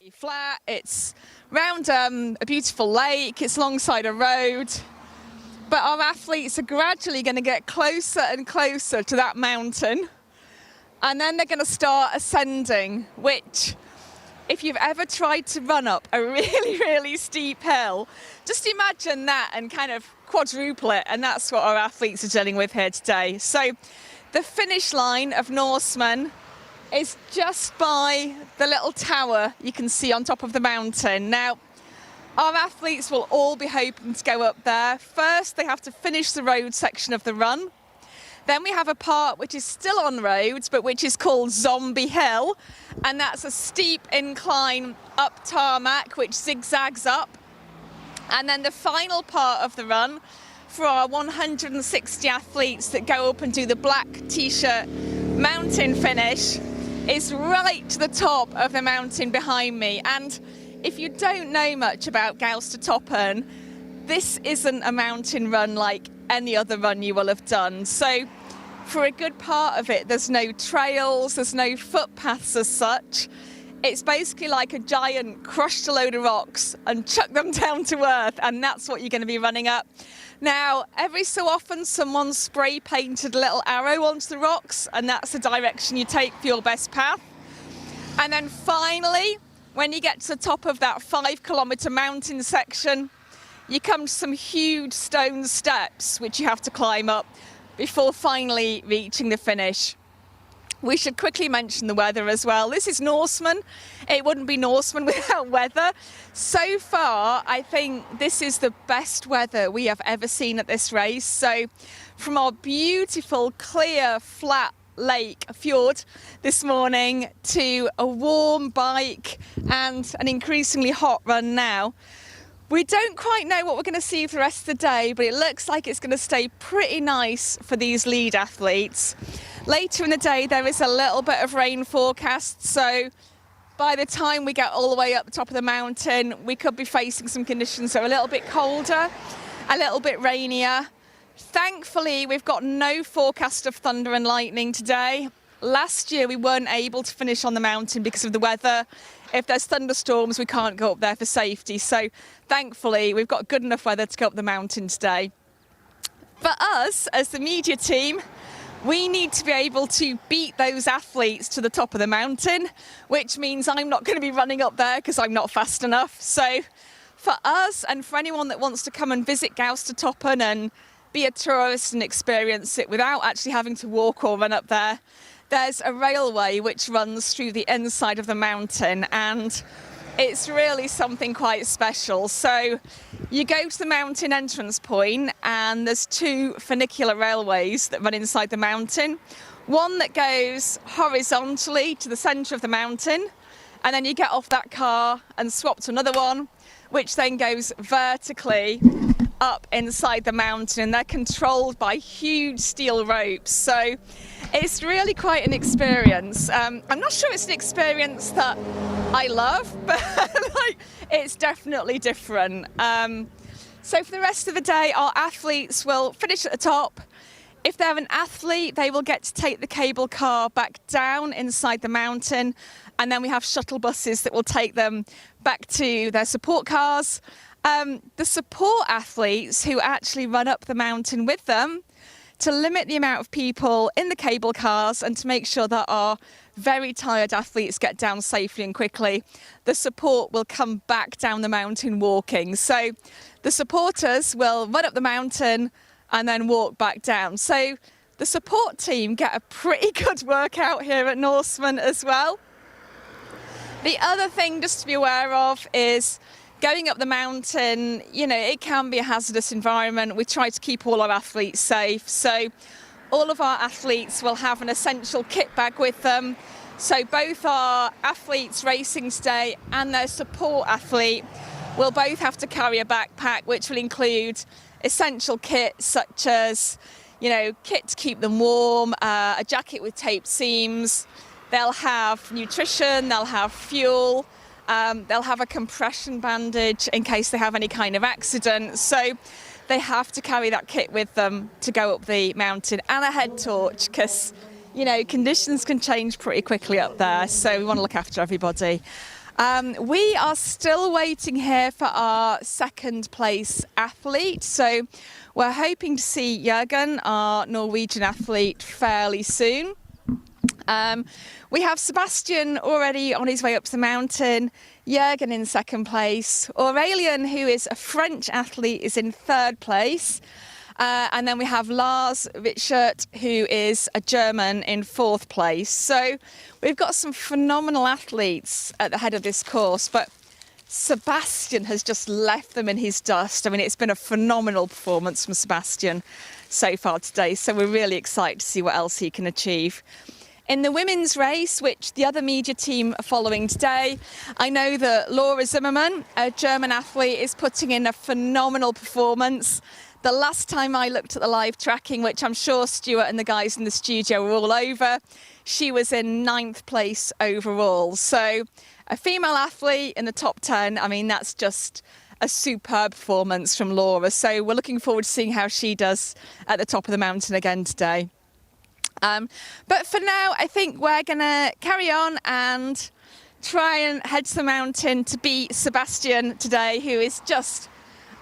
pretty flat. It's round a beautiful lake. It's alongside a road. But our athletes are gradually going to get closer and closer to that mountain. And then they're going to start ascending, which, if you've ever tried to run up a really, really steep hill, just imagine that and kind of quadruple it. And that's what our athletes are dealing with here today. So the finish line of Norseman is just by the little tower you can see on top of the mountain. Now, our athletes will all be hoping to go up there. First, they have to finish the road section of the run. Then we have a part which is still on roads, but which is called Zombie Hill. And that's a steep incline up tarmac, which zigzags up. And then the final part of the run for our 160 athletes that go up and do the black t-shirt mountain finish is right to the top of the mountain behind me. And if you don't know much about Gaustatoppen, this isn't a mountain run like any other run you will have done. So for a good part of it, there's no trails, there's no footpaths as such. It's basically like a giant crushed a load of rocks and chuck them down to earth, and that's what you're going to be running up. Now, every so often someone spray painted a little arrow onto the rocks, and that's the direction you take for your best path. And then finally, when you get to the top of that 5-kilometre mountain section, you come to some huge stone steps which you have to climb up before finally reaching the finish. We should quickly mention the weather as well. This is Norseman. It wouldn't be Norseman without weather. So far, I think this is the best weather we have ever seen at this race. So from our beautiful, clear, flat lake fjord this morning to a warm bike and an increasingly hot run now, we don't quite know what we're going to see for the rest of the day, but it looks like it's going to stay pretty nice for these lead athletes. Later in the day, there is a little bit of rain forecast, so by the time we get all the way up the top of the mountain, we could be facing some conditions that are a little bit colder, a little bit rainier. Thankfully, we've got no forecast of thunder and lightning today. Last year, we weren't able to finish on the mountain because of the weather. If there's thunderstorms, we can't go up there for safety. So thankfully, we've got good enough weather to go up the mountain today. For us, as the media team, we need to be able to beat those athletes to the top of the mountain, which means I'm not going to be running up there because I'm not fast enough. So for us and for anyone that wants to come and visit Gaustatoppen and be a tourist and experience it without actually having to walk or run up there, there's a railway which runs through the inside of the mountain, and it's really something quite special. So you go to the mountain entrance point, and there's 2 funicular railways that run inside the mountain. One that goes horizontally to the centre of the mountain, and then you get off that car and swap to another one, which then goes vertically up inside the mountain, and they're controlled by huge steel ropes. So it's really quite an experience. I'm not sure it's an experience that I love, but it's definitely different. So for the rest of the day, our athletes will finish at the top. If they're an athlete, they will get to take the cable car back down inside the mountain, and then we have shuttle buses that will take them back to their support cars. The support athletes who actually run up the mountain with them, to limit the amount of people in the cable cars and to make sure that our very tired athletes get down safely and quickly, the support will come back down the mountain walking. So the supporters will run up the mountain and then walk back down. So the support team get a pretty good workout here at Norseman as well. The other thing just to be aware of is going up the mountain, you know, it can be a hazardous environment. We try to keep all our athletes safe. So all of our athletes will have an essential kit bag with them. So both our athletes racing today and their support athlete will both have to carry a backpack, which will include essential kit such as, you know, kit to keep them warm, a jacket with taped seams. They'll have nutrition, they'll have fuel. They'll have a compression bandage in case they have any kind of accident. So they have to carry that kit with them to go up the mountain, and a head torch because, you know, conditions can change pretty quickly up there. So we want to look after everybody. We are still waiting here for our second place athlete. So we're hoping to see Jørgen, our Norwegian athlete, fairly soon. We have Sebastian already on his way up the mountain, Jørgen in second place, Aurélien, who is a French athlete, is in third place. And then we have Lars Wittschert, who is a German, in fourth place. So we've got some phenomenal athletes at the head of this course, but Sebastian has just left them in his dust. I mean, it's been a phenomenal performance from Sebastian so far today, so we're really excited to see what else he can achieve. In the women's race, which the other media team are following today, I know that Laura Zimmermann, a German athlete, is putting in a phenomenal performance. The last time I looked at the live tracking, which I'm sure Stuart and the guys in the studio were all over, she was in 9th place overall. So a female athlete in the top 10, I mean, that's just a superb performance from Laura. So we're looking forward to seeing how she does at the top of the mountain again today. But for now, I think we're going to carry on and try and head to the mountain to beat Sebastian today, who is just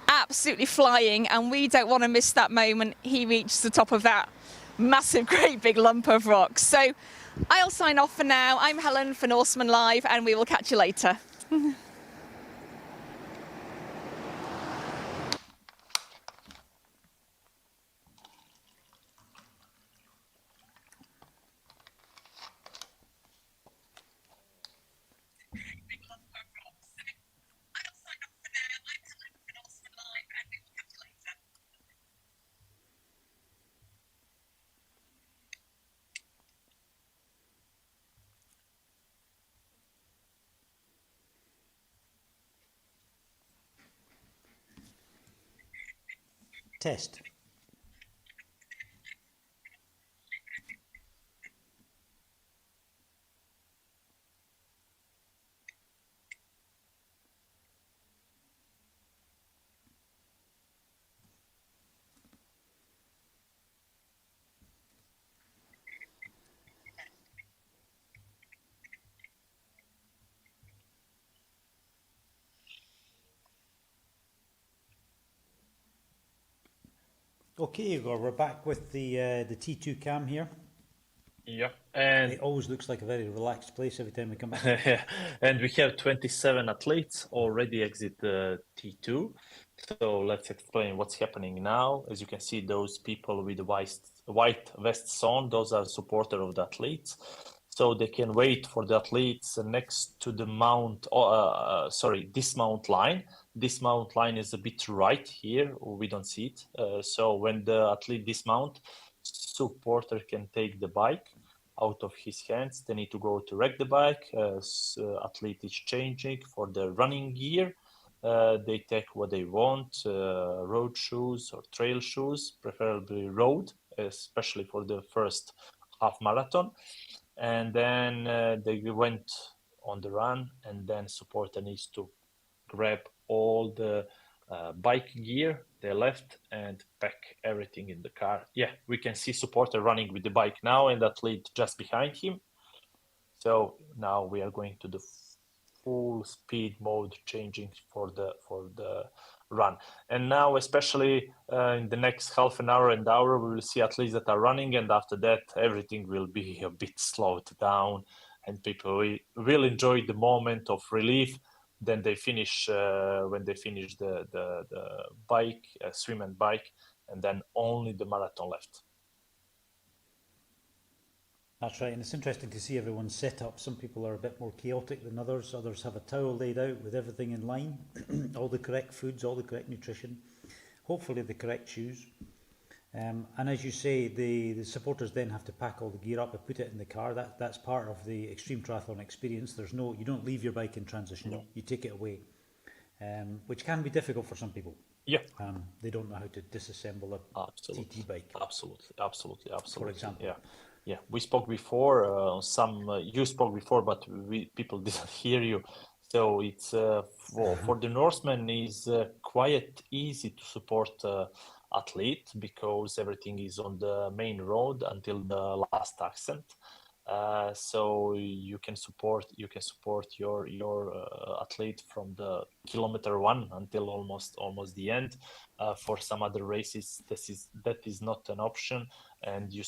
absolutely flying, and we don't want to miss that moment he reaches the top of that massive, great big lump of rock. So I'll sign off for now. I'm Helen for Norseman Live, and we will catch you later. Test. Okay, Igor, we're back with the T2 cam here. Yeah, and it always looks like a very relaxed place every time we come back. And we have 27 athletes already exit the T2. So let's explain what's happening now. As you can see, those people with the white vests on, those are supporters of the athletes. So they can wait for the athletes next to the dismount line. Dismount line is a bit right here. We don't see it. So when the athlete dismount, supporter can take the bike out of his hands. They need to go to wreck the bike. Athlete is changing for the running gear. They take what they want, road shoes or trail shoes, preferably road, especially for the first half marathon. And then they went on the run, and then supporter needs to grab all the bike gear they left and pack everything in the car. Yeah, we can see supporter running with the bike now, and athlete just behind him. So now we are going to the full speed mode, changing for the run. And now, especially in the next half an hour and hour, we will see athletes that are running, and after that everything will be a bit slowed down, and people will enjoy the moment of relief. Then they finish when they finish the bike, swim and bike, and then only the marathon left. That's right, and it's interesting to see everyone's set up. Some people are a bit more chaotic than others. Others have a towel laid out with everything in line, all the correct foods, all the correct nutrition, hopefully the correct shoes. And as you say, the supporters then have to pack all the gear up and put it in the car. That's part of the extreme triathlon experience. You don't leave your bike in transition. No. You take it away, which can be difficult for some people. Yeah. They don't know how to disassemble a TT bike. Absolutely. For example. Yeah. We spoke before. You spoke before, but people didn't hear you. So it's for the Norseman is quite easy to support athlete, because everything is on the main road until the last ascent. so you can support your athlete from the kilometer 1 until almost the end. For some other races, that is not an option. And you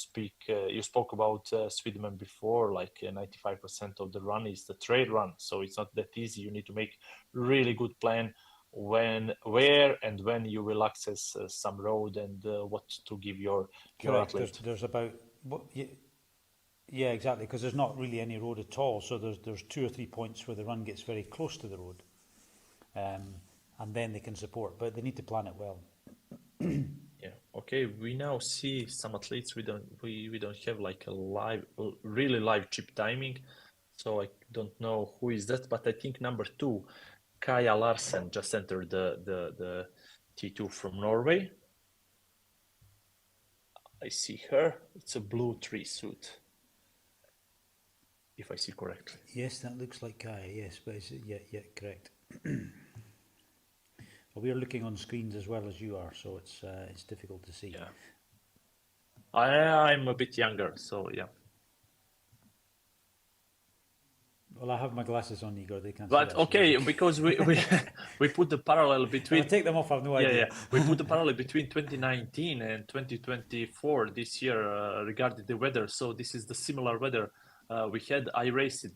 spoke about Sweden before, like 95% of the run is the trail run, so it's not that easy. You need to make really good plan where and when you will access some road and what to give your Correct. athlete. There's about yeah, exactly, because there's not really any road at all. So there's 2 or 3 points where the run gets very close to the road, and then they can support. But they need to plan it well. Yeah. Okay. We now see some athletes. We don't have like a really live chip timing, so I don't know who is that. But I think number 2, Kaja Larsen, just entered the T2 from Norway. I see her. It's a blue tree suit, if I see correctly. Yes, that looks like Kaja. Yes, but yeah, correct. Well, we are looking on screens as well as you are, so it's difficult to see. Yeah. I'm a bit younger, so yeah. Well, I have my glasses on, Igor. They can't. But see that, okay, so. because we put the parallel between. I'll take them off. I've no idea. Yeah. We put the parallel between 2019 and 2024 this year regarding the weather. So this is the similar weather we had. I raced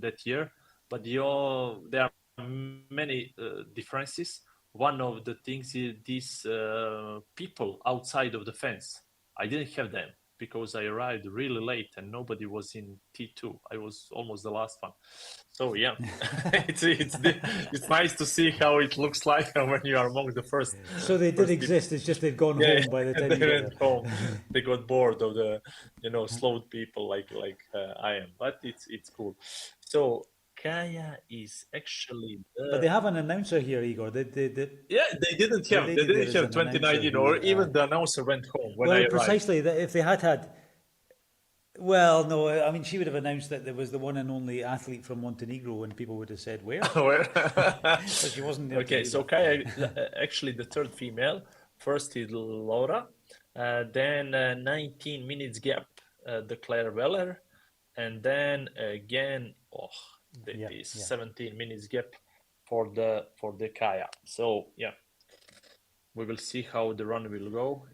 that year, but there are many differences. One of the things is these people outside of the fence. I didn't have them because I arrived really late and nobody was in T2. I was almost the last one. So yeah, it's nice to see how it looks like when you are among the first. So they did exist. It's just they'd gone home by the time they you went home. They got bored of the slowed people like I am. But it's cool. So Kaja is actually. But they have an announcer here, Igor. Yeah, they didn't have 2019, or even the announcer went home when I arrived. Precisely. That if they had. Well, no, I mean, she would have announced that there was the one and only athlete from Montenegro, and people would have said, where? Where? So she wasn't there. Okay, so Kaja, actually the third female. First is Laura, then 19 minutes gap, the Claire Weller, and then again, 17 minutes gap for the Kaja. So yeah, we will see how the run will go.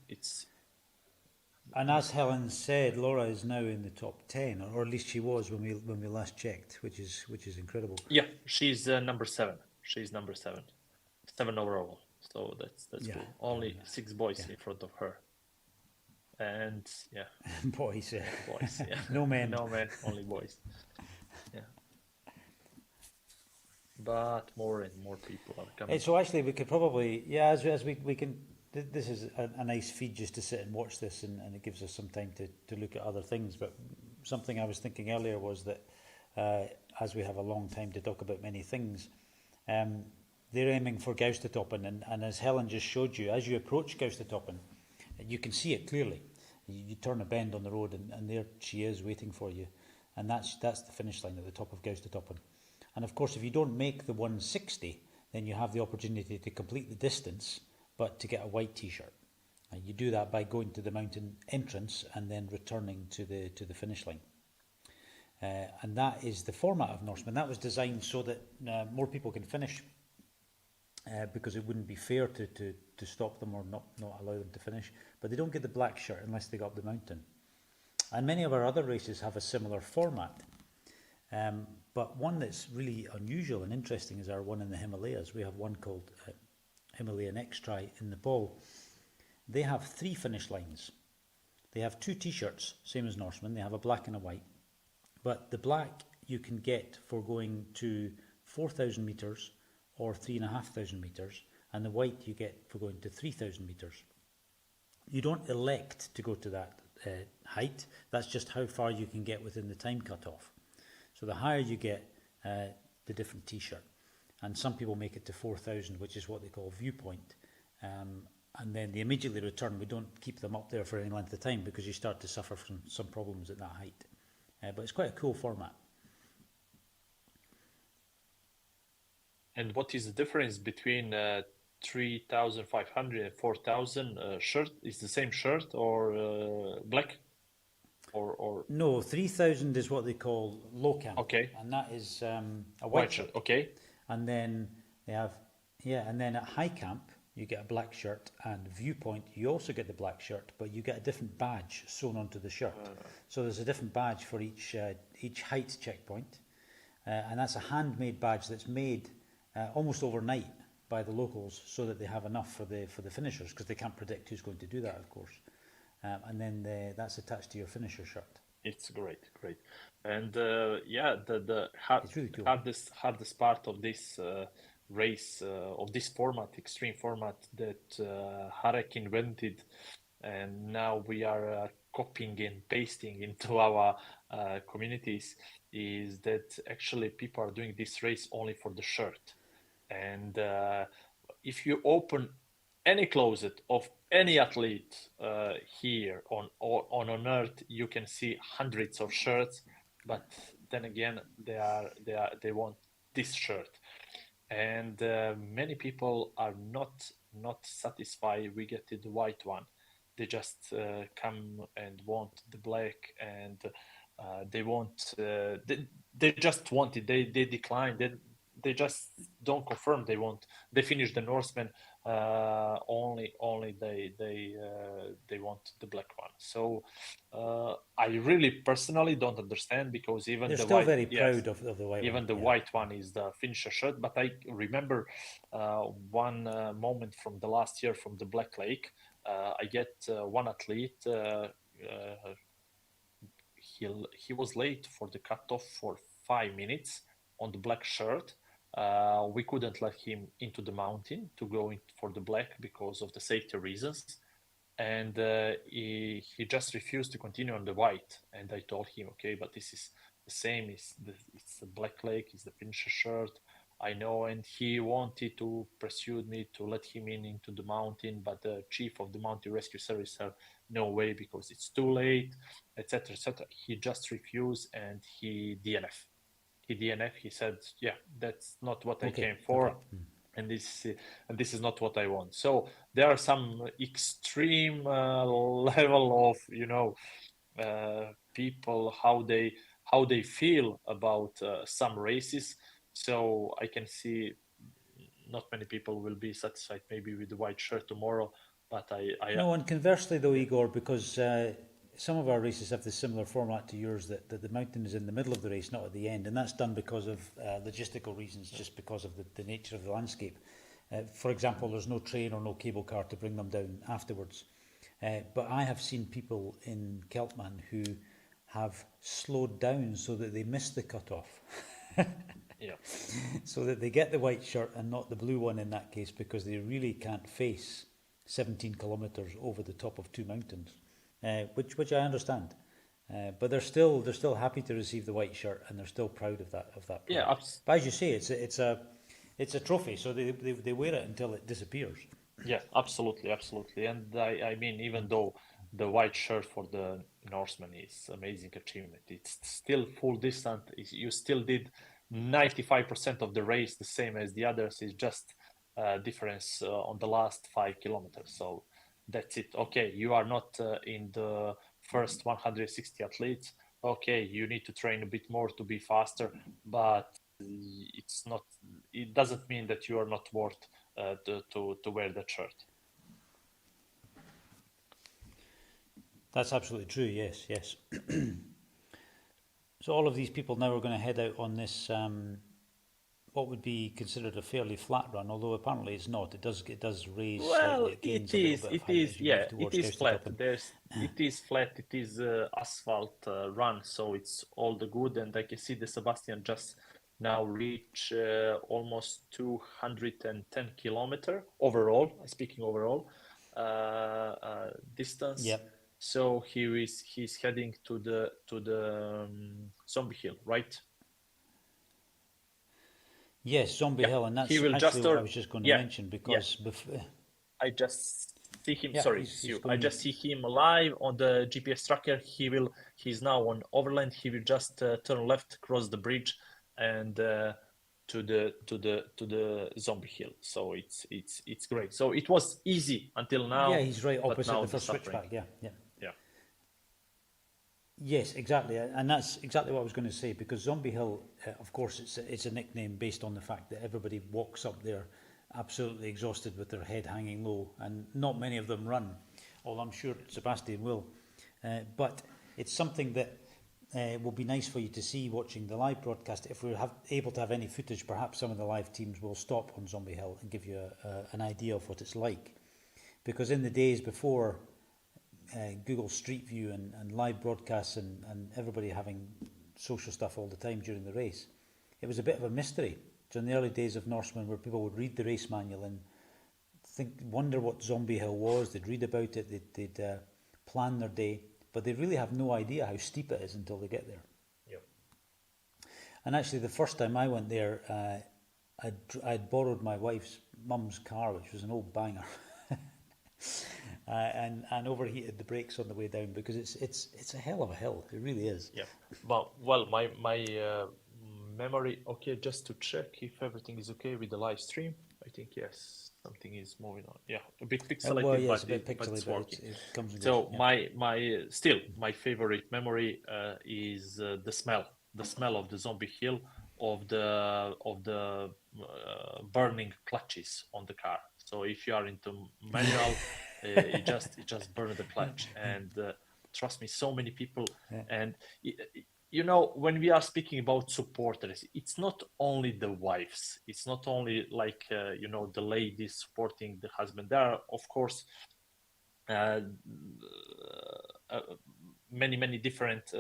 And as Helen said, Laura is now in the top 10, or at least she was when we last checked, which is incredible. Yeah, she's number 7. She's number 7 overall. So that's cool. Only 6 boys in front of her, and boys, boys. Yeah. No men, only boys. Yeah. But more and more people are coming. So actually, we could probably, as we can. This is a nice feed just to sit and watch this, and it gives us some time to look at other things. But something I was thinking earlier was that as we have a long time to talk about many things, they're aiming for Gaustatoppen, and as Helen just showed you, as you approach Gaustatoppen, you can see it clearly. You turn a bend on the road, and there she is waiting for you, and that's the finish line at the top of Gaustatoppen. And of course, if you don't make the 160, then you have the opportunity to complete the distance, but to get a white T-shirt. You do that by going to the mountain entrance and then returning to the finish line. And that is the format of Norseman. That was designed so that more people can finish, because it wouldn't be fair to stop them or not allow them to finish. But they don't get the black shirt unless they go up the mountain. And many of our other races have a similar format. But one that's really unusual and interesting is our one in the Himalayas. We have one called Himalayan X-Tri in Nepal. They have 3 finish lines. They have 2 T-shirts, same as Norseman. They have a black and a white. But the black you can get for going to 4,000 metres or 3,500 metres, and the white you get for going to 3,000 metres. You don't elect to go to that height. That's just how far you can get within the time cut-off. So the higher you get, the different T-shirt. And some people make it to 4,000, which is what they call viewpoint. And then they immediately return. We don't keep them up there for any length of time because you start to suffer from some problems at that height. But it's quite a cool format. And what is the difference between 3,500 and 4,000 shirt? Is the same shirt or black? or No, 3,000 is what they call low camp. Okay. And that is a white white shirt? shirt. Okay. And then they have, and then at high camp, you get a black shirt, and viewpoint, you also get the black shirt, but you get a different badge sewn onto the shirt. So there's a different badge for each height checkpoint. And that's a handmade badge that's made almost overnight by the locals so that they have enough for the finishers, because they can't predict who's going to do that, of course. And then that's attached to your finisher shirt. It's great. And the really cool. hardest part of this race, of this format, extreme format that Harek invented, and now we are copying and pasting into our communities, is that actually people are doing this race only for the shirt. And if you open any closet of any athlete here on Earth, you can see hundreds of shirts, but then again they want this shirt. And many people are not satisfied we get the white one. They just come and want the black, and they want they just want it. They decline. They just don't confirm they want. They finish the Norseman, only they want the black one. So I really personally don't understand, because even They're the still white, very proud of the white even one. the white one is the finisher shirt. But I remember one moment from the last year from the Black Lake. I get one athlete. He was late for the cutoff for 5 minutes on the black shirt. We couldn't let him into the mountain to go in for the black because of the safety reasons. And he just refused to continue on the white. And I told him, okay, but this is the same. It's the Black Lake, it's the finisher shirt. I know. And he wanted to pursue me to let him into the mountain, but the chief of the mountain rescue service said, no way, because it's too late, etc., etc. He just refused, and he DNF. He said, yeah, that's not what I came for. Okay. And this is not what I want. So there are some extreme level of people, how they feel about some races. So I can see not many people will be satisfied maybe with the white shirt tomorrow, but I No, and conversely though, Igor, because some of our races have the similar format to yours, that the mountain is in the middle of the race, not at the end, and that's done because of logistical reasons, just because of the nature of the landscape. For example, there's no train or no cable car to bring them down afterwards. But I have seen people in Keltman who have slowed down so that they miss the cutoff. Yeah. So that they get the white shirt and not the blue one in that case, because they really can't face 17 kilometres over the top of two mountains, which I understand. But they're still happy to receive the white shirt, and they're still proud of that. Yeah, but as you say, it's a trophy, so they wear it until it disappears. Yeah, absolutely. And I mean, even though the white shirt for the Norseman is amazing achievement, it's still full distance. You still did 95% of the race the same as the others. It's just difference on the last 5 kilometers. So that's it. Okay, you are not in the first 160 athletes. Okay, you need to train a bit more to be faster, but it doesn't mean that you are not worth to wear that shirt. That's absolutely true. Yes. So all of these people now are going to head out on this what would be considered a fairly flat run, although apparently it's not. It does raise. Well, slightly. It is flat. It is flat. It is asphalt run, so it's all the good. And I can see the Sebastian just now reach almost 210 kilometer overall. Speaking overall distance. Yep. So he's heading to the Zombie Hill, right? Yes, Zombie Hill, and that's he will actually what I was just going to mention, because I just see him. Yeah, sorry, I just see him live on the GPS tracker. He's now on Overland. He will just turn left, cross the bridge, and to the Zombie Hill. So it's great. So it was easy until now. Yeah, he's right opposite now the first suffering. switchback. Yeah. Yes, exactly, and that's exactly what I was going to say. Because Zombie Hill, of course, it's a nickname based on the fact that everybody walks up there absolutely exhausted with their head hanging low, and not many of them run. Although I'm sure Sebastian will, but it's something that will be nice for you to see watching the live broadcast. If we're able to have any footage, perhaps some of the live teams will stop on Zombie Hill and give you an idea of what it's like. Because in the days before Google Street View and live broadcasts and everybody having social stuff all the time during the race, it was a bit of a mystery. So in the early days of Norseman, where people would read the race manual and wonder what Zombie Hill was, they'd read about it, they'd plan their day, but they really have no idea how steep it is until they get there. Yep. And actually, the first time I went there, I'd borrowed my wife's mum's car, which was an old banger. And overheated the brakes on the way down, because it's a hell of a hill. It really is. Yeah. Well, my memory. Okay, just to check if everything is okay with the live stream. I think yes, something is moving on. Yeah, a bit pixelated, well, yeah, but, it's a bit pixelated, it's but working. it comes and So goes, yeah. my favorite memory is the smell of the Zombie Hill, of the burning clutches on the car. So if you are into manual, it just burn the clutch, and trust me, so many people. Yeah. And you know, when we are speaking about supporters, it's not only the wives, it's not only like you know, the ladies supporting the husband. There are, of course, many different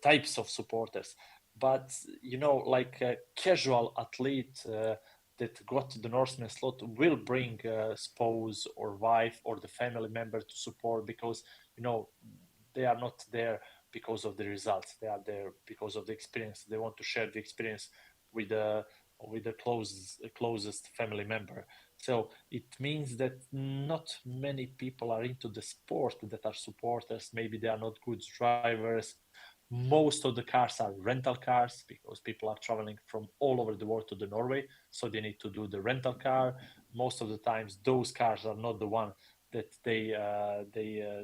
types of supporters. But you know, like a casual athlete that got the Norseman slot will bring spouse or wife or the family member to support, because you know, they are not there because of the results. They are there because of the experience. They want to share the experience with the closest family member. So it means that not many people are into the sport that are supporters. Maybe they are not good drivers. Most of the cars are rental cars, because people are traveling from all over the world to the Norway, so they need to do the rental car. Most of the times, those cars are not the one that they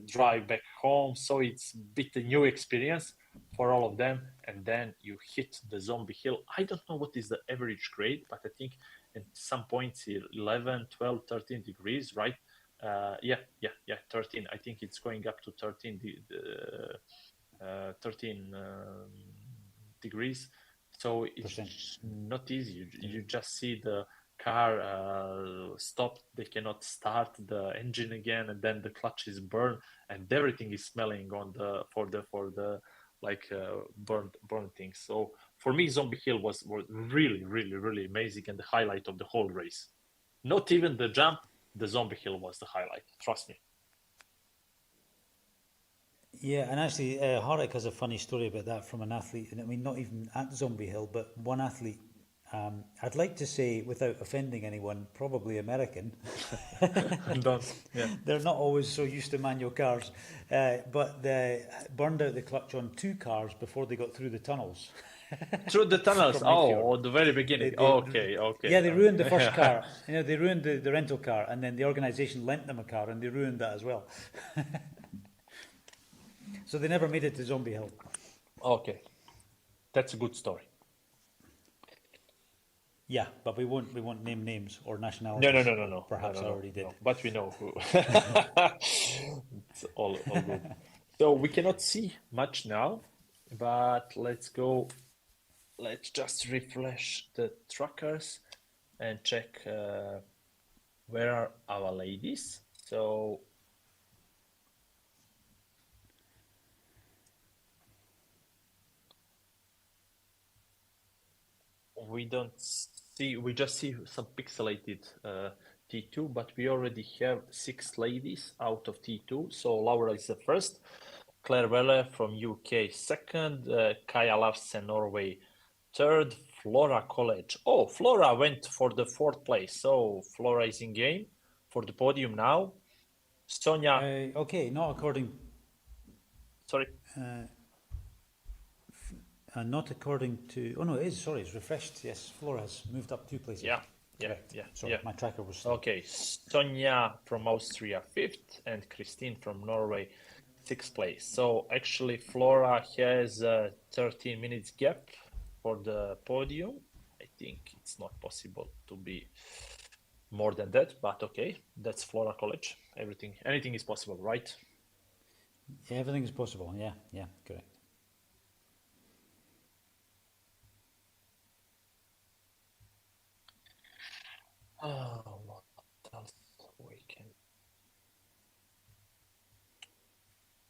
drive back home. So it's a bit a new experience for all of them. And then you hit the Zombie Hill. I don't know what is the average grade, but I think at some points 11, 12, 13 degrees, right? Yeah, 13. I think it's going up to 13 degrees. So it's not easy. You just see the car stop. They cannot start the engine again, and then the clutch is burned, and everything is smelling on for the like burnt things. So for me, Zombie Hill was really amazing, and the highlight of the whole race. Not even the jump, the Zombie Hill was the highlight. Trust me. Yeah, and actually, Harek has a funny story about that from an athlete. And I mean, not even at Zombie Hill, but one athlete. I'd like to say, without offending anyone, probably American. Yeah. They're not always so used to manual cars, but they burned out the clutch on 2 cars before they got through the tunnels. Through the tunnels? Oh, at the very beginning. Okay. Yeah, they ruined the first car. You know, they ruined the rental car, and then the organisation lent them a car, and they ruined that as well. So they never made it to Zombie Hill. Okay, that's a good story. Yeah, but we won't name names or nationalities. No. Perhaps I already did. No. But we know who. It's all good. So we cannot see much now, but let's go. Let's just refresh the trackers and check where are our ladies. So we don't see, we just see some pixelated T2, but we already have 6 ladies out of T2. So Laura is the first, Claire Weller from UK second, Kaja Larsen Norway third, Flora College. Oh, Flora went for the 4th place. So Flora is in game for the podium now. Sonia. Okay, not according. Sorry. Not according to. Oh no, it is. Sorry, it's refreshed. Yes, Flora has moved up 2 places. Yeah. Sorry, my tracker was. Okay, Sonia from Austria 5th, and Christine from Norway 6th place. So actually Flora has a 13 minutes gap for the podium. I think it's not possible to be more than that, but okay, that's Flora College. Anything is possible, right? Yeah, everything is possible. Yeah, correct. Oh, what else we can?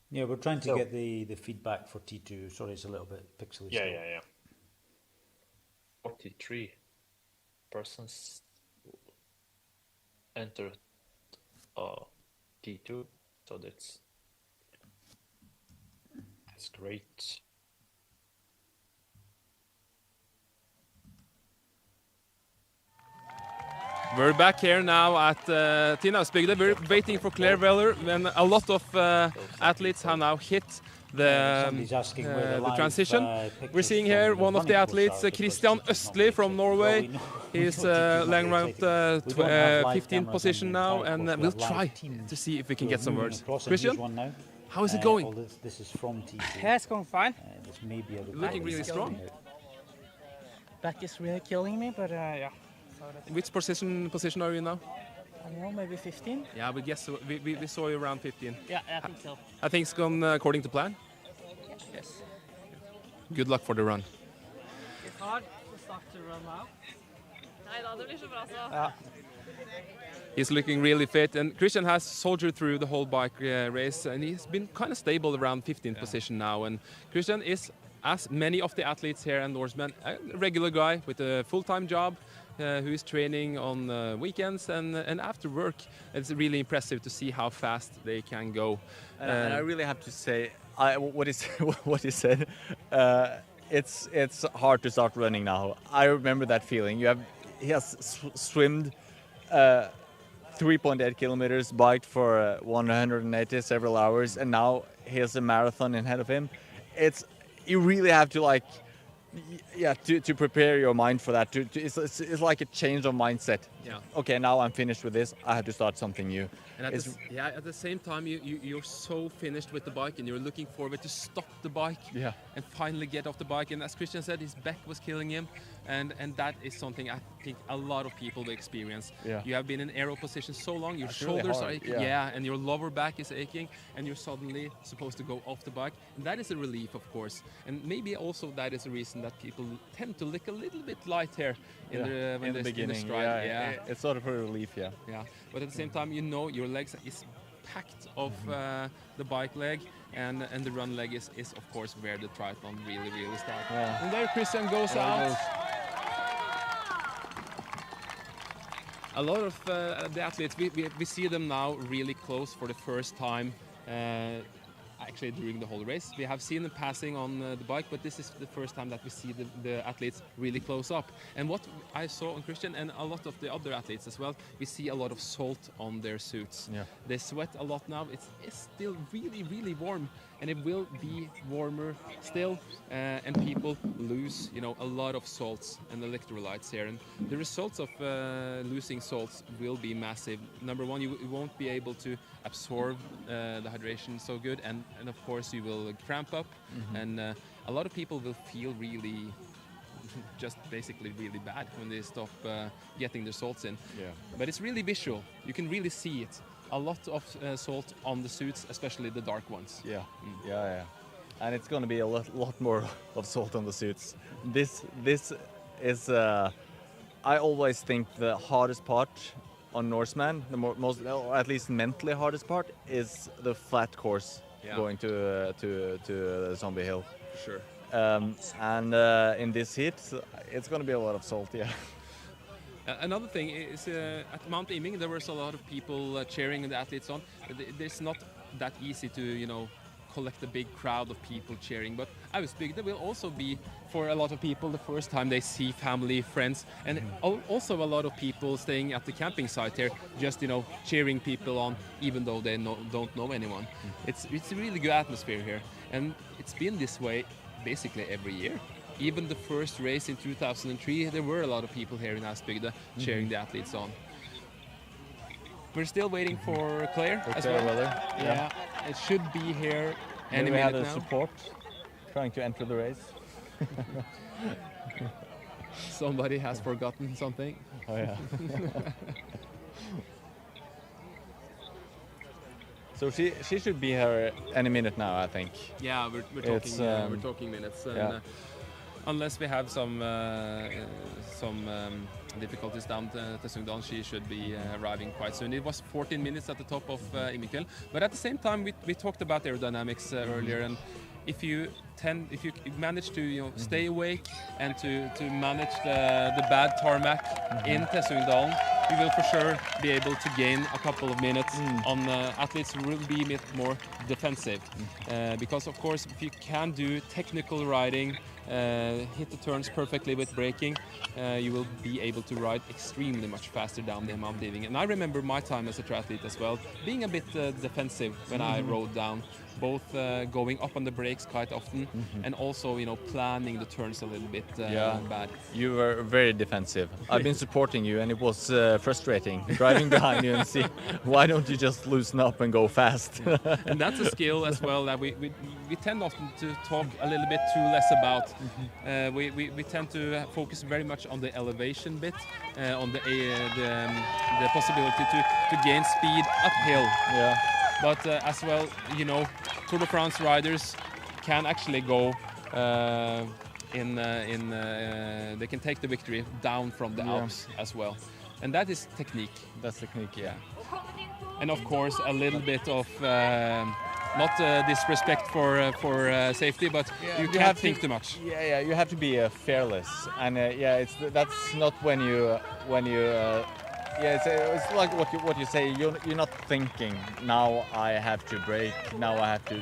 Yeah, we're trying to get the feedback for T2. Sorry, it's a little bit pixely still. Yeah. 43 persons entered T2, so that's great. We're back here now at Tinnausbygda. We're waiting for Claire Weller, and a lot of athletes have now hit the transition. We're seeing here one of the athletes, Christian Østli from Norway. He's laying around 15th position now, and we'll try to see if we can get some words. Christian, how is it going? This is from T2. Yeah, it's going fine. This may be looking really strong. Back is really killing me, but yeah. Which position are you in now? I don't know, maybe 15? Yeah, we guess so. We saw you around 15. Yeah, I think so. I think it's gone according to plan? Yes. Good luck for the run. It's hard to start to run now. Det blir så bra så. Ja. He's looking really fit, and Christian has soldiered through the whole bike race, and he's been kind of stable around 15th position now. And Christian is, as many of the athletes here at Norseman, a regular guy with a full-time job, who is training on weekends and after work. It's really impressive to see how fast they can go. And I really have to say, what he said, it's hard to start running now. I remember that feeling. He has swimmed 3.8 kilometers, biked for 180 several hours, and now he has a marathon ahead of him. You really have to to prepare your mind for that. It's like a change of mindset. Yeah. Okay, now I'm finished with this. I have to start something new. And at the same time, you're so finished with the bike, and you're looking forward to stop the bike and finally get off the bike. And as Christian said, his back was killing him, and that is something I think a lot of people will experience. Yeah. You have been in aero position so long, your That's shoulders really are hard, aching, yeah. and your lower back is aching, and you're suddenly supposed to go off the bike. And that is a relief, of course. And maybe also that is a reason that people tend to look a little bit light here in the beginning. In the stride. Yeah, it's sort of a relief, yeah. But at the same time, your legs is packed of the bike leg, and the run leg is of course where the triathlon really starts. Yeah. And there Christian goes out. A lot of the athletes, we see them now really close for the first time. Actually, during the whole race, we have seen them passing on the bike, but this is the first time that we see the athletes really close up. And what I saw on Christian and a lot of the other athletes as well, we see a lot of salt on their suits. Yeah. They sweat a lot now. It's still really warm, and it will be warmer still. And people lose, a lot of salts and electrolytes here. And the results of losing salts will be massive. Number one, you won't be able to absorb the hydration so good, and of course you will cramp up, and a lot of people will feel really just basically really bad when they stop getting their salts in. Yeah. But it's really visual. You can really see it. A lot of salt on the suits, especially the dark ones. Yeah. And it's going to be a lot more of salt on the suits. This is I always think the hardest part on Norseman, the most, or at least mentally hardest part, is the flat course going to Zombie Hill. For sure. And in this heat, it's going to be a lot of salt, yeah. Another thing is at Mount Imming there was a lot of people cheering the athletes on. It's not that easy to collect a big crowd of people cheering, but Aerodynamics will also be for a lot of people the first time they see family, friends, and also a lot of people staying at the camping site here, just cheering people on, even though they don't know anyone. It's a really good atmosphere here, and it's been this way basically every year. Even the first race in 2003, there were a lot of people here in Aspbygda cheering the athletes on. We're still waiting for Claire as well. Yeah. It should be here any we have minute the now. support trying to enter the race. Somebody has forgotten something. Oh yeah. So she should be here any minute now, I think. Yeah, we're talking minutes. And, yeah. Unless we have some difficulties down to Sundal, she should be arriving quite soon. It was 14 minutes at the top of Immersive, but at the same time we talked about aerodynamics earlier, and if you manage to stay awake and to manage the bad tarmac in Tessungdalen, you will for sure be able to gain a couple of minutes on athletes who will be a bit more defensive. Because of course, if you can do technical riding, hit the turns perfectly with braking, you will be able to ride extremely much faster down the Mount Diving. And I remember my time as a triathlete as well, being a bit defensive when I rode down, both going up on the brakes quite often and also planning the turns a little bit bad. You were very defensive. I've been supporting you, and it was frustrating driving behind you and see why don't you just loosen up and go fast. And that's a skill as well that we tend often to talk a little bit too less about. We tend to focus very much on the elevation bit, on the possibility to gain speed uphill. Yeah. But as well, Tour de France riders can actually go they can take the victory down from the Alps as well, and that is technique. That's technique, yeah. And of course, a little bit of not disrespect for safety, but you can't think too much. Yeah, you have to be fearless, and that's not when you. It's like what you say. You're not thinking, now I have to brake, now I have to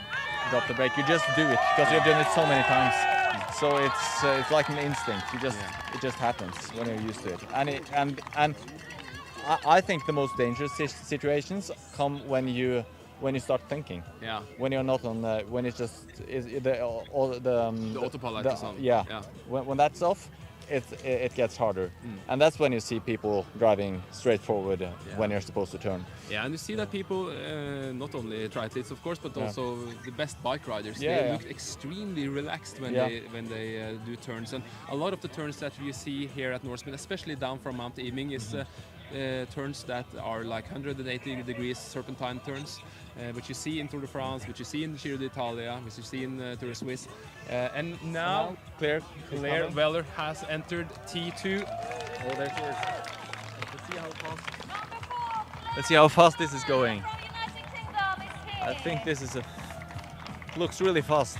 drop the brake. You just do it because you've done it so many times. So it's like an instinct. It just happens when you're used to it. And I think the most dangerous situations come when you start thinking. Yeah. When you're not on when it's just the autopilot is on. Yeah. When that's off, it gets harder, and that's when you see people driving straight forward when you're supposed to turn. Yeah, and you see that people, not only triathletes of course, but also the best bike riders, Yeah, they look extremely relaxed when they do turns. And a lot of the turns that you see here at Norseman, especially down from Mount Evening, is turns that are like 180 degrees serpentine turns, which you see in Tour de France, which you see in Giro d'Italia, which you see in Tour de Suisse. And now Claire Weller has entered T2. Oh, there she is. Let's see how fast this is going. I think this is looks really fast.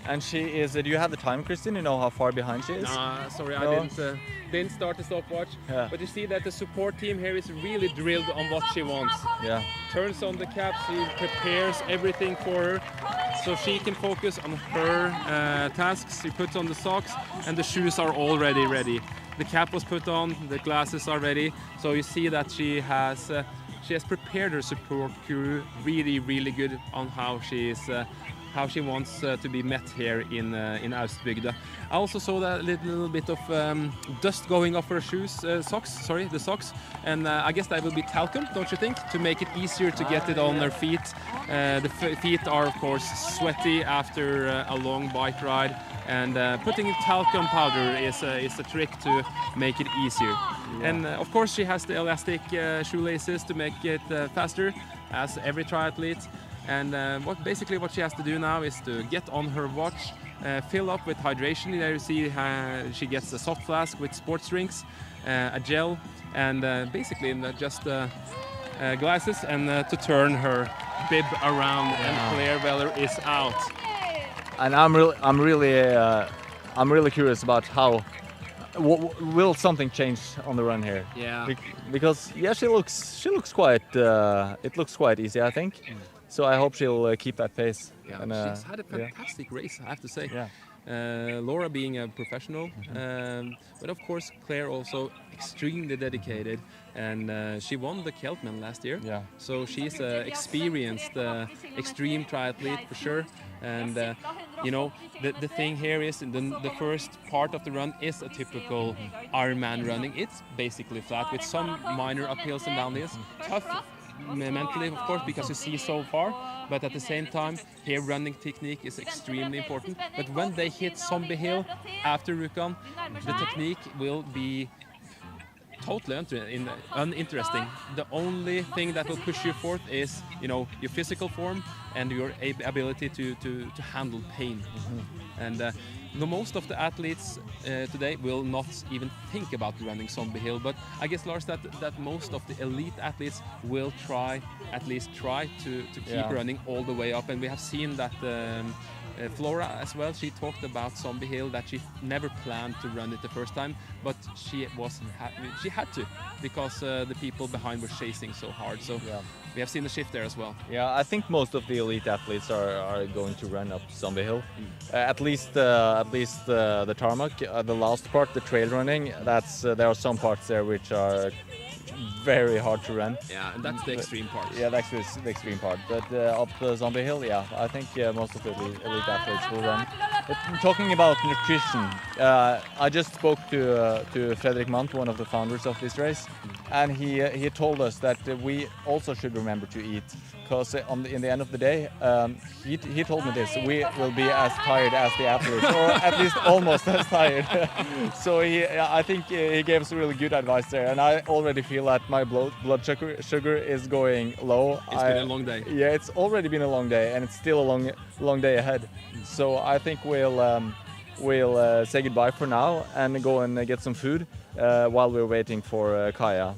And she is. Do you have the time, Kristin? You know how far behind she is? Sorry, No? I didn't start the stopwatch. Yeah. But you see that the support team here is really drilled on what she wants. Yeah. Turns on the cap, she prepares everything for her, so she can focus on her tasks. She puts on the socks, and the shoes are already ready. The cap was put on, the glasses are ready. So you see that she has prepared her support crew really good on how she wants to be met here in Austbygda. I also saw that little bit of dust going off her socks, and I guess that will be talcum, don't you think, to make it easier to get it on her feet. The feet are of course sweaty after a long bike ride, and putting talcum powder is a trick to make it easier. Yeah. And of course she has the elastic shoelaces to make it faster, as every triathlete. And basically what she has to do now is to get on her watch, fill up with hydration. There you see she gets a soft flask with sports drinks, a gel, and basically just glasses, and to turn her bib around, and Claire Weller is out. And I'm really curious about how will something change on the run here? Yeah. Because she looks quite. It looks quite easy, I think. So I hope she'll keep that pace. Yeah, and, she's had a fantastic race, I have to say. Yeah. Laura being a professional, but of course Claire also extremely dedicated, and she won the Keltman last year. Yeah. So she's an experienced extreme triathlete for sure. And the thing here is the first part of the run is a typical Ironman running. It's basically flat with some minor uphills and downhills. Tough mentally, of course, because you see so far. But at the same time, here running technique is extremely important. But when they hit Zombie Hill after Rjukan, the technique will be totally uninteresting. The only thing that will push you forth is, you know, your physical form and your ability to handle pain. And most of the athletes today will not even think about running Zombie Hill, but I guess, Lars, that most of the elite athletes will at least try to keep running all the way up. And we have seen that Flora as well, she talked about Zombie Hill, that she never planned to run it the first time, but she had to, because the people behind were chasing so hard. So we have seen the shift there as well. Yeah, I think most of the elite athletes are going to run up Zombie Hill. At least the tarmac, the last part, the trail running. There are some parts there which are very hard to run. Yeah, and that's the extreme part. Yeah, that's the extreme part. But up the Zombie Hill, yeah, I think most of the elite athletes will run. But talking about nutrition, I just spoke to Fredrik Mant, one of the founders of this race, and he told us that we also should remember to eat, because in the end of the day, he told me this: we will be as tired as the athletes, or at least almost as tired. So I think he gave us really good advice there, and I already feel that my blood sugar is going low. It's been a long day. Yeah, it's already been a long day, and it's still a long day ahead. So I think we'll say goodbye for now and go and get some food while we're waiting for Kaja.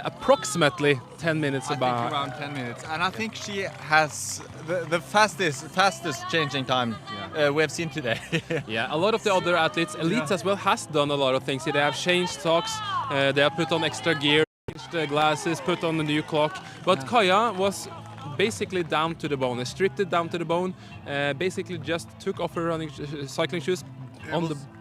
Approximately 10 minutes about. I think around 10 minutes, and I think she has the fastest changing time we have seen today. Yeah, a lot of the other athletes, elites as well, has done a lot of things. They have changed socks, they have put on extra gear, changed glasses, put on a new clock. But Kaja was basically down to the bone, stripped it down to the bone, basically just took off her cycling shoes,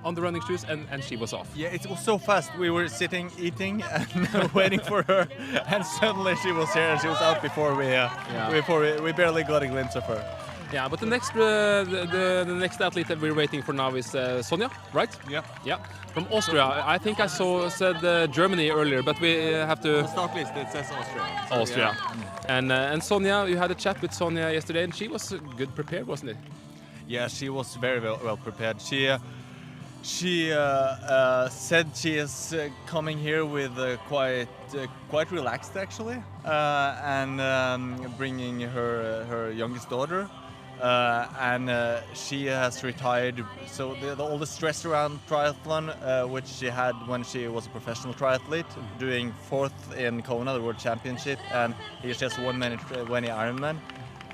on the running shoes, and she was off. Yeah, it was so fast. We were sitting, eating, and waiting for her, and suddenly she was here, and she was out before we barely got a glimpse of her. Yeah, but the next next athlete that we're waiting for now is Sonja, right? Yeah. From Austria. I think I said Germany earlier, but we have to. On the start list it says Austria. Austria. Yeah. And Sonja, you had a chat with Sonja yesterday, and she was good prepared, wasn't it? Yeah, she was very well prepared. She said she is coming here with quite relaxed actually, and bringing her youngest daughter, and she has retired. So all the stress around triathlon, which she had when she was a professional triathlete, doing 4th in Kona, the World Championship, and she just 1 minute 20 Ironman.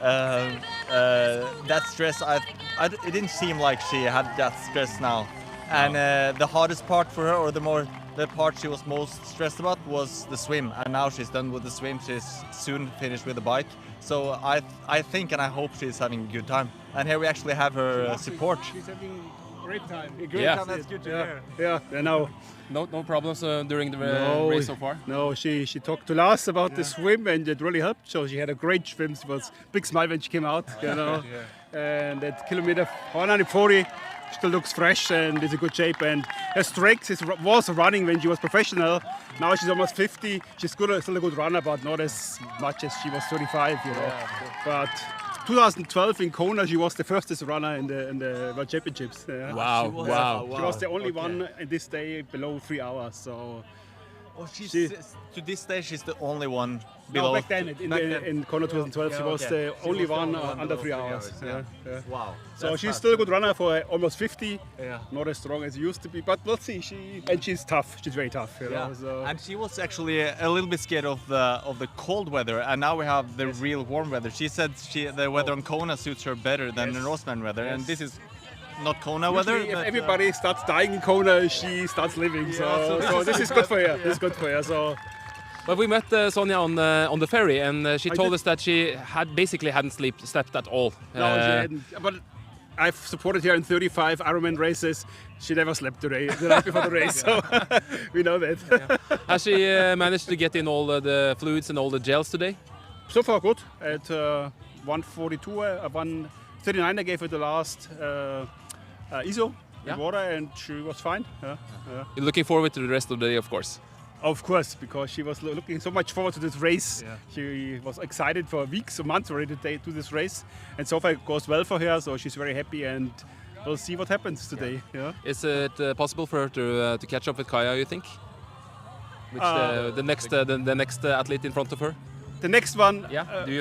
That stress, it didn't seem like she had that stress now. And the hardest part for her, or the part she was most stressed about, was the swim. And now she's done with the swim. She's soon finished with the bike. So I think and I hope she's having a good time. And here we actually have her support. She's having a great time. Great time, that's good to hear. Yeah, I know. No problems during the race so far? No, she talked to Lars about the swim, and it really helped. So she had a great swim. She was a big smile when she came out, you know. And at kilometer 140, still looks fresh and is in good shape. And her strength was running when she was professional. Now she's almost 50. She's still a good runner, but not as much as she was 35, you know. Yeah. But 2012 in Kona, she was the fastest runner in the World Championships. Wow. She was the only one in this day below 3 hours. So. To this day, she's the only one below. No, back then in Kona 2012, she was the only one under 3 hours. Yeah. Wow. So she's still a good runner for almost 50. Yeah. Not as strong as she used to be, but we'll see. She's tough. She's very tough. You know, so. And she was actually a little bit scared of the cold weather, and now we have the real warm weather. She said the weather on Kona suits her better than the Norseman weather, and this is not Kona weather. If everybody starts dying in Kona, she starts living. So this is good for her. This is good for her. So. But we met Sonja on the ferry, and she told us that she hadn't slept at all. No, she hadn't. But I've supported her in 35 Ironman races. She never slept the night before the race, so we know that. Has she managed to get in all the fluids and all the gels today? So far good. At 142, 139 I gave her the last ISO with water, and she was fine. You're looking forward to the rest of the day, of course. Of course, because she was looking so much forward to this race. Yeah. She was excited for weeks or months already to do this race, and so far it goes well for her. So she's very happy, and we'll see what happens today. Yeah. Is it possible for her to catch up with Kaya, you think? Which the next athlete in front of her? The next one. Yeah. Do you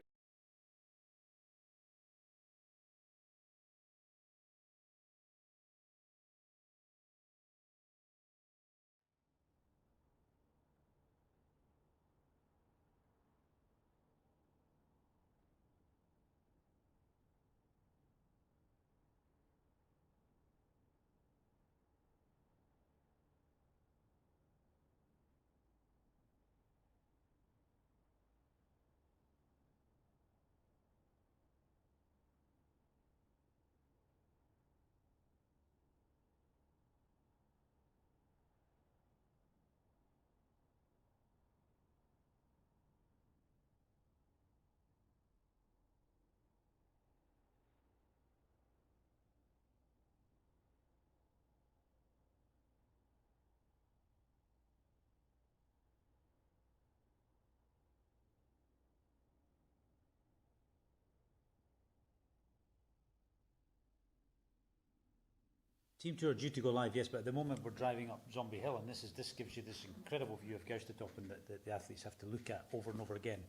Team 2 are due to go live, yes, but at the moment we're driving up Zombie Hill, and this gives you this incredible view of Gaustertop, and that the athletes have to look at over and over again.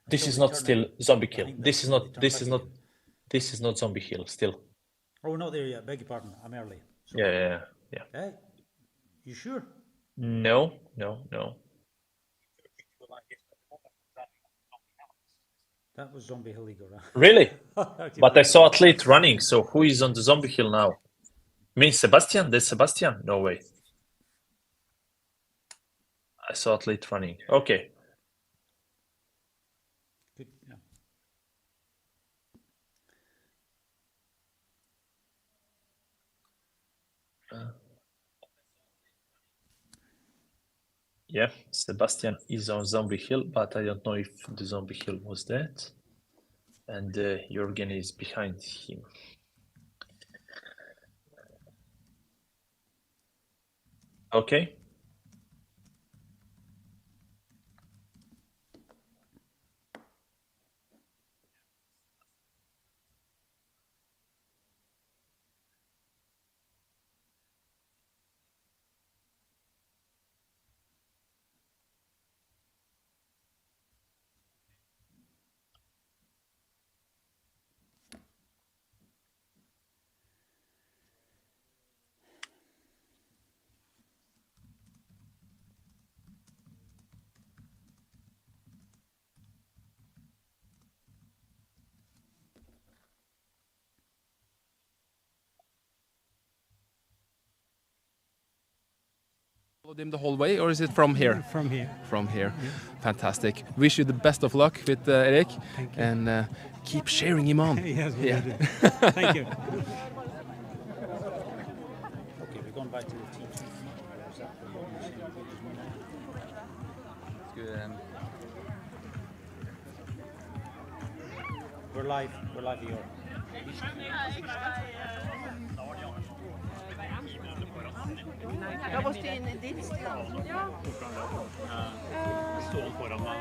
This is not still Zombie Hill. This is not Zombie Hill still. Oh, we're not there yet. Beg your pardon. I'm early. Yeah. Hey, you sure? No. That was Zombie Hill, Igor. Really? But I saw athlete running. So who is on the Zombie Hill now? Me, Sebastian? There's Sebastian? No way. I saw athlete running. Okay. Good. Yeah. Yeah, Sebastian is on Zombie Hill, but I don't know if the Zombie Hill was that. And Jürgen is behind him. Okay. followed him the whole way, or is it from here? From here. From here. Yeah. Fantastic. Wish you the best of luck with Erik. Thank you. And keep cheering him on. Yes, we yeah. will do. Thank you. Okay, we're going back to the team. We're live here. Da måste in dit. Stål foran meg.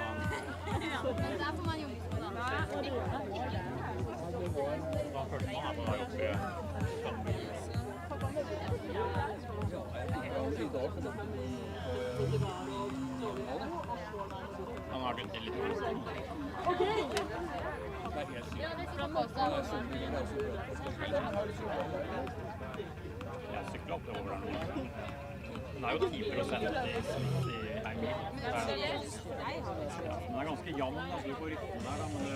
Der får man jobbe på da. Da følte man at man var oppe. Han har begynt litt. Det er helt sykt. Jeg sykler opp over den. Den er jo 10% i en mil. Den er ganske jevn, altså du får rytmen der da, men det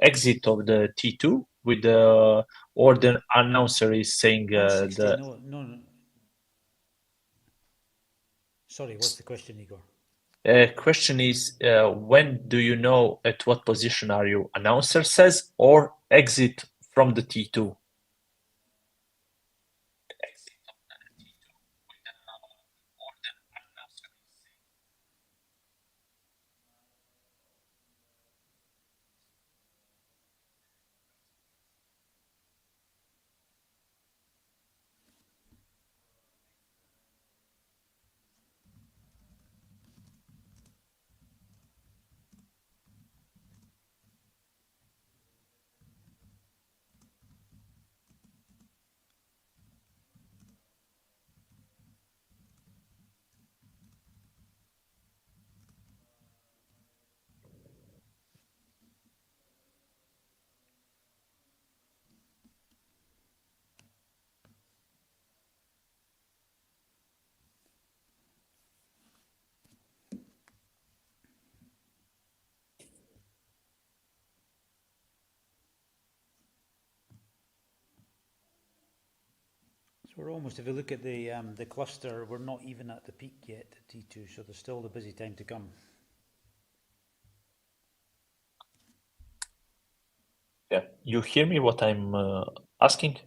Exit of the T2 with the order announcer is saying 160, the no. Sorry, what's the question, Igor? question is when do you know at what position are you? Announcer says or exit from the T2. So we're almost, if you look at the cluster, we're not even at the peak yet at T2, so there's still the busy time to come. Yeah, you hear me what I'm asking?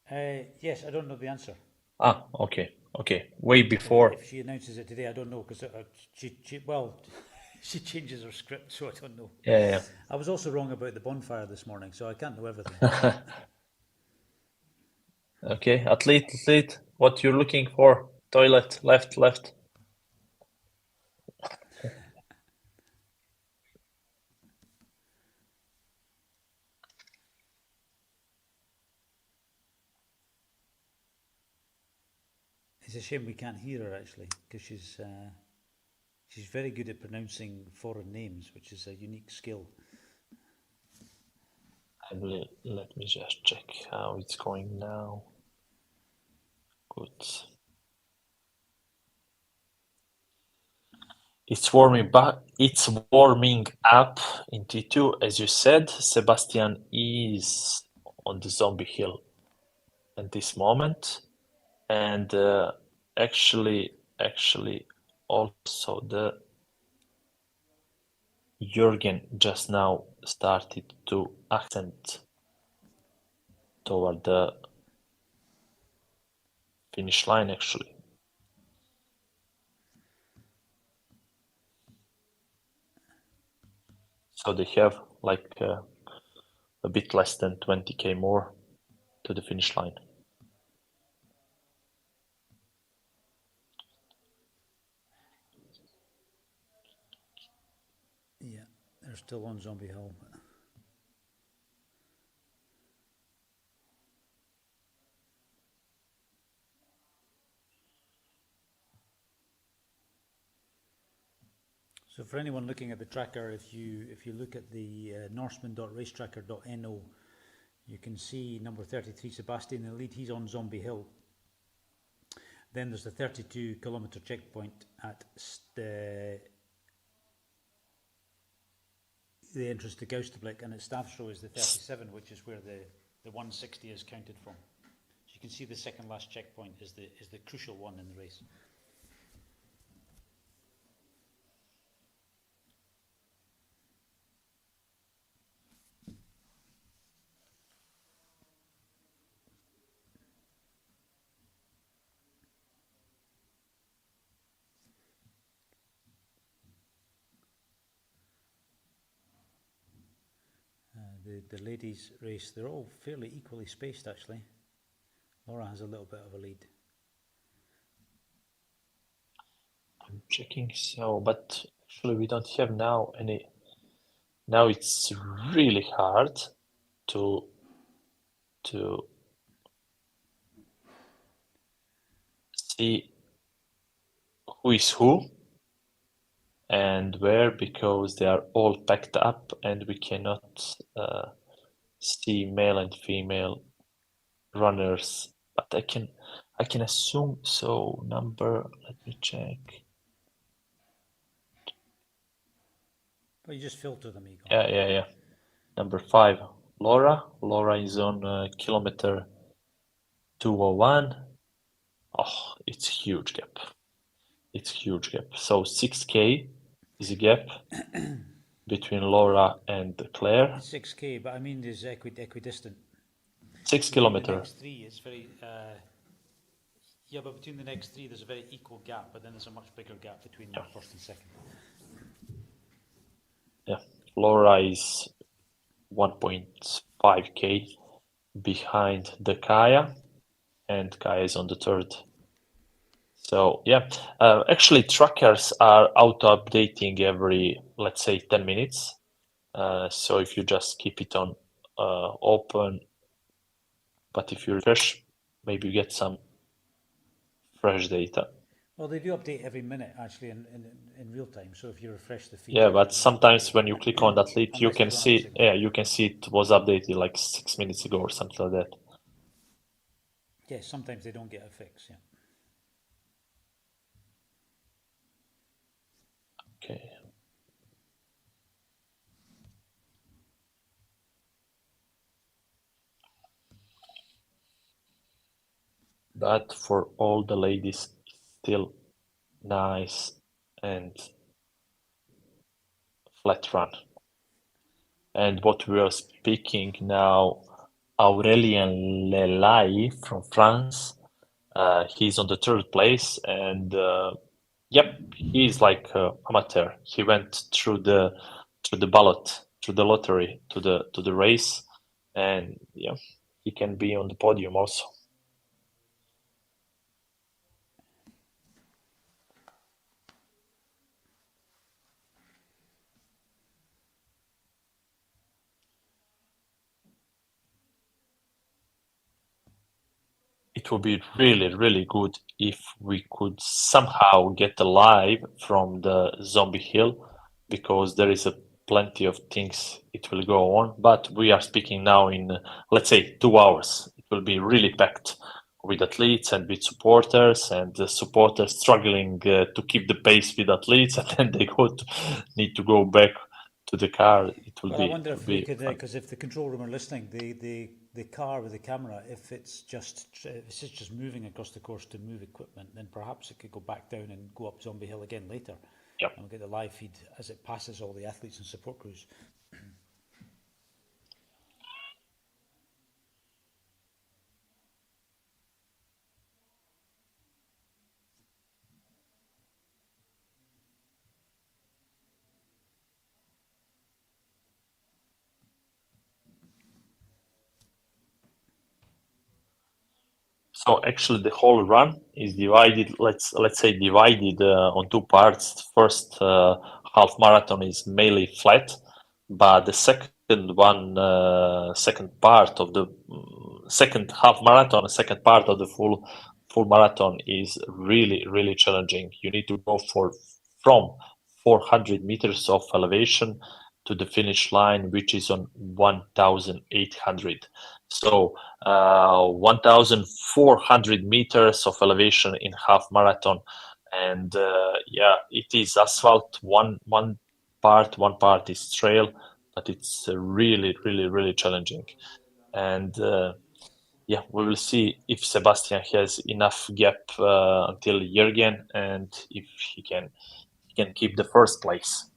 Yes, I don't know the answer. Ah, okay. Way before. If she announces it today, I don't know, because she changes her script, so I don't know. Yeah. I was also wrong about the bonfire this morning, so I can't know everything. Okay, athlete, what you're looking for? Toilet, left. It's a shame we can't hear her, actually, because she's very good at pronouncing foreign names, which is a unique skill. Let me just check how it's going now. Good. It's warming up in T2, as you said. Sebastian is on the zombie hill at this moment, and actually, also the Jürgen just now started to ascend toward the finish line, actually. So they have like a bit less than 20k more to the finish line. Yeah, they're still on Zombie Hill. So for anyone looking at the tracker, if you look at the norseman.racetracker.no, you can see number 33 Sebastian in the lead. He's on Zombie Hill. Then there's the 32-kilometer checkpoint at the entrance to Gausterblick, and at Stavsro is the 37, which is where the 160 is counted from. So you can see the second last checkpoint is the crucial one in the race. The ladies' race, they're all fairly equally spaced, actually. Laura has a little bit of a lead. I'm checking, so, but actually we don't have now any. Now it's really hard to see who is who and where, because they are all packed up and we cannot see male and female runners. But I can assume so. Number, let me check. But you just filter them, Egon. Yeah. Number 5, Laura. Laura is on kilometer 201. Oh, it's a huge gap. It's a huge gap. So 6K is a gap between Laura and Claire. It's 6K, but I mean there's equidistant. 6 Between kilometer. the next 3 is very... yeah, but between the next 3 there's a very equal gap, but then there's a much bigger gap between the first and second. Yeah, Laura is 1.5K behind the Kaya, and Kaya is on the third. So yeah, actually trackers are auto-updating every, let's say, 10 minutes. So if you just keep it on open, but if you refresh, maybe you get some fresh data. Well, they do update every minute actually in real time. So if you refresh the feed, yeah, but sometimes when you click on that lead, you can see, you can see it was updated like 6 minutes ago or something like that. Yeah, sometimes they don't get a fix. Yeah. Okay. But for all the ladies, still nice and flat run. And what we are speaking now, Aurélien Lelay from France, he's on the third place, and yep, he's like amateur. He went through the ballot, through the lottery to the race, and yeah, he can be on the podium also. It would be really, really good if we could somehow get alive from the zombie hill, because there is a plenty of things it will go on. But we are speaking now in, let's say, 2 hours. It will be really packed with athletes and with supporters, and the supporters struggling to keep the pace with athletes, and then they need to go back to the car. It will be. I wonder if we could, because if the control room are listening, the car with the camera, if it's just moving across the course to move equipment, then perhaps it could go back down and go up Zombie Hill again later. Yep. And we'll get the live feed as it passes all the athletes and support crews. So actually, the whole run is divided. Let's say divided on 2 parts. First half marathon is mainly flat, but the second one, second part of the second half marathon, second part of the full marathon is really challenging. You need to go from 400 meters of elevation to the finish line, which is on 1,800. So 1,400 meters of elevation in half marathon, and yeah, it is asphalt. One part is trail, but it's really challenging. And yeah, we will see if Sebastian has enough gap until Jürgen, and if he can keep the first place.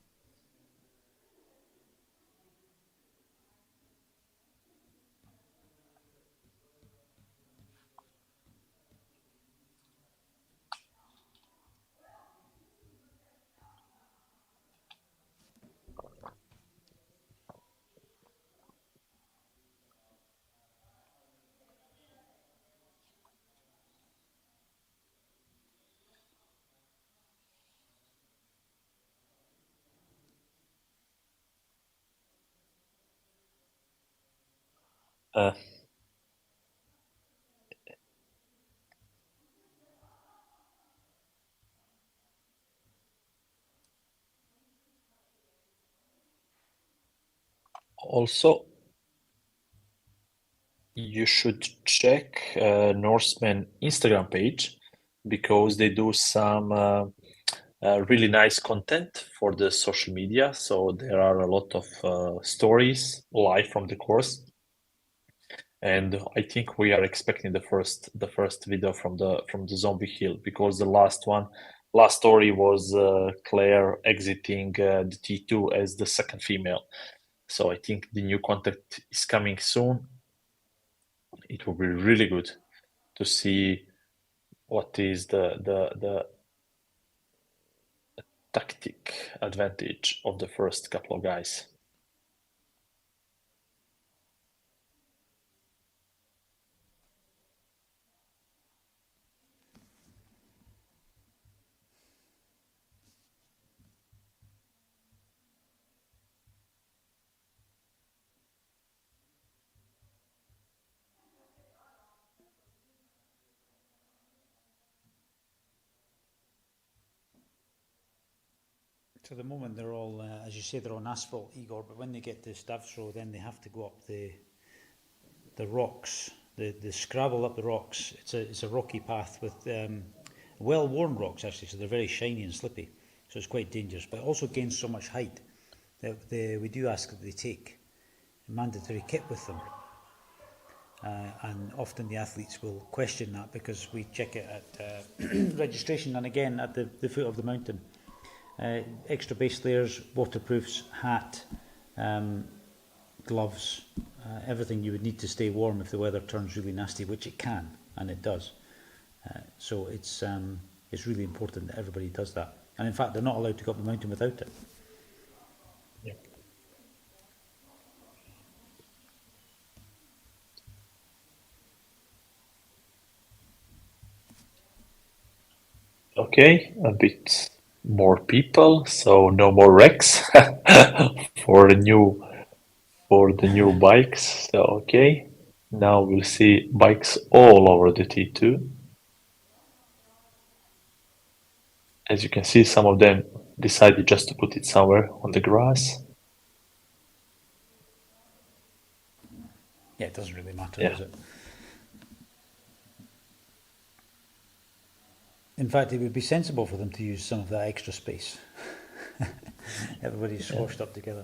Also, you should check Norseman Instagram page, because they do some really nice content for the social media. So there are a lot of stories live from the course, and I think we are expecting the first video from the Zombie Hill, because the last story was Claire exiting the T2 as the second female. So I think the new content is coming soon. It will be really good to see what is the tactic advantage of the first couple of guys. So at the moment they're all, as you say, they're on asphalt, Igor, but when they get to Stavsro, then they have to go up the rocks, the scrabble up the rocks. It's a rocky path with well-worn rocks, actually, so they're very shiny and slippy. So it's quite dangerous, but it also gains so much height that we do ask that they take mandatory kit with them. And often the athletes will question that, because we check it at registration and again at the foot of the mountain. Extra base layers, waterproofs, hat, gloves, everything you would need to stay warm if the weather turns really nasty, which it can, and it does. So it's really important that everybody does that. And in fact, they're not allowed to go up the mountain without it. Yeah. Okay, a bit more people, so no more wrecks for the new bikes. So okay, now we'll see bikes all over the T2. As you can see, some of them decided just to put it somewhere on the grass. Yeah, it doesn't really matter, Yeah. does it? In fact, it would be sensible for them to use some of that extra space. Everybody's squashed up together.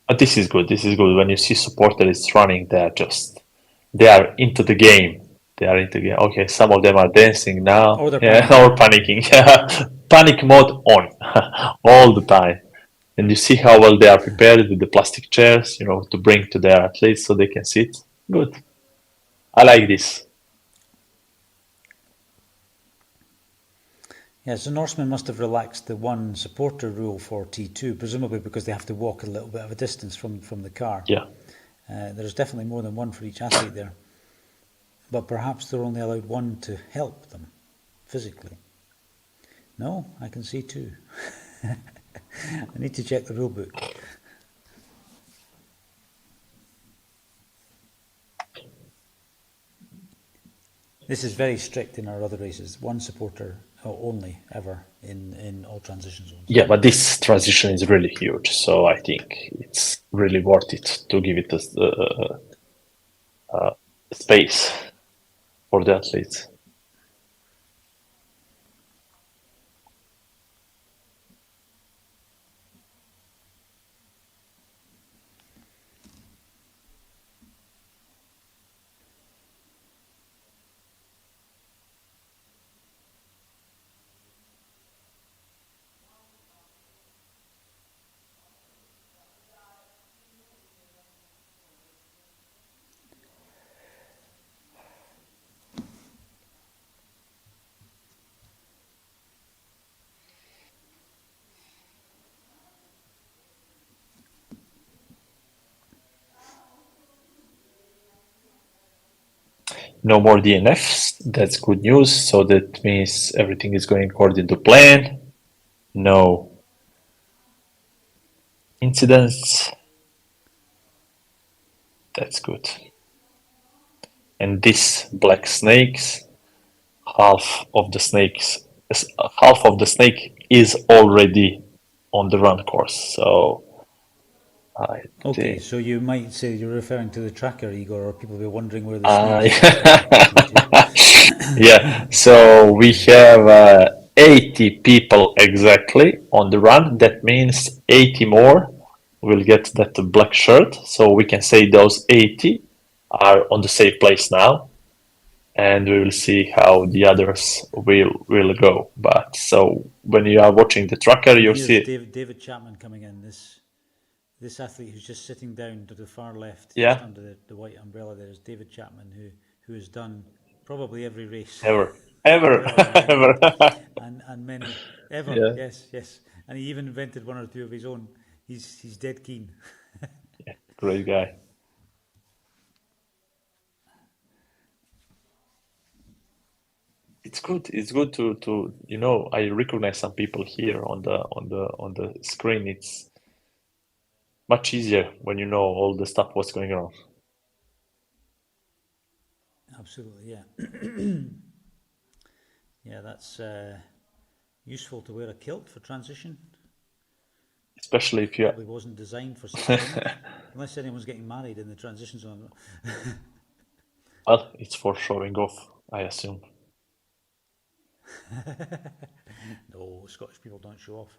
But this is good. This is good. When you see supporters running, they are into the game. They are into the game. Okay, some of them are dancing now. Or they're panicking. Or panicking. Panic mode on all the time. And you see how well they are prepared with the plastic chairs, to bring to their athletes so they can sit. Good. I like this. Yeah, so Norseman must have relaxed the one supporter rule for T2, presumably because they have to walk a little bit of a distance from the car. Yeah. There's definitely more than one for each athlete there. But perhaps they're only allowed one to help them physically. No, I can see two. I need to check the rule book. This is very strict in our other races. One supporter only ever in all transition zones. Yeah, but this transition is really huge, so I think it's really worth it to give it space for the athletes. No more DNFs. That's good news. So that means everything is going according to plan. No incidents. That's good. And this black snakes, half of the snake is already on the run course. So okay, so you might say you're referring to the tracker, Igor, or people will be wondering where the snakes are. Yeah, so we have 80 people exactly on the run. That means 80 more will get that black shirt. So we can say those 80 are on the safe place now, and we will see how the others will go. But so when you are watching the tracker, you Here's see, David Chapman coming in. This athlete who's just sitting down to the far left, yeah, just under the white umbrella there, is David Chapman, who has done probably every race ever, ever, ever. and many ever. Yeah, Yes, and he even invented one or two of his own. He's dead keen. great guy. It's good. It's good to I recognize some people here on the screen. It's much easier when you know all the stuff what's going on. Absolutely, yeah. Yeah, that's useful to wear a kilt for transition. Especially if you Probably wasn't designed for such swimmers, unless anyone's getting married in the transition zone. Well, it's for showing off, I assume. No, Scottish people don't show off.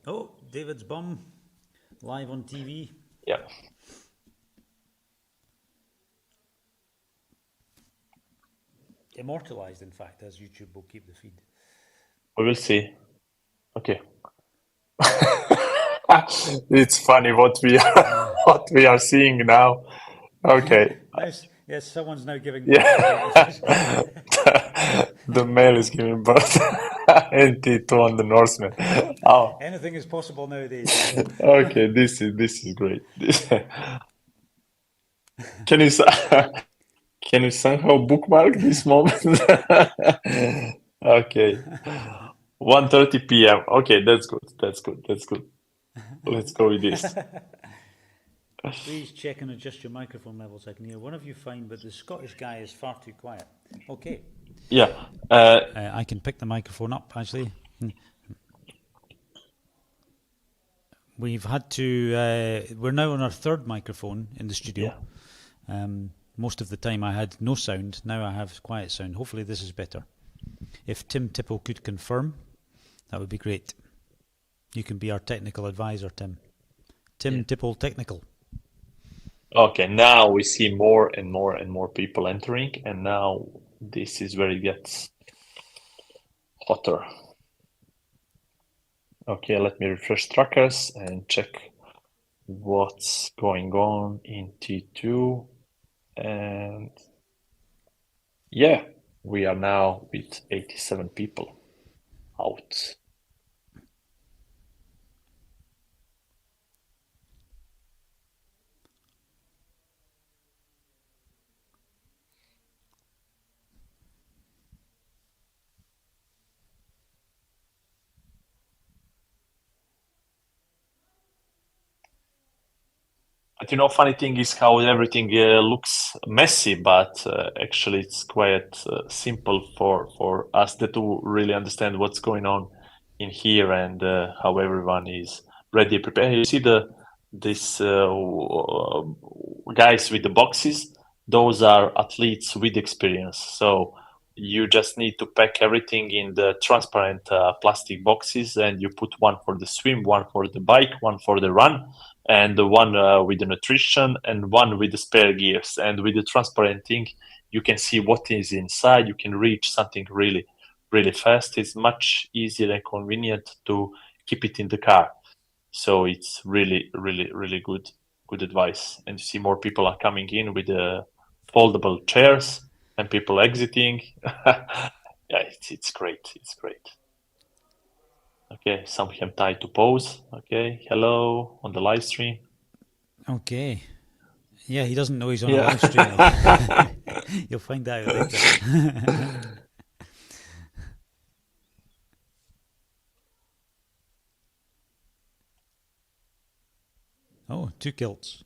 Oh, David's bum, live on TV. Yeah. Immortalized, in fact, as YouTube will keep the feed. We will see. Okay. It's funny what we are seeing now. Okay. Nice. Yes, someone's now giving birth. Yeah. The male is giving birth. NT2 on the Norseman. Oh. Anything is possible nowadays. Okay, this is great. Can you can you somehow bookmark this moment? Okay. 1:30 p.m. Okay, that's good. That's good. That's good. Let's go with this. Please check and adjust your microphone levels. I can hear one of you fine, but the Scottish guy is far too quiet. Okay. Yeah. I can pick the microphone up, actually. We've had to, we're now on our third microphone in the studio. Yeah. Most of the time I had no sound, now I have quiet sound. Hopefully this is better. If Tim Tipple could confirm, that would be great. You can be our technical advisor, Tim. Tim Tipple Technical. Okay, now we see more and more and more people entering, and now this is where it gets hotter. Okay, let me refresh trackers and check what's going on in T2. And yeah, we are now with 87 people out. But funny thing is how everything looks messy, but actually it's quite simple for us to really understand what's going on in here and how everyone is ready, prepared. You see this guys with the boxes, those are athletes with experience. So you just need to pack everything in the transparent plastic boxes, and you put one for the swim, one for the bike, one for the run, and the one with the nutrition, and one with the spare gears. And with the transparent thing, you can see what is inside. You can reach something really, really fast. It's much easier and convenient to keep it in the car. So it's really, really, really good advice. And you see more people are coming in with the foldable chairs and people exiting. Yeah, it's great. It's great. Okay, some have tied to pose. Okay, hello on the live stream. Okay. Yeah, he doesn't know he's on a Yeah. live stream. You'll find out later. Oh, 2 kilts.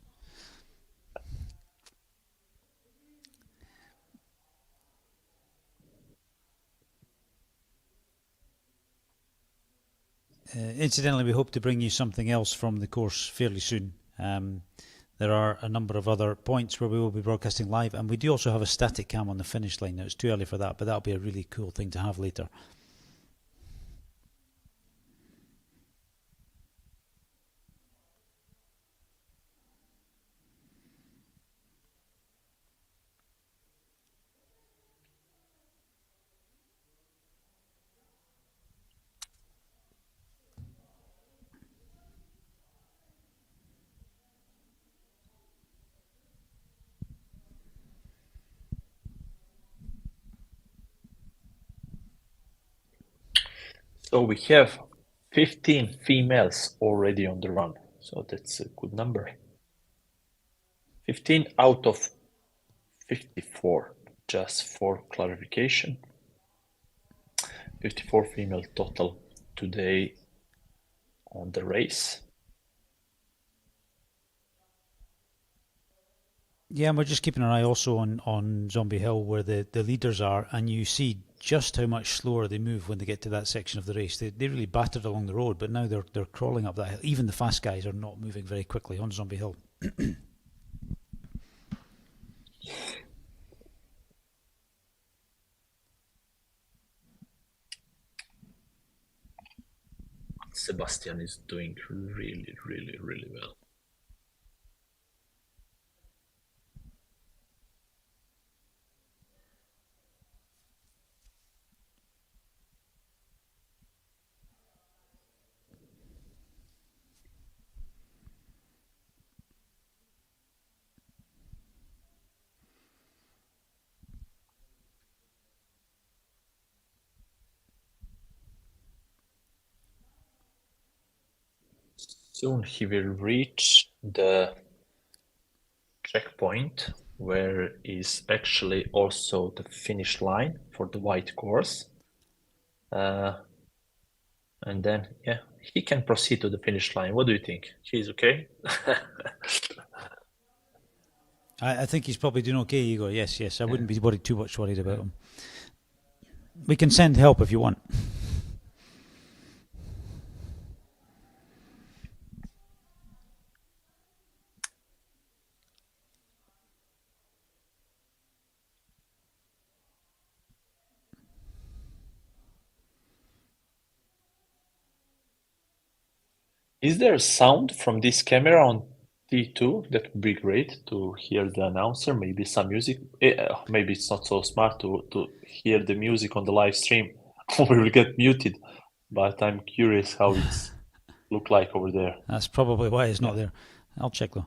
Incidentally, we hope to bring you something else from the course fairly soon. There are a number of other points where we will be broadcasting live, and we do also have a static cam on the finish line. Now, it's too early for that, but that'll be a really cool thing to have later. So we have 15 females already on the run. So that's a good number. 15 out of 54, just for clarification. 54 female total today on the race. Yeah, and we're just keeping an eye also on Zombie Hill, where the leaders are, and you see just how much slower they move when they get to that section of the race. They really battered along the road, but now they're crawling up that hill. Even the fast guys are not moving very quickly on Zombie Hill. Sebastian is doing really, really, really well. Soon he will reach the checkpoint where is actually also the finish line for the white course. And then, yeah, he can proceed to the finish line. What do you think? He's okay? I think he's probably doing okay, Igor. Yes. I wouldn't be too much worried about him. We can send help if you want. Is there sound from this camera on T2? That would be great to hear the announcer, maybe some music. Maybe it's not so smart to hear the music on the live stream. We will get muted, but I'm curious how it's look like over there. That's probably why it's not there. I'll check though.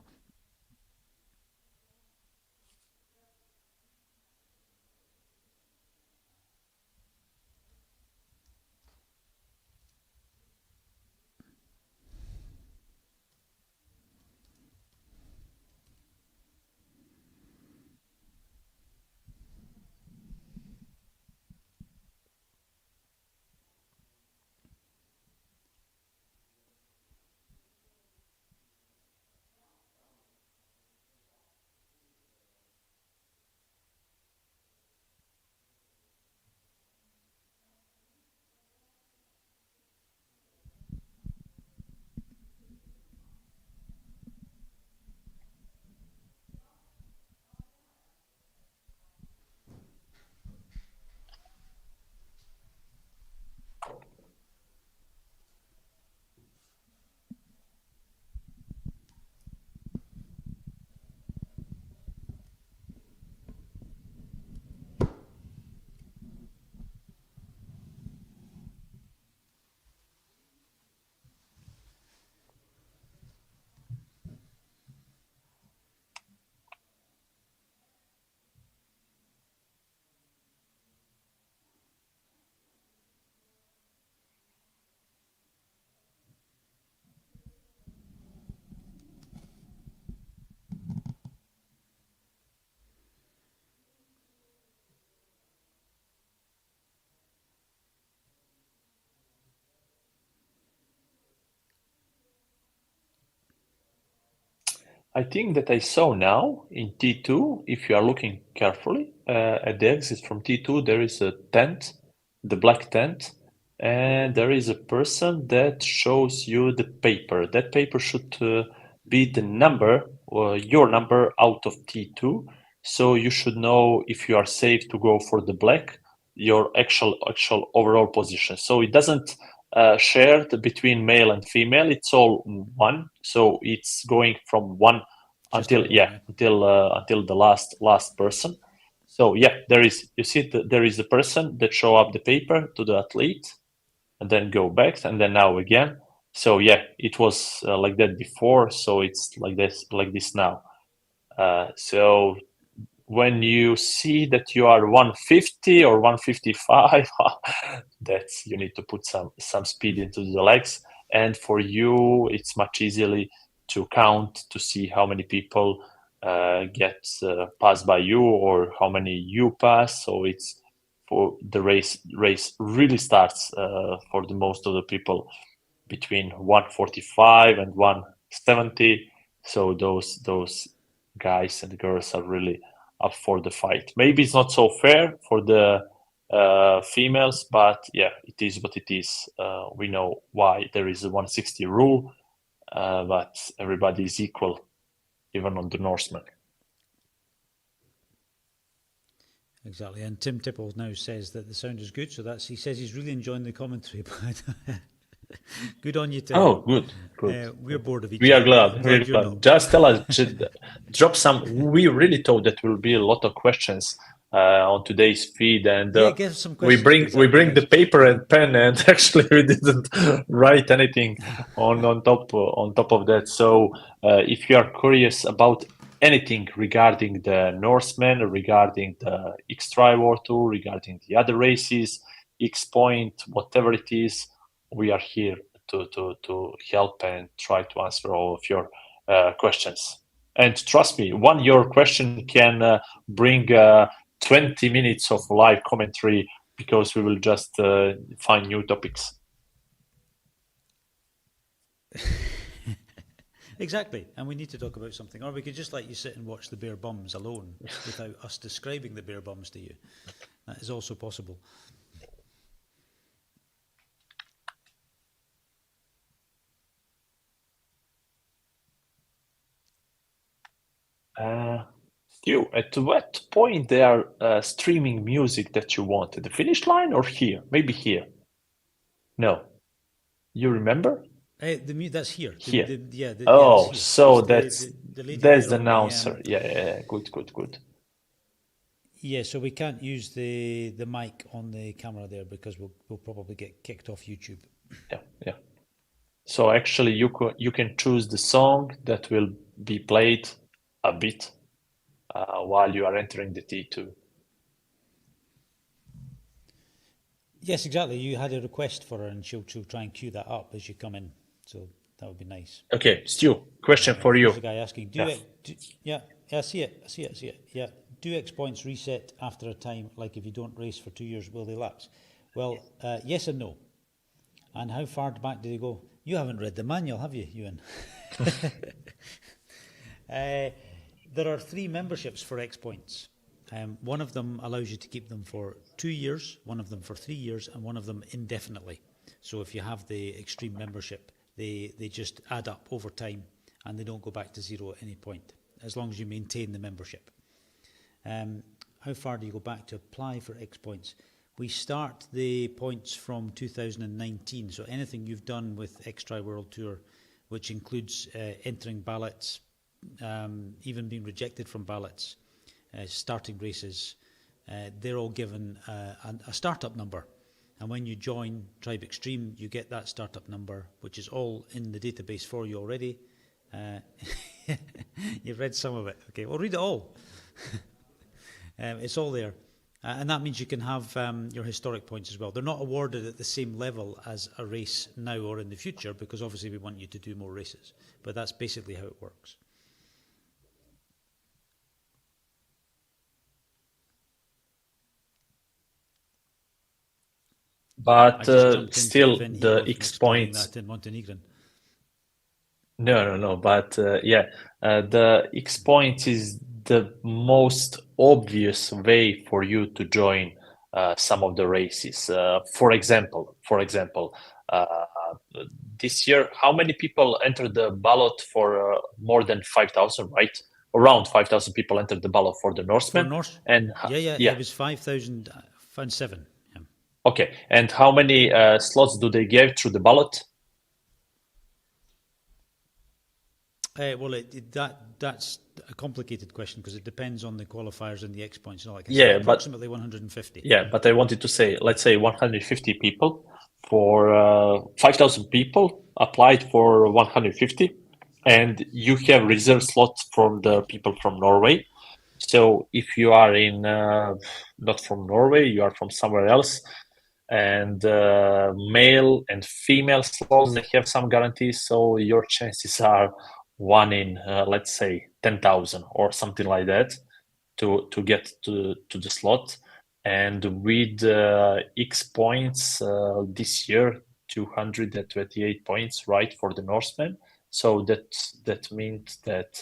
I think that I saw now in T2, if you are looking carefully, at the exit from T2, there is a tent, the black tent, and there is a person that shows you the paper. That paper should be the number, your number out of T2. So you should know if you are safe to go for the black, your actual overall position. So it doesn't share between male and female. It's all one. So it's going from one until until the last person. So yeah, there is, you see, there is a person that show up the paper to the athlete, and then go back, and then now again. So yeah, it was like that before. So it's like this now. So when you see that you are 150 or 155, that's, you need to put some speed into the legs. And for you, it's much easily to count to see how many people get passed by you or how many you pass. So it's for the race really starts for the most of the people between 145 and 170. So those guys and girls are really up for the fight. Maybe it's not so fair for the females, but yeah, it is what it is. We know why there is a 160 rule, but everybody is equal, even on the Norseman. Exactly, and Tim Tipple now says that the sound is good, so he says he's really enjoying the commentary. Good on you, Tim. Oh, good. We're bored of each other. We are glad. We're glad. Just tell us, drop some. We really thought that will be a lot of questions on today's feed, and give some questions, we bring the paper and pen, and actually we didn't write anything on top of that. So if you are curious about anything regarding the Norseman, regarding the X-Trivor Tour, regarding the other races, X Point, whatever it is, we are here to help and try to answer all of your questions. And trust me, your question can bring 20 minutes of live commentary, because we will just find new topics. Exactly, and we need to talk about something, or we could just let you sit and watch the bare bums alone without us describing the bare bums to you. That is also possible. Stu, at what point they are streaming music that you want? At the finish line or here? Maybe here. No, you remember? That's here. Here. Here. So that's the announcer. Yeah. Good. Yeah, so we can't use the mic on the camera there because we'll probably get kicked off YouTube. Yeah. So actually, you can choose the song that will be played a bit while you are entering the T2. Yes, exactly. You had a request for her, and she'll try and cue that up as you come in. So that would be nice. Okay, Stu, question for you. There's a guy asking, I see it. Yeah. Do X points reset after a time, like if you don't race for 2 years, will they lapse? Well, yes and no. And how far back do they go? You haven't read the manual, have you, Ewan? There are 3 memberships for X points. One of them allows you to keep them for 2 years, one of them for 3 years, and one of them indefinitely. So if you have the extreme membership, they just add up over time, and they don't go back to zero at any point, as long as you maintain the membership. How far do you go back to apply for X points? We start the points from 2019, so anything you've done with X-Tri World Tour, which includes entering ballots, even being rejected from ballots, starting races, they're all given a startup number. And when you join Tribe Extreme, you get that startup number, which is all in the database for you already. You've read some of it. Okay, well, read it all. It's all there. And that means you can have your historic points as well. They're not awarded at the same level as a race now or in the future, because obviously we want you to do more races. But that's basically how it works. But still, the X points. In Montenegrin. No. But the X points is the most obvious way for you to join some of the races. For example, this year, how many people entered the ballot for more than 5,000? Right, around 5,000 people entered the ballot for the Norseman. And Yeah, it was 5,007. Yeah. Okay, and how many slots do they give through the ballot? Well, that's a complicated question because it depends on the qualifiers and the X points and all that. Yeah, approximately 150. Yeah, but I wanted to say, let's say 150 people for 5,000 people applied for 150, and you have reserve slots for the people from Norway. So if you are in not from Norway, you are from somewhere else, and male and female slots, they have some guarantees. So your chances are 1 in, let's say, 10,000 or something like that to get to the slot. And with X points this year, 228 points, right, for the Norsemen. So that means that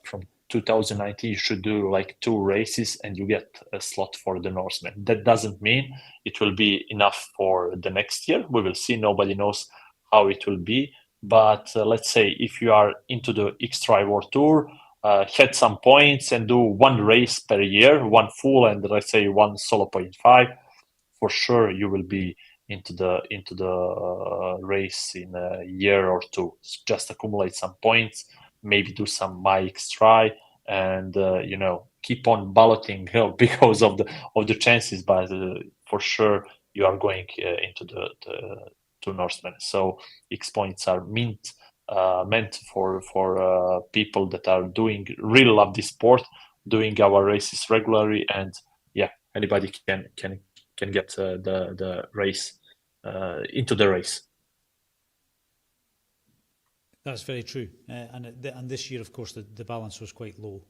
from 2019 you should do like 2 races and you get a slot for the Norsemen. That doesn't mean it will be enough for the next year. We will see. Nobody knows how it will be. But let's say if you are into the X-Tri World Tour, had some points and do 1 race per year, 1 full and let's say 1 solo 0.5, for sure you will be into the race in a year or 2. Just accumulate some points, maybe do some my X-Tri, and keep on balloting because of the chances. But for sure you are going into the to Norseman. So X points are meant for people that are really love this sport, doing our races regularly, and yeah, anybody can get the race into the race. That's very true, and this year, of course, the balance was quite low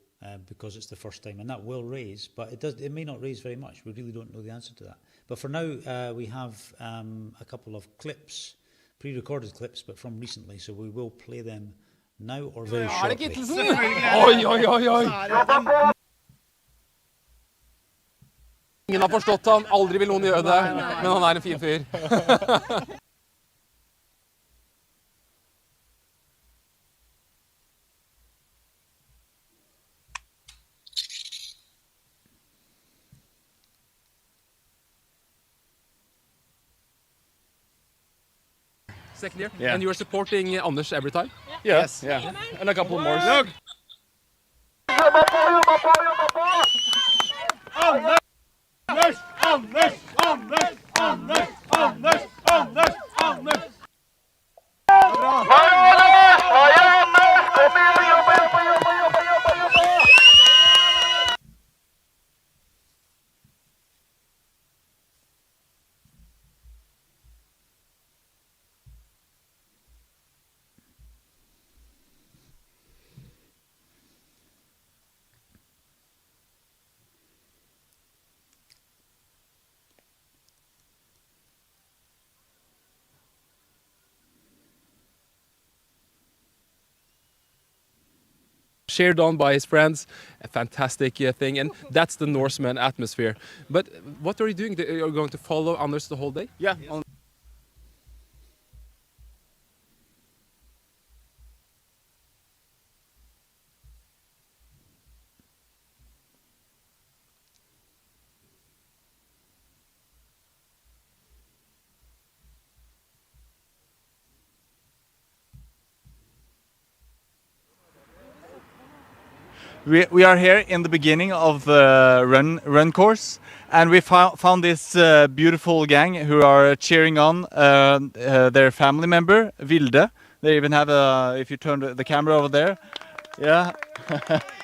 because it's the first time, and that will raise, but it may not raise very much. We really don't know the answer to that. But for now, we have a couple of clips, pre-recorded clips, but from recently, so we will play them now or very shortly. Ingen har forstått han, aldri vil noen gjøre det, men han er en fin fyr. Second year, and you are supporting Anders every time? Yes, yeah, and a couple more. Shared on by his friends, a fantastic thing, and that's the Norseman atmosphere. But what are you doing? You're going to follow Anders the whole day? Yeah. We are here in the beginning of the run course, and we found this beautiful gang who are cheering on their family member Vilde. They even have if you turn the camera over there, yeah,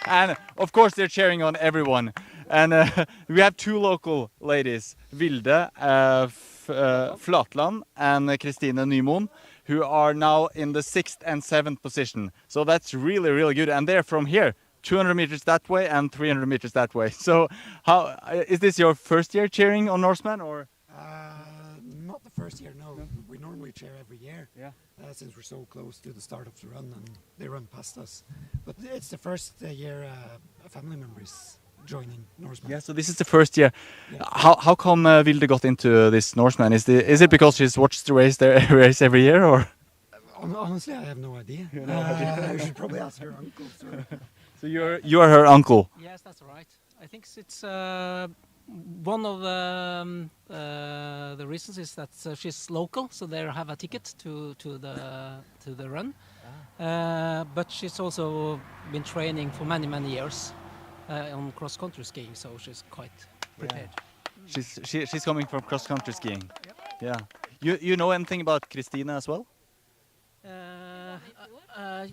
and of course they're cheering on everyone. And we have 2 local ladies, Vilde Flatland and Kristine Nymoen, who are now in the 6th and 7th position. So that's really good, and they're from here. 200 meters that way and 300 meters that way. So, how is this your first year cheering on Norseman, or? Not the first year, no. We normally cheer every year, since we're so close to the start of the run and they run past us. But it's the first year a family member is joining Norseman. Yeah, so this is the first year. Yeah. How come Vilde got into this Norseman? Is it because she's watched the race every year, or? Honestly, I have no idea. You should probably ask her uncle. So you are her uncle. Yes, that's right. I think it's one of the reasons is that she's local, so they have a ticket to the run. But she's also been training for many years on cross country skiing, so she's quite prepared. She's coming from cross country skiing. Yeah. You know anything about Christina as well?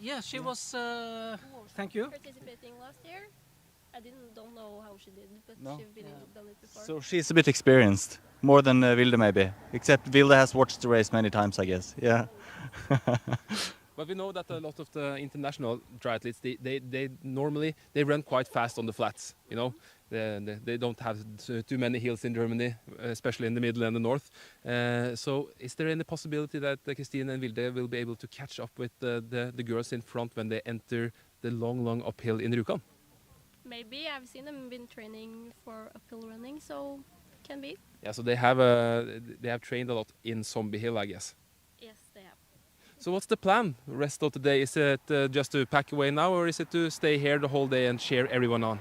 Yeah, she was. Thank you. Participating last year. I don't know how she did, but she's done it before. So she's a bit experienced, more than Vilde maybe. Except Vilde has watched the race many times, I guess. Yeah. But we know that a lot of the international triathletes, they normally run quite fast on the flats. You know, they don't have too many hills in Germany, especially in the middle and the north. So, is there any possibility that Christine and Vilde will be able to catch up with the girls in front when they enter the long uphill in Rjukan? Maybe. I've seen them been training for uphill running, so can be. Yeah, so they have trained a lot in Zombie Hill, I guess. Yes, they have. So what's the plan rest of the day? Is it just to pack away now, or is it to stay here the whole day and cheer everyone on?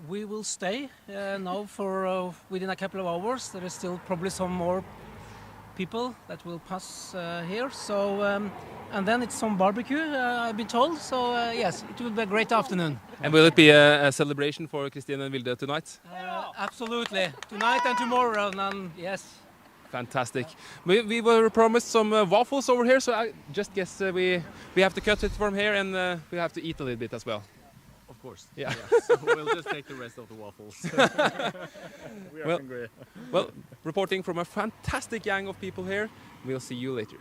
We will stay now for within a couple of hours. There is still probably some more people that will pass here. So and then it's some barbecue, I've been told. So yes, it will be a great afternoon. And will it be a celebration for Christine and Vilde tonight? Absolutely, tonight and tomorrow. And yes. Fantastic. We were promised some waffles over here, so I just guess we have to cut it from here, and we have to eat a little bit as well. Of course. Yeah. Yes. So we'll just take the rest of the waffles. We are hungry. Well, reporting from a fantastic gang of people here. We'll see you later.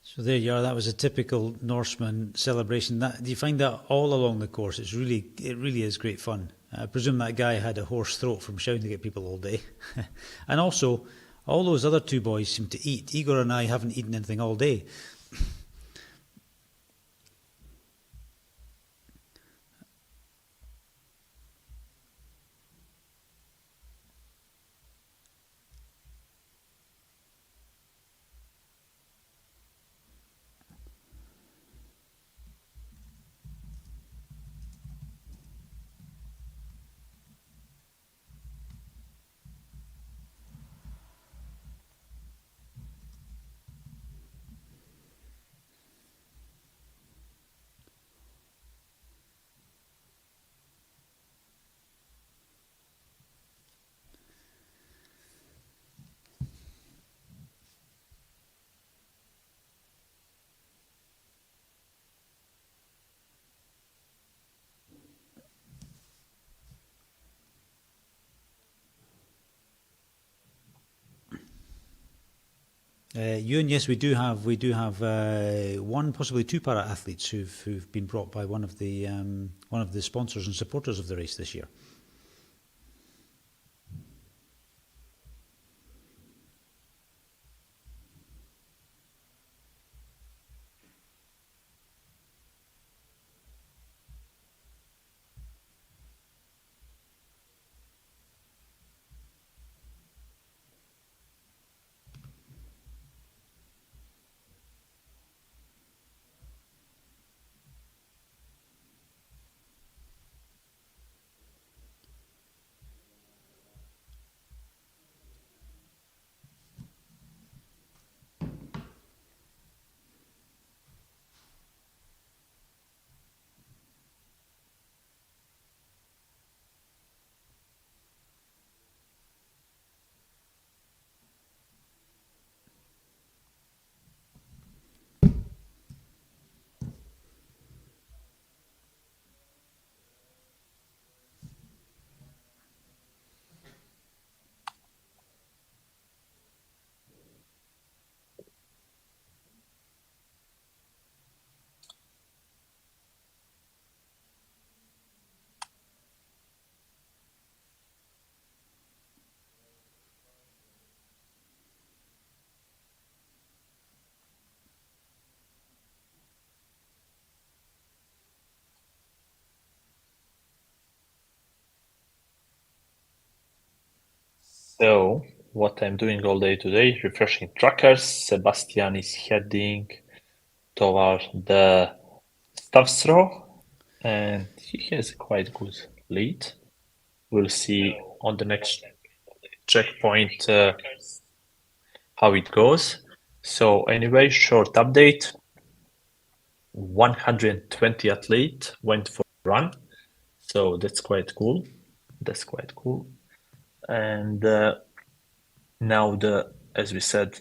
So there you are. That was a typical Norseman celebration. Do you find that all along the course? It really is great fun. I presume that guy had a hoarse throat from shouting at people all day. And also, all those other two boys seem to eat. Igor and I haven't eaten anything all day. Ewan, yes, we do have one, possibly two para athletes who've been brought by one of the sponsors and supporters of the race this year. So what I'm doing all day today, refreshing trackers. Sebastian is heading toward the staff throw, and he has a quite good lead. We'll see on the next checkpoint how it goes. So anyway, short update. 120 athlete went for a run, so that's quite cool. That's quite cool. And now as we said,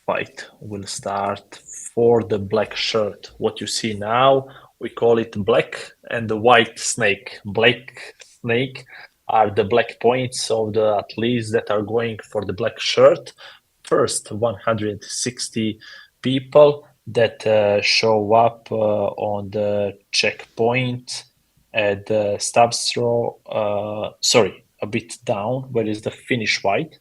fight will start for the black shirt. What you see now, we call it black and the white snake. Black snake are the black points of the athletes that are going for the black shirt. First 160 people that show up on the checkpoint at the stabs throw. Sorry, a bit down, where is the finish white.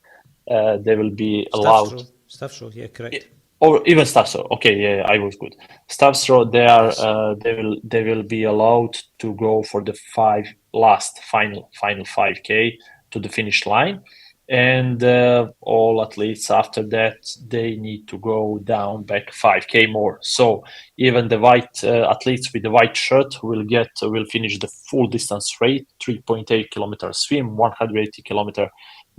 They will be allowed. Staff throw, yeah, correct. Or even staff throw. Okay, yeah, I was good. Staff throw, they will be allowed to go for the final 5K to the finish line, and all athletes after that they need to go down back 5K more. So even the white athletes with the white shirt will finish the full distance rate: 3.8 kilometer swim, 180 kilometer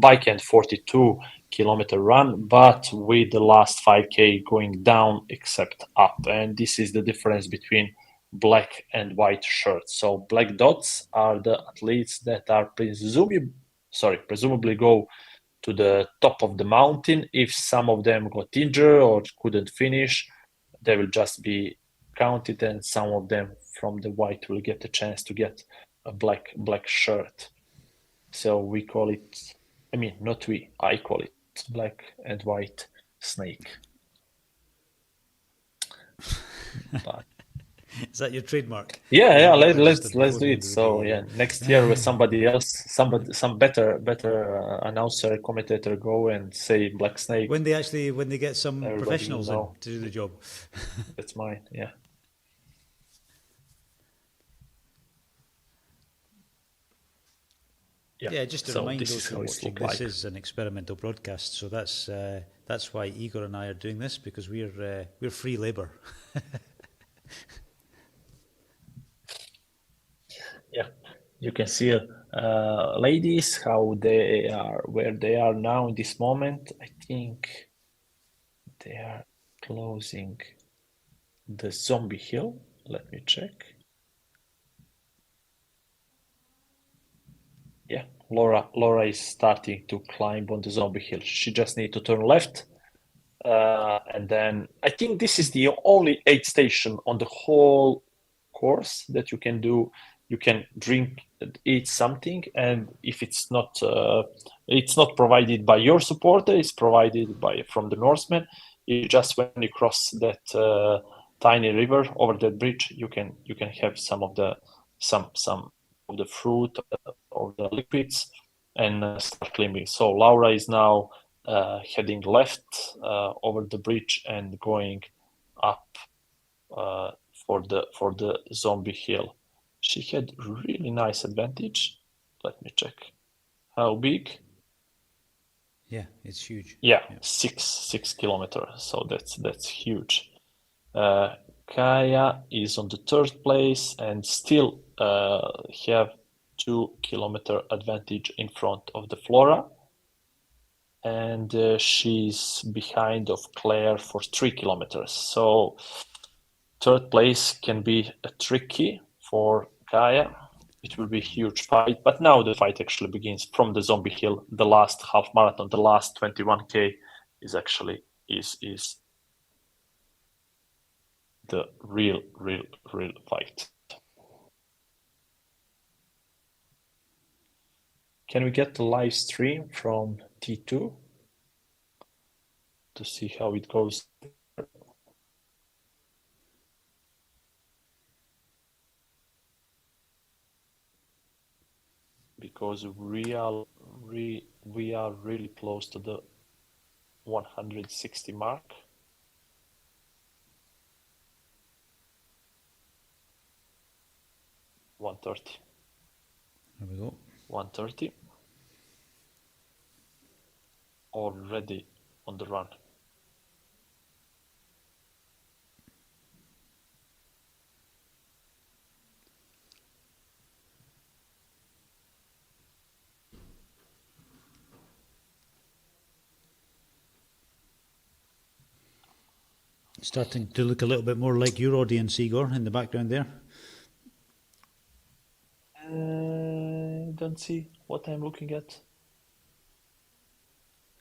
bike, and 42-kilometer run, but with the last 5K going down except up. And this is the difference between black and white shirts. So black dots are the athletes that are presumably go to the top of the mountain. If some of them got injured or couldn't finish, they will just be counted, and some of them from the white will get a chance to get a black shirt. So we call it, I call it black and white snake. But is that your trademark? Yeah, let's do it. So yeah, next year with somebody else, some better announcer, commentator go and say black snake. When they get some professionals in to do the job. That's mine, yeah. Yeah, just to remind those who are watching, this is an experimental broadcast, so that's why Igor and I are doing this, because we're free labour. Yeah, you can see ladies how they are, where they are now in this moment. I think they are closing the zombie hill. Let me check. Yeah, Laura is starting to climb on the zombie hill. She just needs to turn left. And then I think this is the only aid station on the whole course that you can do. You can drink, eat something, and if it's not provided by your supporter, it's provided from the Norseman. Just when you cross that tiny river over that bridge, you can have some of the fruit or the liquids and start climbing. So Laura is now heading left over the bridge and going up for the zombie hill. She had really nice advantage. Let me check how big. Yeah, it's huge. Yeah. 6 kilometers. So that's huge. Kaya is on the third place and still have 2-kilometer advantage in front of the Flora. And she's behind of Claire for 3 kilometers. So third place can be tricky for Kaya. It will be a huge fight, but now the fight actually begins from the zombie hill. The last half marathon, the last 21K is actually is the real fight. Can we get the live stream from T2 to see how it goes? Because we are really close to the 160 mark. There we go. 130. already on the run. Starting to look a little bit more like your audience, Igor, in the background there. Don't see what I'm looking at.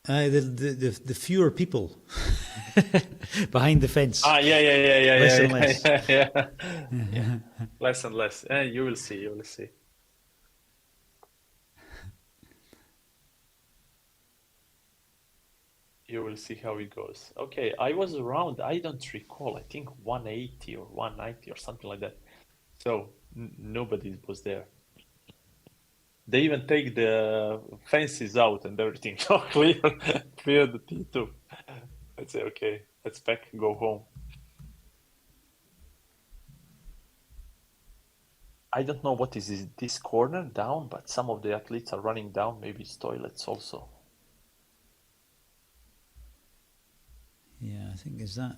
The fewer people behind the fence. Yeah. Less and less. Yeah. Less and less. You will see. You will see how it goes. Okay, I was around, I don't recall, I think 180 or 190 or something like that. So nobody was there. They even take the fences out and everything. So clear the T2. I'd say, okay, let's pack, go home. I don't know what is this corner down, but some of the athletes are running down. Maybe it's toilets also. Yeah, I think is that.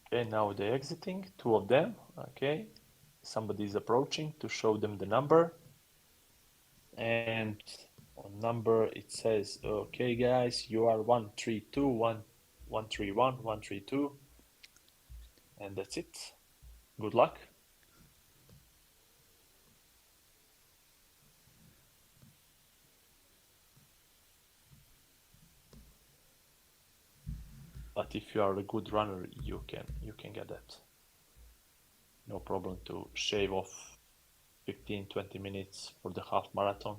Okay, now they're exiting, 2 of them. Okay, somebody is approaching to show them the number. And on number it says, okay guys, you are 132, 131, 132. And that's it. Good luck. But if you are a good runner, you can get that. No problem to shave off 15-20 minutes for the half marathon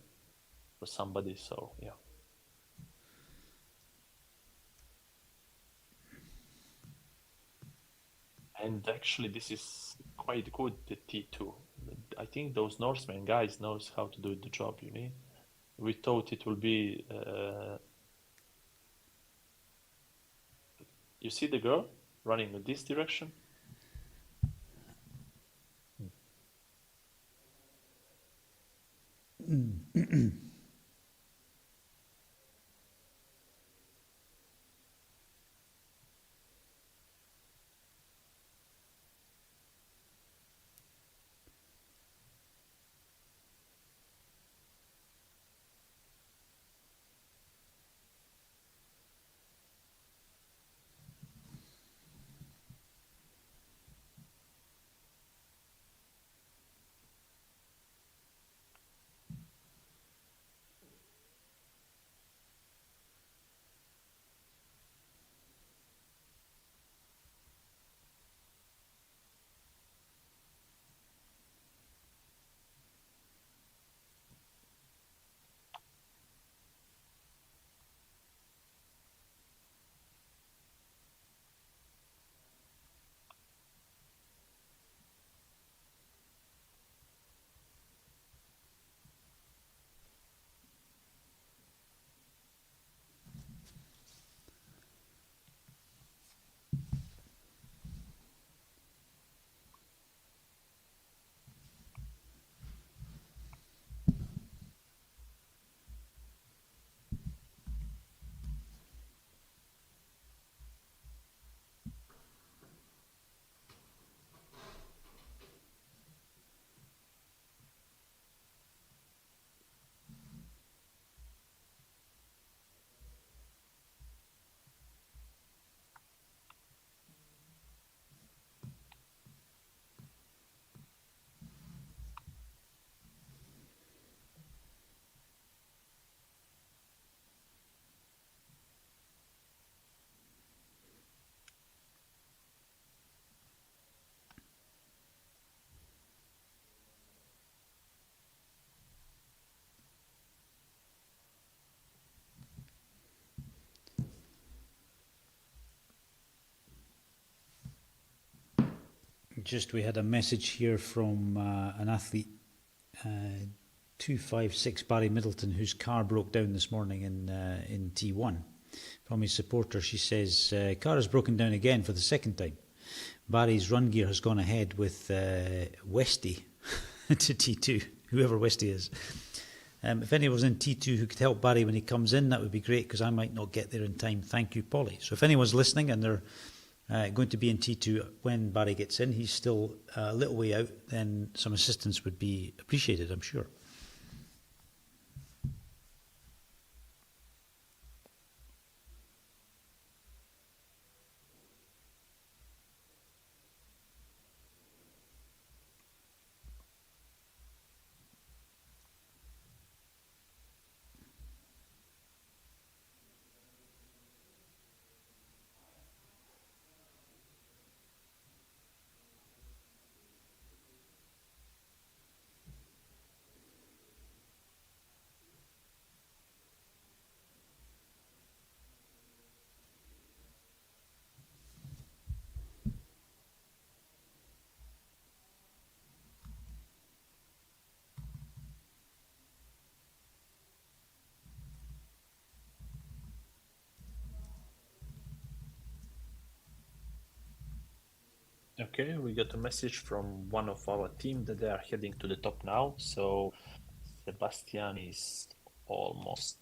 for somebody. So yeah. And actually, this is quite good, the T2. I think those Norseman guys knows how to do the job, you know. We thought it will be... you see the girl running in this direction? We had a message here from an athlete, 256 Barry Middleton, whose car broke down this morning in T1. From his supporter, she says, car has broken down again for the second time. Barry's run gear has gone ahead with Westy to T2, whoever Westy is. If anyone was in T2 who could help Barry when he comes in, that would be great, because I might not get there in time. Thank you, Polly. So if anyone's listening and they're going to be in T2 when Barry gets in, he's still a little way out, then some assistance would be appreciated, I'm sure. Okay, we got a message from one of our team that they are heading to the top now. So Sebastian is almost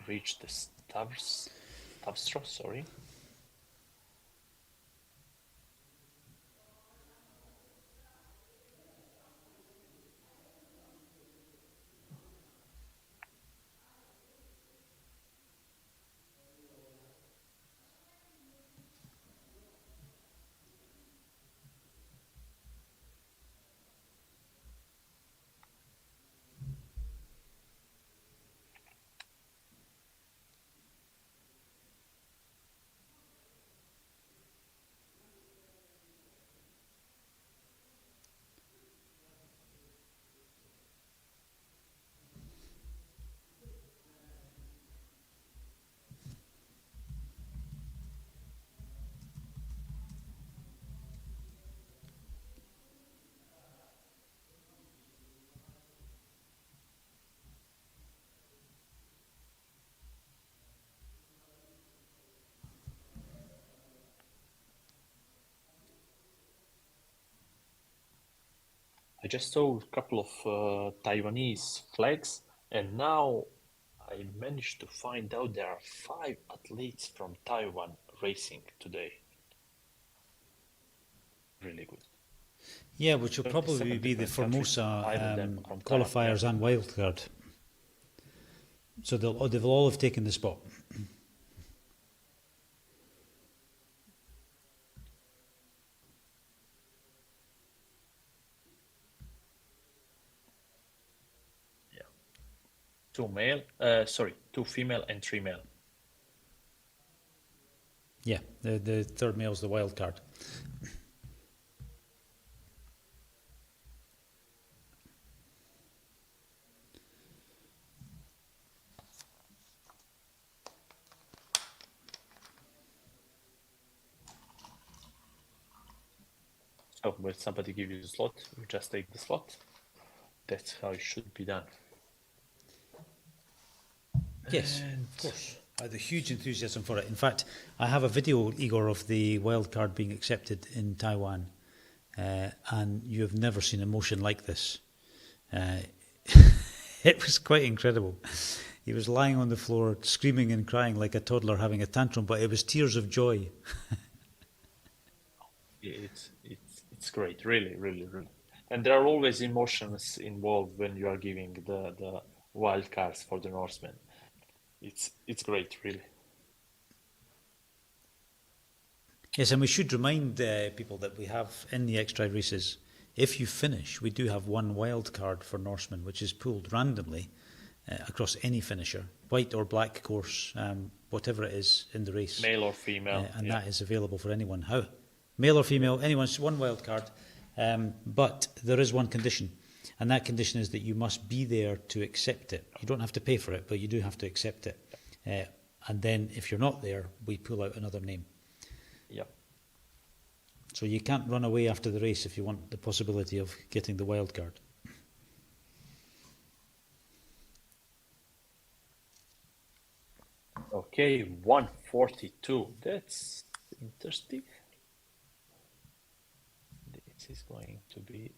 reached the Stavros, sorry. I just saw a couple of Taiwanese flags, and now I managed to find out there are 5 athletes from Taiwan racing today. Really good. Yeah, which will probably be the Formosa qualifiers and wildcard. So they'll all have taken the spot. Yeah. 2 female and 3 male. Yeah, the third male's the wild card. So when somebody gives you the slot, you just take the slot. That's how it should be done. Yes, of course. I had a huge enthusiasm for it. In fact, I have a video, Igor, of the wild card being accepted in Taiwan, and you have never seen emotion like this. It was quite incredible. He was lying on the floor, screaming and crying like a toddler having a tantrum, but it was tears of joy. It's great, really. And there are always emotions involved when you are giving the wild cards for the Norsemen. It's great, really. Yes, and we should remind people that we have in the extra races, if you finish, we do have 1 wild card for Norsemen, which is pulled randomly across any finisher, white or black course, whatever it is in the race. Male or female. And that is available for anyone. How? Male or female, anyone's 1 wild card. But there is 1 condition, and that condition is that you must be there to accept it. You don't have to pay for it, but you do have to accept it. And then if you're not there, we pull out another name. Yep. So you can't run away after the race if you want the possibility of getting the wild card. Okay, 142. That's interesting. This is going to be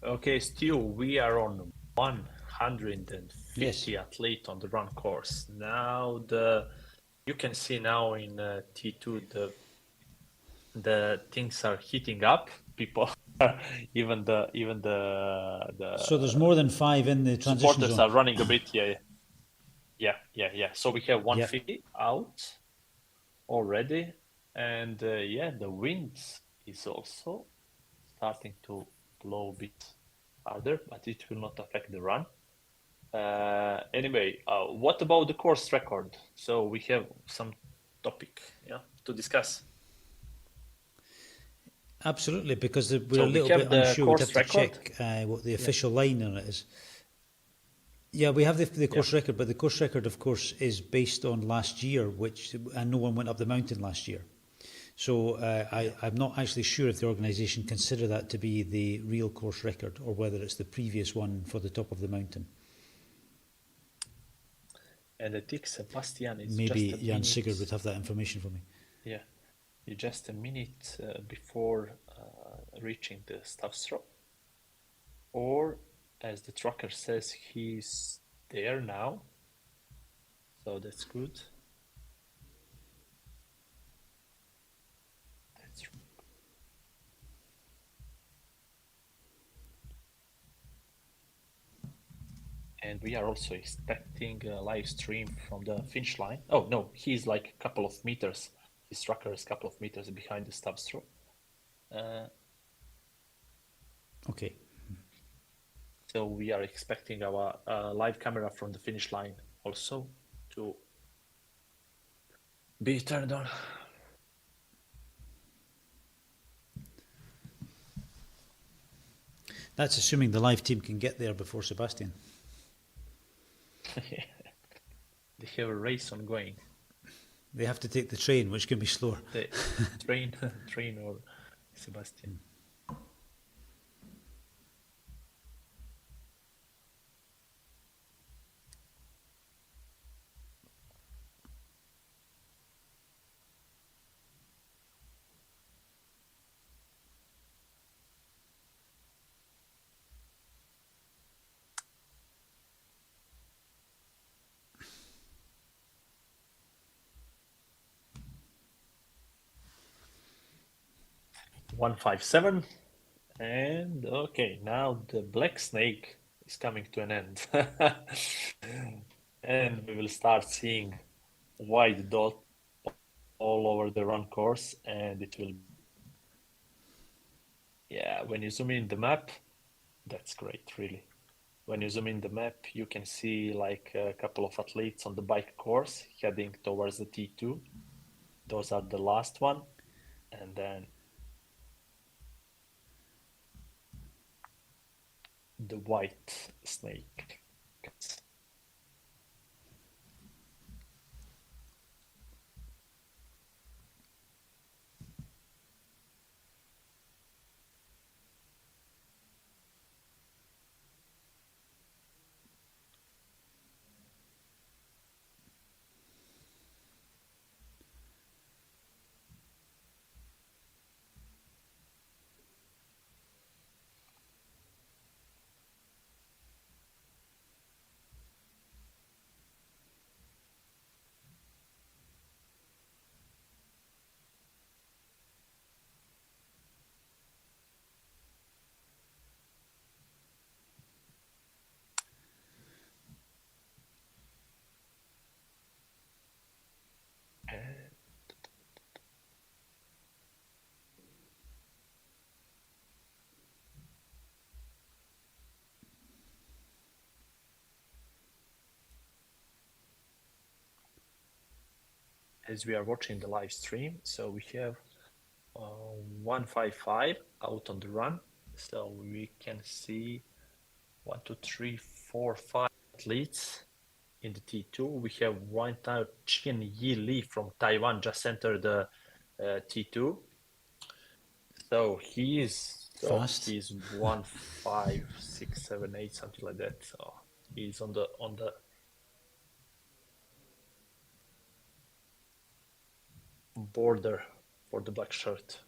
Okay, still we are on 150 Yes. athlete on the run course. Now you can see now in T2 the things are heating up. People, even the So there's more than 5 in the transition supporters zone. are running a bit. Yeah. So we have Yep. 150 out already, and the wind is also starting to blow a bit harder, but it will not affect the run. Anyway, what about the course record? So we have some topic, to discuss. Absolutely, because we're So a little bit unsure. We'd have to record. check what the official line on it is. Yeah, we have the course record, but the course record, of course, is based on last year, and no one went up the mountain last year. So I'm not actually sure if the organisation consider that to be the real course record or whether it's the previous one for the top of the mountain. And I think Sebastian is maybe just a Jan minute. Sigurd would have that information for me. Yeah, just a minute before reaching the staff throw, or as the tracker says, he's there now. So that's good. And we are also expecting a live stream from the finish line. Oh no, he's like a couple of meters. His tracker is a couple of meters behind the stub throw. Okay. So we are expecting our live camera from the finish line also to be turned on. That's assuming the live team can get there before Sebastian. They have a race ongoing. They have to take the train, which can be slower. The train or Sebastian. $157, and okay, now the black snake is coming to an end. And we will start seeing white dot all over the run course, and it will, yeah, when you zoom in the map, that's great, really. When you zoom in the map, you can see like a couple of athletes on the bike course heading towards the T2. Those are the last one, and then the white snake. As we are watching the live stream, so we have 155 out on the run, so we can see 1, 2, 3, 4, 5 athletes in the T2. We have right now Chen Yi Li from Taiwan just entered the T2, so he is fast. He's 1, 5, 6, 7, 8, something like that. So he's on the border for the black shirt.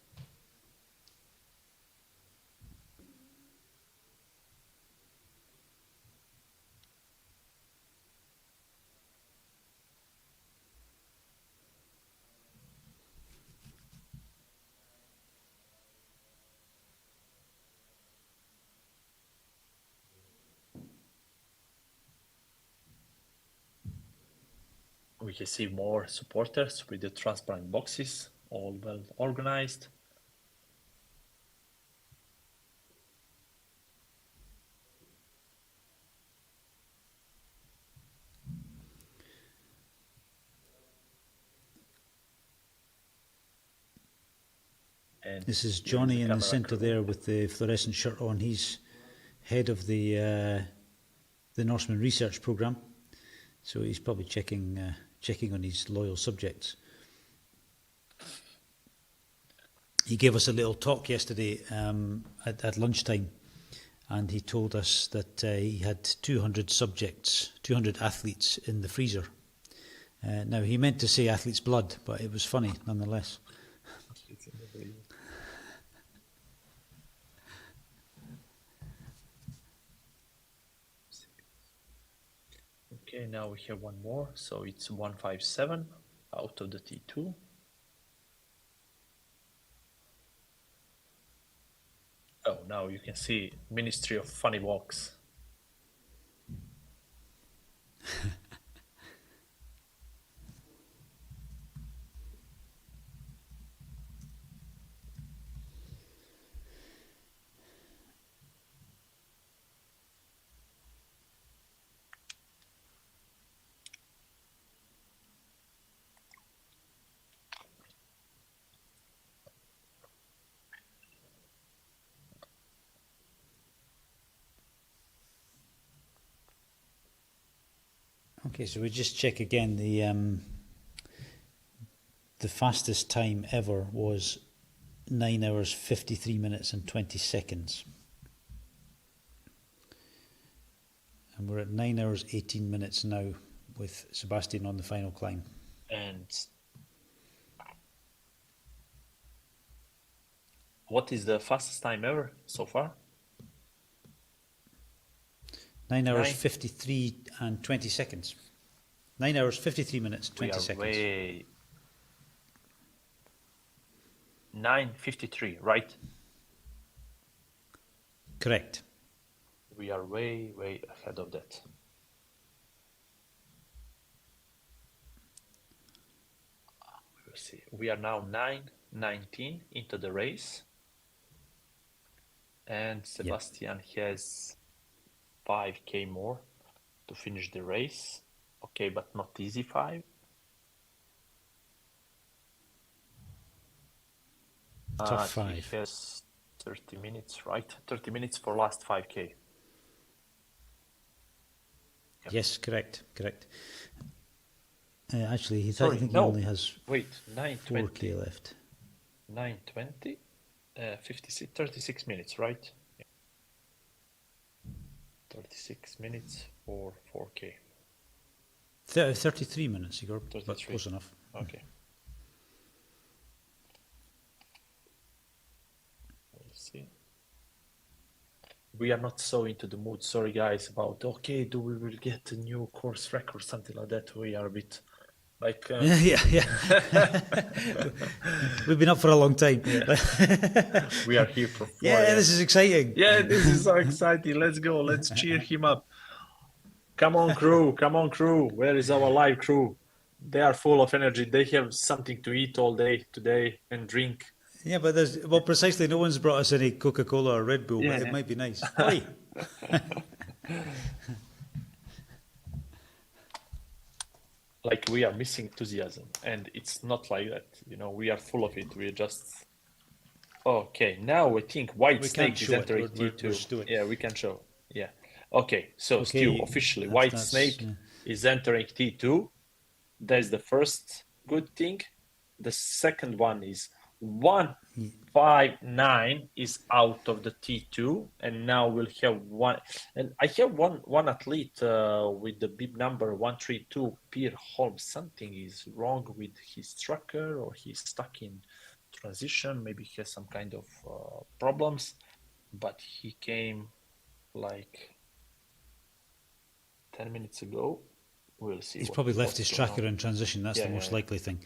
we can see more supporters with the transparent boxes, all well organized. And this is Johnny in the centre there with the fluorescent shirt on. He's head of the Norseman research programme, so he's probably checking on his loyal subjects. He gave us a little talk yesterday at lunchtime, and he told us that he had 200 subjects, 200 athletes in the freezer. Now, he meant to say athlete's blood, but it was funny nonetheless. Okay, now we have one more, so it's 157 out of the T2. Oh, now you can see Ministry of Funny Walks. Okay, so we just check again. The fastest time ever was 9 hours 53 minutes and 20 seconds, and we're at 9 hours 18 minutes now with Sebastian on the final climb. And what is the fastest time ever so far? 9 hours 53 and 20 seconds. 9 hours 53 minutes 20 seconds. Way 9:53, right? Correct. We are way ahead of that. We'll see. We are now 9:19 into the race, and Sebastian has 5k more to finish the race. Okay, but not easy 5. Tough 5. He has 30 minutes, right? 30 minutes for last 5k. Yep. Yes, correct. Actually, I think he only has 4k left. 9:20, 36 minutes, right? Yeah. 36 minutes for 4k. 33 minutes, Igor, 33. but close enough. Okay. We'll see. We are not so into the mood, sorry guys, about, okay, do we will get a new course record, something like that. We are a bit like... Yeah. We've been up for a long time. Yeah. We are here for 4 Yeah, this is exciting. Yeah, this is so exciting. Let's go. Let's cheer him up. Come on, crew. Where is our live crew? They are full of energy. They have something to eat all day today and drink. Yeah, but precisely, no one's brought us any Coca-Cola or Red Bull, but it might be nice. Oi! Like, we are missing enthusiasm, and it's not like that. We are full of it. We're just... Okay, now I think White Snake is entering T2. Yeah, we can show. Yeah. Okay, so Stu, officially, White Snake is entering T2. That's the first good thing. The second one is 159 is out of the T2, and now we'll have one. And I have one athlete with the bib number 132, Pierre Holm. Something is wrong with his tracker, or he's stuck in transition. Maybe he has some kind of problems, but he came like 10 minutes ago. We'll see. He's probably left his tracker in transition. That's the most likely thing.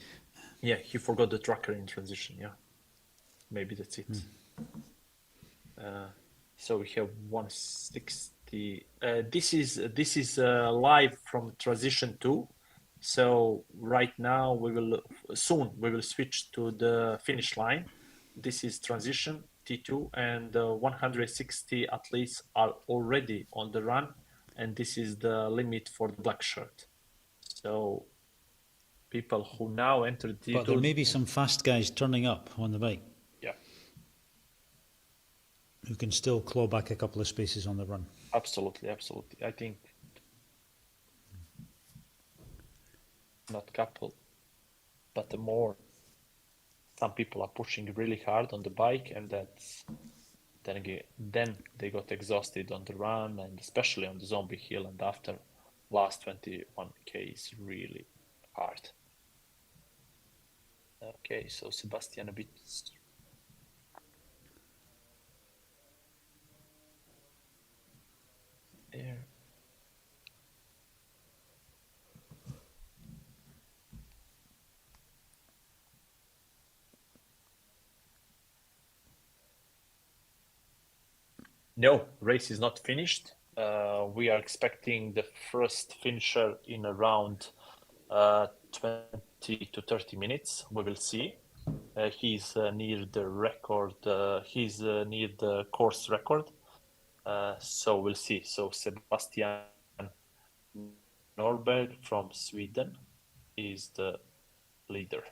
Yeah, he forgot the tracker in transition. Yeah, maybe that's it. So we have 160. This is live from transition 2. So right now we will switch to the finish line. This is transition T2, and 160 athletes are already on the run, and this is the limit for the black shirt. So people who now entered T2. But there may be some fast guys turning up on the bike. Yeah. Who can still claw back a couple of spaces on the run. Absolutely, absolutely. I think not couple, but more. Some people are pushing really hard on the bike, and then they got exhausted on the run, and especially on the zombie hill, and after last 21k is really hard. Okay, so Sebastian a bit. There. No, race is not finished. We are expecting the first finisher in around 20 to 30 minutes. We will see. He's near the record. He's near the course record. So we'll see. So Sebastian Norberg from Sweden is the leader.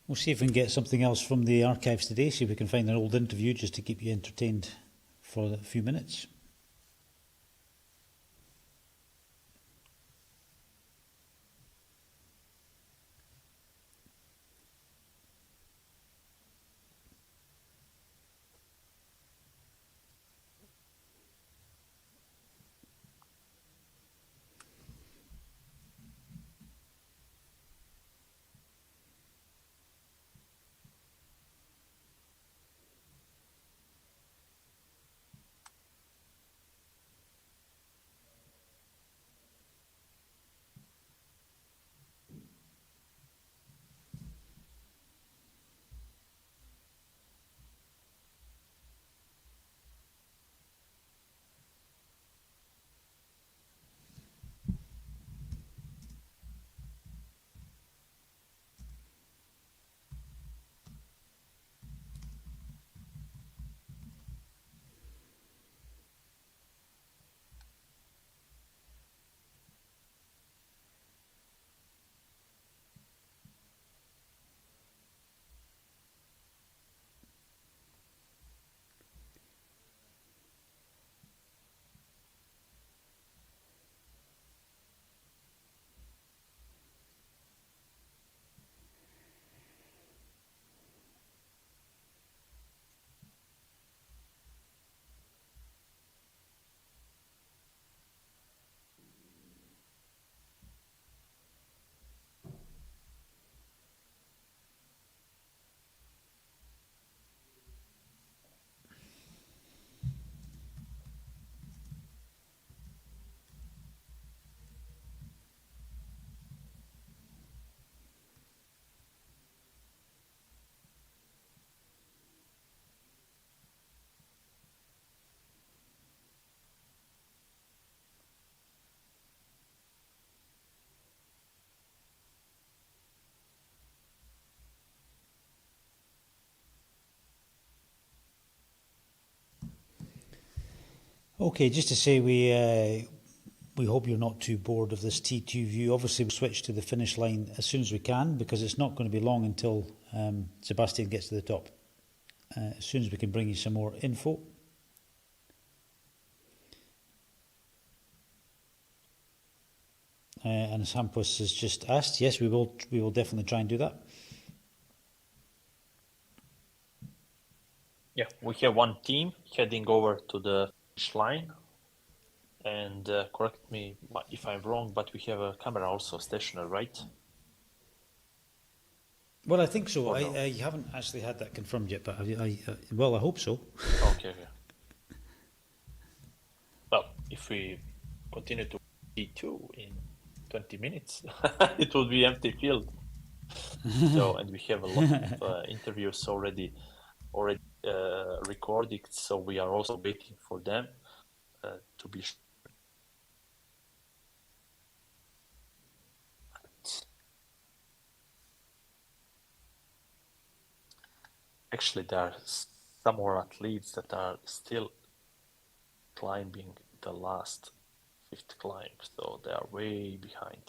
We'll see if we can get something else from the archives today, see if we can find an old interview just to keep you entertained for a few minutes. Okay, just to say we hope you're not too bored of this T2 view. Obviously, we'll switch to the finish line as soon as we can because it's not going to be long until Sebastian gets to the top. As soon as we can bring you some more info. And Sampos has just asked, yes, we will definitely try and do that. Yeah, we have one team heading over to the finish line. And correct me if I'm wrong, but we have a camera also stationary, right? Well, I think so. No? I haven't actually had that confirmed yet, but well, I hope so. Okay. Well, if we continue to T2 in 20 minutes, it will be empty field. So, and we have a lot of interviews already recorded, so we are also waiting for them to be. Actually, there are some more athletes that are still climbing the last 5th climb, so they are way behind.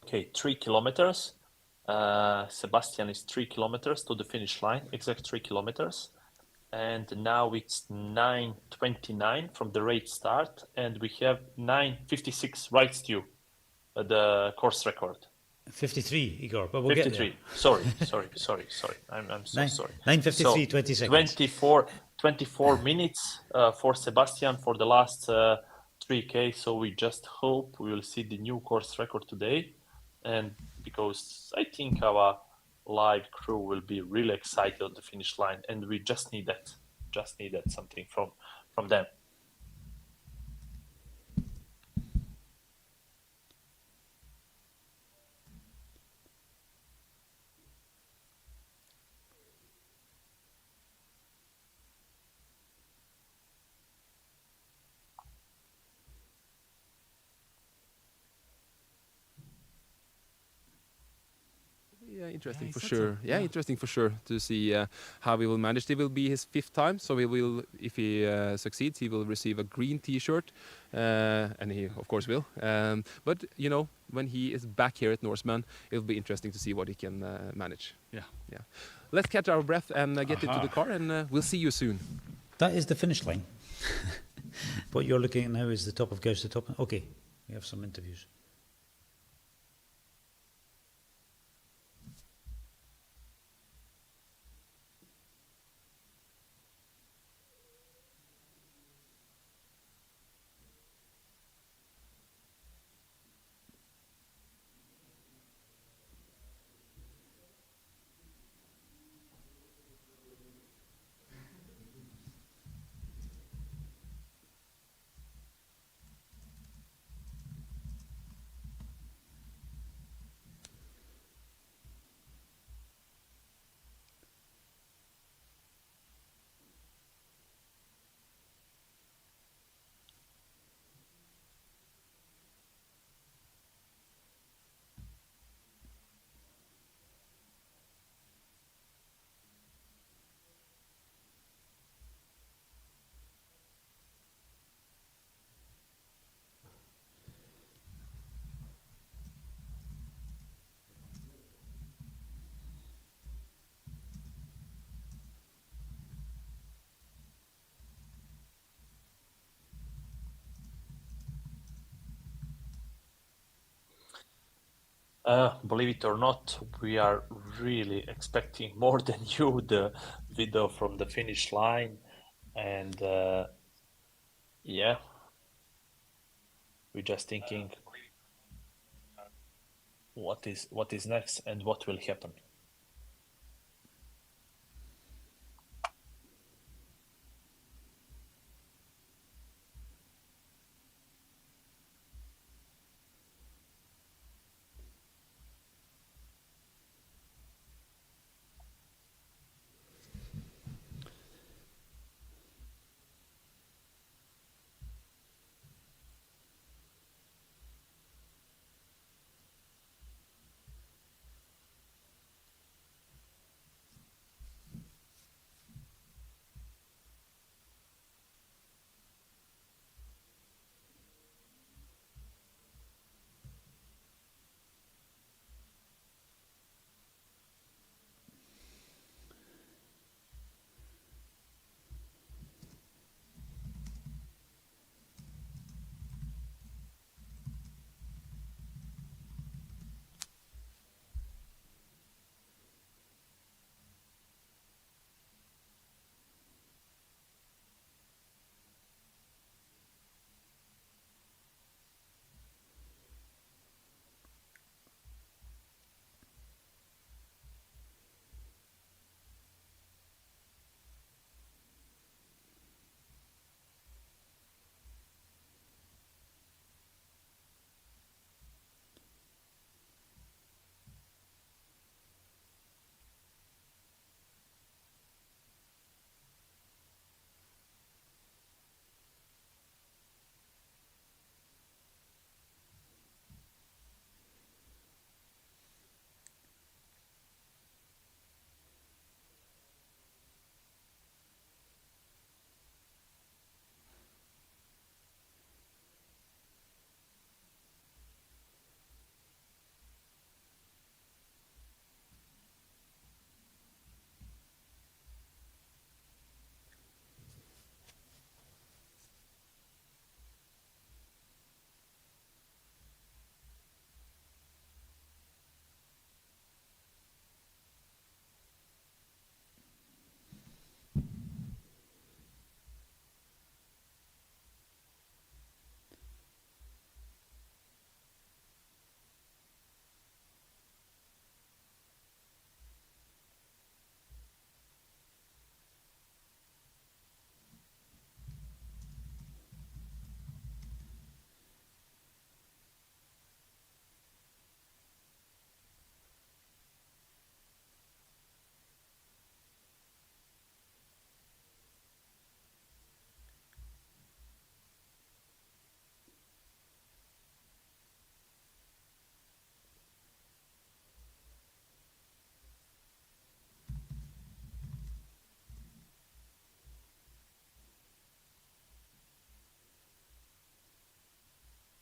Okay, 3 kilometers. Sebastian is 3 kilometers to the finish line, exact 3 kilometers. And now it's 9:29 from the race start, and we have 9:56 right, Stu, the course record. 53, Igor, but we'll 53. get there. Sorry. I'm so sorry. 9:53, 20 seconds. 24 minutes for Sebastian for the last 3K. So we just hope we will see the new course record today. And because I think our live crew will be really excited at the finish line, and we just need that something from them. Yeah, interesting for sure. Yeah, interesting for sure to see how he will manage. It will be his 5th time, so he will, if he succeeds, he will receive a green T-shirt, and he of course will. But you know, when he is back here at Norseman, it'll be interesting to see what he can manage. Yeah. Let's catch our breath and get into the car, and we'll see you soon. That is the finish line. What you're looking at now is the top of Gauss, the top. Okay, we have some interviews. Believe it or not, we are really expecting more than you, the video from the finish line, and yeah, we're just thinking what is next and what will happen.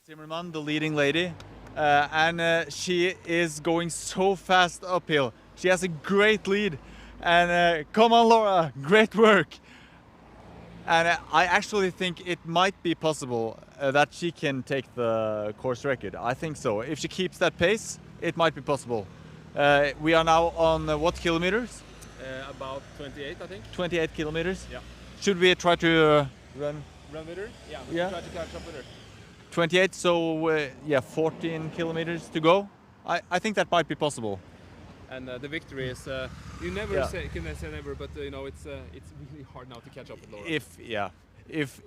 Zimmerman, the leading lady, and she is going so fast uphill. She has a great lead, and come on, Laura, great work. And I actually think it might be possible that she can take the course record. I think so. If she keeps that pace, it might be possible. We are now on what kilometers? About 28, I think. 28 kilometers? Yeah. Should we try to run? Run with her? Yeah, we Yeah. can try to catch up with her. 28, so yeah, 14 kilometers to go. I think that might be possible. And the victory is, you never Yeah. can say never, but you know, it's really hard now to catch up with Laura.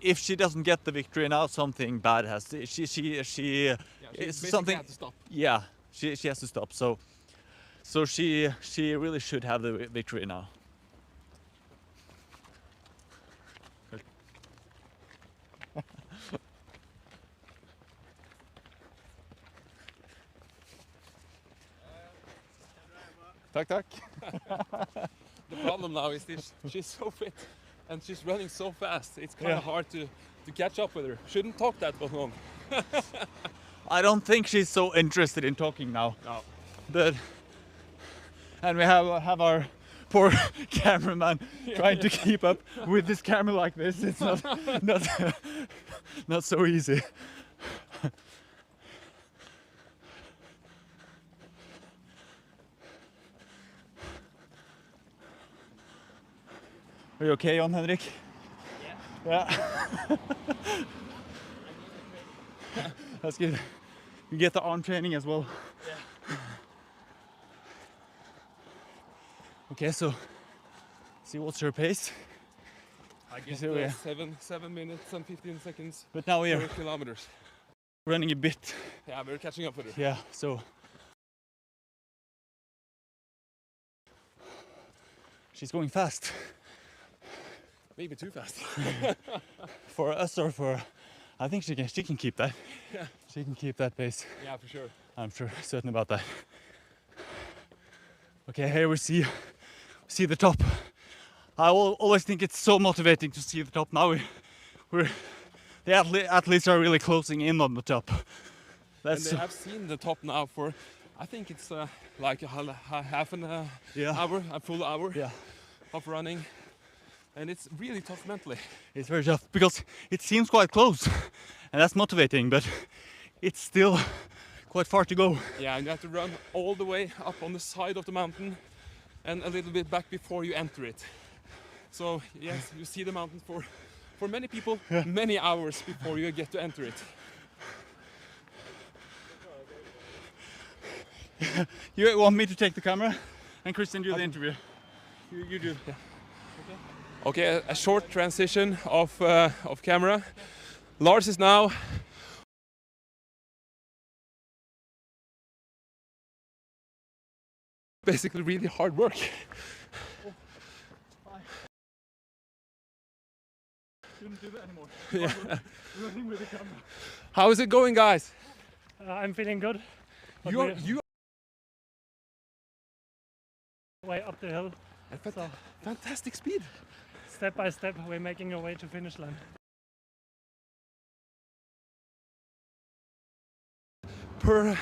If she doesn't get the victory now, something bad has to, she basically something had to stop. Yeah, she has to stop. So she really should have the victory now. Tack, tack. The problem now is this, she's so fit and she's running so fast. It's kind of hard to catch up with her. Shouldn't talk that long. I don't think she's so interested in talking now. No. But and we have our poor cameraman trying to keep up with this camera like this. It's not so easy. Are you okay, Jon Henrik? Yeah. That's good. You get the arm training as well. Yeah. Okay, so see what's your pace? I guess So, yeah. 7 minutes and 15 seconds. But now we are per kilometers. running a bit. Yeah, we're catching up with it. Yeah, so she's going fast. Maybe too fast. For us or for, I think she can keep that. Yeah. She can keep that pace. Yeah, for sure. I'm certain about that. Okay, here we see the top. I always think it's so motivating to see the top. Now the athletes are really closing in on the top. And they have seen the top now for, I think it's like half an hour, a full hour of running. And it's really tough mentally. It's very tough because it seems quite close and that's motivating, but it's still quite far to go. Yeah, and you have to run all the way up on the side of the mountain and a little bit back before you enter it. So yes, you see the mountain for many people, many hours before you get to enter it. You want me to take the camera and Christian do the interview? You do. Yeah. Okay, a short transition of camera. Lars is now basically really hard work. Shouldn't do that anymore. Yeah. Running with the camera. How is it going, guys? I'm feeling good. You way up the hill. So, fantastic speed. Step by step, we're making our way to finish line. Per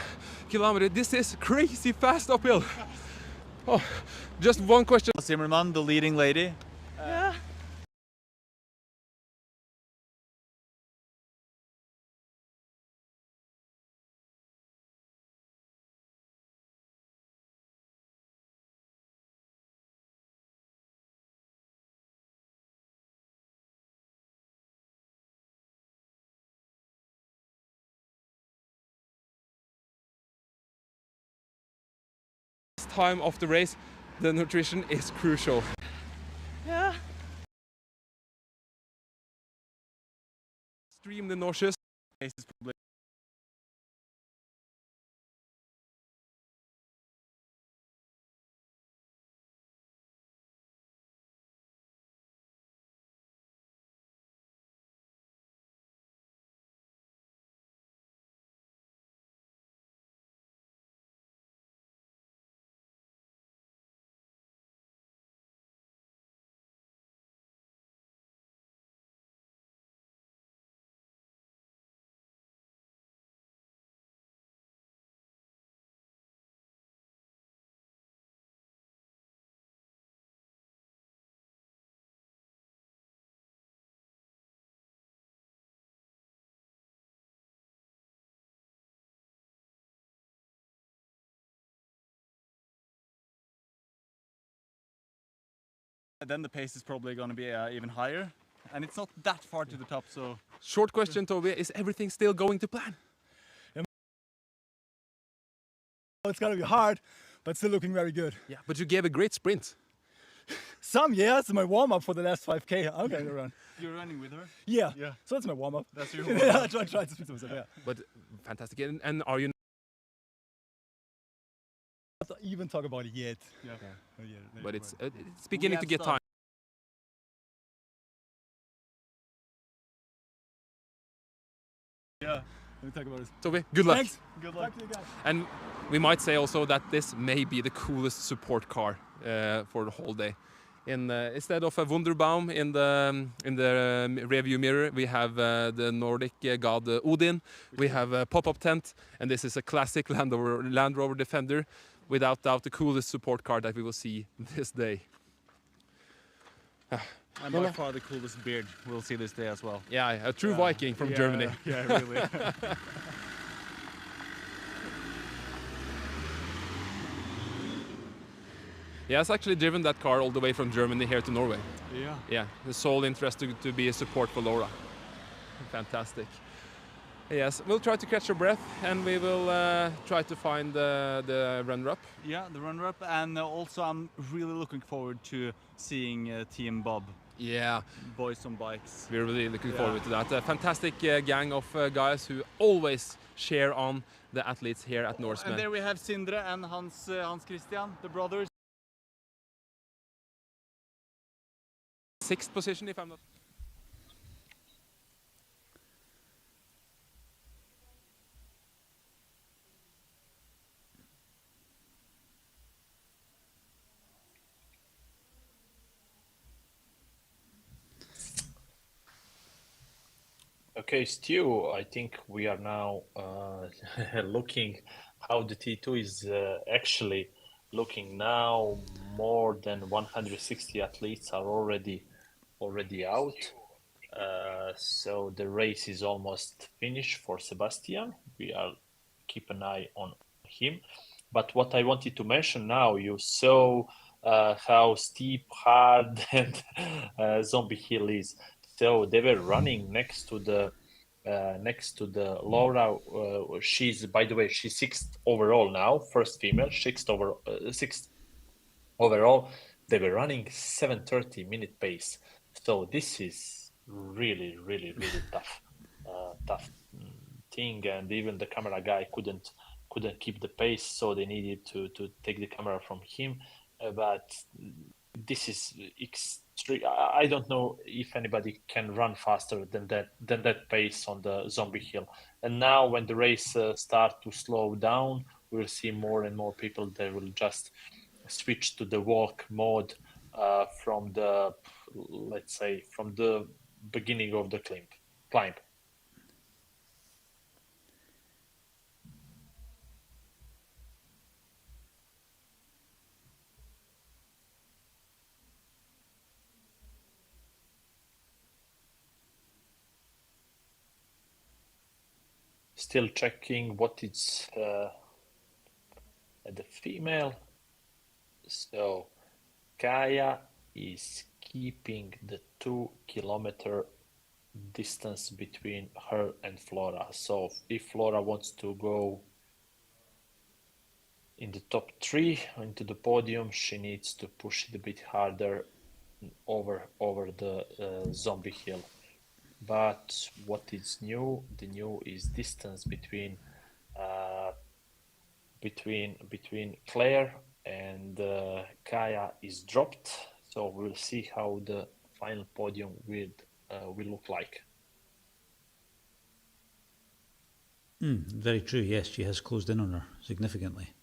kilometer, this is crazy fast uphill. Oh, just one question. Zimmerman, the leading lady. Yeah. Time of the race, the nutrition is crucial. Yeah. Extremely nauseous. Then the pace is probably going to be even higher, and it's not that far to the top. So, short question, Toby: is everything still going to plan? It's going to be hard, but still looking very good. Yeah, but you gave a great sprint. Some, yeah, it's my warm-up for the last 5K. I'm going to run. You're running with her? Yeah. Yeah. So that's my warm-up. That's your Yeah, warm-up. I try to speak to myself, yeah. But fantastic. And are you Not even talk about it yet. Yeah. Oh, yeah, but it's beginning to get time. Yeah, let me talk about it. Toby, good luck. Thanks. Good luck. to you guys. And we might say also that this may be the coolest support car for the whole day. Instead of a Wunderbaum in the rearview mirror, we have the Nordic god Odin. We have a pop-up tent, and this is a classic Land Rover Defender, without doubt the coolest support car that we will see this day. And by far the coolest beard we'll see this day as well. Yeah, a true Viking from Germany. Yeah, really. He has actually driven that car all the way from Germany here to Norway. Yeah. Yeah, the sole interest to be a support for Laura. Fantastic. Yes, we'll try to catch your breath, and we will try to find the runner-up. Yeah, the runner-up, and also I'm really looking forward to seeing Team Bob. Yeah. Boys on bikes. We're really looking forward to that. A fantastic gang of guys who always cheer on the athletes here at Norseman. And there we have Sindre and Hans Christian, the brothers. 6th position, if I'm not... Okay, Stu, I think we are now looking how the T2 is actually looking now. More than 160 athletes are already out. So the race is almost finished for Sebastian. We are keep an eye on him. But what I wanted to mention now, you saw how steep, hard, and Zombie Hill is. So they were running next to the Laura. She's, by the way, she's 6th overall now, first female, 6th overall. They were running 7:30 minute pace. So this is really tough thing, and even the camera guy couldn't keep the pace, so they needed to take the camera from him. But this is extreme. I don't know if anybody can run faster than that pace on the Zombie Hill. And now when the race start to slow down, we'll see more and more people. They will just switch to the walk mode from the, let's say, from the beginning of the climb. Still checking what is the female. So Kaya is keeping the 2-kilometer distance between her and Flora. So if Flora wants to go in the top 3 into the podium, she needs to push it a bit harder over the Zombie Hill. But what is new? The new is distance between Claire and Kaya is dropped. So we'll see how the final podium will look like. Very true. Yes, she has closed in on her significantly.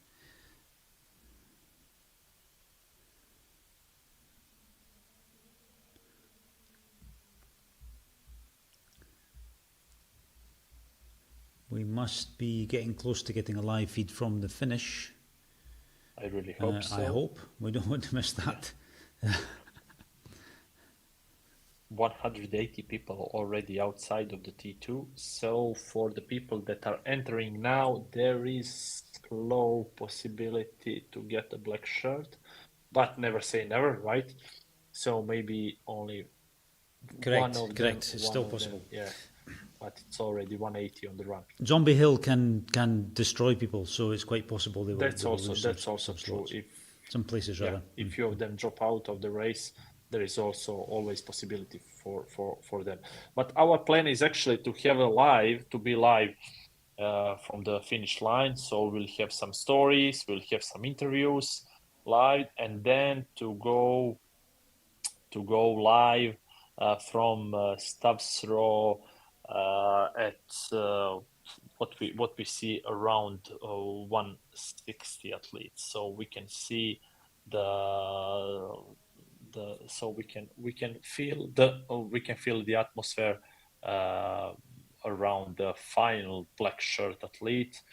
We must be getting close to getting a live feed from the finish. I really hope so. I hope. We don't want to miss that. 180 people already outside of the T2. So for the people that are entering now, there is low possibility to get a black shirt, but never say never, right? So maybe only one of them. It's still possible. Yeah. But it's already 180 on the run. Zombie Hill can destroy people, so it's quite possible they will. That's also true. If some places, rather. If few of them drop out of the race, there is also always possibility for them. But our plan is actually to be live from the finish line. So we'll have some stories, we'll have some interviews live, and then to go live from Stubbs Row. At what we see around 160 athletes, so we can see so we can feel the atmosphere around the final black shirt athlete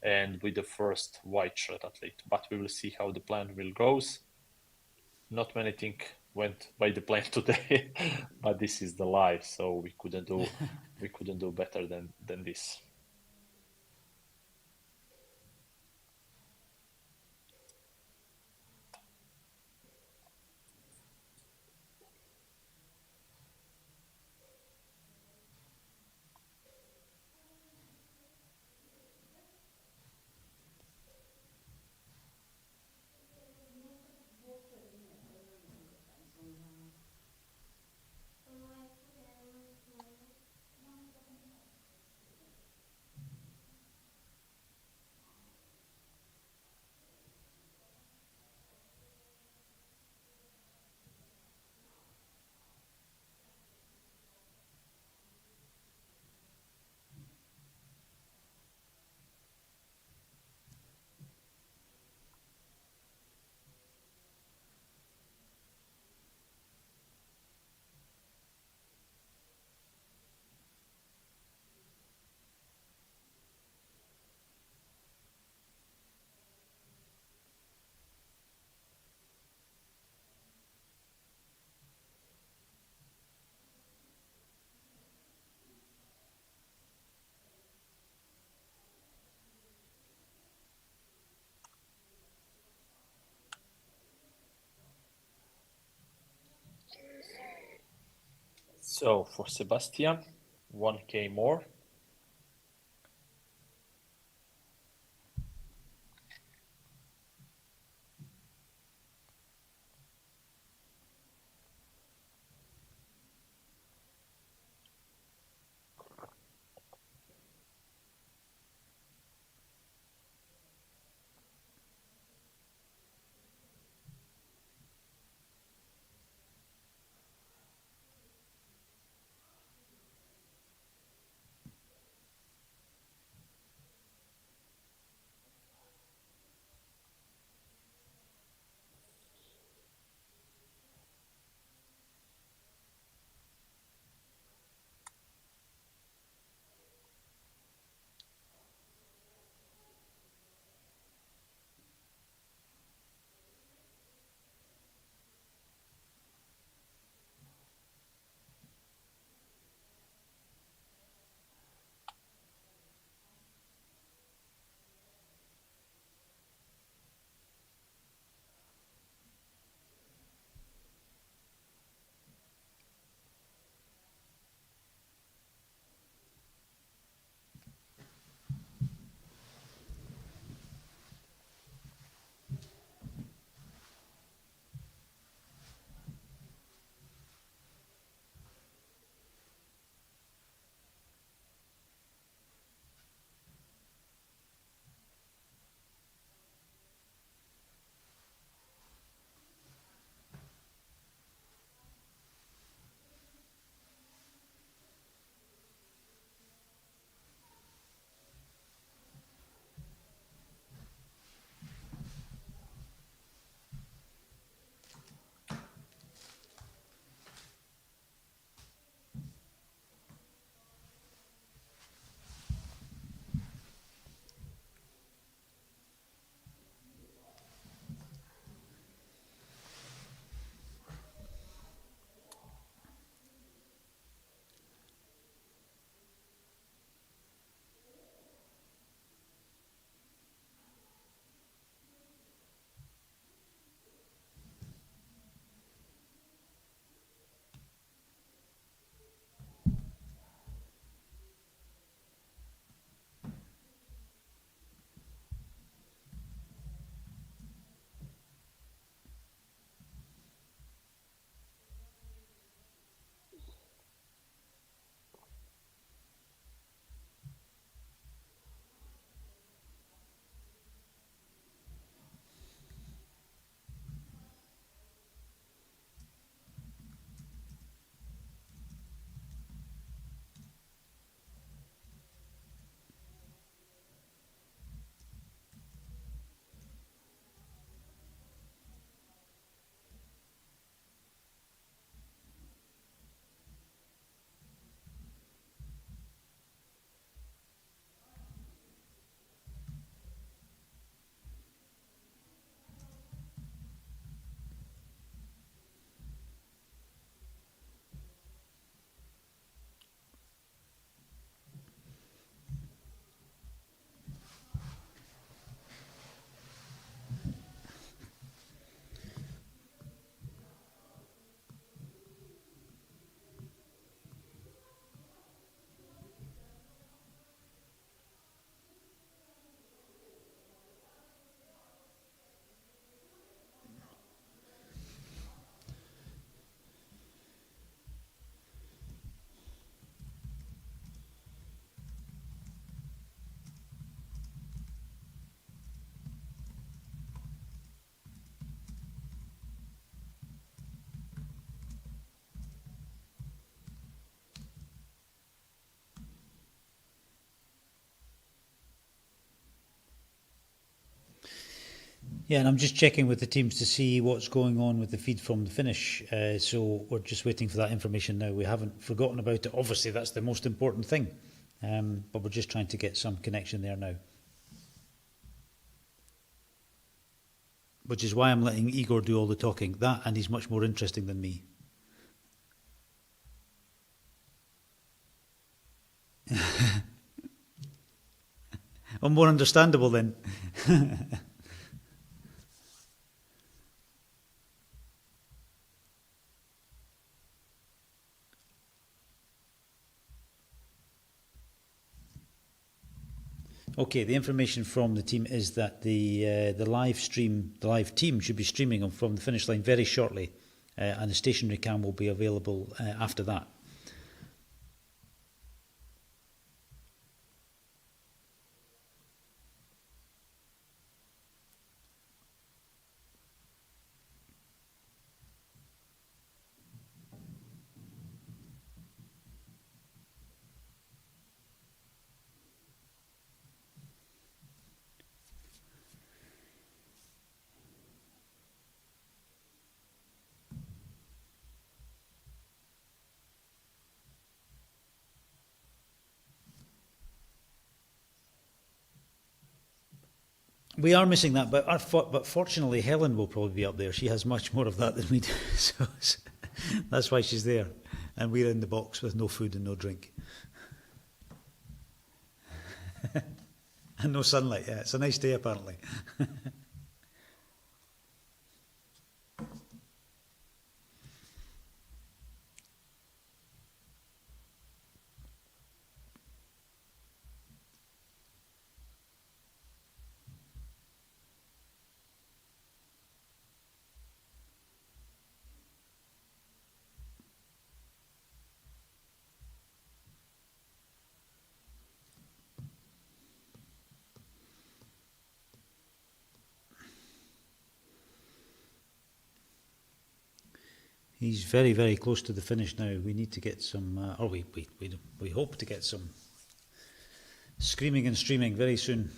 and with the first white shirt athlete. But we will see how the plan will goes. Not many things went by the plan today, but this is the live, so we couldn't do better than this. So for Sebastian, 1K more. Yeah, and I'm just checking with the teams to see what's going on with the feed from the finish. So we're just waiting for that information now. We haven't forgotten about it. Obviously, that's the most important thing. But we're just trying to get some connection there now. Which is why I'm letting Igor do all the talking. That, and he's much more interesting than me. Well, more understandable then. Okay, the information from the team is that the live team should be streaming from the finish line very shortly, and the stationary cam will be available after that. We are missing that, but fortunately Helen will probably be up there. She has much more of that than we do, so that's why she's there. And we're in the box with no food and no drink. And no sunlight, yeah. It's a nice day apparently. He's very, very close to the finish now. We need to get some, or we hope to get some screaming and streaming very soon.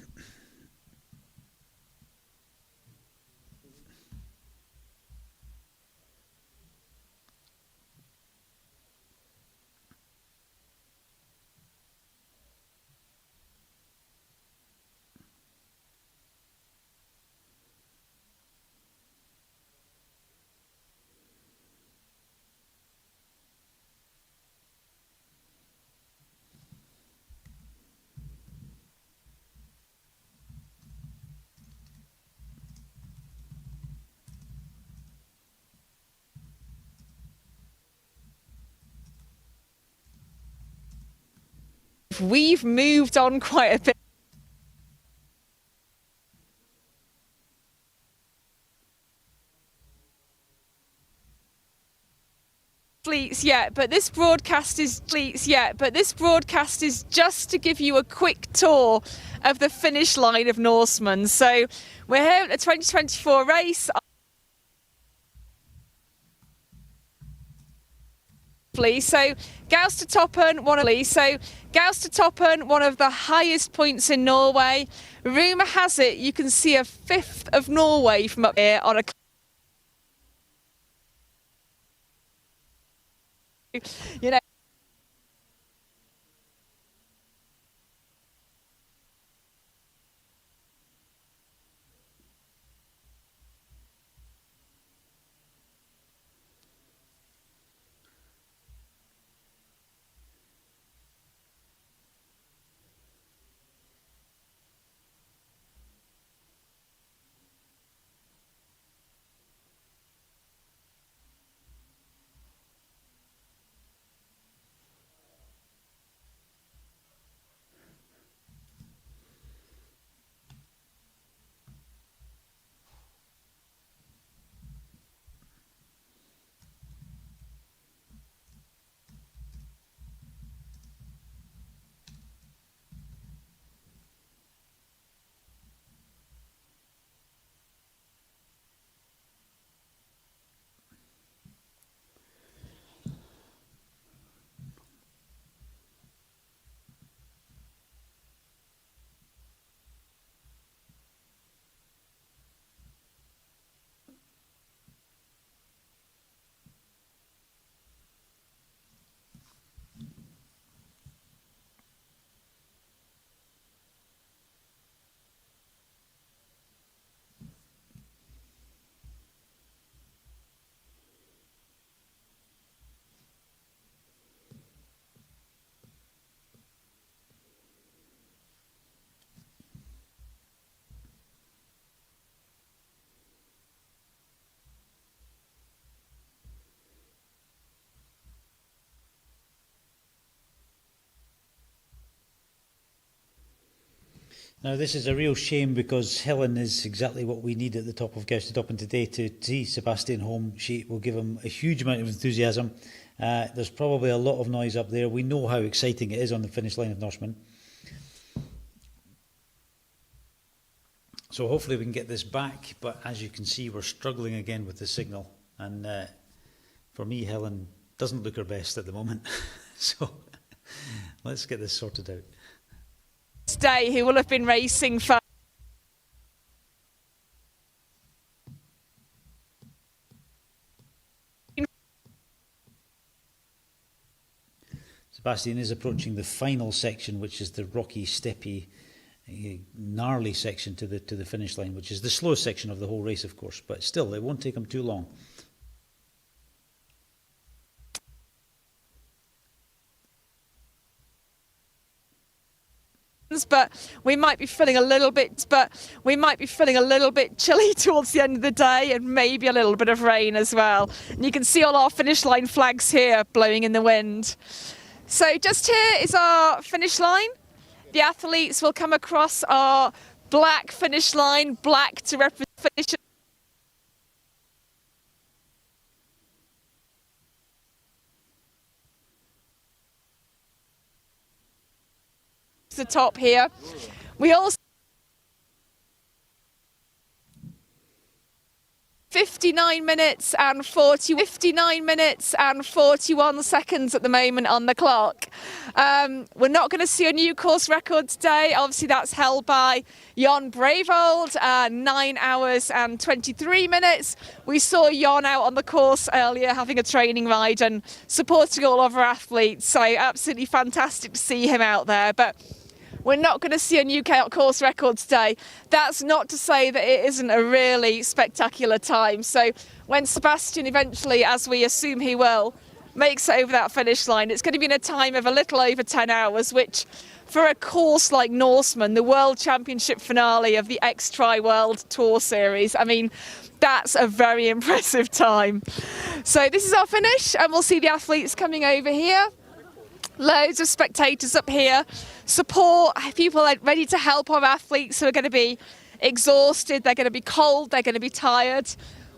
We've moved on quite a bit. But this broadcast is just to give you a quick tour of the finish line of Norseman. So we're here at the 2024 race. So Gaustatoppen, one of the highest points in Norway. Rumour has it you can see a fifth of Norway from up here on a. You know. Now, this is a real shame because Helen is exactly what we need at the top of Gaustatoppen today to see Sebastian home. She will give him a huge amount of enthusiasm. There's probably a lot of noise up there. We know how exciting it is on the finish line of Norseman. So hopefully we can get this back, but as you can see, we're struggling again with the signal. And for me, Helen doesn't look her best at the moment. So let's get this sorted out. Day, who will have been racing for Sebastian is approaching the final section, which is the rocky, steppy, gnarly section to the finish line, which is the slowest section of the whole race, of course, but still, it won't take him too long. but we might be feeling a little bit chilly towards the end of the day, and maybe a little bit of rain as well. And you can see all our finish line flags here blowing in the wind. So just here is our finish line. The athletes will come across our black finish line, black to represent finish. The top here. We also 59 minutes and 41 seconds at the moment on the clock. We're not going to see a new course record today. Obviously, that's held by Jon Brevold, 9 hours and 23 minutes. We saw Jon out on the course earlier having a training ride and supporting all of our athletes. So absolutely fantastic to see him out there. But we're not going to see a new course record today. That's not to say that it isn't a really spectacular time. So when Sebastian eventually, as we assume he will, makes it over that finish line, it's going to be in a time of a little over 10 hours, which for a course like Norseman, the World Championship finale of the X-Tri World Tour Series, I mean, that's a very impressive time. So this is our finish, and we'll see the athletes coming over here. Loads of spectators up here, support, people are ready to help our athletes who are going to be exhausted, they're going to be cold, they're going to be tired.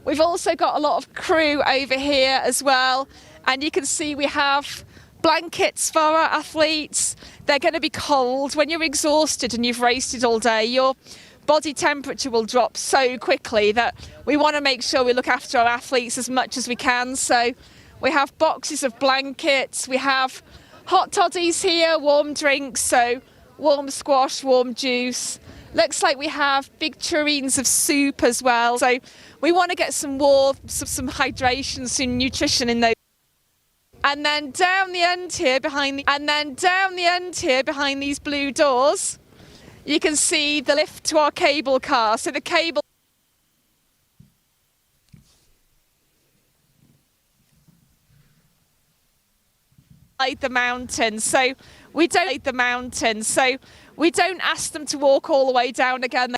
We've also got a lot of crew over here as well, and you can see we have blankets for our athletes. They're going to be cold. When you're exhausted and you've raced it all day, your body temperature will drop so quickly that we want to make sure we look after our athletes as much as we can. So we have boxes of blankets, we have hot toddies here, warm drinks, so warm squash, warm juice. Looks like we have big tureens of soup as well. So we want to get some warmth, some hydration, some nutrition in those. And then down the end here behind these blue doors, you can see the lift to our cable car. So the cable the mountain, so we don't ask them to walk all the way down again.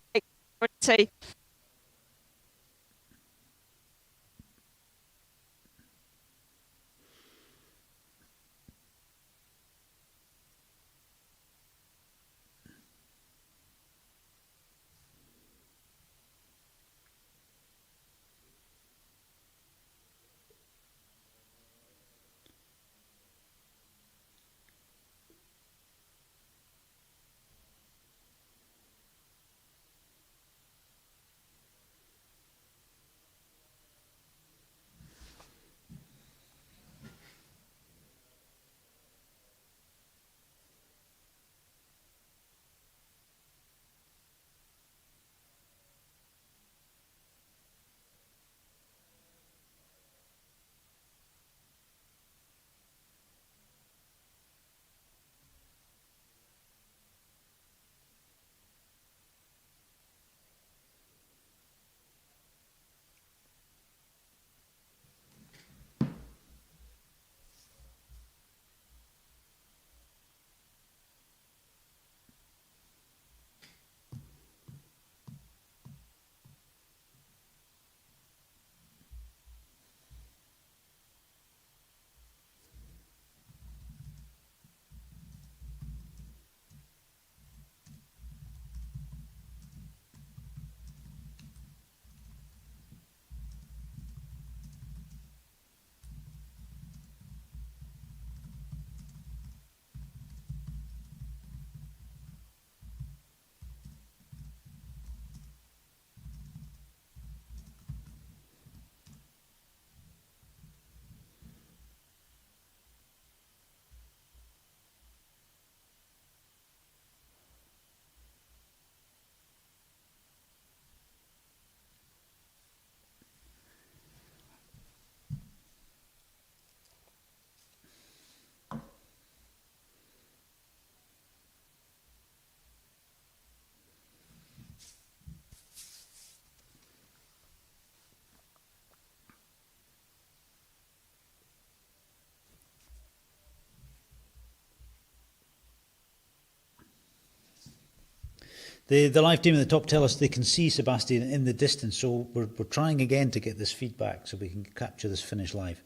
The live team at the top tell us they can see Sebastian in the distance, so we're trying again to get this feedback so we can capture this finish live.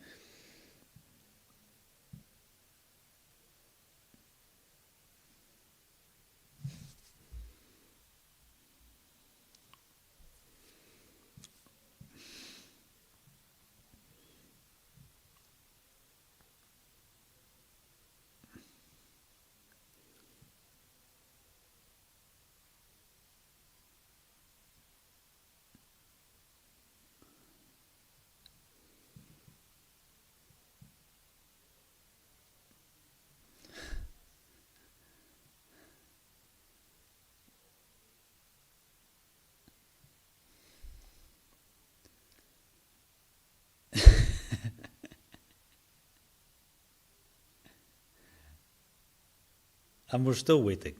And we're still waiting.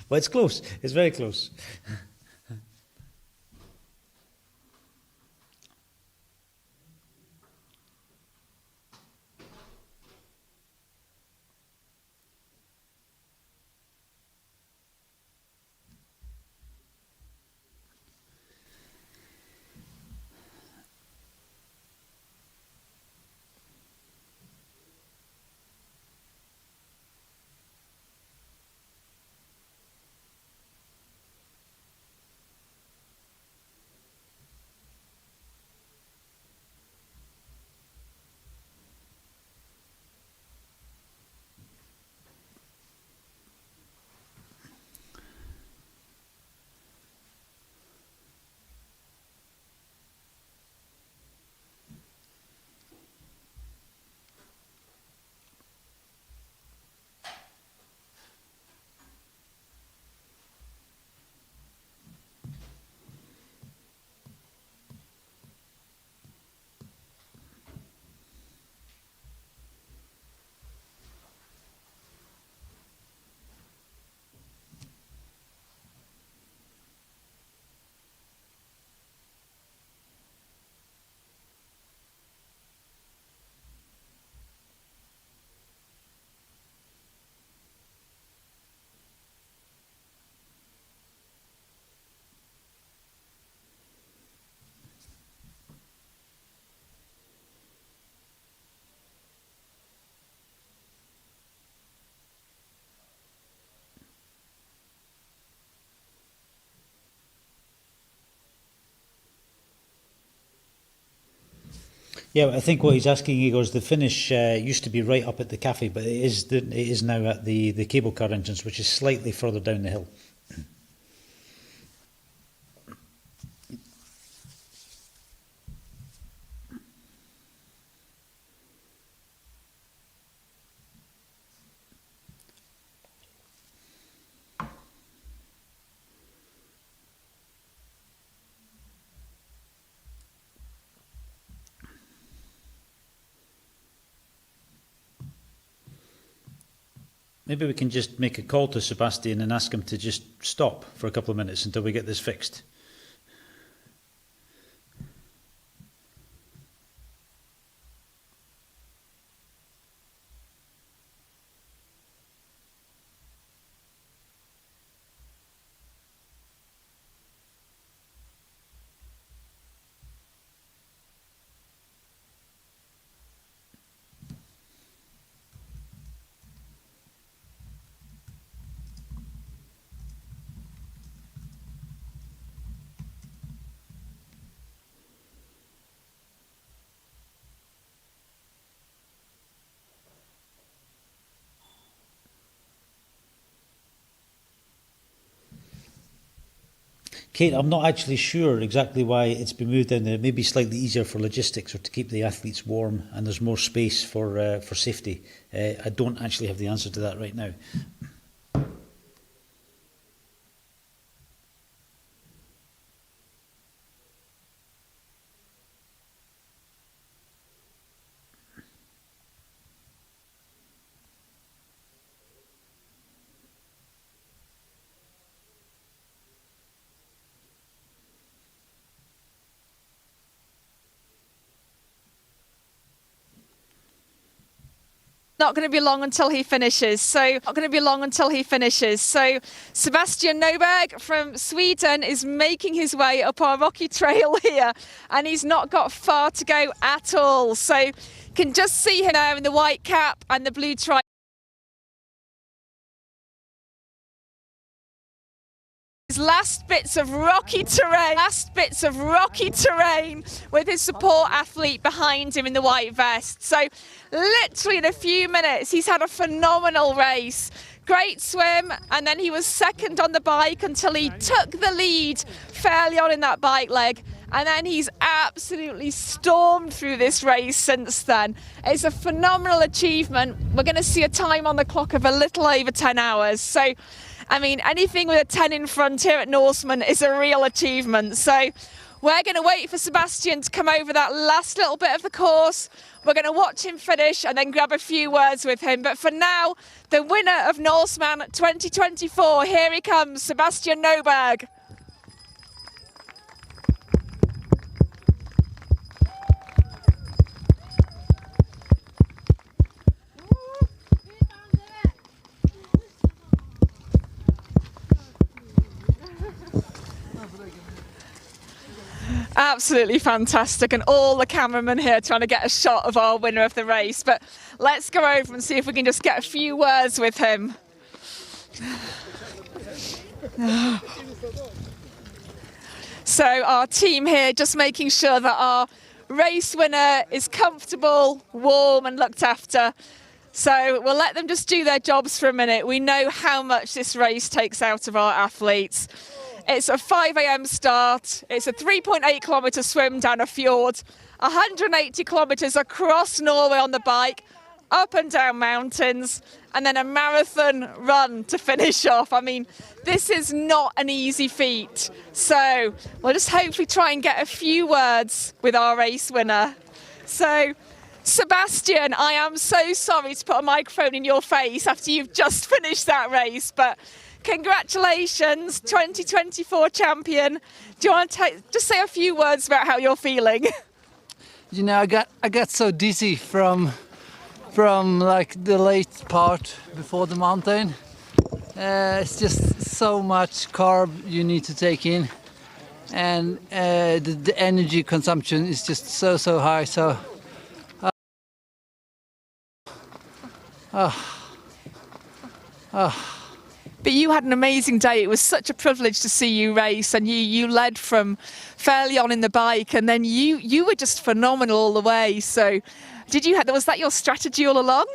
Well, it's close. It's very close. Yeah, I think what he's asking, Igor, is the finish used to be right up at the cafe, but it is now at the cable car entrance, which is slightly further down the hill. Maybe we can just make a call to Sebastian and ask him to just stop for a couple of minutes until we get this fixed. Kate, I'm not actually sure exactly why it's been moved down there. It may be slightly easier for logistics or to keep the athletes warm, and there's more space for safety. I don't actually have the answer to that right now. Not going to be long until he finishes. So Sebastian Norberg from Sweden is making his way up our rocky trail here, and he's not got far to go at all. So you can just see him there in the white cap and the blue tri. His last bits of rocky terrain with his support athlete behind him in the white vest. So literally in a few minutes he's had a phenomenal race. Great swim, and then he was second on the bike until he took the lead fairly on in that bike leg, and then he's absolutely stormed through this race since then. It's a phenomenal achievement. We're going to see a time on the clock of a little over 10 hours. So I mean, anything with a 10 in front here at Norseman is a real achievement. So we're going to wait for Sebastian to come over that last little bit of the course. We're going to watch him finish and then grab a few words with him. But for now, the winner of Norseman 2024, here he comes, Sebastian Norberg. Absolutely fantastic, and all the cameramen here trying to get a shot of our winner of the race. But let's go over and see if we can just get a few words with him. So our team here just making sure that our race winner is comfortable, warm and looked after. So we'll let them just do their jobs for a minute. We know how much this race takes out of our athletes. It's a 5 a.m. start. It's a 3.8 kilometre swim down a fjord, 180 kilometres across Norway on the bike, up and down mountains, and then a marathon run to finish off. I mean, this is not an easy feat. So we'll just hopefully try and get a few words with our race winner. So, Sebastian, I am so sorry to put a microphone in your face after you've just finished that race, but congratulations, 2024 champion. Do you want to just say a few words about how you're feeling? You know, I got so dizzy from like the late part before the mountain. It's just so much carb you need to take in, and the energy consumption is just so high. So. But you had an amazing day. It was such a privilege to see you race, and you led from fairly on in the bike, and then you were just phenomenal all the way. So was that your strategy all along?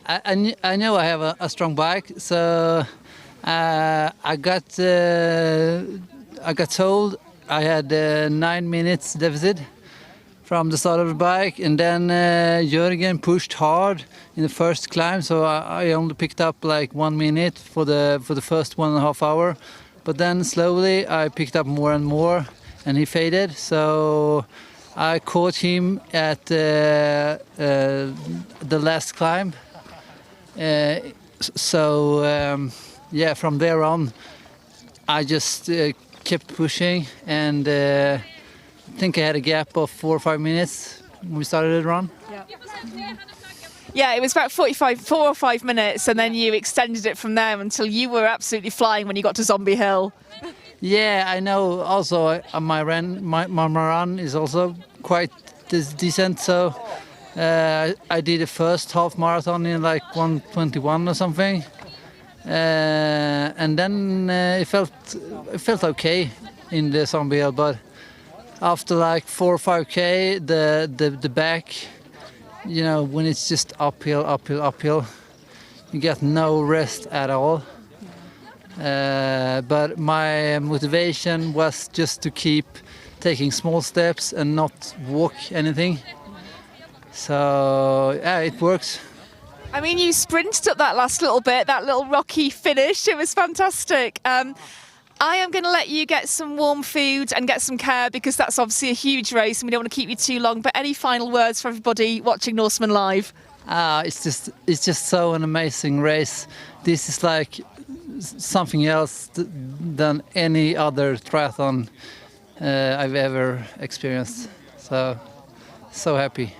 I know I have a strong bike, so I got told I had 9 minutes deficit from the start of the bike, and then Jørgen pushed hard in the first climb, so I only picked up like 1 minute for the first 1.5 hours. But then slowly I picked up more and more, and he faded. So I caught him at the last climb. Yeah, from there on, I just kept pushing, and I think I had a gap of 4 or 5 minutes when we started the run. Yeah, it was about 4 or 5 minutes, and then you extended it from there until you were absolutely flying when you got to Zombie Hill. Yeah, I know. Also, my run is also quite decent. So I did the first half marathon in like 1:21 or something, and then it felt okay in the Zombie Hill, but after like 4 or 5K, the back, you know, when it's just uphill, you get no rest at all. But my motivation was just to keep taking small steps and not walk anything. So yeah, it works. I mean, you sprinted up that last little bit, that little rocky finish. It was fantastic. I am going to let you get some warm food and get some care, because that's obviously a huge race and we don't want to keep you too long. But any final words for everybody watching Norseman live? It's just so an amazing race. This is like something else than any other triathlon I've ever experienced. So happy.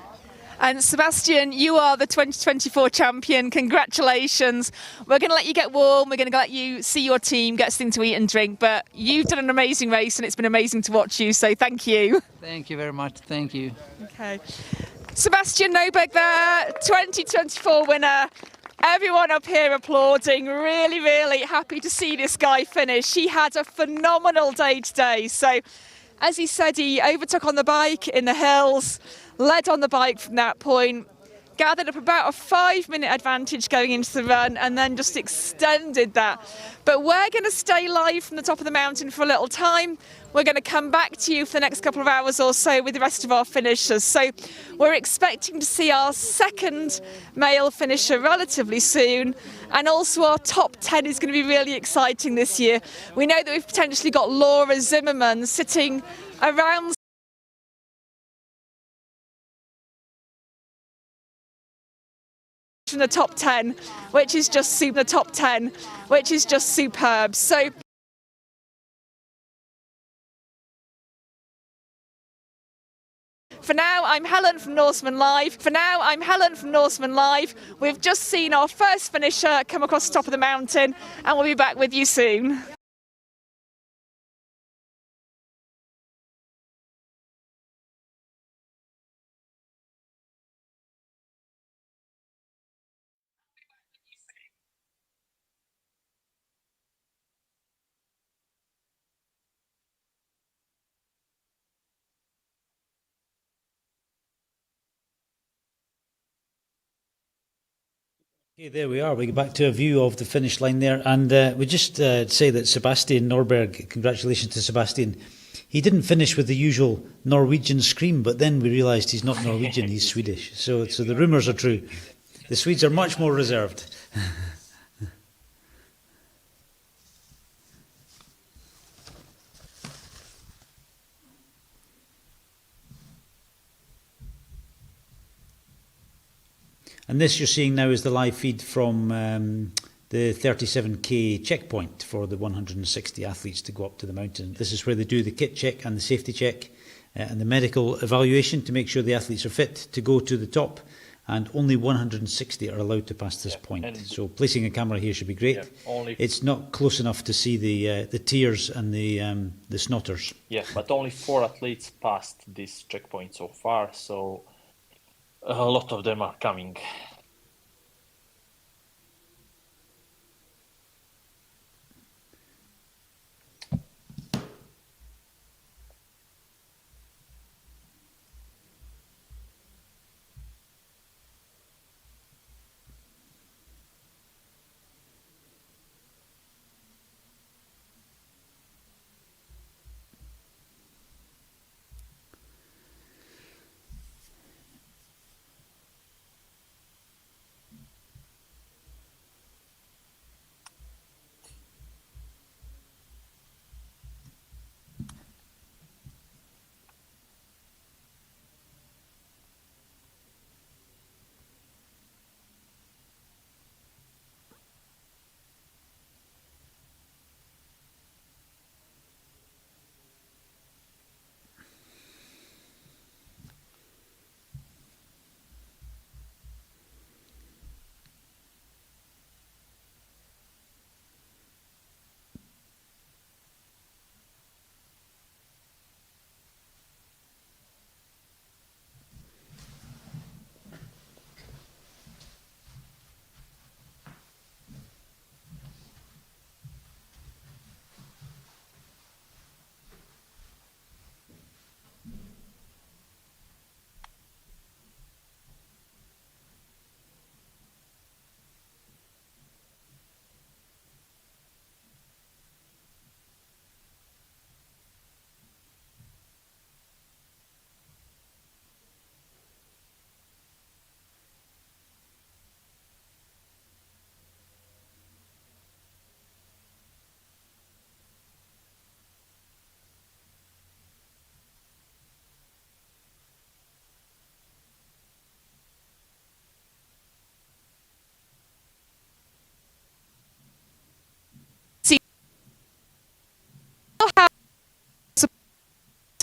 And Sebastian, you are the 2024 champion. Congratulations. We're going to let you get warm. We're going to let you see your team, get something to eat and drink. But you've done an amazing race and it's been amazing to watch you. So thank you. Thank you very much. Thank you. Okay. Sebastian Noberg there, 2024 winner. Everyone up here applauding. Really, really happy to see this guy finish. He had a phenomenal day today. So as he said, he overtook on the bike in the hills, led on the bike from that point, gathered up about a 5-minute advantage going into the run and then just extended that. But we're going to stay live from the top of the mountain for a little time. We're going to come back to you for the next couple of hours or so with the rest of our finishers. So we're expecting to see our second male finisher relatively soon. And also our top 10 is going to be really exciting this year. We know that we've potentially got Laura Zimmerman sitting around from the top 10, which is just superb. So for now, I'm Helen from Norseman Live. We've just seen our first finisher come across the top of the mountain, and we'll be back with you soon. Okay, there we are. We get back to a view of the finish line there. And we just say that Sebastian Norberg, congratulations to Sebastian. He didn't finish with the usual Norwegian scream, but then we realised he's not Norwegian, he's Swedish. So the rumours are true. The Swedes are much more reserved. And this you're seeing now is the live feed from the 37k checkpoint for the 160 athletes to go up to the mountain. This is where they do the kit check and the safety check and the medical evaluation to make sure the athletes are fit to go to the top. And only 160 are allowed to pass this point. So placing a camera here should be great. It's not close enough to see the tears and the snotters. Yeah, but only 4 athletes passed this checkpoint so far, so a lot of them are coming.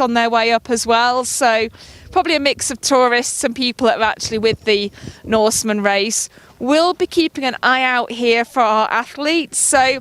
on their way up as well, so probably a mix of tourists and people that are actually with the Norseman race. We'll be keeping an eye out here for our athletes. So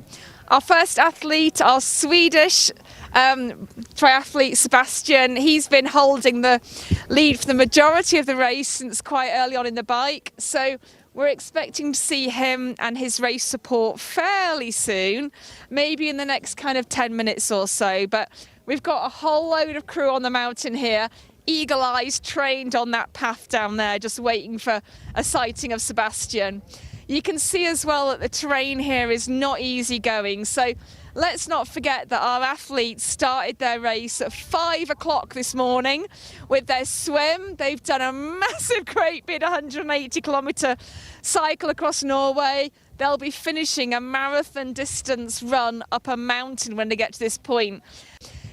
our first athlete, our Swedish triathlete Sebastian, he's been holding the lead for the majority of the race since quite early on in the bike, so we're expecting to see him and his race support fairly soon, maybe in the next kind of 10 minutes or so. But we've got a whole load of crew on the mountain here, eagle eyes trained on that path down there, just waiting for a sighting of Sebastian. You can see as well that the terrain here is not easy going, so let's not forget that our athletes started their race at 5 o'clock this morning with their swim. They've done a massive, great big 180-kilometre cycle across Norway. They'll be finishing a marathon distance run up a mountain when they get to this point.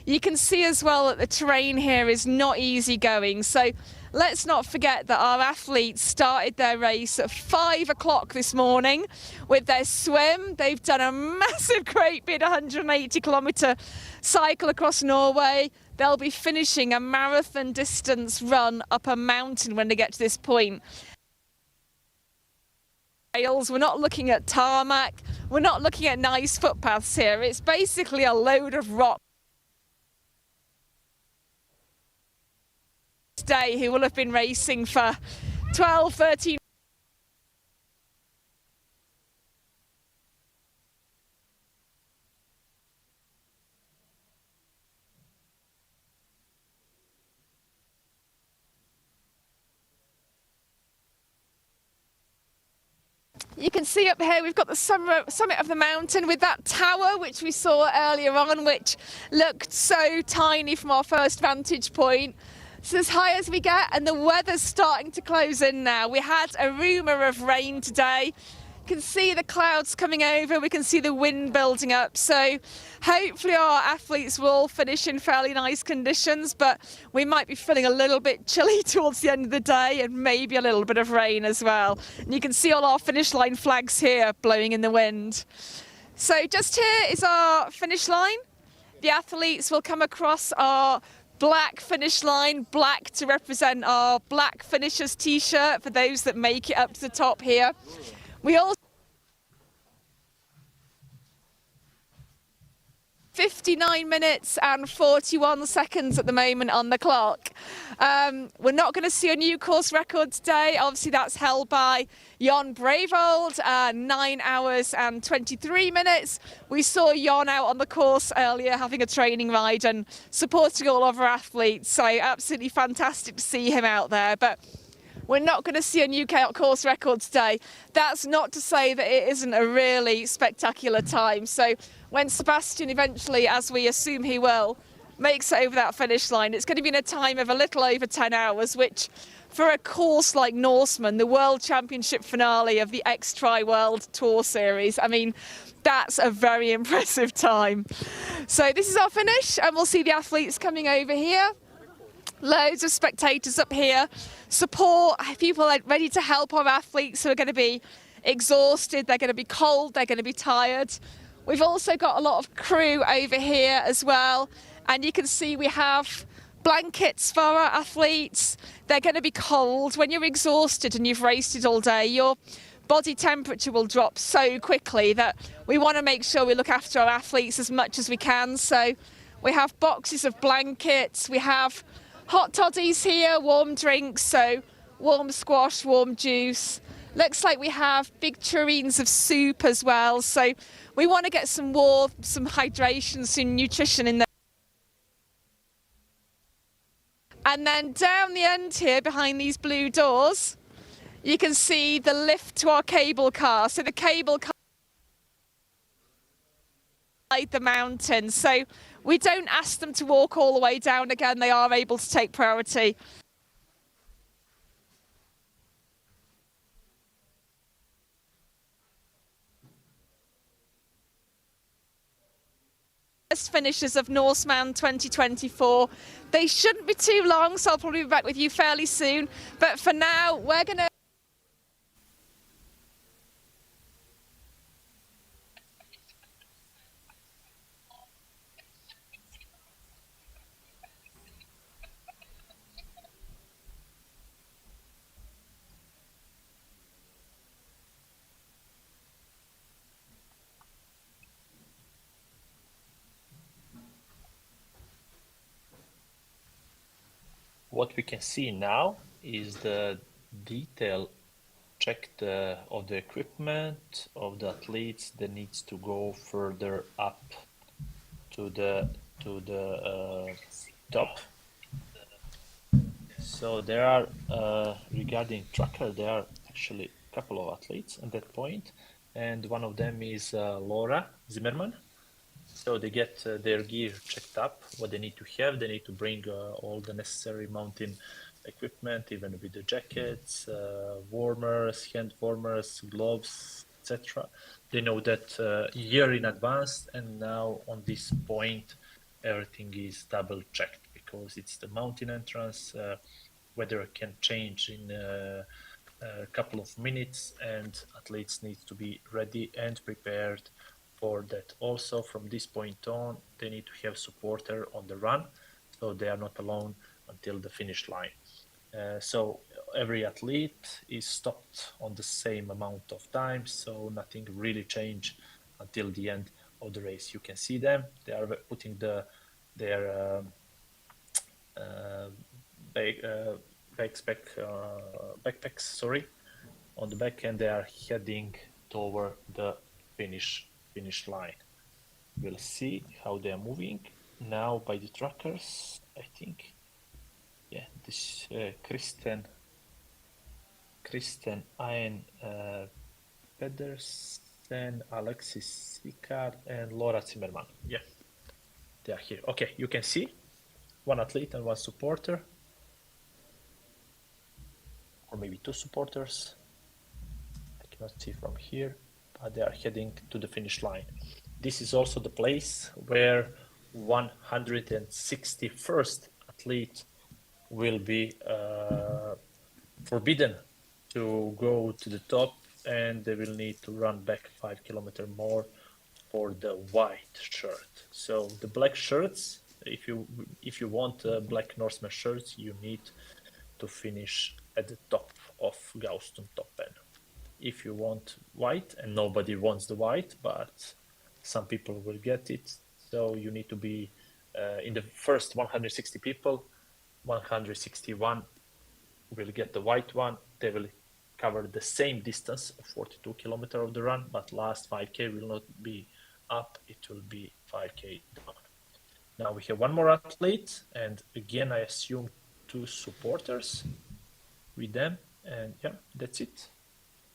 You can see as well that the terrain here is not easy going, so let's not forget that our athletes started their race at 5 o'clock this morning with their swim. They've done a massive, great big 180-kilometre cycle across Norway. They'll be finishing a marathon distance run up a mountain when they get to this point. We're not looking at tarmac, we're not looking at nice footpaths here. It's basically a load of rock. Day who will have been racing for 12, 13. You can see up here we've got the summit of the mountain with that tower which we saw earlier on, which looked so tiny from our first vantage point. It's as high as we get, and the weather's starting to close in now. We had a rumour of rain today. You can see the clouds coming over, we can see the wind building up, so hopefully our athletes will all finish in fairly nice conditions, but we might be feeling a little bit chilly towards the end of the day, and maybe a little bit of rain as well. And you can see all our finish line flags here blowing in the wind. So just here is our finish line. The athletes will come across our black finish line, black to represent our black finishers t-shirt for those that make it up to the top here. We also 59 minutes and 41 seconds at the moment on the clock. We're not going to see a new course record today. Obviously that's held by Jon Brevold, 9 hours and 23 minutes. We saw Jon out on the course earlier having a training ride and supporting all of our athletes, so absolutely fantastic to see him out there. But we're not going to see a new course record today. That's not to say that it isn't a really spectacular time. So when Sebastian eventually, as we assume he will, makes it over that finish line, it's going to be in a time of a little over 10 hours, which for a course like Norseman, the World Championship finale of the X-Tri World Tour Series, I mean, that's a very impressive time. So this is our finish, and we'll see the athletes coming over here. Loads of spectators up here, support, people are ready to help our athletes who are going to be exhausted, they're going to be cold, they're going to be tired. We've also got a lot of crew over here as well, and you can see we have blankets for our athletes. They're going to be cold. When you're exhausted and you've raced it all day, your body temperature will drop so quickly that we want to make sure we look after our athletes as much as we can. So we have boxes of blankets, we have hot toddies here, warm drinks, so warm squash, warm juice. Looks like we have big tureens of soup as well, so we want to get some warmth, some hydration, some nutrition in there. And then down the end here, behind these blue doors, you can see the lift to our cable car. So the cable car the mountain, so we don't ask them to walk all the way down again. They are able to take priority. First finishers of Norseman 2024. They shouldn't be too long, so I'll probably be back with you fairly soon. But for now, we're going to what we can see now is the detail check of the equipment of the athletes that needs to go further up to the top. So there are regarding tracker, there are actually a couple of athletes at that point, and one of them is Laura Zimmerman. So they get their gear checked up, what they need to have. They need to bring all the necessary mountain equipment, even with the jackets, warmers, hand warmers, gloves, etc. They know that a year in advance, and now on this point, everything is double checked because it's the mountain entrance. Weather can change in a couple of minutes, and athletes need to be ready and prepared for that. Also, from this point on, they need to have supporter on the run, so they are not alone until the finish line. So every athlete is stopped on the same amount of time, so nothing really changed until the end of the race. You can see them; they are putting their backpacks, sorry, on the back, and they are heading toward the finish line. We'll see how they are moving now by the trackers. I think, yeah, this Kristen Ayen Pedersen, Alexis Sicard, and Laura Zimmerman. Yeah, they are here. Okay, you can see one athlete and one supporter, or maybe two supporters. I cannot see from here, but they are heading to the finish line. This is also the place where 161st athlete will be forbidden to go to the top, and they will need to run back 5 kilometers more for the white shirt. So the black shirts, if you want black Norseman shirts, you need to finish at the top of Gauston Toppen. If you want white, and nobody wants the white, but some people will get it, so you need to be in the first 160 people, 161 will get the white one. They will cover the same distance of 42 kilometers of the run, but last 5k will not be up, it will be 5k down. Now we have one more athlete, and again I assume two supporters with them, and yeah, that's it.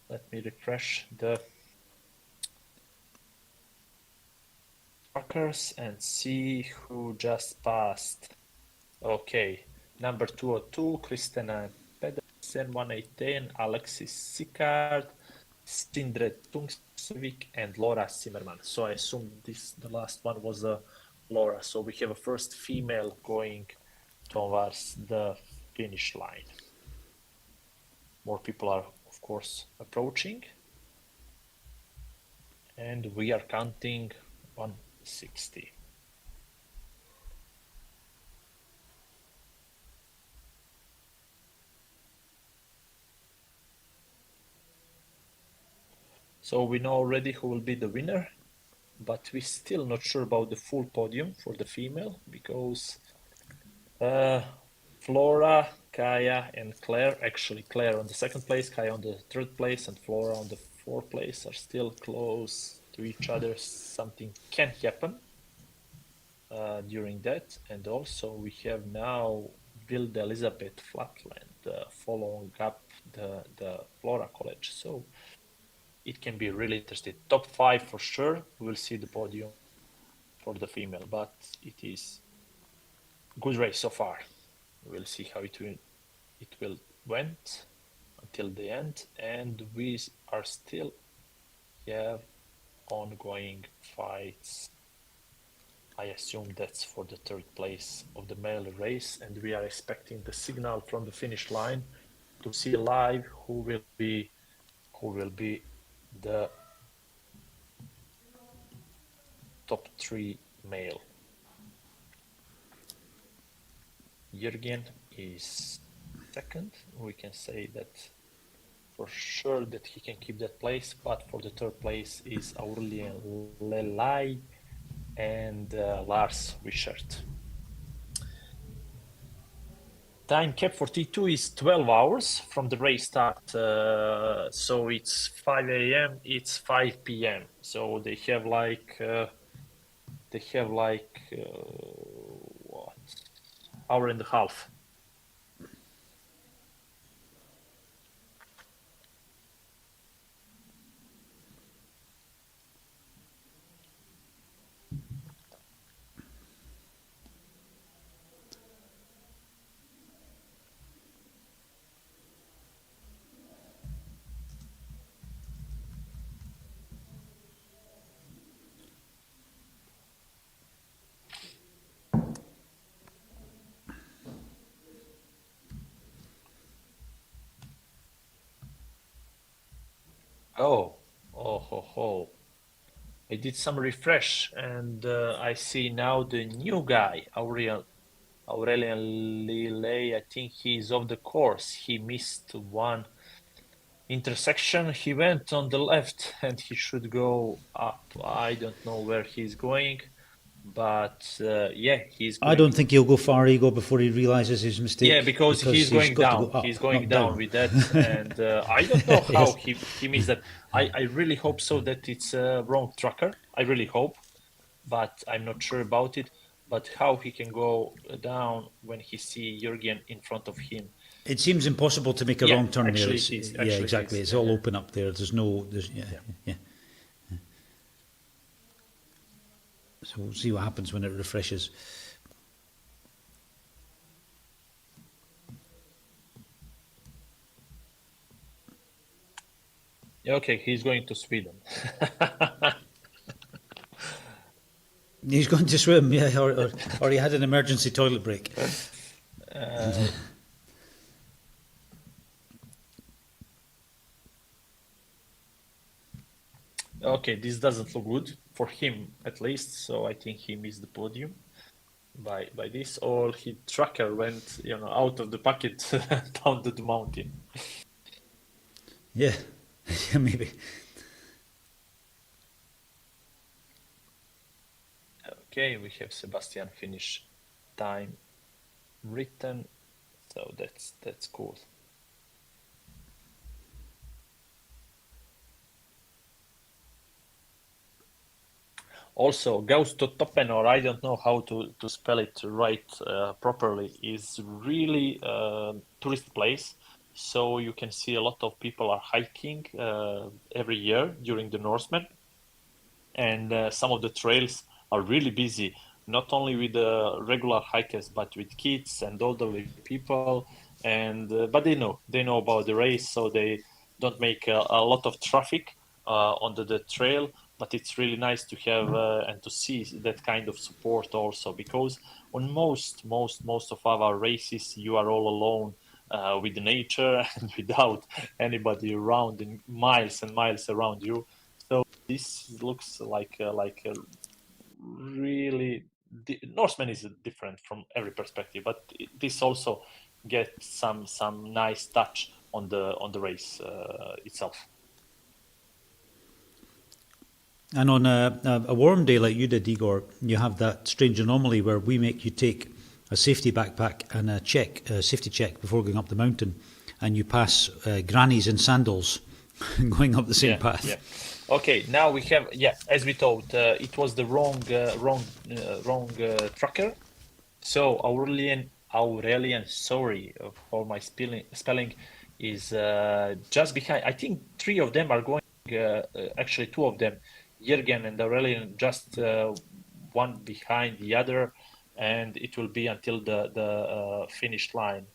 Let me refresh the trackers and see who just passed. Okay, number 202, Kristina Pedersen, 118, Alexis Sicard, Sindre Tungsvik, and Laura Zimmerman. So I assume the last one was Laura. So we have a first female going towards the finish line. More people are, of course, approaching. And we are counting 160. So we know already who will be the winner, but we're still not sure about the full podium for the female, because Flora, Kaya, and Claire, actually Claire on the second place, Kaya on the third place, and Flora on the fourth place are still close to each other. Something can happen during that. And also we have now Bill Elizabeth Flatland following up the Flora College. So it can be really interesting. Top 5 for sure. We'll see the podium for the female, but it is a good race so far. We'll see how it will went until the end, and we are still have ongoing fights. I assume that's for the third place of the male race, and we are expecting the signal from the finish line to see live who will be the top 3 male. Jürgen is second. We can say that for sure that he can keep that place, but for the third place is Aurelien Lelay and Lars Wischert. time cap for T2 is 12 hours from the race start. So it's 5 a.m. It's 5 p.m. So they have like what, hour and a half. Oh, I did some refresh, and I see now the new guy, Aurelian Lillet. I think he's off the course. He missed one intersection. He went on the left, and he should go up. I don't know where he's going, but yeah, he's going. I don't think he'll go far, Igor, before he realises his mistake. Yeah, because he's going got down. to go up, He's going not down with that, and I don't know how he missed that. I really hope so that it's a wrong tracker. I really hope, but I'm not sure about it. But how he can go down when he see Jürgen in front of him? It seems impossible to make a wrong turn there. Yeah, exactly. It's all open up there. There's no. Yeah. So we'll see what happens when it refreshes. Okay, he's going to Sweden. He's going to swim, yeah, or he had an emergency toilet break. Okay, this doesn't look good for him, at least. So I think he missed the podium by this, or his tracker went, out of the pocket down to the mountain. Yeah, maybe. Okay, we have Sebastian finish time written, so that's cool. Also, Gaustotoppen, or I don't know how to spell it right properly, is really a tourist place. So you can see a lot of people are hiking every year during the Norseman, and some of the trails are really busy, not only with the regular hikers, but with kids and elderly people. And but they know about the race, so they don't make a lot of traffic on the trail. But it's really nice to have and to see that kind of support also, because on most of our races, you are all alone with the nature and without anybody around, in miles and miles around you. So this looks like a really Norseman is different from every perspective, but this also gets some nice touch on the race itself. And on a warm day like you did, Igor, you have that strange anomaly where we make you take a safety backpack and a safety check before going up the mountain, and you pass grannies in sandals going up the same path. Yeah. Okay, now we have, as we told, it was the wrong tracker. So Aurelian, sorry for my spelling, is just behind. I think three of them are going. Actually, two of them, Jürgen and Aurelian, just one behind the other, and it will be until the finish line.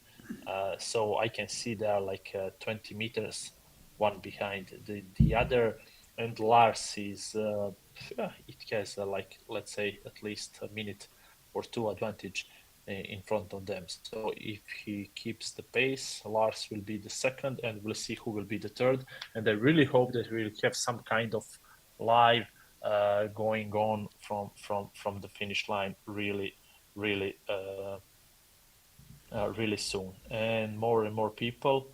So I can see there like 20 meters, one behind the other. And Lars is, it has like, let's say, at least a minute or two advantage in front of them. So if he keeps the pace, Lars will be the second, and we'll see who will be the third. And I really hope that we'll have some kind of live going on from the finish line really soon. And more people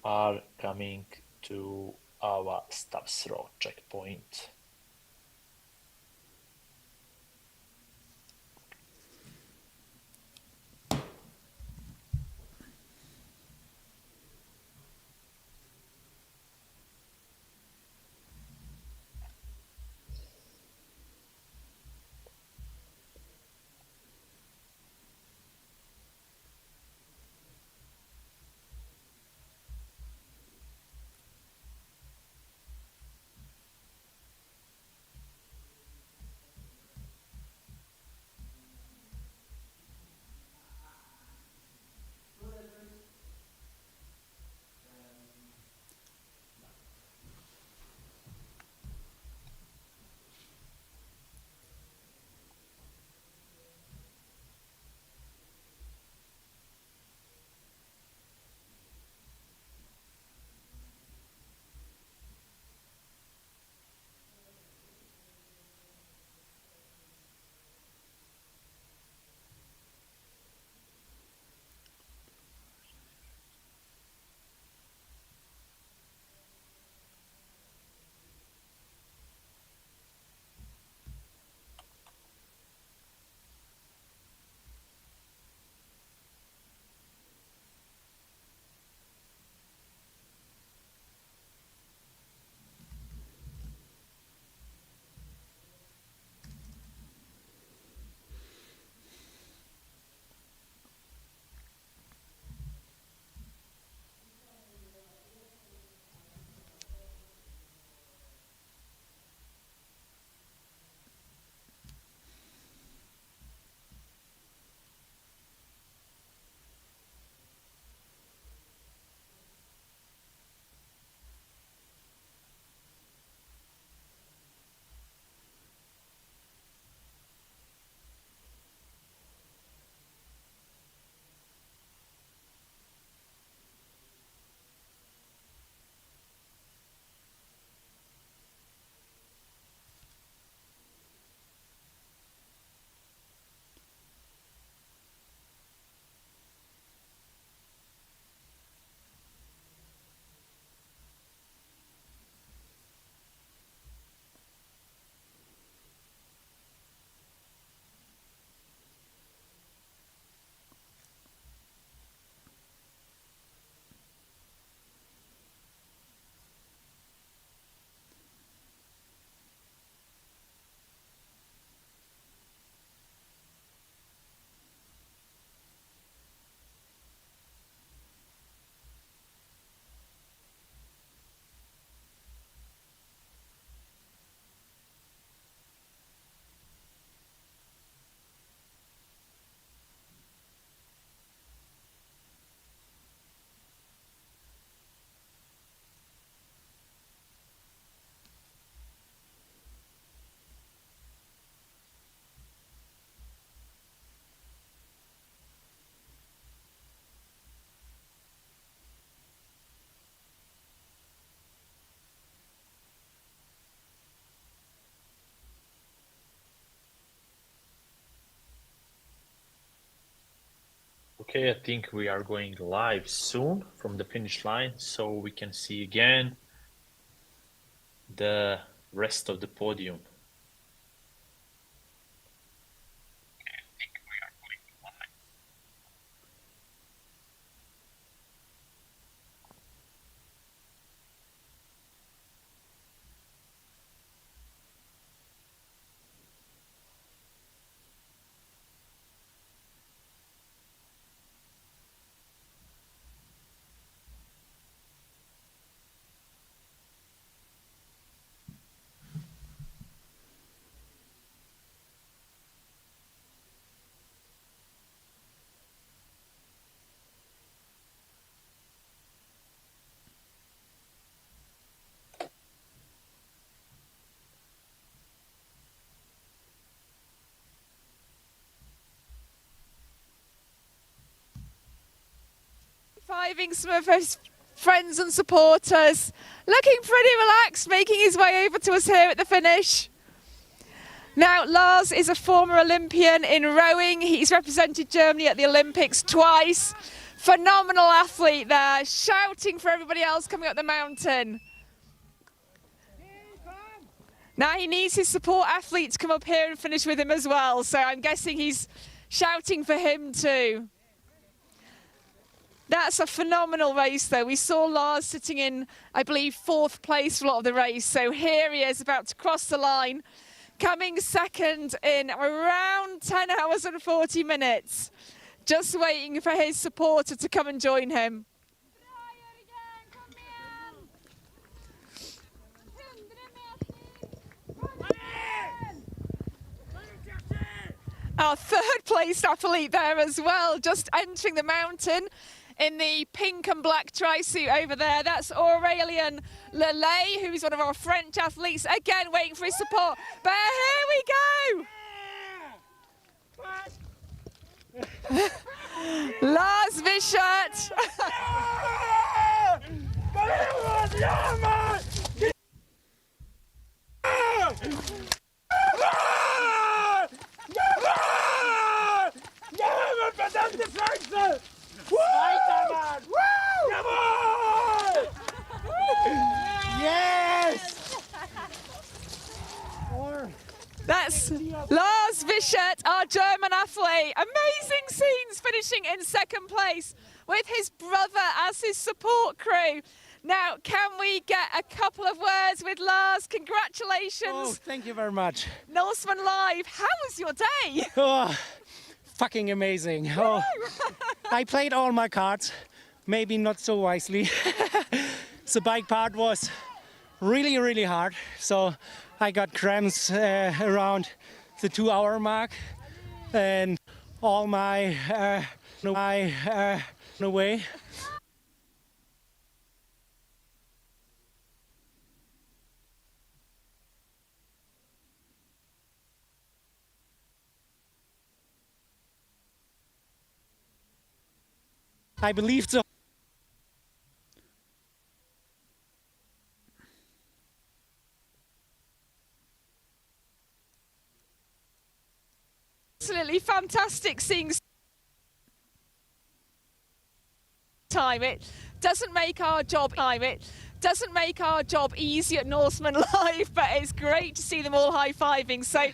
are coming to our Stubbs Row checkpoint. Okay, I think we are going live soon from the finish line, so we can see again the rest of the podium. Fiving some of his friends and supporters, looking pretty relaxed, making his way over to us here at the finish. Now, Lars is a former Olympian in rowing. He's represented Germany at the Olympics twice. Phenomenal athlete there, shouting for everybody else coming up the mountain. Now he needs his support athlete to come up here and finish with him as well, so I'm guessing he's shouting for him too. That's a phenomenal race, though. We saw Lars sitting in, I believe, 4th place for a lot of the race. So here he is about to cross the line, coming second in around 10 hours and 40 minutes. Just waiting for his supporter to come and join him. Our 3rd place athlete there as well, just entering the mountain in the pink and black tri-suit over there. That's Aurélien Lelay, who's one of our French athletes, again waiting for his support. But here we go! Lars Wischert. Yes! That's Lars Wischert, our German athlete. Amazing scenes, finishing in 2nd place with his brother as his support crew. Now, can we get a couple of words with Lars? Congratulations. Oh, thank you very much. Norseman Live, how was your day? Oh, fucking amazing. Oh, I played all my cards, maybe not so wisely. The bike part was really, really hard. So I got cramps around the 2-hour mark, and all my way. I believe so. Absolutely fantastic seeing time. It doesn't make our job easy at Norseman Live, but it's great to see them all high-fiving. So,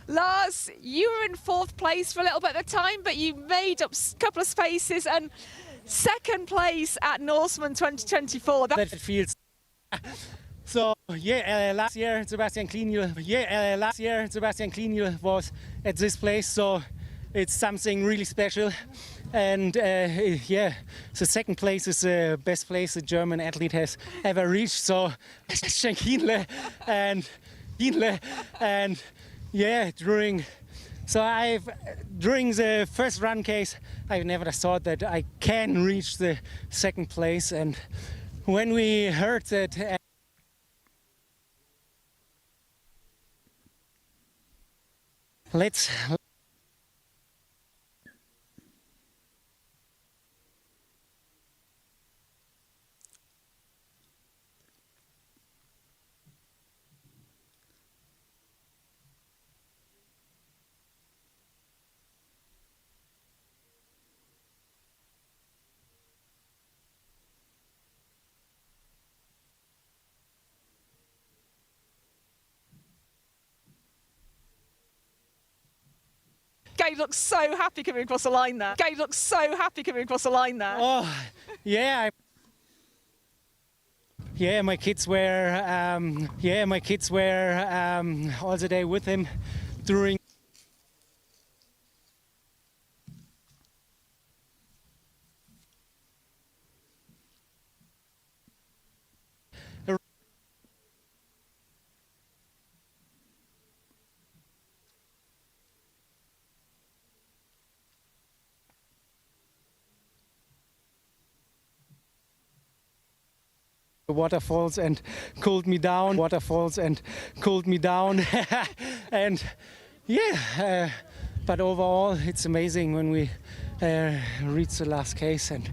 Lars, you were in 4th place for a little bit at the time, but you made up a couple of spaces and 2nd place at Norseman 2024. That feels. So yeah, last year Sebastian Kliniel was at this place, so it's something really special. And yeah, the 2nd place is the best place a German athlete has ever reached. So Sebastian Kliniel and yeah, during the first run case, I never thought that I can reach the 2nd place. And when we heard that. Let's. Gabe looks so happy coming across the line there. Gabe looks so happy coming across the line there. Oh, yeah. My kids were all the day with him during. Waterfalls and cooled me down. And yeah, but overall it's amazing when we reach the last case. And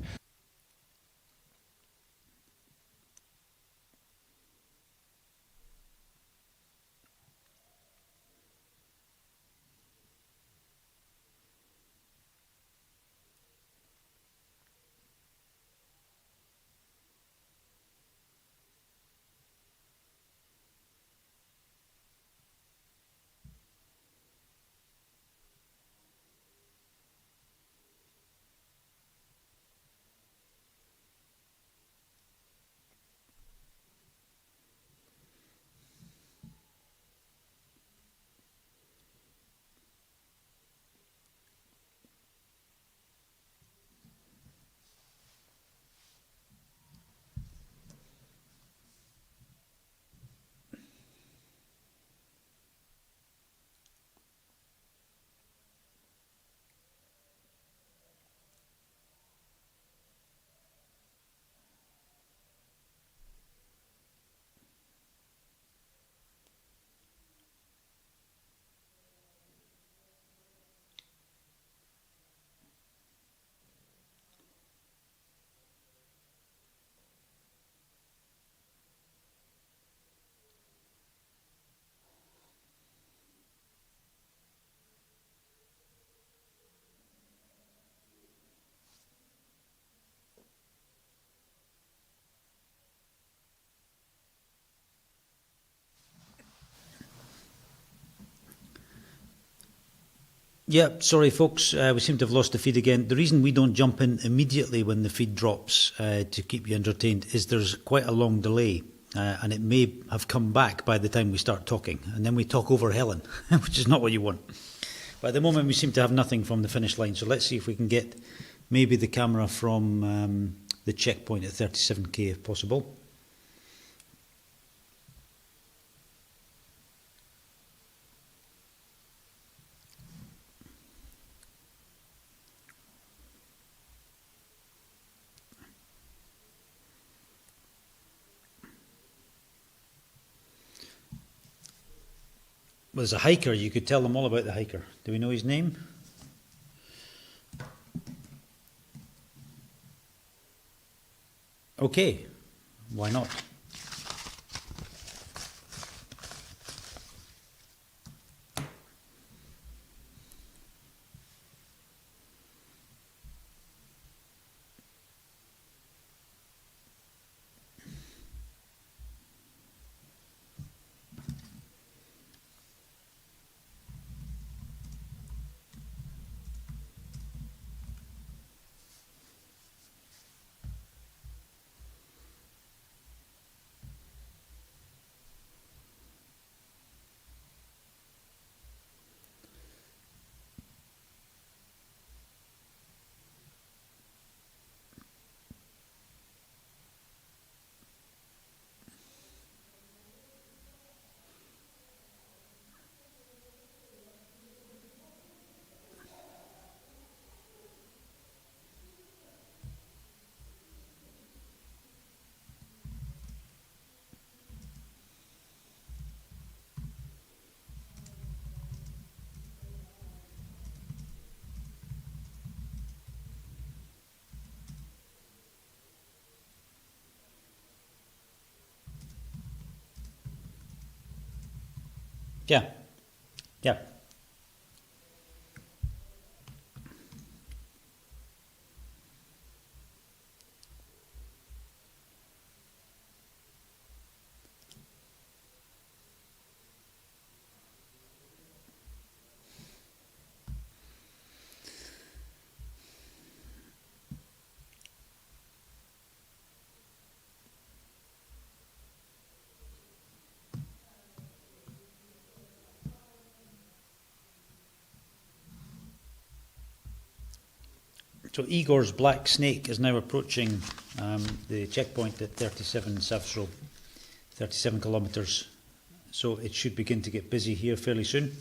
Yeah, sorry folks, we seem to have lost the feed again. The reason we don't jump in immediately when the feed drops to keep you entertained is there's quite a long delay and it may have come back by the time we start talking, and then we talk over Helen, which is not what you want. But at the moment we seem to have nothing from the finish line, so let's see if we can get maybe the camera from the checkpoint at 37k if possible. Well, there's a hiker, you could tell them all about the hiker. Do we know his name? Okay, why not? Yeah, yeah. So Igor's Black Snake is now approaching the checkpoint at 37 Savsro, 37 kilometres. So it should begin to get busy here fairly soon.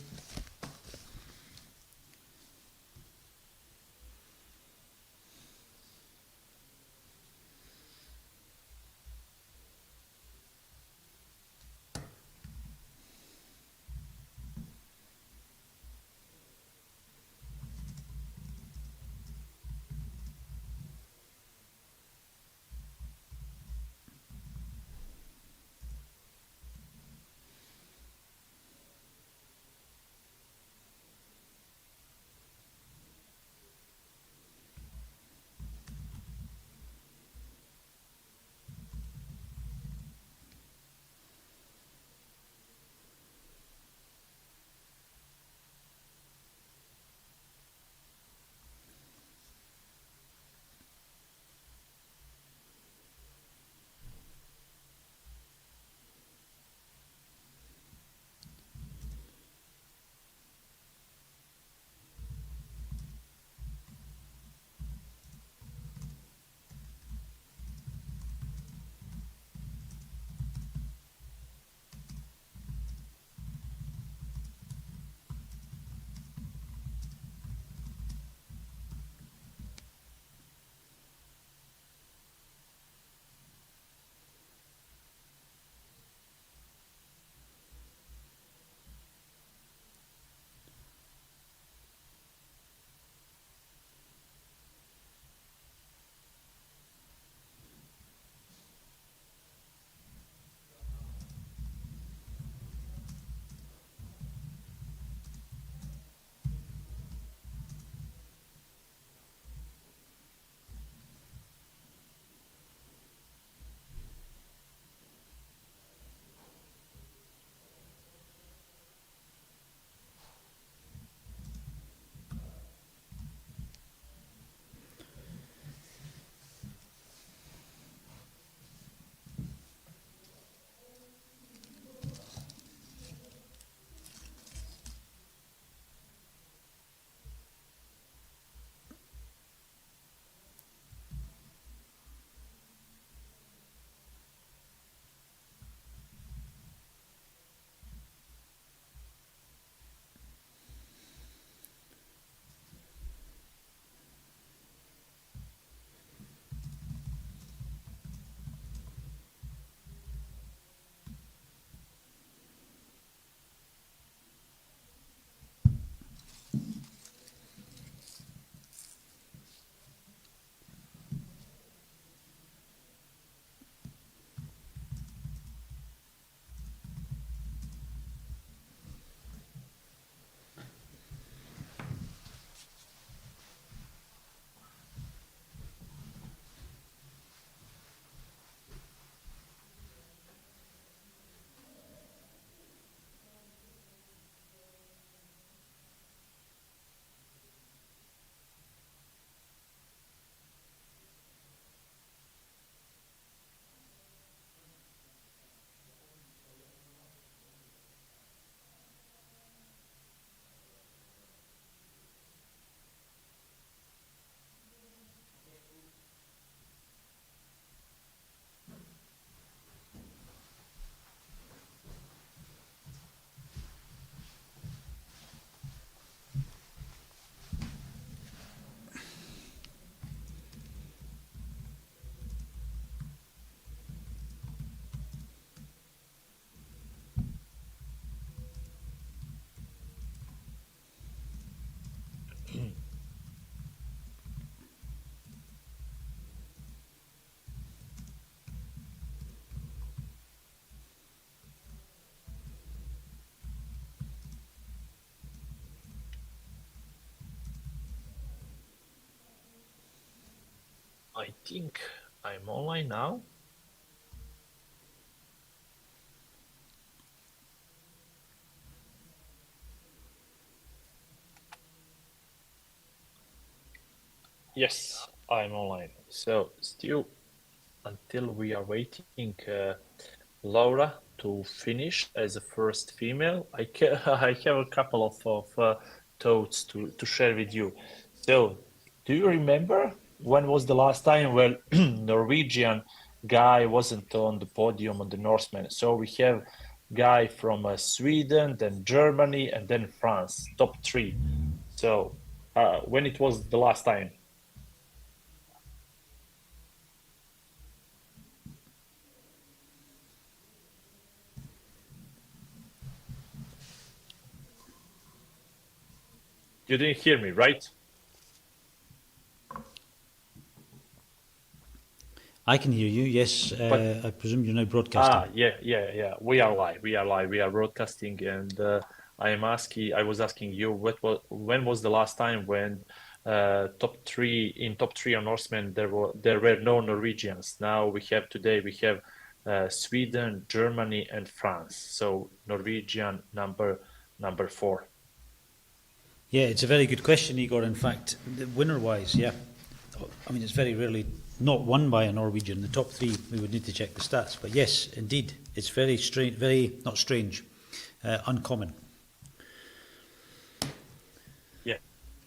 I think I'm online now. Yes, I'm online. So still, until we are waiting Laura to finish as a first female, I have a couple of thoughts to share with you. So do you remember when was the last time when Norwegian guy wasn't on the podium on the Norseman? So we have guy from Sweden, then Germany, and then France, top 3. So when it was the last time? You didn't hear me, right? I can hear you, yes. I presume you're now broadcasting. Yeah. We are live. We are broadcasting, and I was asking you when was the last time when top three on Norseman there were no Norwegians. Now today we have Sweden, Germany, and France. So Norwegian number 4. Yeah, it's a very good question, Igor. In fact, winner-wise, yeah. I mean, it's very rarely not won by a Norwegian. The top 3, we would need to check the stats. But yes, indeed, it's very strange, not strange, uncommon. Yeah,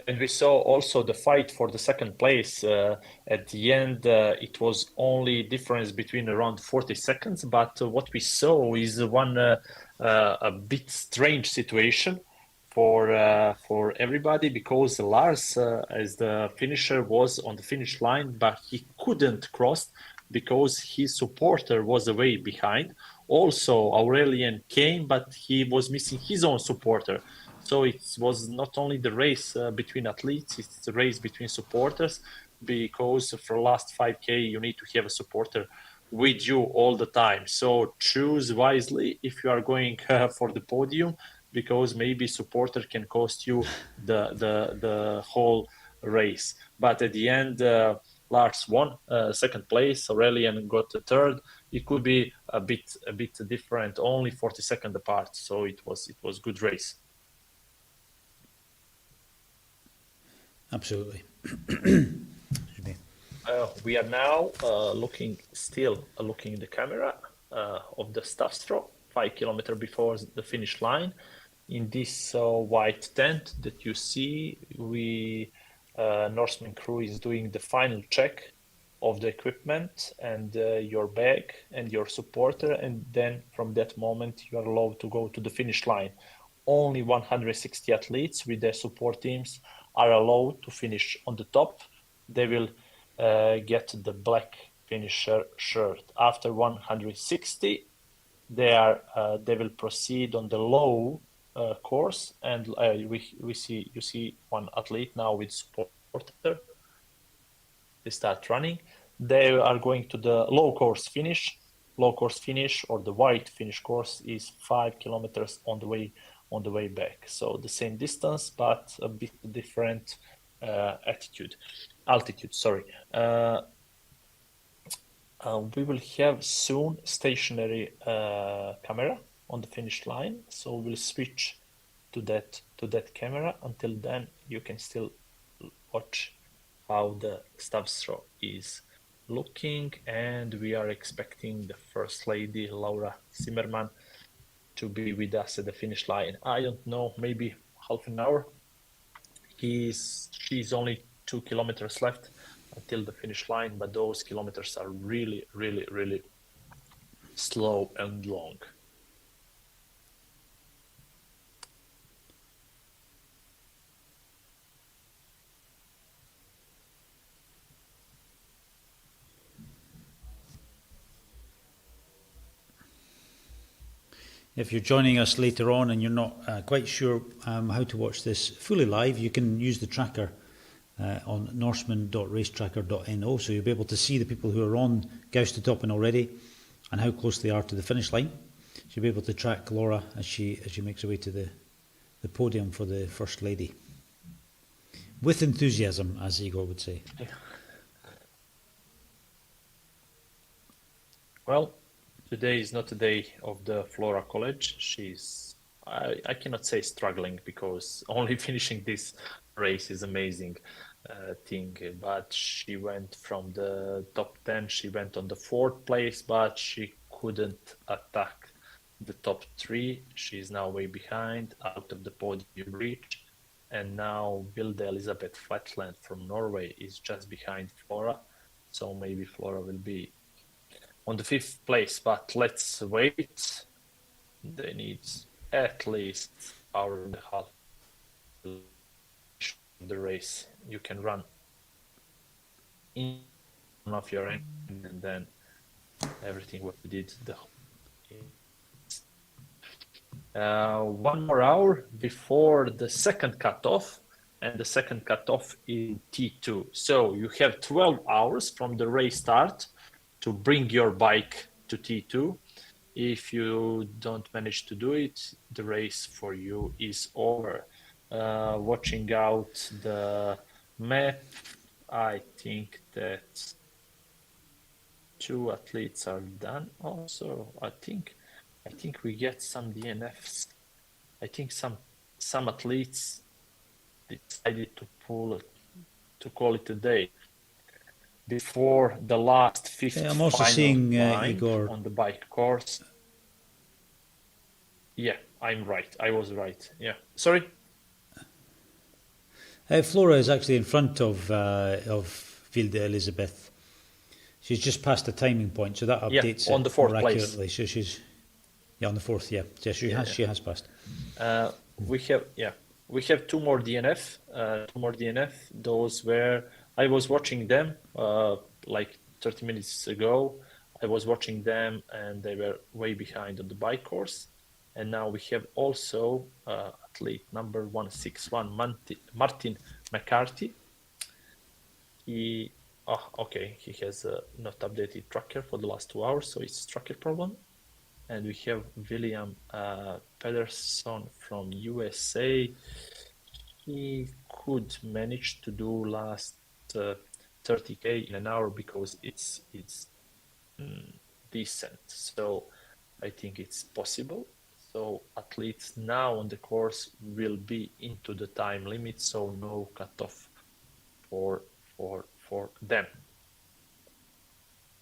and we saw also the fight for the second place. At the end, it was only difference between around 40 seconds. But what we saw is a bit strange situation for everybody, because Lars, as the finisher, was on the finish line, but he couldn't cross because his supporter was away behind. Also, Aurelien came, but he was missing his own supporter. So it was not only the race between athletes, it's the race between supporters, because for last 5K, you need to have a supporter with you all the time. So choose wisely if you are going for the podium, because maybe supporter can cost you the whole race. But at the end, Lars won second place. Aurelien got the third. It could be a bit different, only 40 seconds apart. So it was good race. Absolutely. We are now looking in the camera of the staff stroke 5 kilometers before the finish line. In this white tent that you see, Norseman crew is doing the final check of the equipment and your bag and your supporter, and then from that moment you are allowed to go to the finish line. Only 160 athletes with their support teams are allowed to finish on the top. They will get the black finisher shirt. After 160, they will proceed on the low course, and you see one athlete now with supporter. They start running. They are going to the low course finish. Low course finish, or the white finish course, is 5 kilometers on the way back. So the same distance, but a bit different altitude. Sorry. We will have soon stationary camera on the finish line, so we'll switch to that camera. Until then, you can still watch how the staff stroke is looking, and we are expecting the first lady, Laura Zimmerman, to be with us at the finish line. I don't know, maybe half an hour. She's only 2 kilometers left until the finish line, but those kilometers are really, really, really slow and long. If you're joining us later on and you're not quite sure how to watch this fully live, you can use the tracker on norseman.racetracker.no, so you'll be able to see the people who are on Gaustatoppen already and how close they are to the finish line. So you'll be able to track Laura as she makes her way to the podium for the First Lady. With enthusiasm, as Igor would say. Well, today is not a day of the Flora College. I cannot say struggling, because only finishing this race is amazing thing. But she went from the top 10, she went on the 4th place, but she couldn't attack the top 3. She's now way behind, out of the podium reach. and now Vilde Elisabeth Flatland from Norway is just behind Flora, so maybe Flora will be on the 5th place, but let's wait. They need at least hour and a half to the race. You can run in of your engine and then everything what we did the 1 more hour before the second cutoff, and the second cutoff in T2. So you have 12 hours from the race start to bring your bike to T2. If you don't manage to do it, the race for you is over. Watching out the map, I think that 2 athletes are done also. I think we get some DNFs. I think some athletes decided to call it a day before the last 50th I'm also final seeing line Igor. on the bike course. Yeah, I'm right. I was right. Yeah. Sorry. Flora is actually in front of Vilde Elisabeth. She's just past the timing point, so that updates on it the 4th more place. accurately. So she's on the 4th. Yeah, she has passed. We have 2 more DNF. Those were, I was watching them like 30 minutes ago. I was watching them and they were way behind on the bike course. And now we have also athlete number 161, Martin McCarthy. He has not updated tracker for the last 2 hours, so it's tracker problem. And we have William Pedersen from USA. He could manage to do last 30k in an hour because it's decent. So I think it's possible. So athletes now on the course will be into the time limit, so no cutoff for them.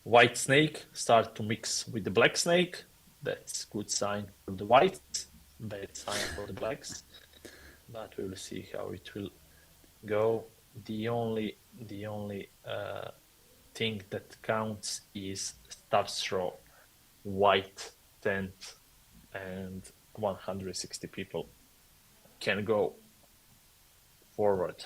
White snake start to mix with the black snake. That's good sign for the whites, bad sign for the blacks. But we will see how it will go. The only thing that counts is start throw, white tent, and 160 people can go forward.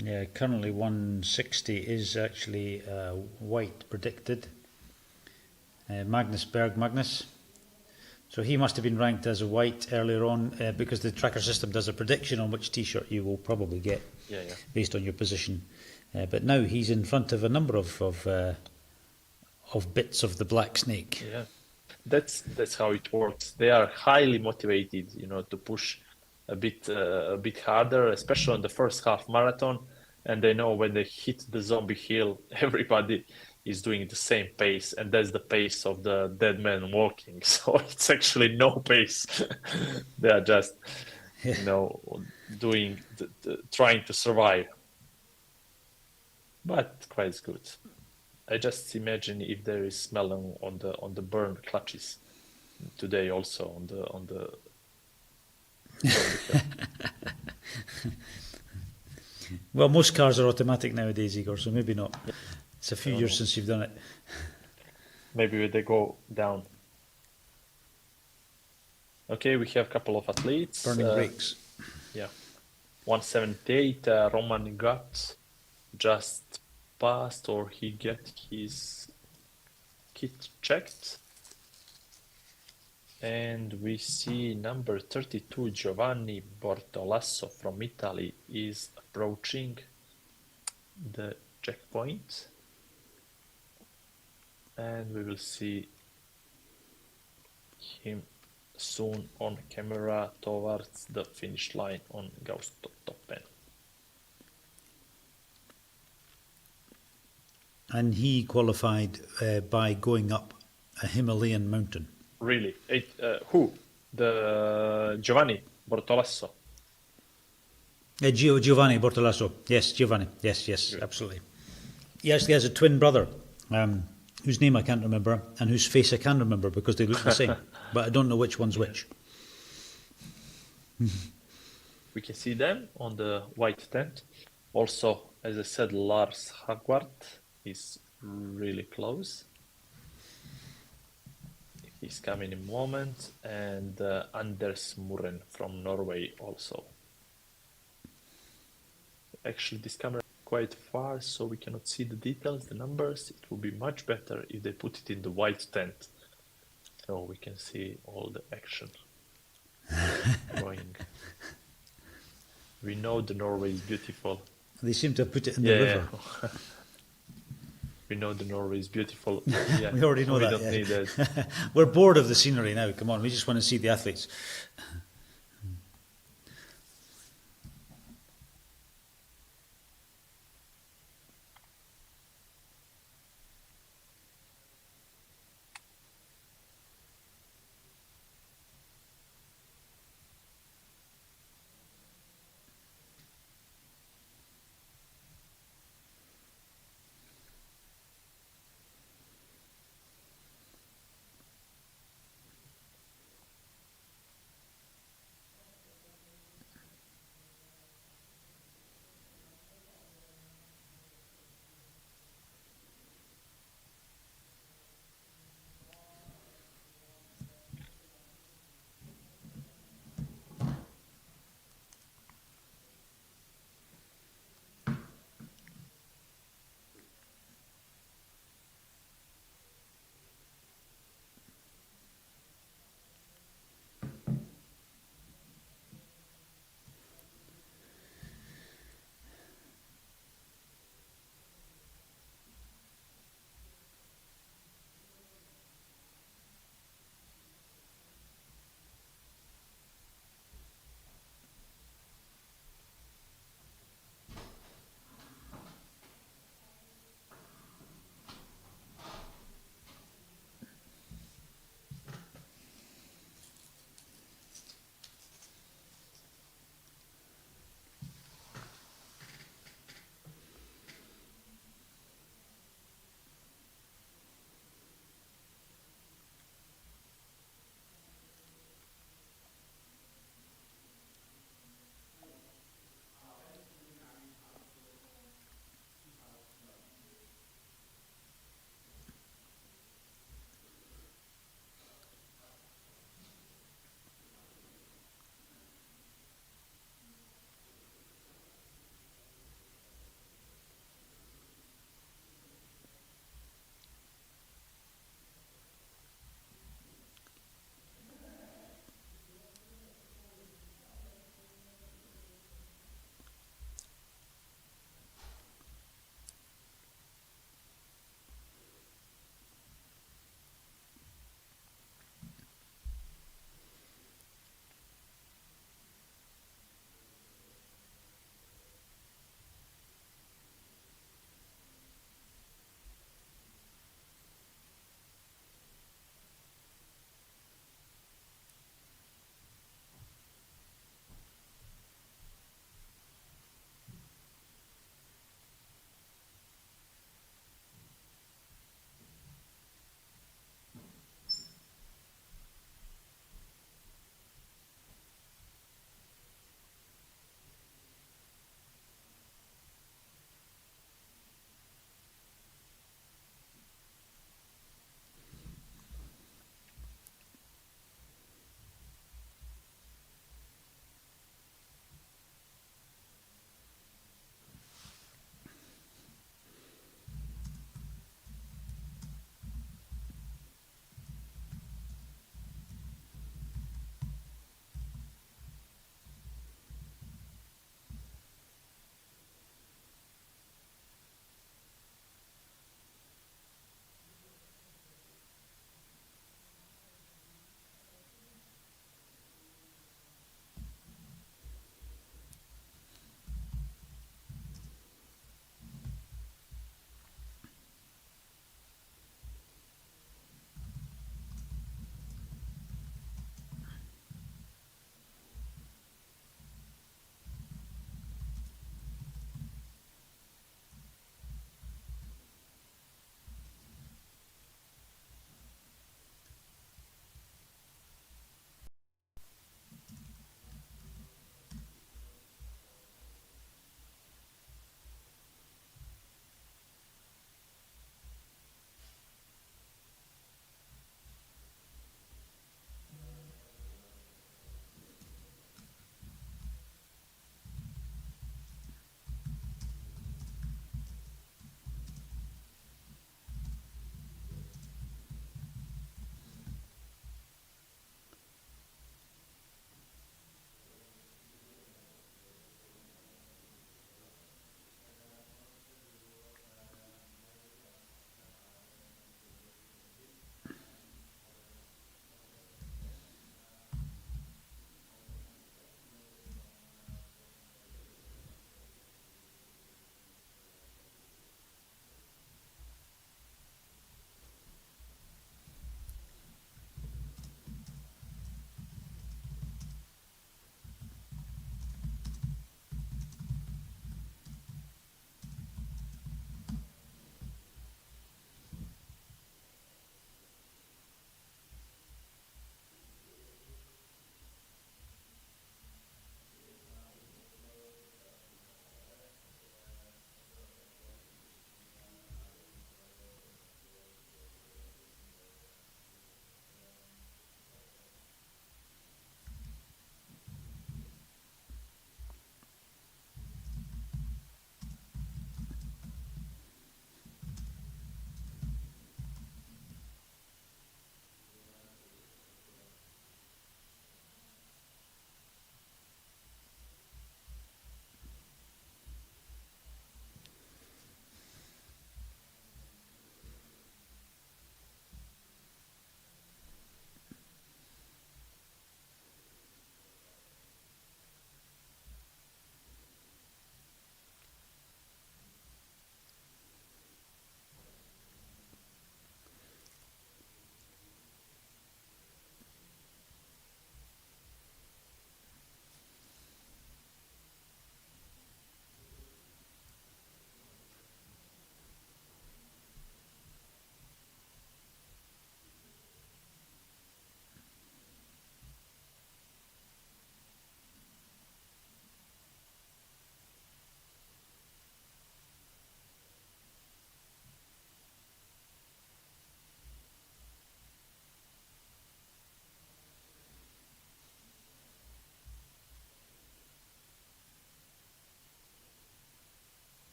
Yeah, currently 160 is actually white predicted. Magnus. So he must have been ranked as a white earlier on because the tracker system does a prediction on which t-shirt you will probably get based on your position. But now he's in front of a number of bits of the black snake. Yeah, that's how it works. They are highly motivated, to push a bit harder, especially on the first half marathon. And they know when they hit the zombie hill, everybody is doing the same pace, and that's the pace of the dead man walking. So it's actually no pace. They are just, doing trying to survive. But quite good. I just imagine if there is smell on the burn clutches today also on the Well, most cars are automatic nowadays, Igor, so maybe not. It's a few years since you've done it. Maybe they go down. Okay, we have a couple of athletes. Burning brakes. Yeah. 178, Roman got just passed, or he get his kit checked. And we see number 32, Giovanni Bortolasso from Italy, is approaching the checkpoint. And we will see him soon on camera towards the finish line on Gaustoppen. And he qualified by going up a Himalayan mountain. Really? Who? The Giovanni Bortolasso? Giovanni Bortolasso. Yes, Giovanni. Yes, absolutely. He actually has a twin brother. whose name I can't remember, and whose face I can remember because they look the same, but I don't know which one's which. We can see them on the white tent. Also, as I said, Lars Hagwart is really close. He's coming in a moment, and Anders Murren from Norway also. Actually, this camera is quite far, so we cannot see the details, the numbers. It would be much better if they put it in the white tent, so we can see all the action going. We know the Norway is beautiful. They seem to have put it in the river. We know the Norway is beautiful. Yeah, we already know we that. Don't need it. We're bored of the scenery now. Come on, we just want to see the athletes.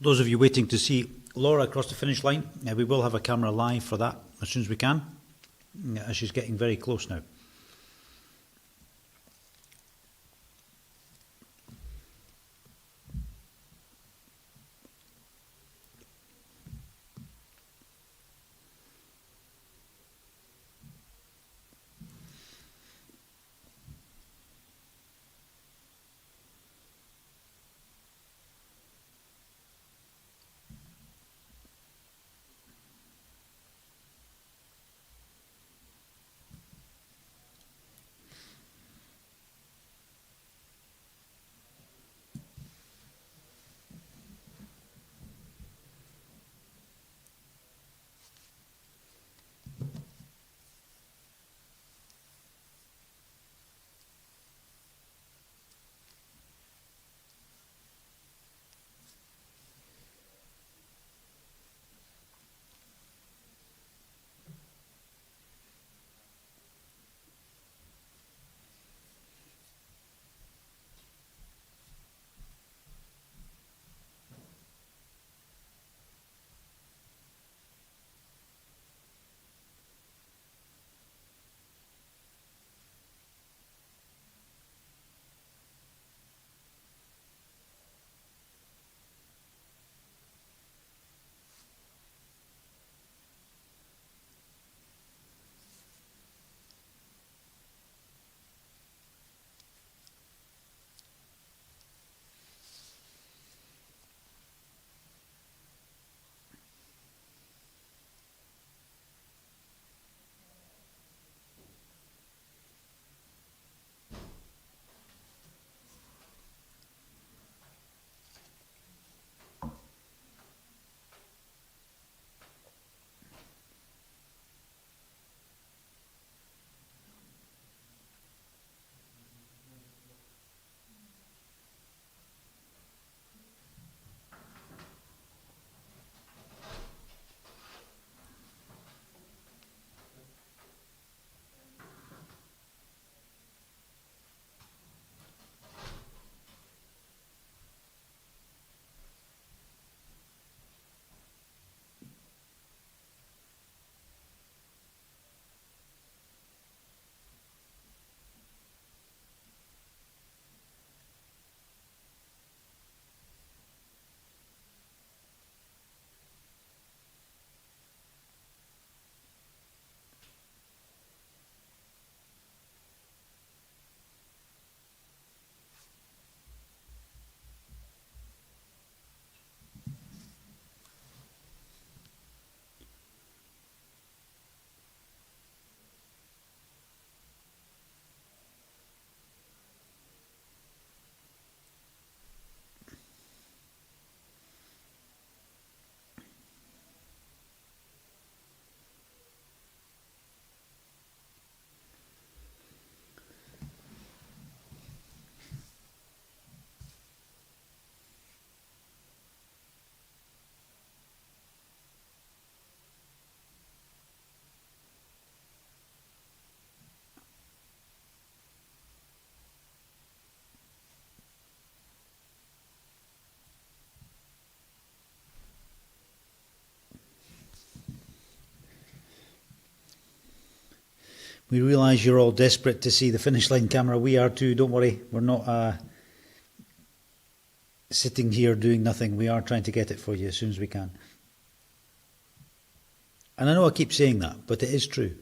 those of you waiting to see Laura across the finish line, we will have a camera live for that as soon as we can, as she's getting very close now. We realise you're all desperate to see the finish line camera. We are too, don't worry. We're not sitting here doing nothing. We are trying to get it for you as soon as we can. And I know I keep saying that, but it is true.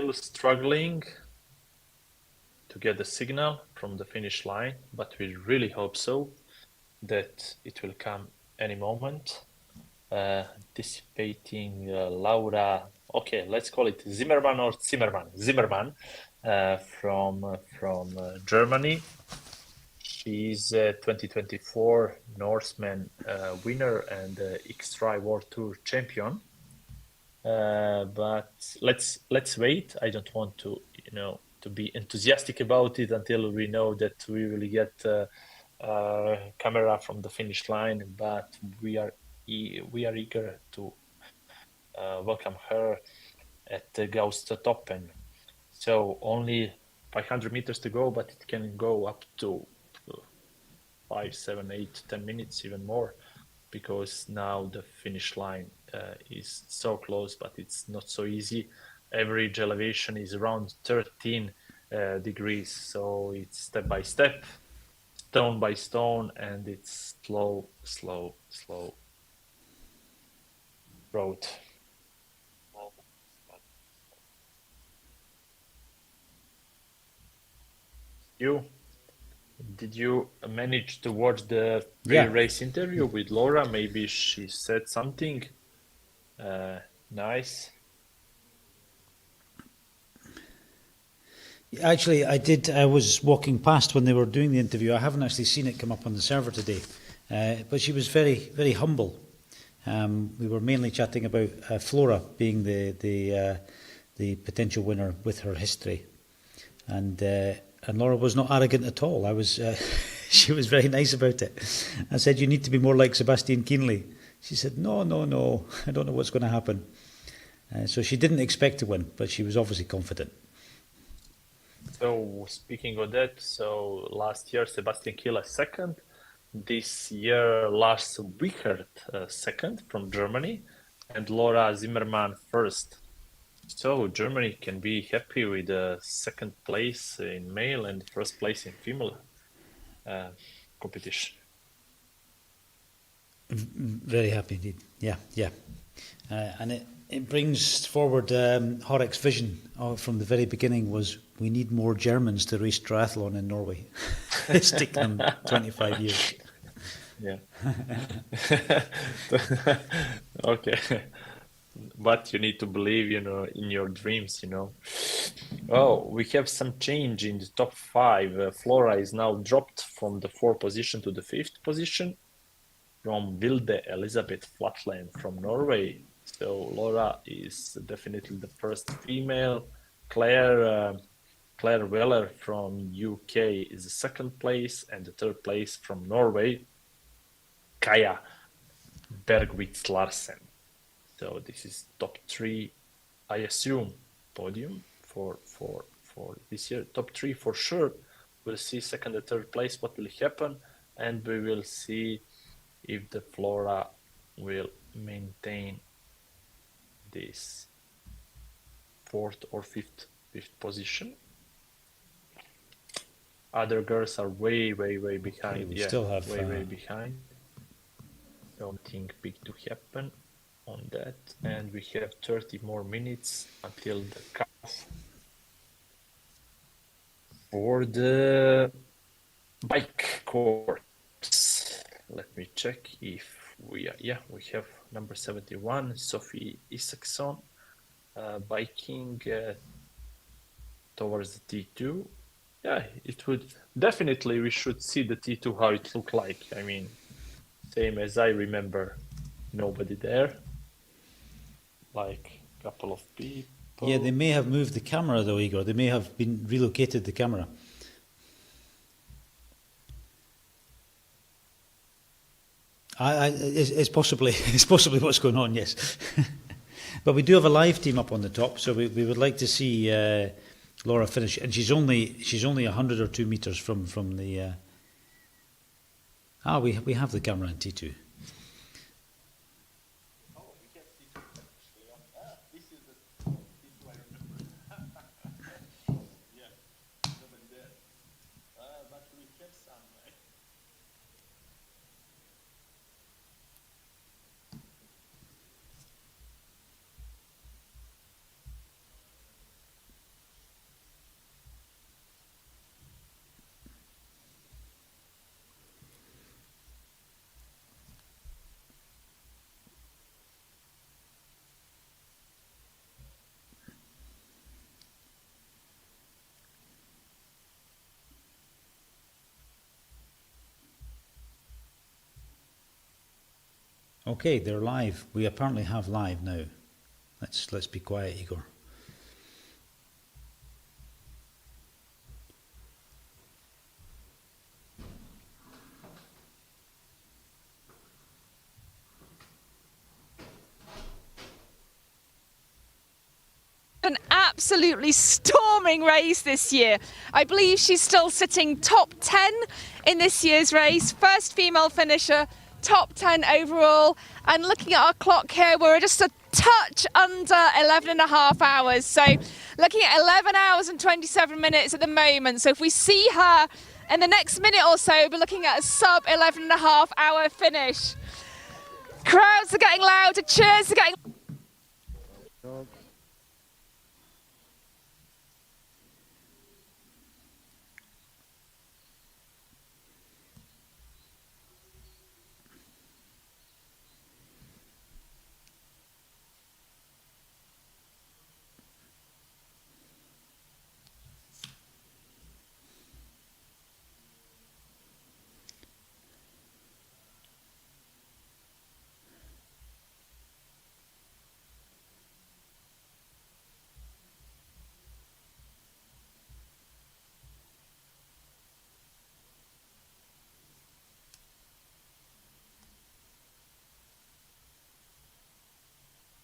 still struggling to get the signal from the finish line, but we really hope so that it will come any moment. Anticipating Laura, okay, let's call it Zimmermann or Zimmermann. Zimmermann from Germany. She's a 2024 Norseman winner and X-Tri World Tour champion. But let's wait. I don't want to, to be enthusiastic about it until we know that we will get camera from the finish line. But we are eager to welcome her at the Gaustatoppen. So only 500 meters to go, but it can go up to 5, 7, 8, 10 minutes, even more, because now the finish line is so close, but it's not so easy. Average elevation is around 13 degrees, so it's step by step, stone by stone, and it's slow road. Did you manage to watch the pre-race interview with Laura? Maybe she said something nice. Actually, I did. I was walking past when they were doing the interview. I haven't actually seen it come up on the server today, but she was very humble. We were mainly chatting about Flora being the potential winner with her history, and Laura was not arrogant at all. She was very nice about it. I said, "You need to be more like Sebastian Kienle." She said, "No, I don't know what's going to happen." So she didn't expect to win, but she was obviously confident. So speaking of that, so last year Sebastian Kienle second, this year Lars Wichert second from Germany, and Laura Zimmermann first. So Germany can be happy with second place in male and first place in female competition. Very happy indeed. Yeah. And it brings forward Horek's vision from the very beginning was we need more Germans to race triathlon in Norway. It's taken them 25 years. Yeah. Okay. But you need to believe, in your dreams, Oh, we have some change in the top 5. Flora is now dropped from the 4th position to the 5th position from Vilde Elisabeth Flatland from Norway. So Laura is definitely the first female. Claire Weller from UK is the 2nd place, and the 3rd place from Norway, Kaja Bergwitz Larsen. So this is top 3, I assume, podium for this year. Top 3 for sure. We'll see 2nd and 3rd place what will happen, and we will see if the Flora will maintain this 4th or 5th position. Other girls are way behind. We still have way behind. Something big to happen on that, and we have 30 more minutes until the cutoff for the bike course. Let me check if we have number 71, Sophie Isaacson, biking towards the T2. Yeah, it would definitely, we should see the T2 how it looked like. I mean, same as I remember, nobody there, like a couple of people. Yeah, they may have moved the camera though, Igor. They may have been relocated the camera. It's possibly what's going on, yes. But we do have a live team up on the top, so we would like to see Laura finish, and she's only 100 or 2 meters from the. We have the camera in T2. Okay, they're live. We apparently have live now. Let's be quiet, Igor. An absolutely storming race this year. I believe she's still sitting top 10 in this year's race. First female finisher, top 10 overall. And looking at our clock here, we're just a touch under 11 and a half hours. So looking at 11 hours and 27 minutes at the moment. So if we see her in the next minute or so, we're looking at a sub 11 and a half hour finish. Crowds are getting louder, cheers are getting...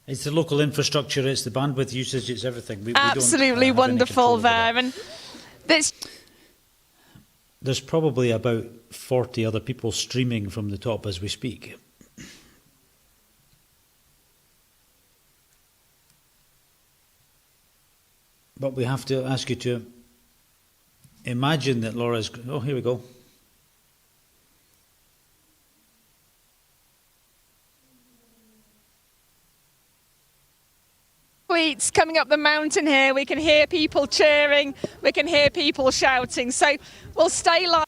It's the local infrastructure, it's the bandwidth usage, it's everything. We Absolutely wonderful there. And there's probably about 40 other people streaming from the top as we speak. But we have to ask you to imagine that Laura's... Oh, here we go. Tweets coming up the mountain here. We can hear people cheering. We can hear people shouting. So we'll stay live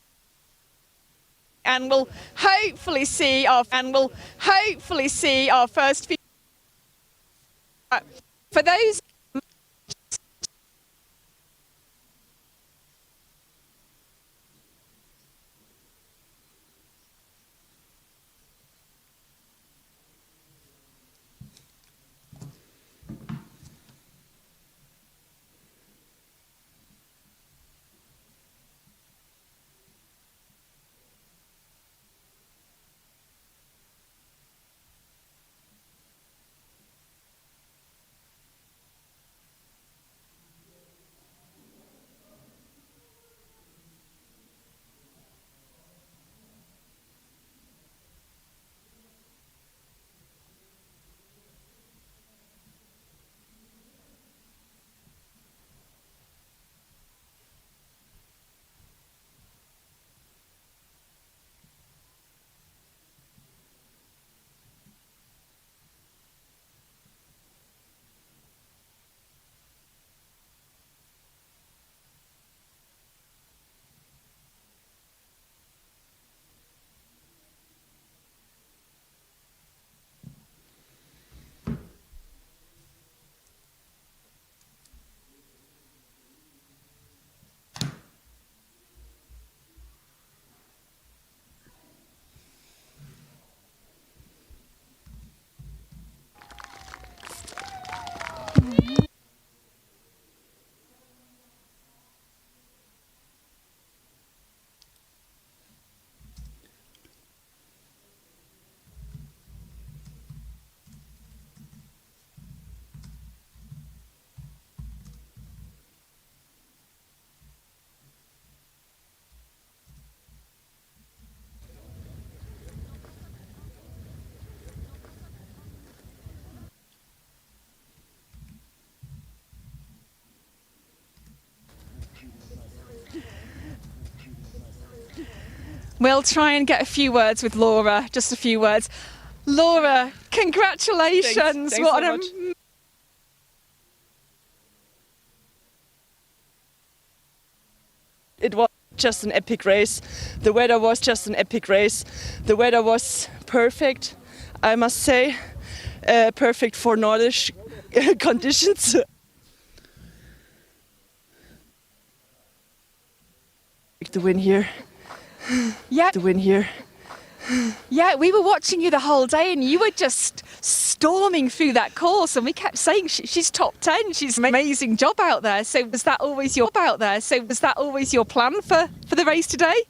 and we'll hopefully see our first few. For those. We'll try and get a few words with Laura, just a few words. Laura, congratulations. Thanks What so a much. It was just an epic race. The weather was just an epic race. The weather was perfect, I must say. Perfect for Nordish conditions. The win here. Yeah. The win here. Yeah, we were watching you the whole day and you were just storming through that course and we kept saying she's top 10, she's an amazing job out there. So was that always your plan for the race today?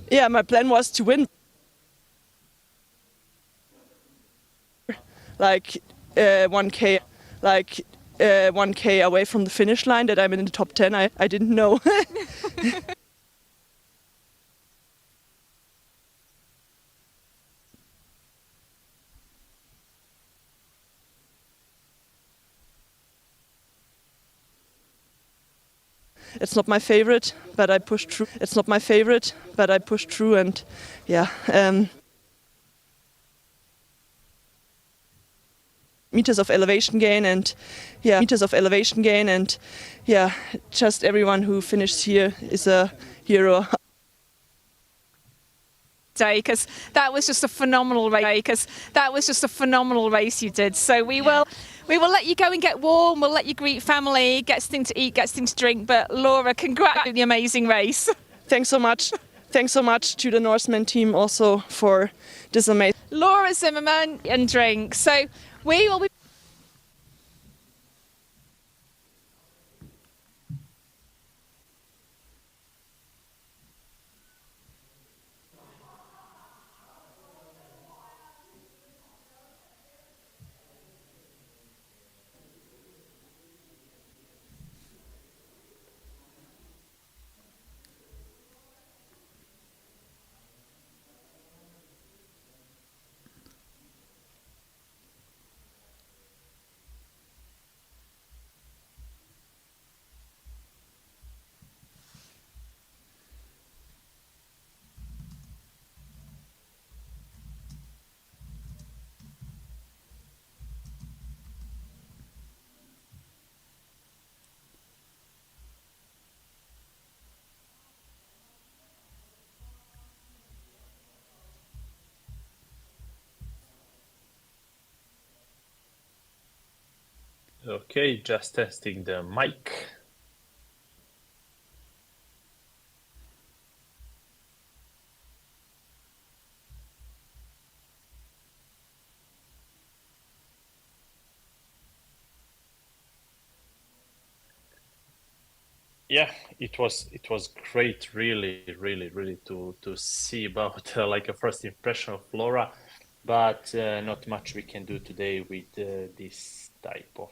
Yeah, my plan was to win. Like 1K, 1K away from the finish line that I'm in the top 10. I didn't know. It's not my favorite, but I pushed through. And yeah. Meters of elevation gain and just everyone who finished here is a hero. Because that was just a phenomenal race you did. So we will let you go and get warm, we'll let you greet family, get things to eat, get things to drink, but Laura, congrats on the amazing race. Thanks so much to the Norseman team also for this amazing. Laura Zimmerman and drink. So we will be Okay, just testing the mic. Yeah, it was great, really to see about like a first impression of Flora, but not much we can do today with this type of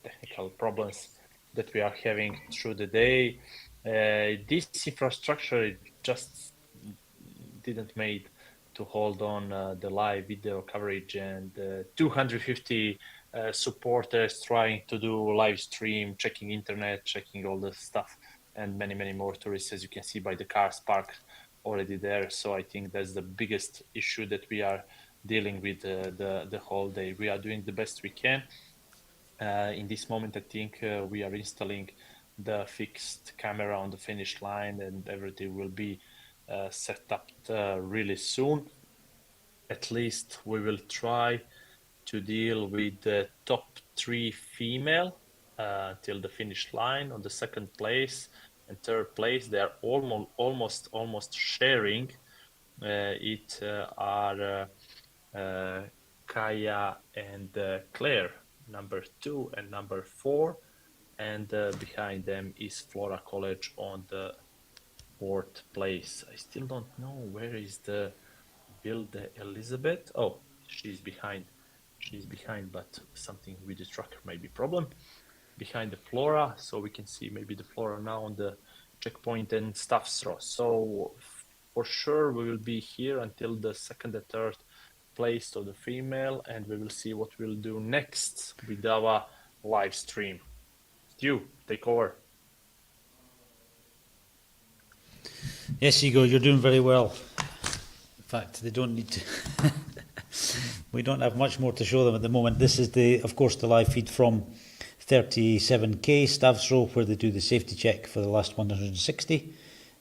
technical problems that we are having through the day. This infrastructure just didn't made to hold on the live video coverage, and 250 supporters trying to do live stream, checking internet, checking all the stuff, and many more tourists, as you can see by the cars parked already there. So I think that's the biggest issue that we are dealing with the whole day. We are doing the best we can. In this moment, I think we are installing the fixed camera on the finish line, and everything will be set up really soon. At least we will try to deal with the top 3 female till the finish line. On the second place and third place, they are almost sharing. It are Kaya and Claire, number 2 and number 4, and behind them is Flora College on the 4th place. I still don't know where is the Vilde Elizabeth. Oh, she's behind, but something with the tracker may be problem behind the Flora. So we can see maybe the Flora now on the checkpoint and staff throw. So for sure we will be here until the second and third place of the female, and we will see what we'll do next with our live stream. Stu, take over. Yes, Igor, you're doing very well. In fact, they don't need to. We don't have much more to show them at the moment. This is of course, the live feed from 37K Stavsro, where they do the safety check for the last 160.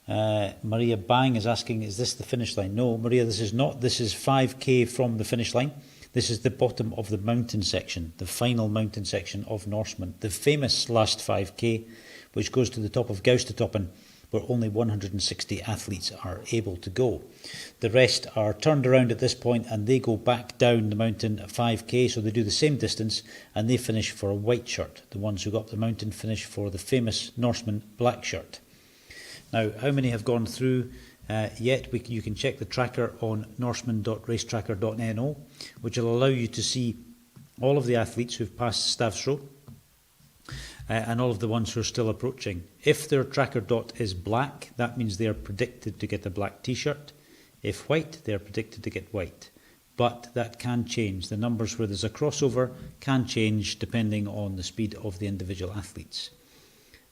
Maria Bang is asking, is this the finish line? No, Maria, this is not. This is 5K from the finish line. This is the bottom of the mountain section, the final mountain section of Norseman, the famous last 5K, which goes to the top of Gaustatoppen, where only 160 athletes are able to go. The rest are turned around at this point and they go back down the mountain at 5k, so they do the same distance and they finish for a white shirt. The ones who go up the mountain finish for the famous Norseman black shirt. Now, how many have gone through yet? You can check the tracker on norseman.racetracker.no, which will allow you to see all of the athletes who've passed Stavsro and all of the ones who are still approaching. If their tracker dot is black, that means they are predicted to get a black t-shirt. If white, they are predicted to get white. But that can change. The numbers where there's a crossover can change depending on the speed of the individual athletes.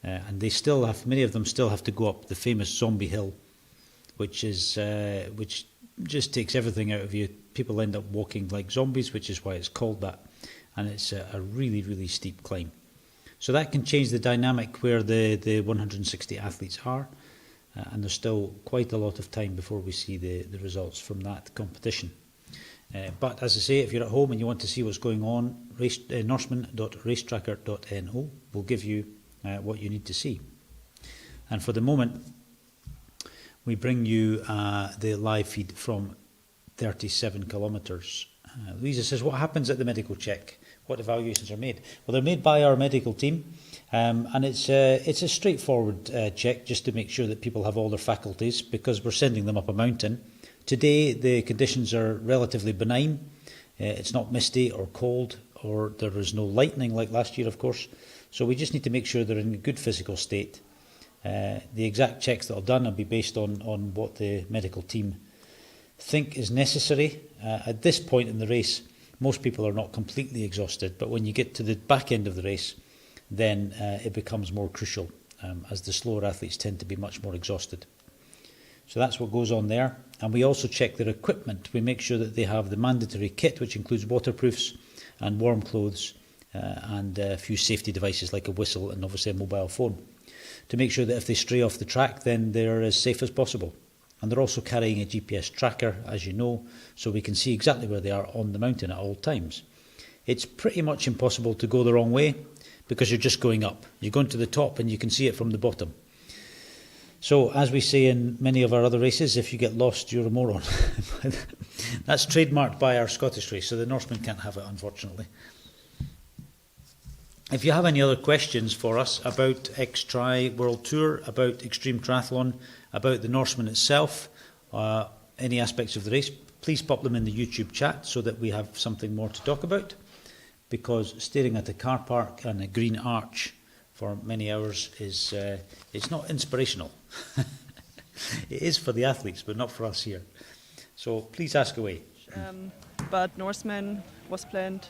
And they still have, many of them still have to go up the famous zombie hill, which just takes everything out of you. People end up walking like zombies, which is why it's called that. And it's a really, really steep climb. So that can change the dynamic where the 160 athletes are. And there's still quite a lot of time before we see the results from that competition. But as I say, if you're at home and you want to see what's going on, norseman.racetracker.no will give you what you need to see. And for the moment, we bring you the live feed from 37 kilometres. Louisa says, what happens at the medical check? What evaluations are made? Well, they're made by our medical team, and it's a straightforward check just to make sure that people have all their faculties, because we're sending them up a mountain. Today, the conditions are relatively benign. It's not misty or cold, or there is no lightning like last year, of course. So we just need to make sure they're in a good physical state. The exact checks that are done will be based on what the medical team think is necessary. At this point in the race, most people are not completely exhausted, but when you get to the back end of the race, then it becomes more crucial, as the slower athletes tend to be much more exhausted. So that's what goes on there. And we also check their equipment. We make sure that they have the mandatory kit, which includes waterproofs and warm clothes, and a few safety devices like a whistle and obviously a mobile phone, to make sure that if they stray off the track, then they're as safe as possible. And they're also carrying a GPS tracker, as you know, so we can see exactly where they are on the mountain at all times. It's pretty much impossible to go the wrong way, because you're just going up. You're going to the top and you can see it from the bottom. So, as we say in many of our other races, if you get lost, you're a moron. That's trademarked by our Scottish race, so the Norsemen can't have it, unfortunately. If you have any other questions for us about X-Tri World Tour, about Extreme Triathlon, about the Norseman itself, any aspects of the race, please pop them in the YouTube chat so that we have something more to talk about, because staring at a car park and a green arch for many hours is it's not inspirational. It is for the athletes, but not for us here. So please ask away. But Norseman was planned.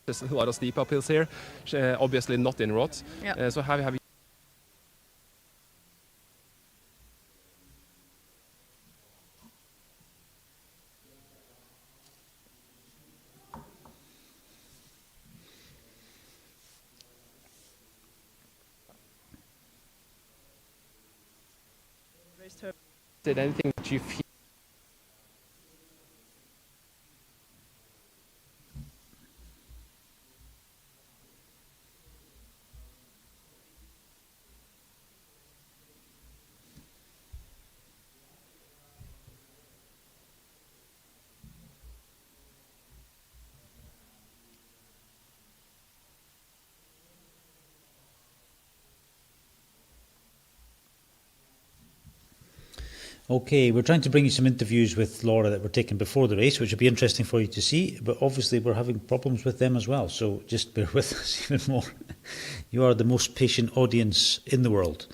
There's a lot of steep uphills here, obviously not in Roth. Yeah. So have you did anything that you feel? Okay, we're trying to bring you some interviews with Laura that were taken before the race, which will be interesting for you to see, but obviously we're having problems with them as well, so just bear with us even more. You are the most patient audience in the world.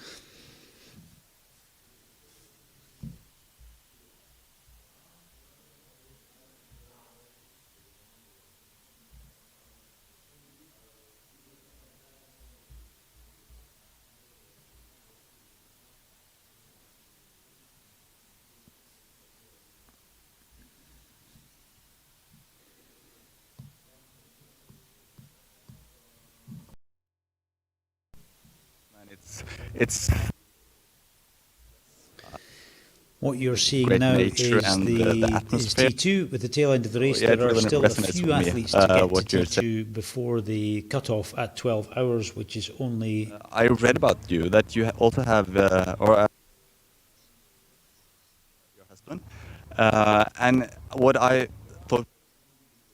It's What you're seeing great now nature is and the atmosphere. T2 with the tail end of the race. Yeah, it There are really still a resonates few with me, athletes to get what to you're T2 before the cut-off at 12 hours, which is only... I read about you that you also have, your husband, and what I thought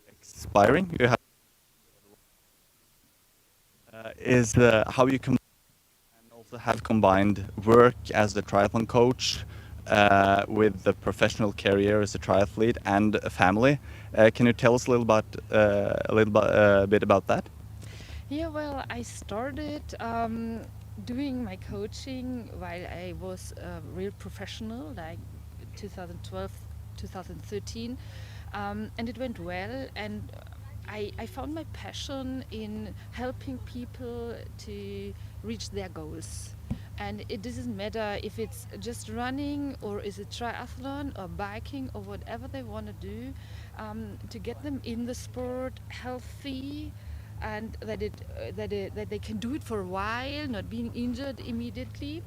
inspiring you have is how you can and also have combined work as the triathlon coach with the professional career as a triathlete and a family. Can you tell us a bit about that? Yeah, well, I started doing my coaching while I was a real professional, like 2012, 2013, and it went well. And I found my passion in helping people to reach their goals. And it doesn't matter if it's just running or is it triathlon or biking or whatever they want to do, to get them in the sport healthy, and that they can do it for a while, not being injured immediately.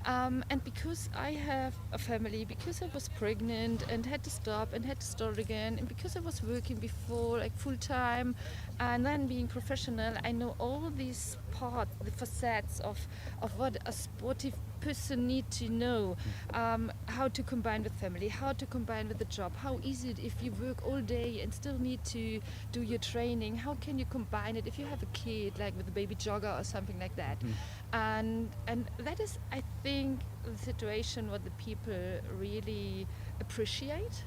And because I have a family, because I was pregnant and had to stop and had to start again, and because I was working before like full time and then being professional, I know all these parts, the facets of what a sportive person need to know, how to combine with family, how to combine with the job, how easy it if you work all day and still need to do your training, how can you combine it if you have a kid like with a baby jogger or something like that. And that is, I think, the situation what the people really appreciate,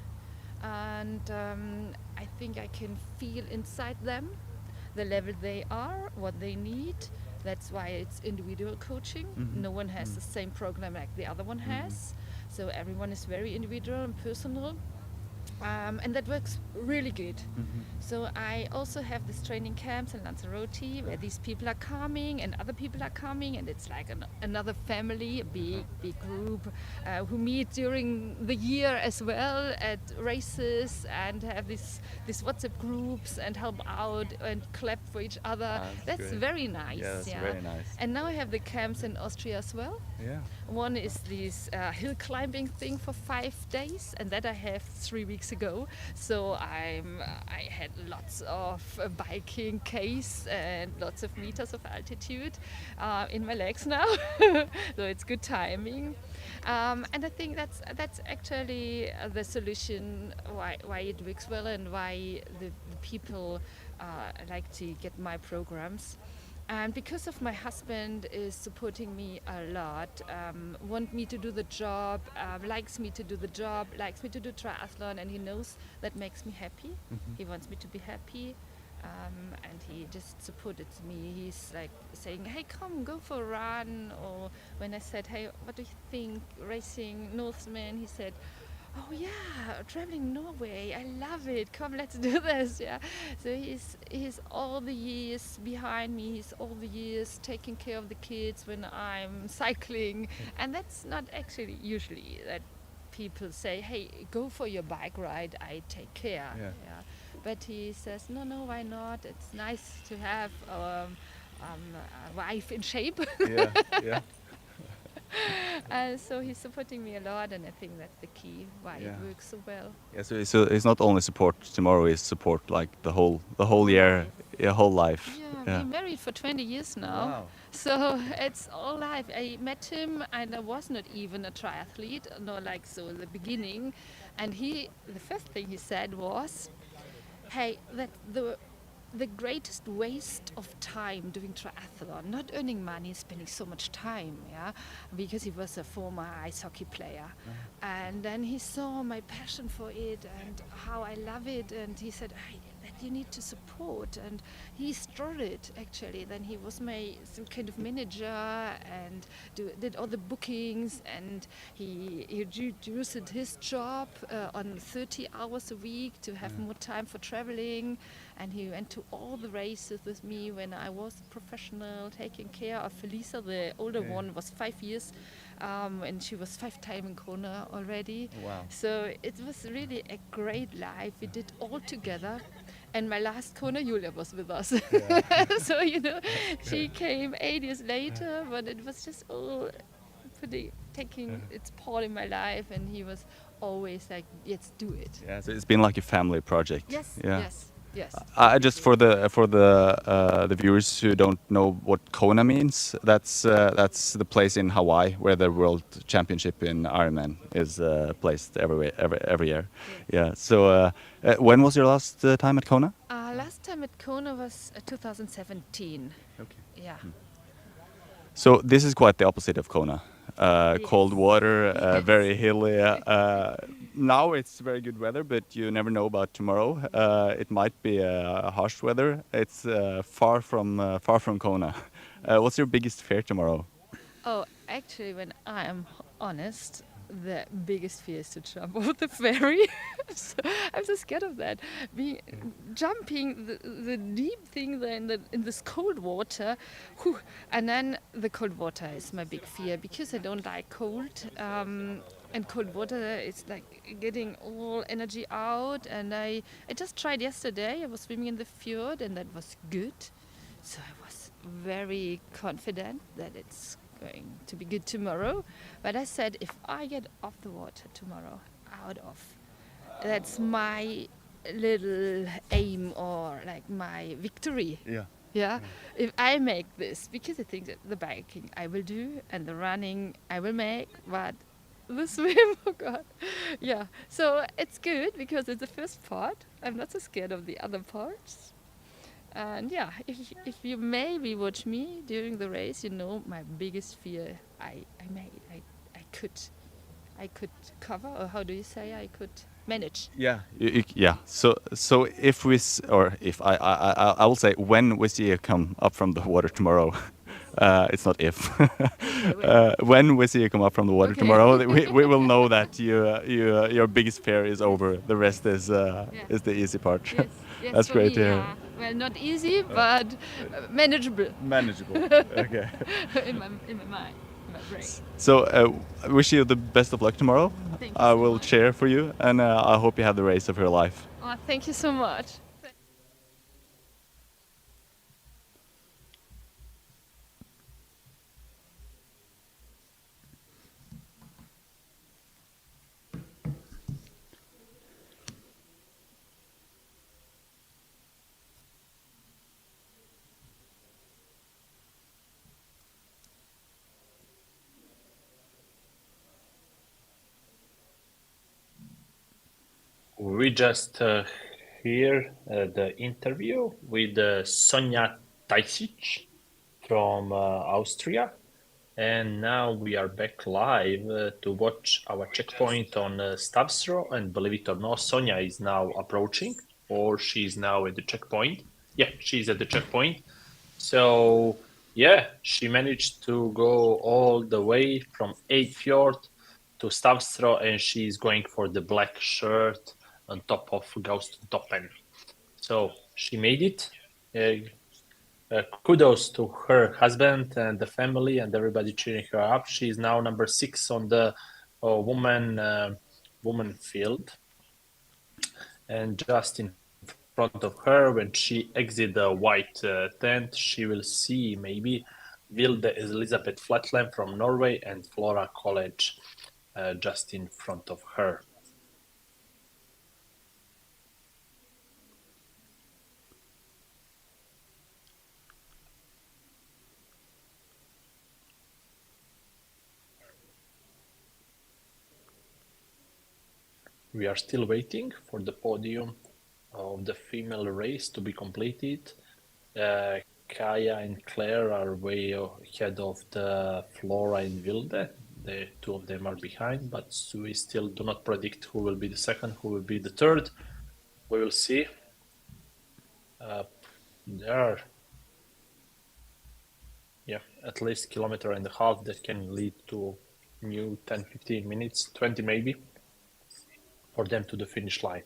and I think I can feel inside them the level they are, what they need. That's why it's individual coaching. No one has the same program like the other one has, so everyone is very individual and personal. And that works really good. So I also have these training camps in Lanzarote where these people are coming and other people are coming, and it's like another family, a big group who meet during the year as well at races and have these WhatsApp groups and help out and clap for each other. That's great. very nice. Yeah, that's very nice. And now I have the camps in Austria as well. Yeah. One is this hill climbing thing for 5 days, and that I have 3 weeks ago. So I had lots of biking case and lots of meters of altitude in my legs now. So it's good timing. And I think that's actually the solution why it works well and why the people like to get my programs. And because of my husband is supporting me a lot, want me to do the job, likes me to do the job, likes me to do triathlon, and he knows that makes me happy. He wants me to be happy, and he just supported me. He's like saying, hey, come, go for a run. Or when I said, hey, what do you think, racing Norseman? He said, oh yeah, traveling Norway, I love it, come, let's do this. Yeah, so he's all the years behind me, he's all the years taking care of the kids when I'm cycling. And that's not actually usually that people say, hey, go for your bike ride, I take care. Yeah. But he says, no, why not, it's nice to have a wife in shape. Yeah. So he's supporting me a lot, and I think that's the key why it works so well. Yeah, so it's not only support tomorrow; it's support like the whole year, your whole life. Yeah, we're married for 20 years now. Wow. So it's all life. I met him, and I was not even a triathlete, no, like so in the beginning. And the first thing he said was, hey, that the greatest waste of time doing triathlon, not earning money, spending so much time, because he was a former ice hockey player. And then he saw my passion for it and how I love it, and he said, hey, that you need to support. And he started actually, then he was some kind of manager and did all the bookings, and he reduced his job on 30 hours a week to have more time for traveling. And he went to all the races with me when I was a professional, taking care of Felisa. The older one was 5 years, and she was 5-time in Kona already. Wow. So it was really a great life. We did all together. And my last Kona, Julia, was with us. Yeah. So, she came 8 years later, but it was just all taking its part in my life. And he was always like, let's do it. Yeah, so it's been like a family project. Yes, Yeah. yes. Just for the viewers who don't know what Kona means, that's the place in Hawaii where the World Championship in Ironman is placed every year. Yeah. So when was your last time at Kona? Last time at Kona was 2017. Okay. Yeah. So this is quite the opposite of Kona. Cold water, very hilly. Now it's very good weather, but you never know about tomorrow. It might be harsh weather. It's far from Kona. What's your biggest fear tomorrow? Oh, actually, when I am honest, the biggest fear is to jump off the ferry. So I'm so scared of that. Jumping the deep thing there in this cold water, whew, and then the cold water is my big fear because I don't like cold. And cold water is like getting all energy out. And I just tried yesterday. I was swimming in the fjord, and that was good. So I was very confident that it's going to be good tomorrow. But I said, if I get off the water tomorrow, that's my little aim or like my victory. Yeah. If I make this, because I think that the biking I will do and the running I will make, but the swim, oh God. Yeah. So it's good because it's the first part. I'm not so scared of the other parts. And yeah, if you maybe watch me during the race, my biggest fear I made. I could cover, or how do you say? I could manage. Yeah. Yeah. So if I will say when we see you come up from the water tomorrow. It's not if. When we see you come up from the water tomorrow, we will know that your biggest fear is over. The rest is the easy part. Yes, That's great me, to hear. yeah. Well, not easy, but manageable. Manageable. Okay. in my mind, in my brain. So I wish you the best of luck tomorrow. Thank you I so will much. cheer for you, and I hope you have the race of your life. Oh, thank you so much. We just hear the interview with Sonja Tajsic from Austria. And now we are back live to watch our checkpoint on Stavsro. And believe it or not, Sonja is now approaching, or she's now at the checkpoint. Yeah, she's at the checkpoint. So yeah, she managed to go all the way from Eidfjord to Stavsro, and she's going for the black shirt on top of Gaustoppen. So she made it. Kudos to her husband and the family and everybody cheering her up. She is now number 6 on the woman field. And just in front of her, when she exits the white tent, she will see maybe Vilde Elisabeth Flatland from Norway and Flora College just in front of her. We are still waiting for the podium of the female race to be completed. Kaya and Claire are way ahead of the Flora and Vilde. The two of them are behind, but we still do not predict who will be the second, who will be the third. We will see. There are at least 1.5 kilometers that can lead to new 10-15 minutes, 20 maybe, for them to the finish line.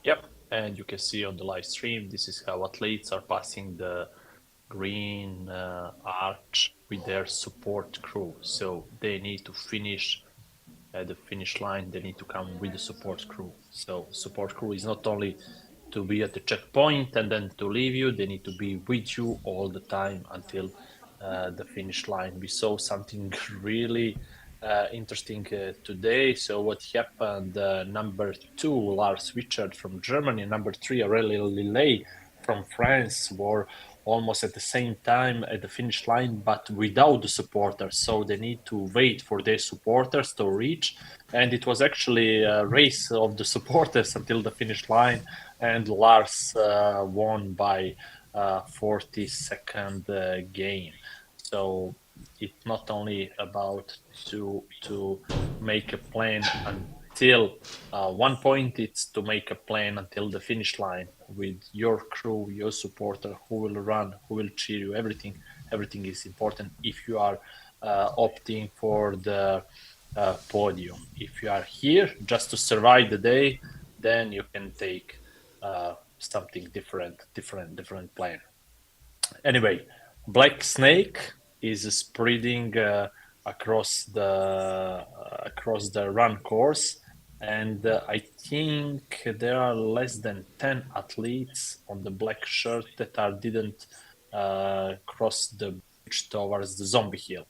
Yep, and you can see on the live stream, this is how athletes are passing the green arch with their support crew. So they need to finish at the finish line. They need to come with the support crew. So support crew is not only to be at the checkpoint and then to leave you. They need to be with you all the time until the finish line. We saw something really interesting today. So what happened? Number 2, Lars Richard from Germany, number 3, Aurélie Lillet from France were almost at the same time at the finish line, but without the supporters. So they need to wait for their supporters to reach. And it was actually a race of the supporters until the finish line. And Lars won by 40-second gain. So it's not only about to make a plan until one point, it's to make a plan until the finish line with your crew, your supporter, who will run, who will cheer you. Everything is important if you are opting for the podium. If you are here just to survive the day, then you can take something different plan. Anyway, Black Snake is spreading across the run course, and I think there are less than 10 athletes on the black shirt that didn't cross the bridge towards the Zombie Hill.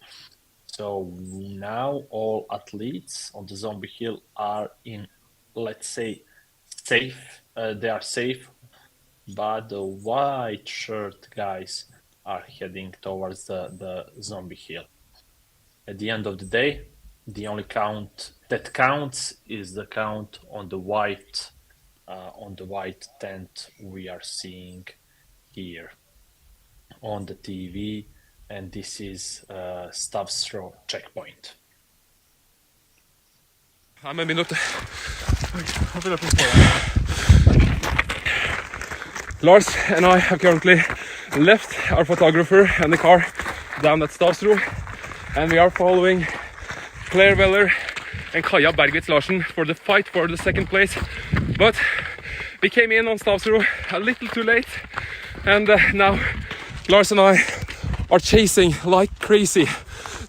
So now all athletes on the Zombie Hill are in, let's say, safe. They are safe, but the white shirt guys are heading towards the Zombie Hill. At the end of the day, the only count that counts is the count on the white tent we are seeing here on the TV, and this is Stavsro checkpoint. I'm a minute. Lars and I have currently left our photographer and the car down at Stavsro, and we are following Claire Weller and Kaja Bergwitz Larsen for the fight for the second place. But we came in on Stavsro a little too late, and now Lars and I are chasing like crazy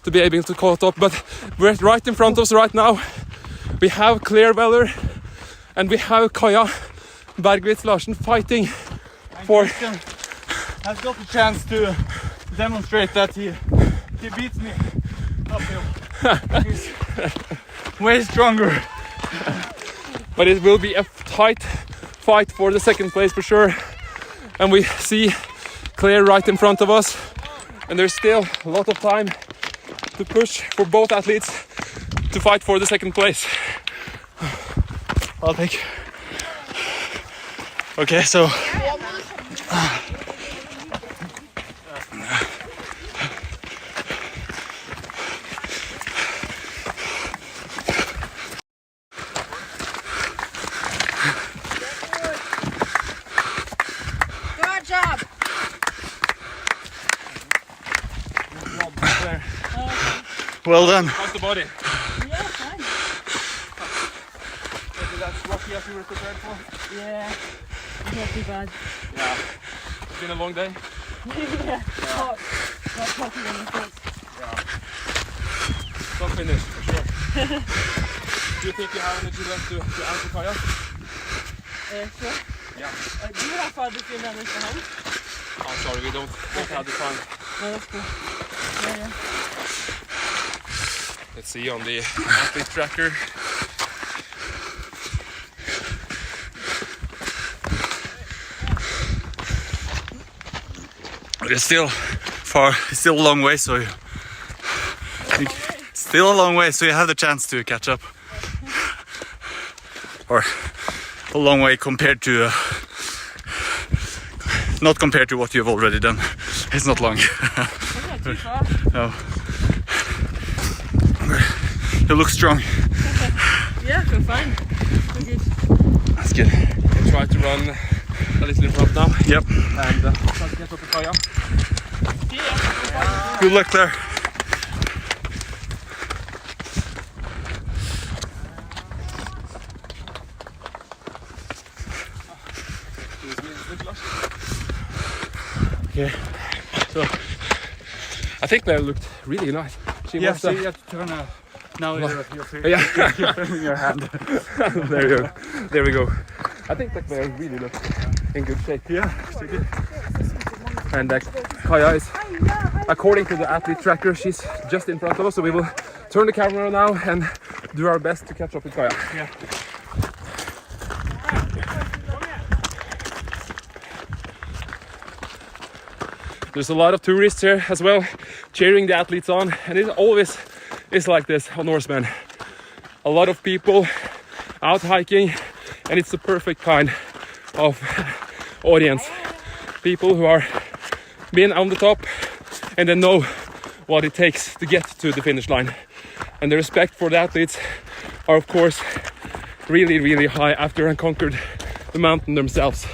to be able to caught up. But we're right in front of us right now. We have Claire Weller and we have Kaja Bergwitz Larsen fighting for. Has got a chance to demonstrate that he beats me uphill. He's way stronger. But it will be a tight fight for the second place for sure. And we see Claire right in front of us. And there's still a lot of time to push for both athletes to fight for the second place. I'll take. Okay, so. Good job. Well done. How's the body? Yeah, fine. Is it as rocky as you were prepared for? Yeah, not too bad. Yeah. It's been a long day. Yeah, hot. Not hotter than the first. Yeah. Don't finish, for sure. Do you think you have energy left to answer Kaja? Sure. Yeah. Do you have further runners behind? I'm sorry, we don't have the time. No, that's cool. Yeah. Let's see on the athlete tracker. It's still far, it's still a long way, so still a long way, so you have the chance to catch up. Or a long way compared to, not compared to what you've already done. It's not long. Not too far. No. You look strong. Yeah, I feel fine. Feel good. That's good. We'll try to run a little in front now. Yep. And try to get up to Kaja. Good luck there. Okay. So I think Claire looked really nice. She Yeah, was, so you have to turn now Well, you're yeah. in your hand. There you go. There we go. I think that Claire really looked in good shape. Yeah, she did. And Kaja is, according to the athlete tracker, she's just in front of us, so we will turn the camera now and do our best to catch up with Kaja. Yeah. There's a lot of tourists here as well, cheering the athletes on, and it always is like this on Norseman. A lot of people out hiking, and it's the perfect kind of audience. People who are been on the top and they know what it takes to get to the finish line. And the respect for the athletes are of course really, really high after having conquered the mountain themselves.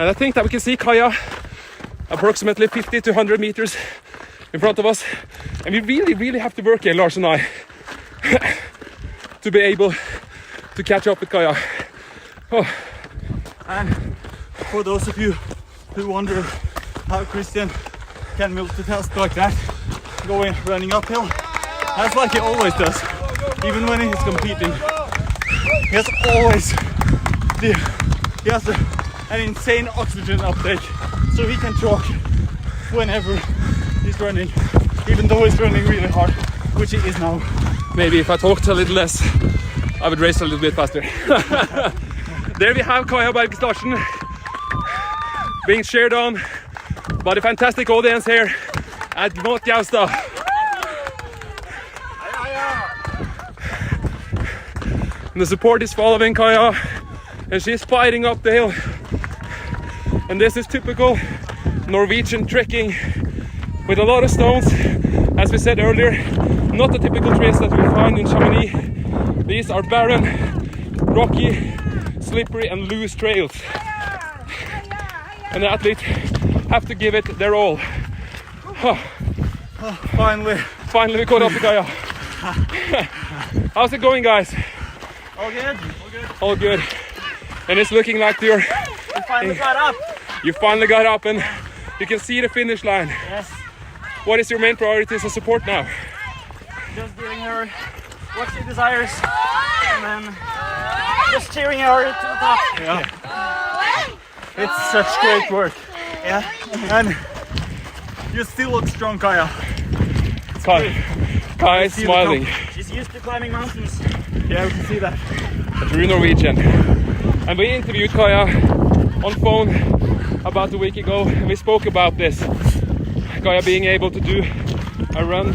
And I think that we can see Kaja approximately 50 to 100 meters in front of us. And we really, really have to work here, Lars and I, to be able to catch up with Kaja. Oh. And for those of you who wonder how Christian can multitask like that, running uphill, that's like he always does, even when he's competing. He has an insane oxygen uptake, so he can talk whenever he's running, even though he's running really hard, which he is now. Maybe if I talked a little less, I would race a little bit faster. There we have Kaja Bergstadsen being cheered on by the fantastic audience here at Mount Jaustad. And the support is following Kaja, and she's fighting up the hill. And this is typical Norwegian trekking with a lot of stones. As we said earlier, not the typical trails that we find in Chamonix. These are barren, rocky, slippery and loose trails. And the athletes have to give it their all. Finally we caught up with Kaja. How's it going, guys? All good. All good. And it's looking like you finally got up. You finally got up and you can see the finish line. Yes. What is your main priorities of support now? Just giving her what she desires and then just cheering her to the top. Yeah. It's such great work. Yeah. And you still look strong, Kaja. Kaja is smiling. She's used to climbing mountains. Yeah, we can see that. A true Norwegian. And we interviewed Kaja on phone about a week ago, and we spoke about this. Kaja being able to do a run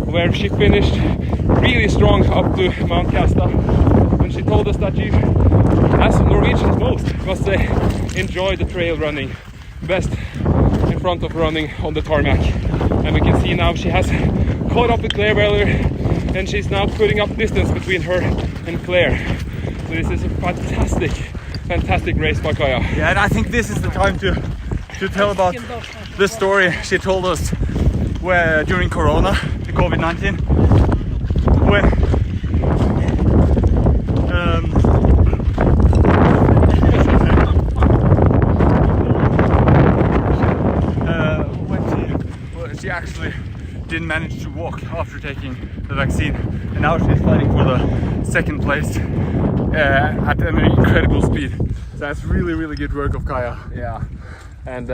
where she finished really strong up to Mount Jaustad. And she told us that you, as Norwegians most, must say, enjoy the trail running best in front of running on the tarmac. And we can see now she has caught up with Claire Weller, and she's now putting up distance between her and Claire. So this is a fantastic race by Kaja. Yeah, and I think this is the time to tell about the story she told us where during Corona, the COVID-19, when she actually didn't manage to walk after taking the vaccine, and now she's fighting for the second place at an incredible speed. So that's really good work of Kaja. Yeah, and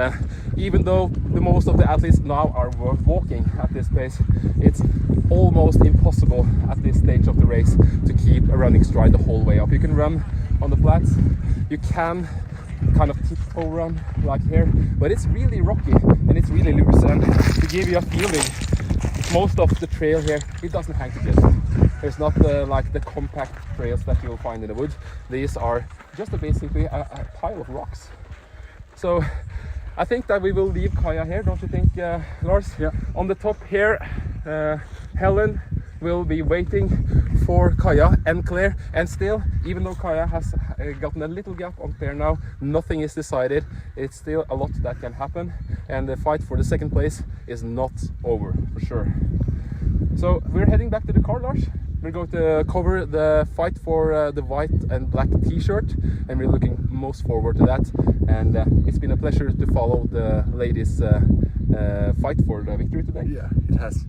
even though the most of the athletes now are walking at this pace, it's almost impossible at this stage of the race to keep a running stride the whole way up. You can run on the flats, you can kind of tiptoe run like here, but it's really rocky and it's really loose. And to give you a feeling, most of the trail here, it doesn't hang together. There's not like the compact trails that you'll find in the woods. These are just basically a pile of rocks. So I think that we will leave Kaja here, don't you think, Lars? Yeah. On the top here, Helen will be waiting for Kaja and Claire, and still, even though Kaja has gotten a little gap on Claire now, nothing is decided. It's still a lot that can happen, and the fight for the second place is not over, for sure. So we're heading back to the car, Lars. We're going to cover the fight for the white and black t-shirt, and we're looking most forward to that. And it's been a pleasure to follow the ladies fight for the victory today? Yeah, it has.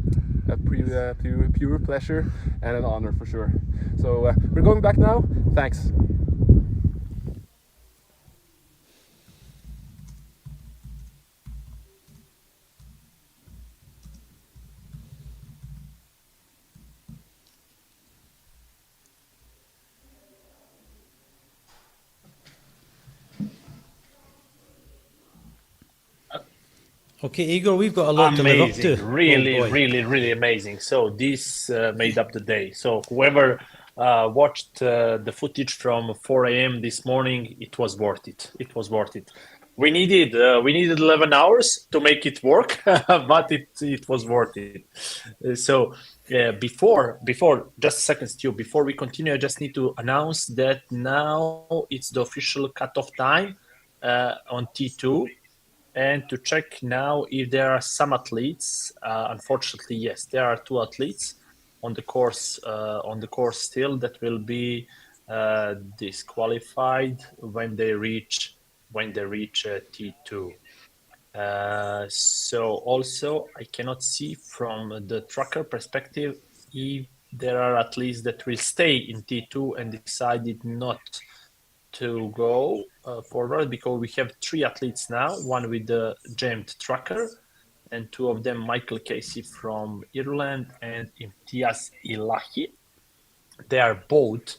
A pure pleasure and an honor for sure. So we're going back now. Thanks. Okay, Igor, we've got a lot to live up to. Really amazing. So this made up the day. So whoever watched the footage from 4 a.m. this morning, it was worth it. It was worth it. We needed 11 hours to make it work, but it was worth it. So before just a second, Stu, before we continue, I just need to announce that now it's the official cutoff time on T2. And to check now if there are some athletes. Unfortunately, yes, there are 2 athletes on the course still that will be disqualified when they reach T2. So also I cannot see from the tracker perspective if there are athletes that will stay in T2 and decided not to go forward, because we have 3 athletes now, one with the jammed tracker, and 2 of them, Michael Casey from Ireland and Imtiaz Ilahi. They are both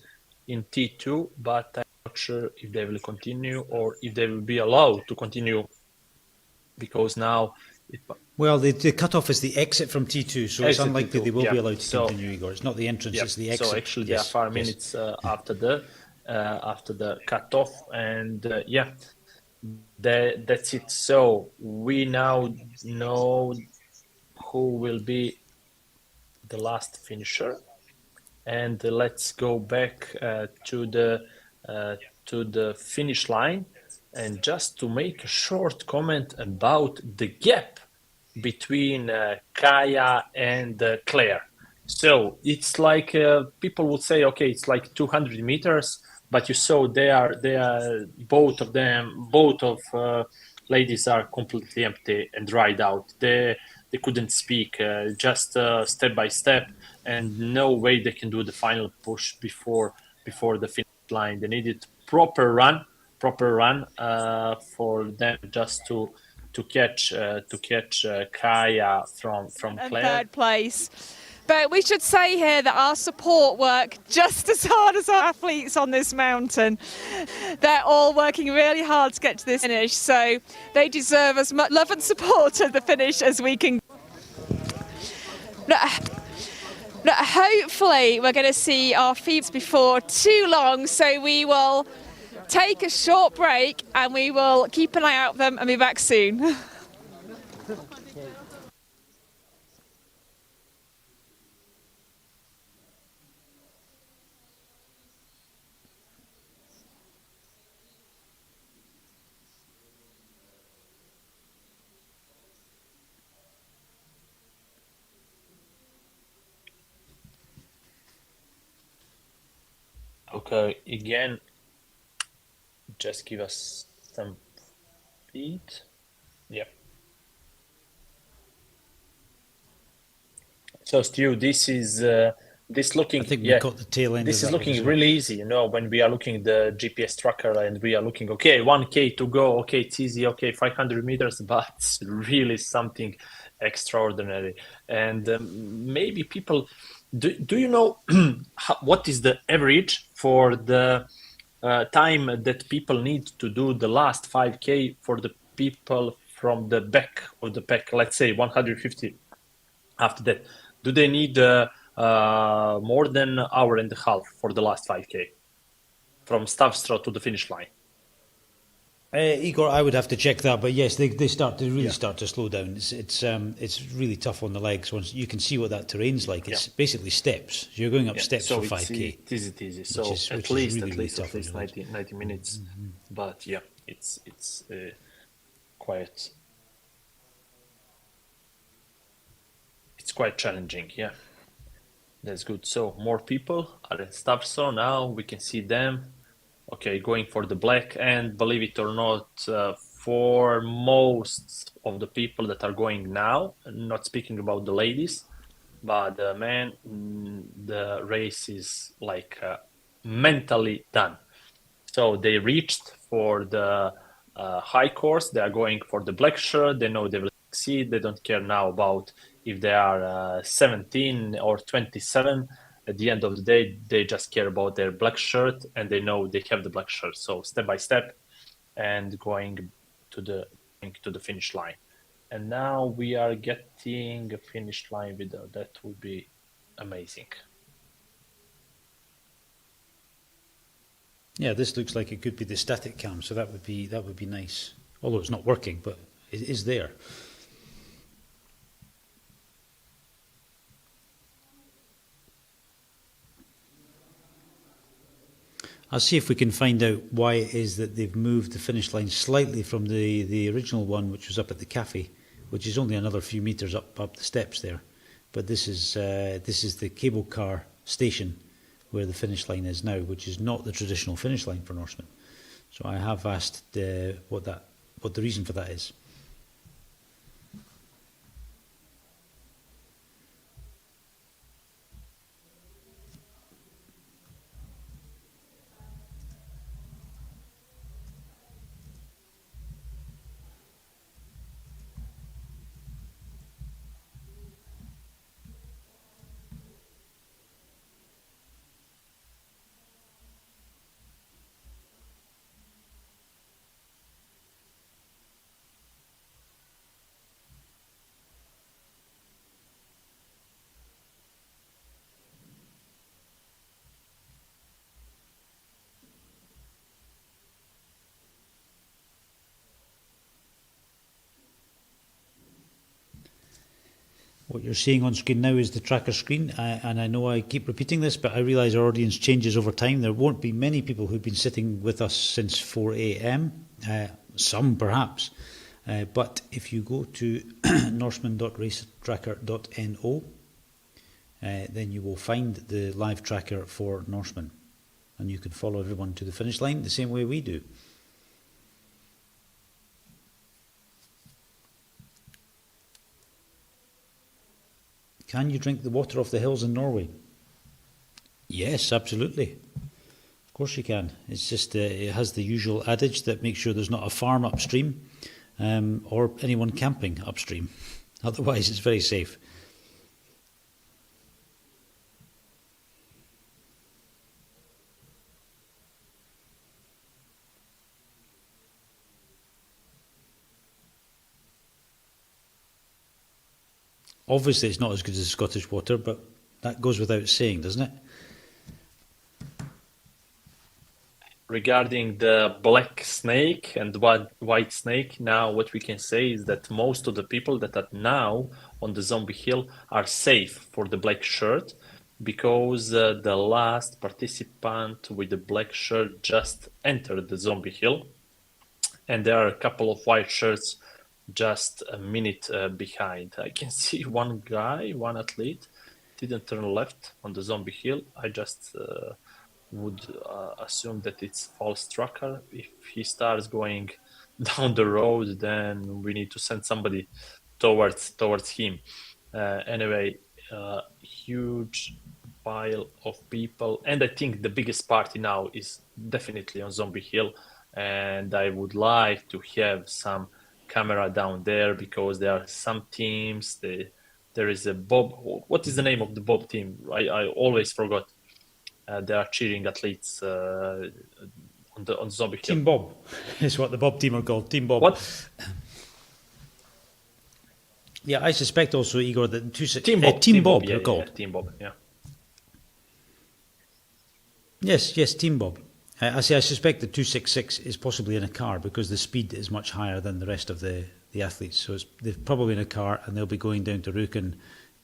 in T2, but I'm not sure if they will continue or if they will be allowed to continue, because now well, the cutoff is the exit from T2, so it's unlikely they will be allowed to continue, Igor. It's not the entrance, it's the exit. So actually there are 5 minutes after the cutoff, and that's it. So we now know who will be the last finisher, and let's go back to the finish line, and just to make a short comment about the gap between Kaya and Claire. So it's like people would say, okay, it's like 200 meters, but you saw they are both of ladies are completely empty and dried out. They couldn't speak, just step by step, and no way they can do the final push before the finish line. They needed proper run for them just to catch Kaya from Claire. And 3rd place. But we should say here that our support work just as hard as our athletes on this mountain. They're all working really hard to get to this finish, so they deserve as much love and support at the finish as we can. Hopefully we're going to see our feet before too long, so we will take a short break and we will keep an eye out for them and be back soon. Okay, again, just give us some feed. Yeah. So Stu, this is this looking. I think we got the tail end. This is looking really easy, you know, when we are looking the GPS tracker and we are looking. Okay, 1K to go. Okay, it's easy. Okay, 500 meters, but it's really something extraordinary. And maybe people. Do you know what is the average for the time that people need to do the last 5K for the people from the back of the pack? Let's say 150. After that, do they need more than an hour and a half for the last 5K from Stavstra to the finish line? Igor, I would have to check that, but yes, they start to slow down. It's really tough on the legs. Once you can see what that terrain's like, it's basically steps. You're going up steps so for 5K. It is easy. So at least 90 minutes. But yeah, it's quite. It's quite challenging. Yeah, that's good. So more people are in Stavstra now. We can see them. Okay, going for the black, and believe it or not, for most of the people that are going now, not speaking about the ladies, but the men, the race is like mentally done. So they reached for the high course. They are going for the black shirt. They know they will succeed. They don't care now about if they are 17 or 27. At the end of the day, they just care about their black shirt, and they know they have the black shirt. So step by step, and going to the finish line. And now we are getting a finish line video. That would be amazing. Yeah, this looks like it could be the static cam, so that would be nice. Although it's not working, but it is there. I'll see if we can find out why it is that they've moved the finish line slightly from the original one, which was up at the cafe, which is only another few meters up the steps there. But this is the cable car station where the finish line is now, which is not the traditional finish line for Norseman. So I have asked what the reason for that is. What you're seeing on screen now is the tracker screen, and I know I keep repeating this, but I realise our audience changes over time. There won't be many people who've been sitting with us since 4 a.m, some perhaps, but if you go to norseman.racetracker.no, then you will find the live tracker for Norseman, and you can follow everyone to the finish line the same way we do. Can you drink the water off the hills in Norway? Yes, absolutely. Of course you can. It's just it has the usual adage that makes sure there's not a farm upstream or anyone camping upstream. Otherwise, it's very safe. Obviously, it's not as good as Scottish water, but that goes without saying, doesn't it? Regarding the black snake and white snake, now what we can say is that most of the people that are now on the Zombie Hill are safe for the black shirt, because the last participant with the black shirt just entered the Zombie Hill, and there are a couple of white shirts just a minute behind. I can see one athlete didn't turn left on the Zombie Hill. I just would assume that it's false tracker. If he starts going down the road, then we need to send somebody towards him. Anyway, huge pile of people, and I think the biggest party now is definitely on Zombie Hill, and I would like to have some camera down there, because there are some teams. There is a Bob. What is the name of the Bob team? I always forgot. There are cheering athletes on the Zombie Hill. Team Bob is what the Bob team are called. Team Bob. What? Yeah, I suspect also, Igor, that Team Bob. Team Bob yeah, are called. Yeah, Team Bob. Yeah. Yes, Team Bob. I suspect the 266 is possibly in a car, because the speed is much higher than the rest of the athletes. So they're probably in a car, and they'll be going down to Rjukan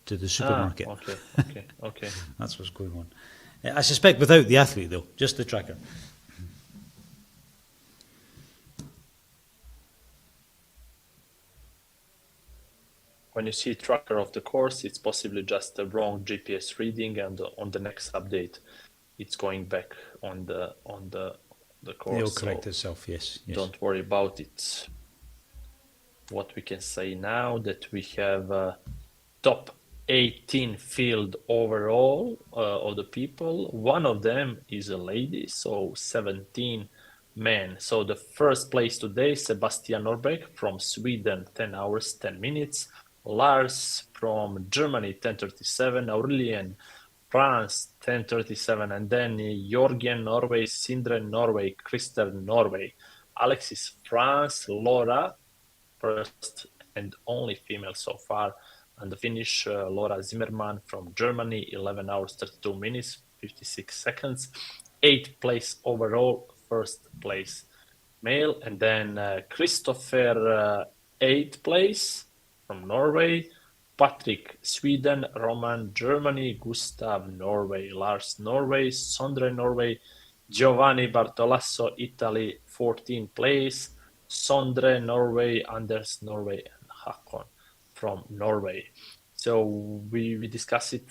to the supermarket. Okay. That's what's going on. I suspect without the athlete, though, just the tracker. When you see tracker of the course, it's possibly just a wrong GPS reading, and on the next update, it's going back on the course. It'll correct itself. Yes. Don't worry about it. what we can say now that we have top 18 field overall of the people. One of them is a lady, so 17 men. So the first place today, Sebastian Norbeck from Sweden, 10 hours, 10 minutes. Lars from Germany, 10:37. Aurelien, France, 10:37. And then Jorgen, Norway. Sindre, Norway. Christer, Norway. Alexis, France. Laura, first and only female so far. And the Finnish, Laura Zimmermann from Germany, 11 hours, 32 minutes, 56 seconds. 8th place overall, first place male. And then Christopher, 8th place from Norway. Patrick, Sweden. Roman, Germany. Gustav, Norway. Lars, Norway. Sondre, Norway. Giovanni Bartolasso, Italy, 14th place. Sondre, Norway. Anders, Norway. And Hakon from Norway. So we discussed it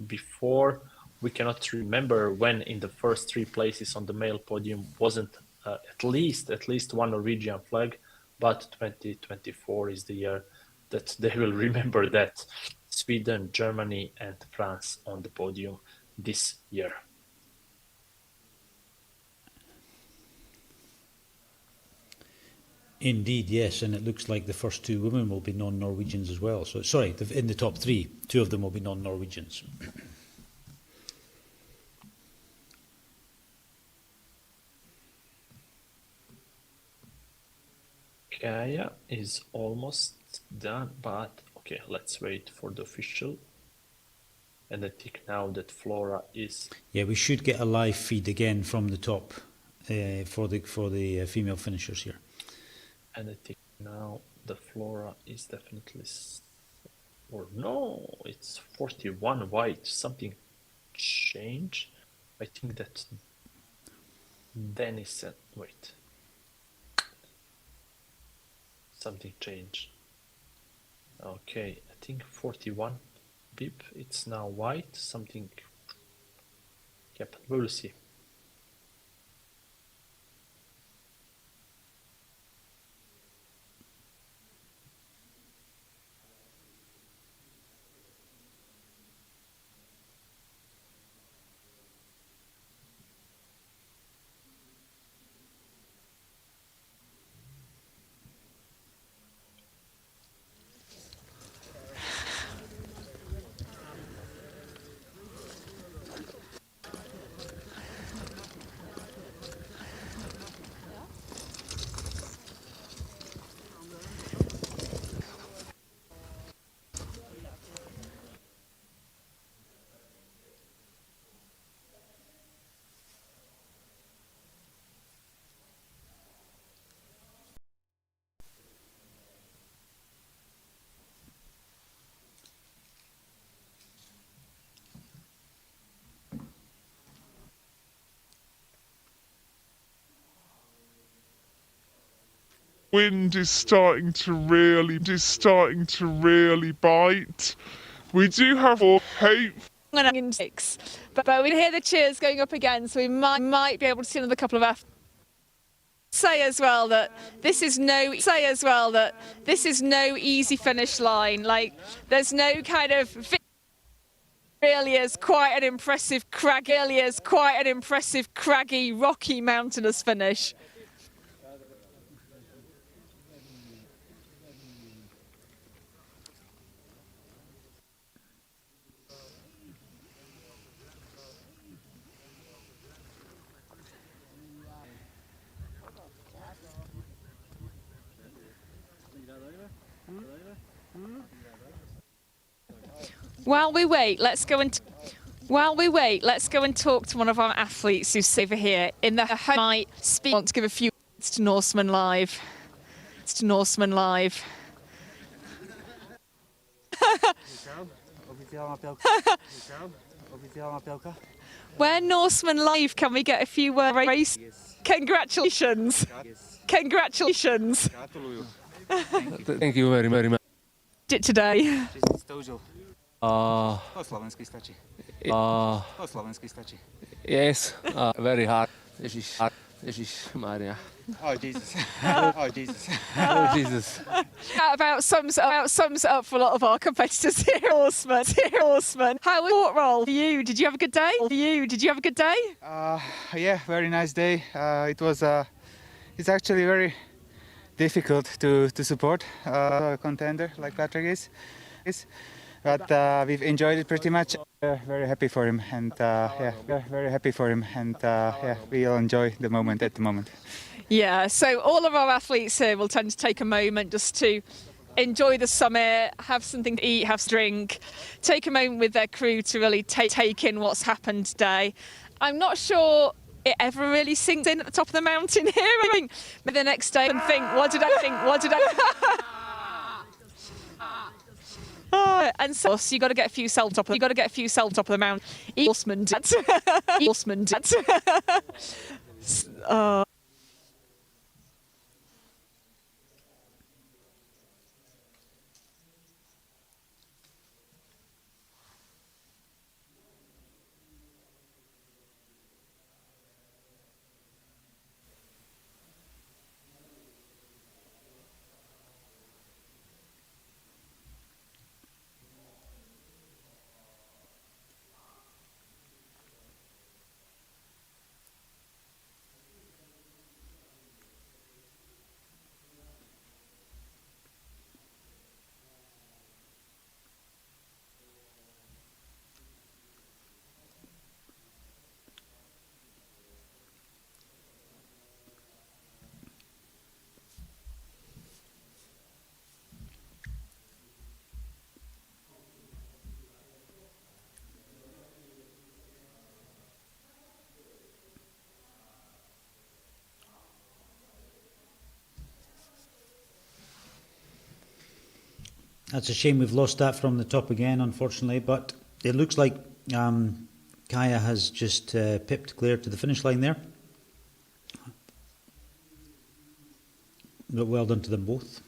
before. We cannot remember when in the first 3 places on the male podium wasn't at least one Norwegian flag, but 2024 is the year that they will remember that. Sweden, Germany, and France on the podium this year. Indeed, yes, and it looks like the first 2 women will be non-Norwegians as well. So, sorry, in the top 3, 2 of them will be non-Norwegians. Kaya is almost done, but okay, let's wait for the official. And I think now that Flora is... Yeah, we should get a live feed again from the top for the female finishers here. And I think now the Flora is definitely... Or no, it's 41 white. Something changed. I think that Dennis said... Wait. Something changed. Okay, I think 41 bip. It's now white. Something... Yep, we will see. Wind is starting to really bite. We do have all hope. In 6, but we hear the cheers going up again, so we might be able to see another couple of F. Say as well that this is no easy finish line. Like there's no kind of really is quite an impressive craggy, rocky mountainous finish. While we wait, let's go and talk to one of our athletes who's over here in the home. I want to give a few words to Norseman Live. Where Norseman Live, can we get a few words? Congratulations. Thank you very much. Did today. Yes, very hard. Maria. Oh Jesus. Oh Jesus. Oh Jesus. That about sums it up for a lot of our competitors here, Norseman. How was your role for you? Did you have a good day? Did you have a good day? Yeah, very nice day. It was. It's actually very difficult to support a contender like Patrick is. But we've enjoyed it pretty much. Very happy for him, and very happy for him, and we'll enjoy the moment at the moment. Yeah, so all of our athletes here will tend to take a moment just to enjoy the summit, have something to eat, have a drink, take a moment with their crew to really take in what's happened today. I'm not sure it ever really sinks in at the top of the mountain here. I mean, the next day and think, what did I and so you got to get a few cell top. You got to get a few cell top of the mountain. Norseman did. Norseman did. That's a shame we've lost that from the top again, unfortunately, but it looks like Kaya has just pipped clear to the finish line there. But well done to them both.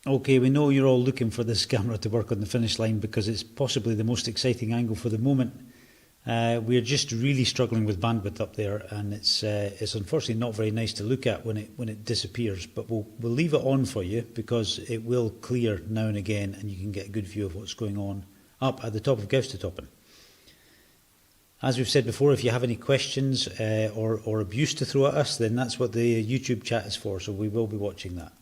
Okay, we know you're all looking for this camera to work on the finish line because it's possibly the most exciting angle for the moment. We're just really struggling with bandwidth up there, and it's unfortunately not very nice to look at when it disappears. But we'll leave it on for you because it will clear now and again, and you can get a good view of what's going on up at the top of Gaustatoppen. As we've said before, if you have any questions or abuse to throw at us, then that's what the YouTube chat is for. So we will be watching that.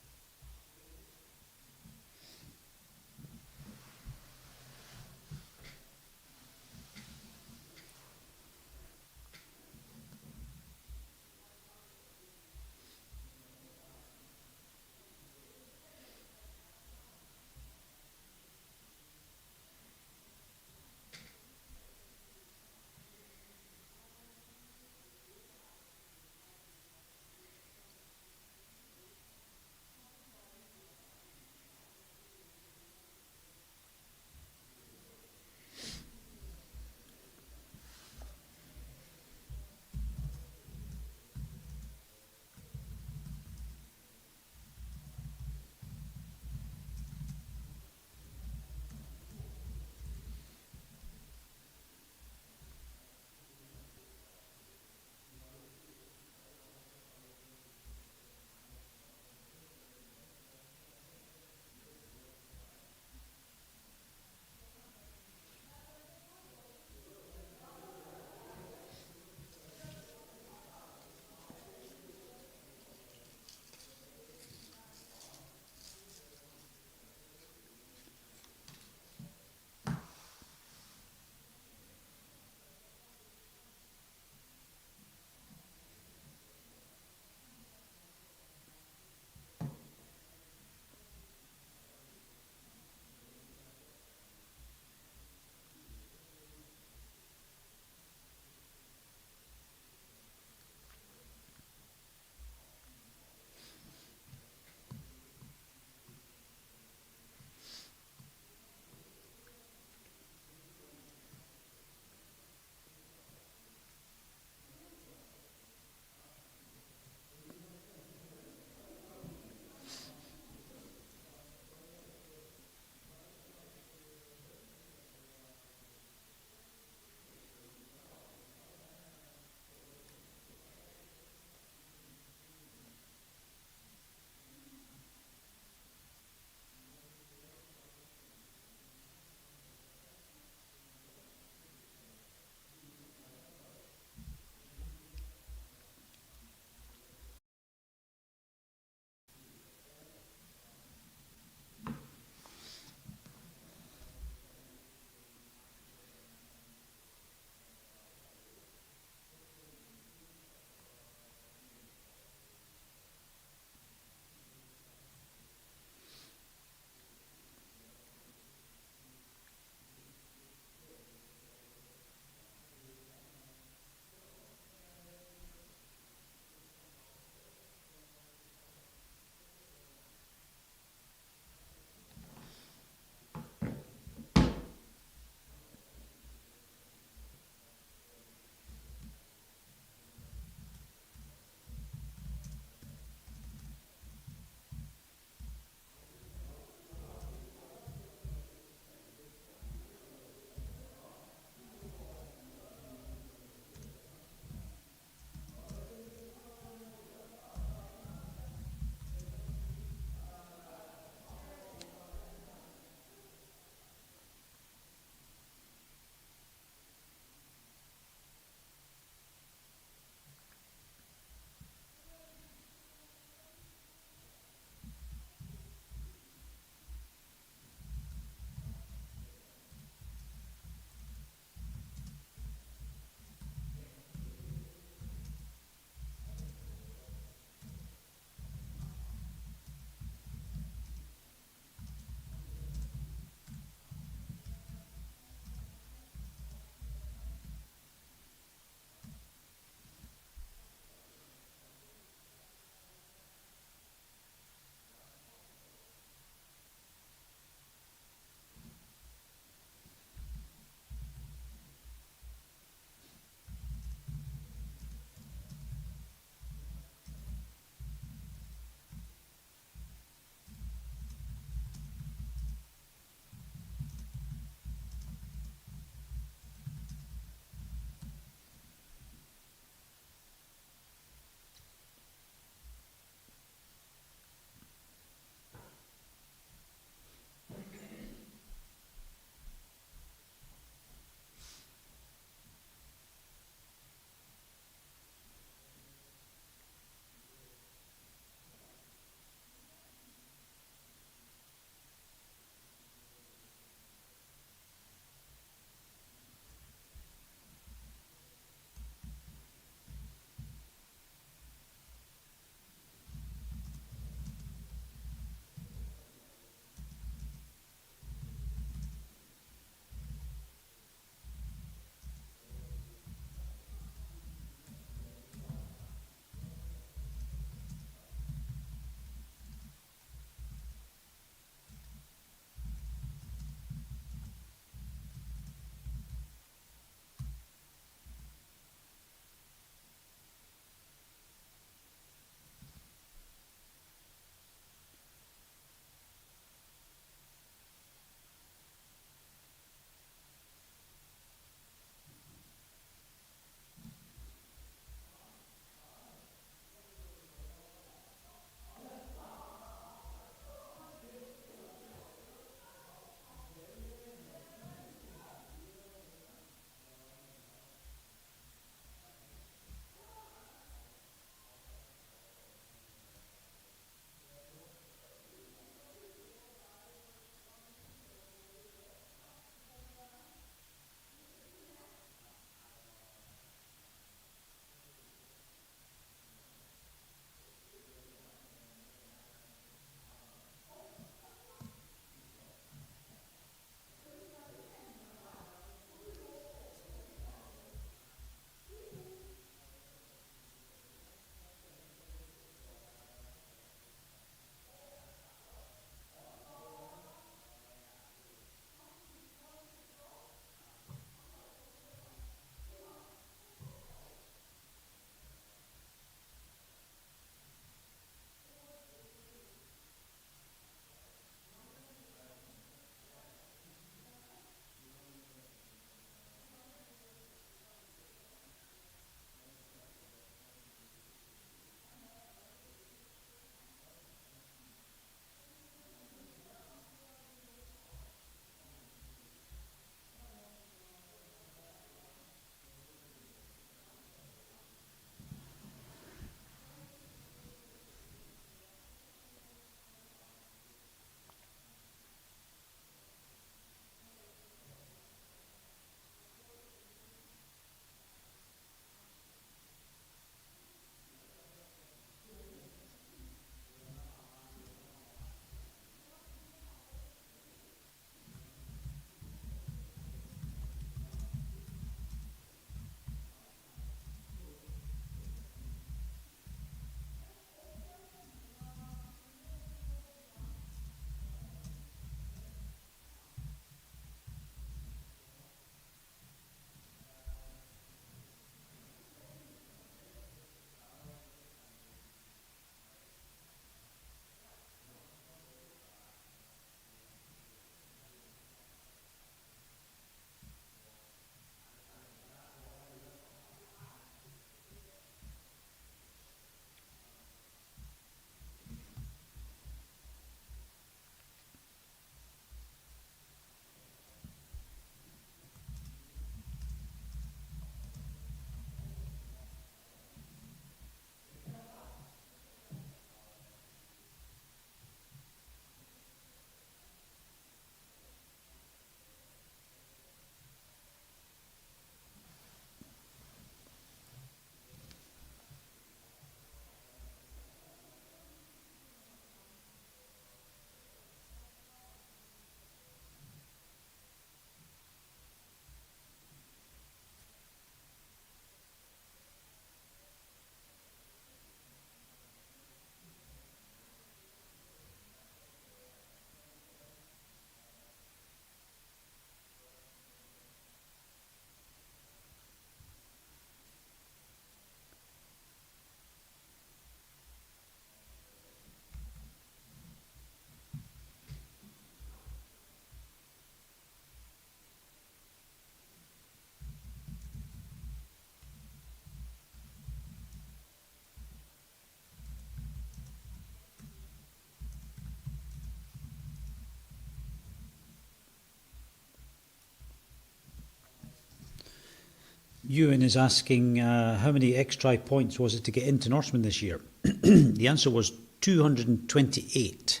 Ewan is asking how many extra points was it to get into Norseman this year? The answer was 228.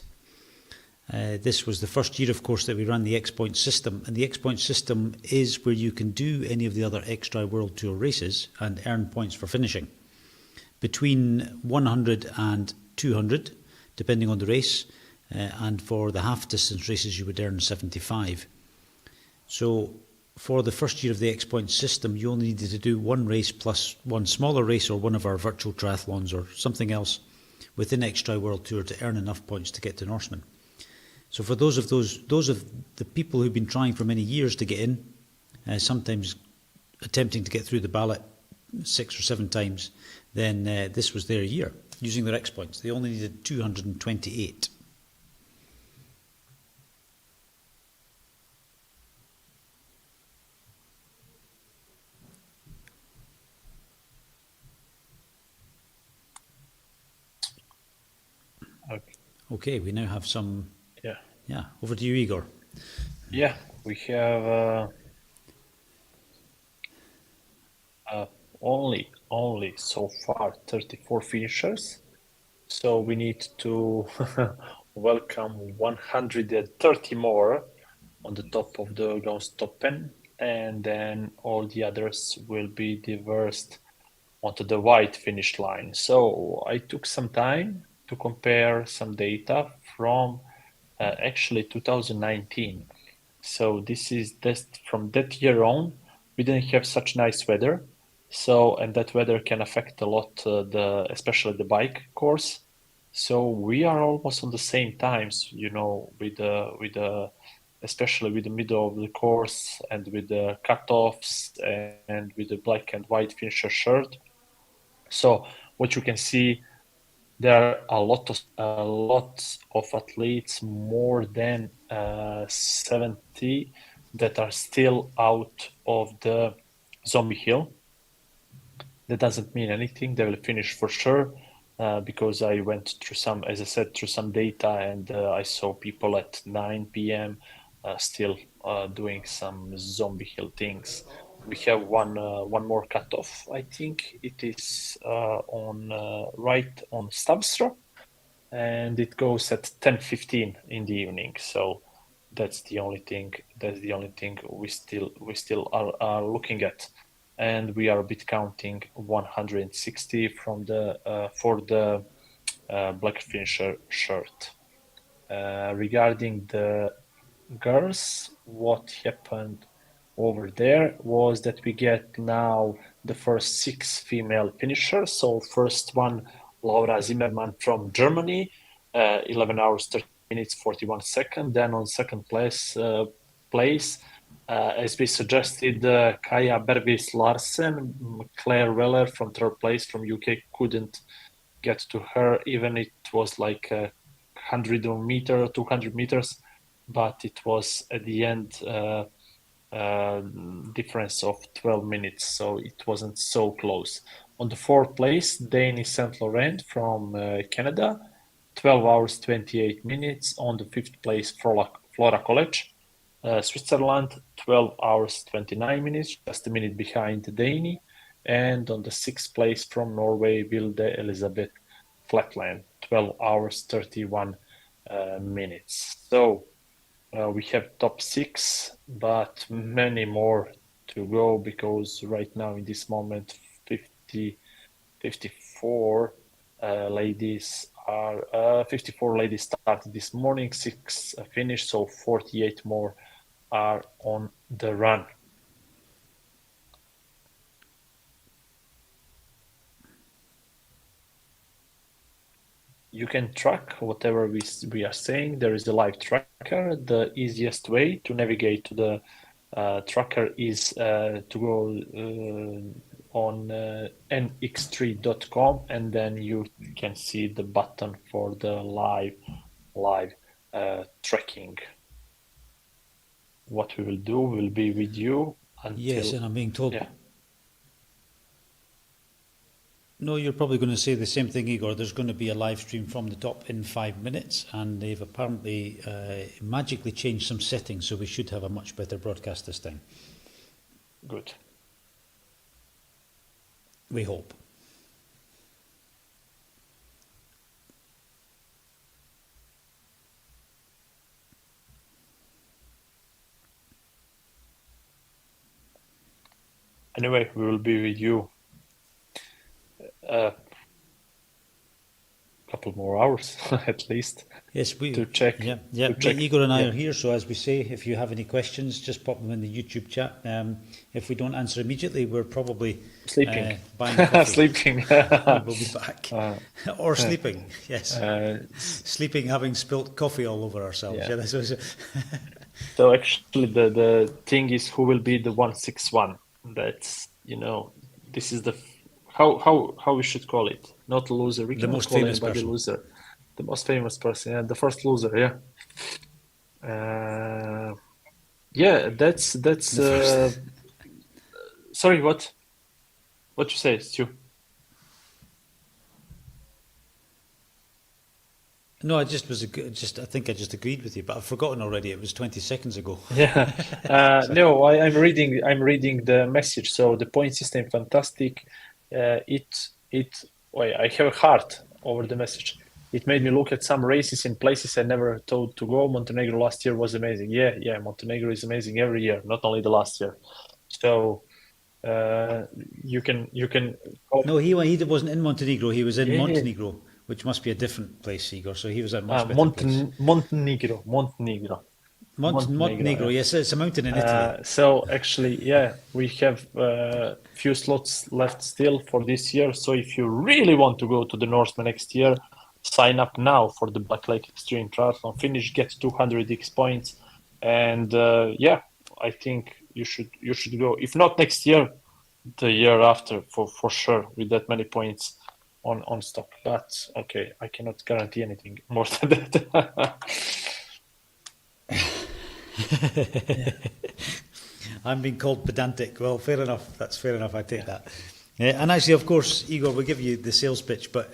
This was the first year, of course, that we ran the X point system, and the X point system is where you can do any of the other extra World Tour races and earn points for finishing. Between 100 and 200, depending on the race, and for the half distance races you would earn 75. So for the first year of the X point system, you only needed to do one race plus one smaller race or one of our virtual triathlons or something else within Extra World Tour to earn enough points to get to Norseman. So for those of the people who've been trying for many years to get in, sometimes attempting to get through the ballot 6 or 7 times, then this was their year, using their X points. They only needed 228. Okay, we now have some. Yeah, over to you, Igor. Yeah, we have only so far 34 finishers. So we need to welcome 130 more on the top of the Gonstoppen, and then all the others will be dispersed onto the white finish line. So I took some time to compare some data from actually 2019. So this is just from that year on. We didn't have such nice weather, so and that weather can affect a lot especially the bike course. So we are almost on the same times, you know, with the especially with the middle of the course and with the cutoffs and with the black and white finisher shirt. So what you can see, there are a lot of athletes, more than 70, that are still out of the zombie hill. That doesn't mean anything. They will finish for sure, because I went through some, as I said, through some data, and I saw people at 9 p.m. Still doing some zombie hill things. We have one more cutoff. I think it is on right on Stavstra, and it goes at 10:15 in the evening. So that's the only thing. That's the only thing we still are looking at, and we are a bit counting 160 from the for the black finisher shirt. Regarding the girls, what happened over there was that we get now the first 6 female finishers. So first one, Laura Zimmermann from Germany, 11 hours 30 minutes 41 seconds. Then on second place, as we suggested, Kaja Bergvis Larsen. Claire Weller from third place from UK couldn't get to her, even it was like 100 meter, 200 meters, but it was at the end difference of 12 minutes, so it wasn't so close. On the fourth place, Dani St. Laurent from Canada, 12 hours 28 minutes. On the fifth place, Flora College, Switzerland, 12 hours 29 minutes, just a minute behind Dani. And on the sixth place from Norway, Vilde Elisabeth Flatland, 12 hours 31 minutes. So we have top 6, but many more to go, because right now in this moment 54 ladies started this morning, 6 finished, so 48 more are on the run. You can track whatever we are saying. There is a live tracker. The easiest way to navigate to the tracker is to go on nx3.com, and then you can see the button for the live tracking. What we will do will be with you until... Yes, and I'm being told... Yeah. No, you're probably going to say the same thing, Igor. There's going to be a live stream from the top in 5 minutes, and they've apparently magically changed some settings, so we should have a much better broadcast this time. Good. We hope. Anyway, we will be with you a couple more hours at least. Yes, to check. Yeah. Igor and I are here, so as we say, if you have any questions, just pop them in the YouTube chat. If we don't answer immediately, we're probably sleeping. Buying coffee. Sleeping. We'll be back. Or sleeping, yes. Sleeping, having spilt coffee all over ourselves. Yeah. Yeah, so actually, the thing is, who will be the 161? That's, this is the how we should call it. Not loser. We the most famous person. The loser. The most famous person, yeah, the first loser, yeah. Yeah, that's. Sorry, what? What you say, Stu? No, I think I just agreed with you, but I've forgotten already. It was 20 seconds ago. Yeah. No, I'm reading the message. So the point system, fantastic. I have a heart over the message. It made me look at some races in places I never thought to go. Montenegro last year was amazing. Yeah, Montenegro is amazing every year, not only the last year. So you can. No, he wasn't in Montenegro. He was in Montenegro, which must be a different place, Igor. So he was at much better place. Montenegro. Montenegro, yes, it's a mountain in Italy. So actually, yeah, we have few slots left still for this year. So if you really want to go to the Norseman next year, sign up now for the Black Lake Extreme Triathlon finish, get 200 X points, and I think you should go. If not next year, the year after for sure with that many points on stock. But okay, I cannot guarantee anything more than that. I'm being called pedantic. Well, fair enough. That's fair enough. I take that. And actually, of course, Igor, we'll give you the sales pitch, but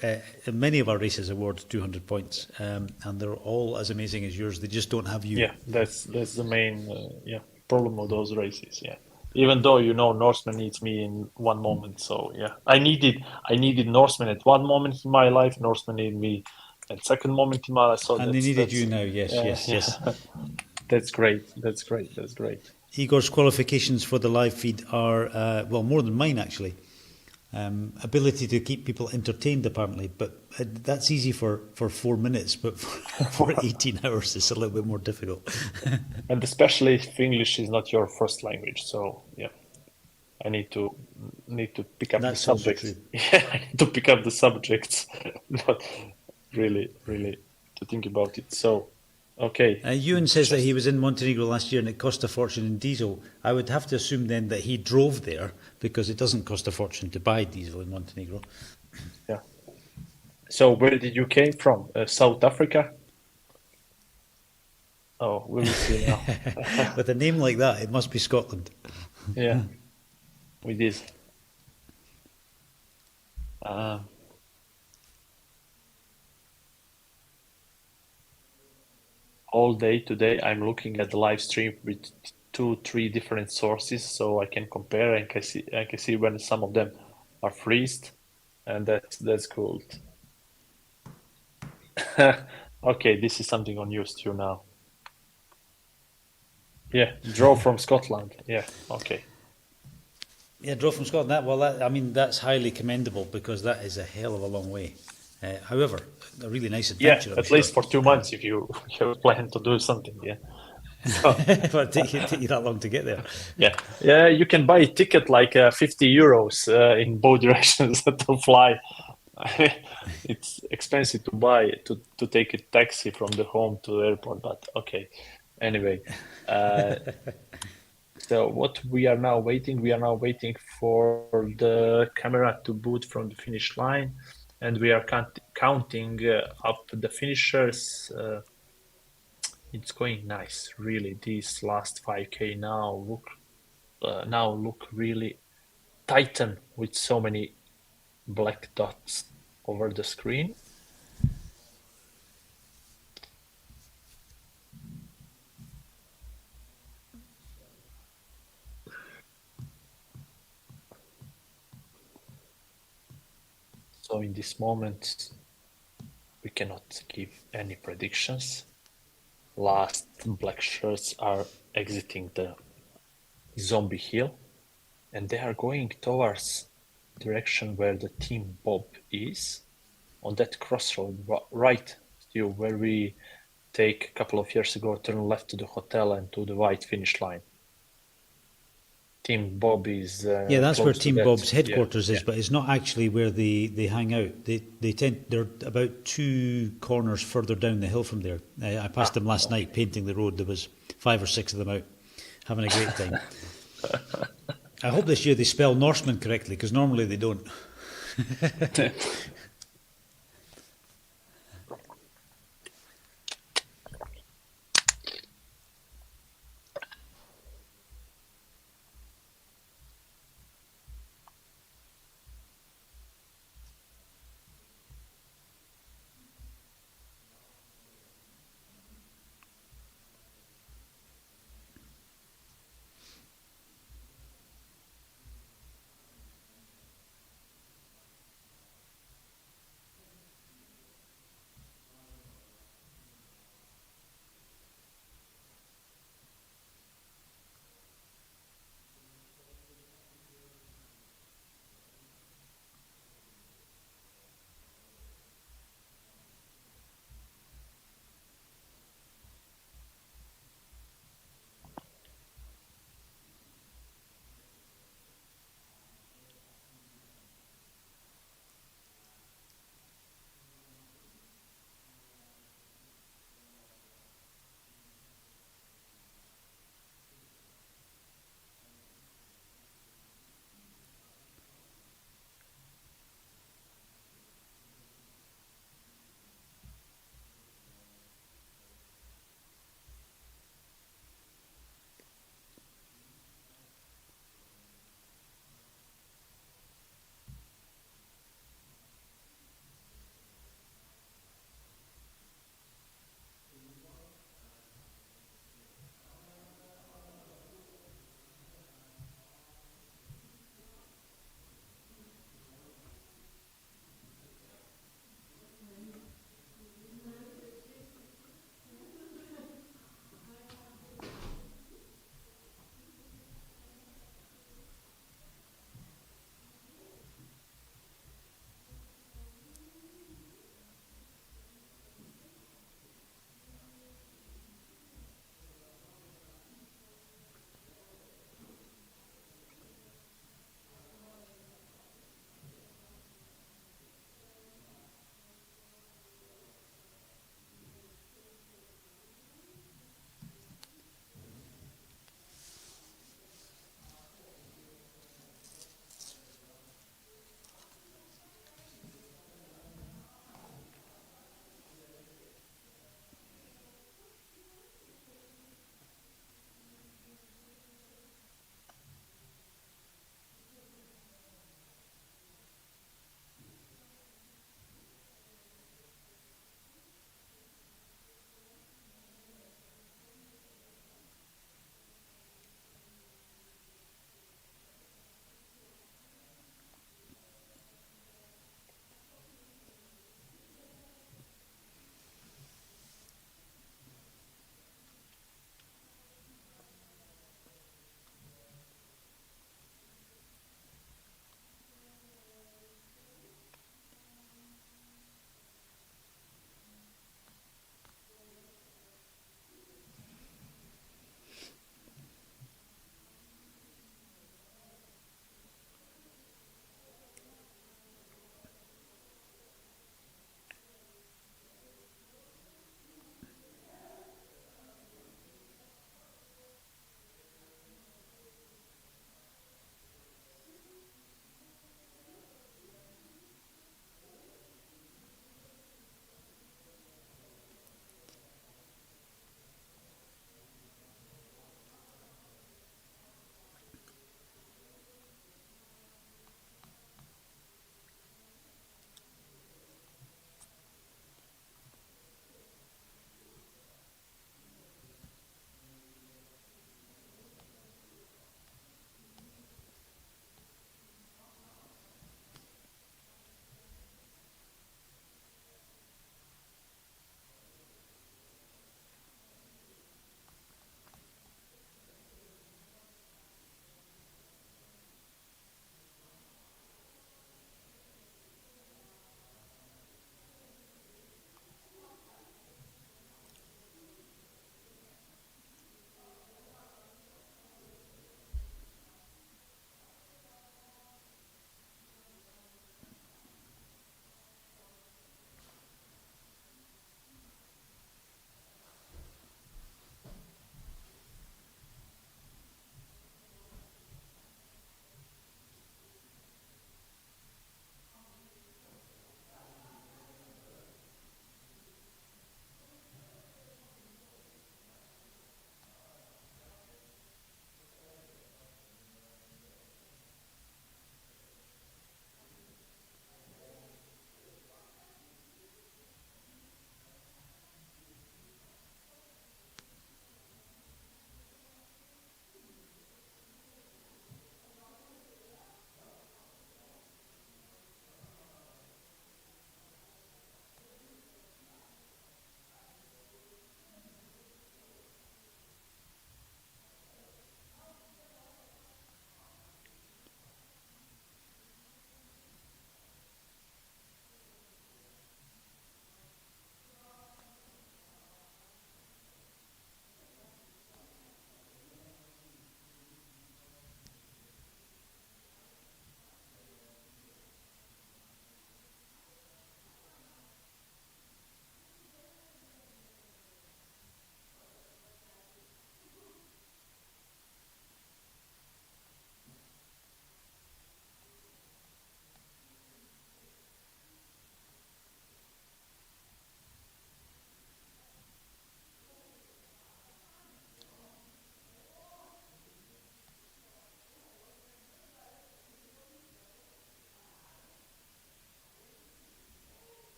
many of our races award 200 points, and they're all as amazing as yours. They just don't have you. Yeah, that's the main problem of those races. Yeah, even though Norseman needs me in one moment. So yeah, I needed Norseman at one moment in my life. Norseman needed me at second moment in my life. So and they needed you now. Yes. That's great. Igor's qualifications for the live feed are more than mine actually. Ability to keep people entertained apparently, but that's easy for 4 minutes, but for 18 hours it's a little bit more difficult. And especially if English is not your first language, so yeah, I need to pick up the subjects. Yeah, I need to pick up the subjects, not really to think about it. So okay. Ewan says that he was in Montenegro last year and it cost a fortune in diesel. I would have to assume then that he drove there, because it doesn't cost a fortune to buy diesel in Montenegro. Yeah. So where did you came from? South Africa? Oh, we will see now. With a name like that, it must be Scotland. Yeah, we did. All day today, I'm looking at the live stream with 2-3 different sources, so I can compare and I can see when some of them are freezed, and that's cool. Okay, this is something on news too now. Yeah, draw from Scotland. Yeah, okay. Yeah, draw from Scotland. That's highly commendable, because that is a hell of a long way. However, a really nice adventure. Yeah, at least for 2 months if you plan to do something. Yeah. So, but take you that long to get there. Yeah. You can buy a ticket like 50 euros in both directions to fly. It's expensive to buy to take a taxi from the home to the airport, but okay. Anyway, so what we are now waiting for the camera to boot from the finish line, and we are counting up the finishers. It's going nice, really. These last 5K now look really tighten with so many black dots over the screen. So in this moment, we cannot give any predictions. Last black shirts are exiting the zombie hill, and they are going towards direction where the team Bob is, on that crossroad, right, Stu, where we take a couple of years ago, turn left to the hotel and to the white finish line. Team Bob is yeah, that's where close to Team that. Bob's headquarters Yeah, is, but it's not actually where they hang out. They're about 2 corners further down the hill from there. I passed them last night painting the road. There was 5 or 6 of them out having a great time. I hope this year they spell Norseman correctly, because normally they don't.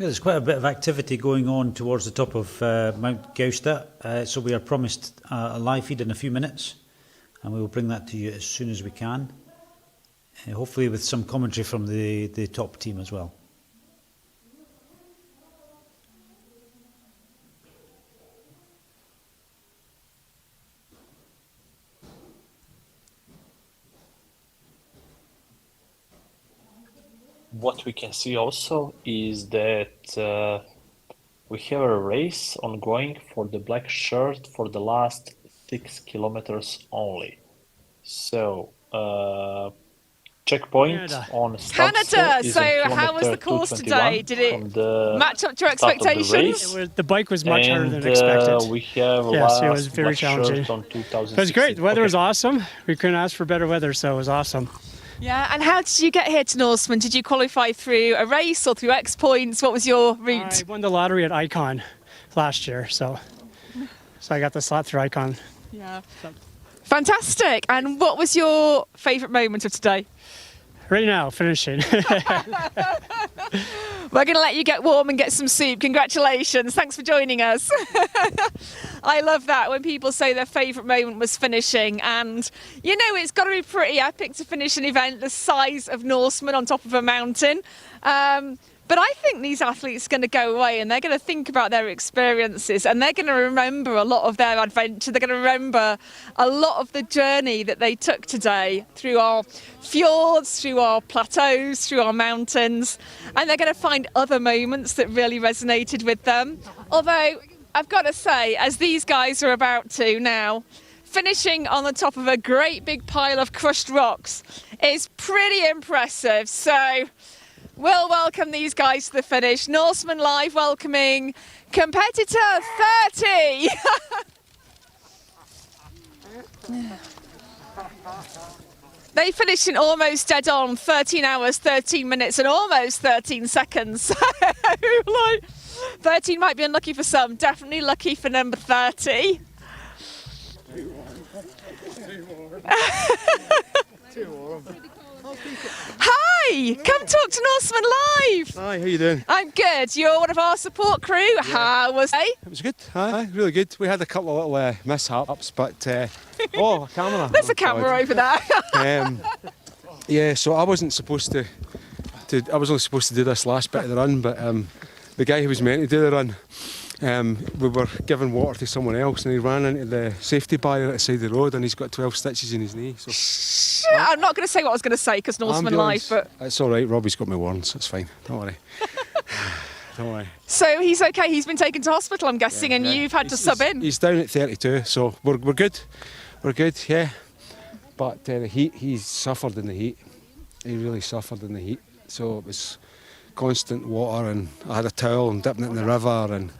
Yeah, there's quite a bit of activity going on towards the top of Mount Gausta, so we are promised a live feed in a few minutes, and we will bring that to you as soon as we can, hopefully with some commentary from the top team as well. What we can see also is that we have a race ongoing for the black shirt for the last 6 kilometers only. So checkpoint on Canada. So how was the course today? Did it match up to your expectations? The bike was much harder than expected. We have yes, it was very challenging. On 2016. It was great. The weather was awesome. We couldn't ask for better weather, so it was awesome. Yeah, and how did you get here to Norseman? Did you qualify through a race or through X points? What was your route? I won the lottery at Icon last year, so I got the slot through Icon. Yeah. Fantastic. And what was your favourite moment of today? Right now, finishing. We're going to let you get warm and get some soup. Congratulations. Thanks for joining us. I love that when people say their favourite moment was finishing. And, you know, it's got to be pretty epic to finish an event the size of Norseman on top of a mountain. But I think these athletes are going to go away and they're going to think about their experiences and they're going to remember a lot of their adventure. They're going to remember a lot of the journey that they took today through our fjords, through our plateaus, through our mountains. And they're going to find other moments that really resonated with them. Although, I've got to say, as these guys are about to now, finishing on the top of a great big pile of crushed rocks is pretty impressive. So we'll welcome these guys to the finish. Norseman Live welcoming competitor 30. They finished in almost dead on 13 hours, 13 minutes and almost 13 seconds. Like, 13 might be unlucky for some, definitely lucky for number 30. Hi, come talk to Norseman Live. Hi, how you doing? I'm good. You're one of our support crew. Yeah. How was it? It was good. Hi, really good. We had a couple of little mishaps, but oh, a camera. There's a camera over there. Yeah, so I wasn't supposed to. I was only supposed to do this last bit of the run, but the guy who was meant to do the run, we were giving water to someone else, and he ran into the safety barrier at the side of the road, and he's got 12 stitches in his knee. So I'm not going to say what I was going to say because Norseman Live, but it's all right. Robbie's got my warrants. It's fine. Don't worry. Don't worry. So he's okay. He's been taken to hospital, I'm guessing, and you've had to sub in. He's down at 32, so we're good. We're good, yeah. But the heat, he suffered in the heat. He really suffered in the heat. So it was constant water, and I had a towel and dipping it in the river, and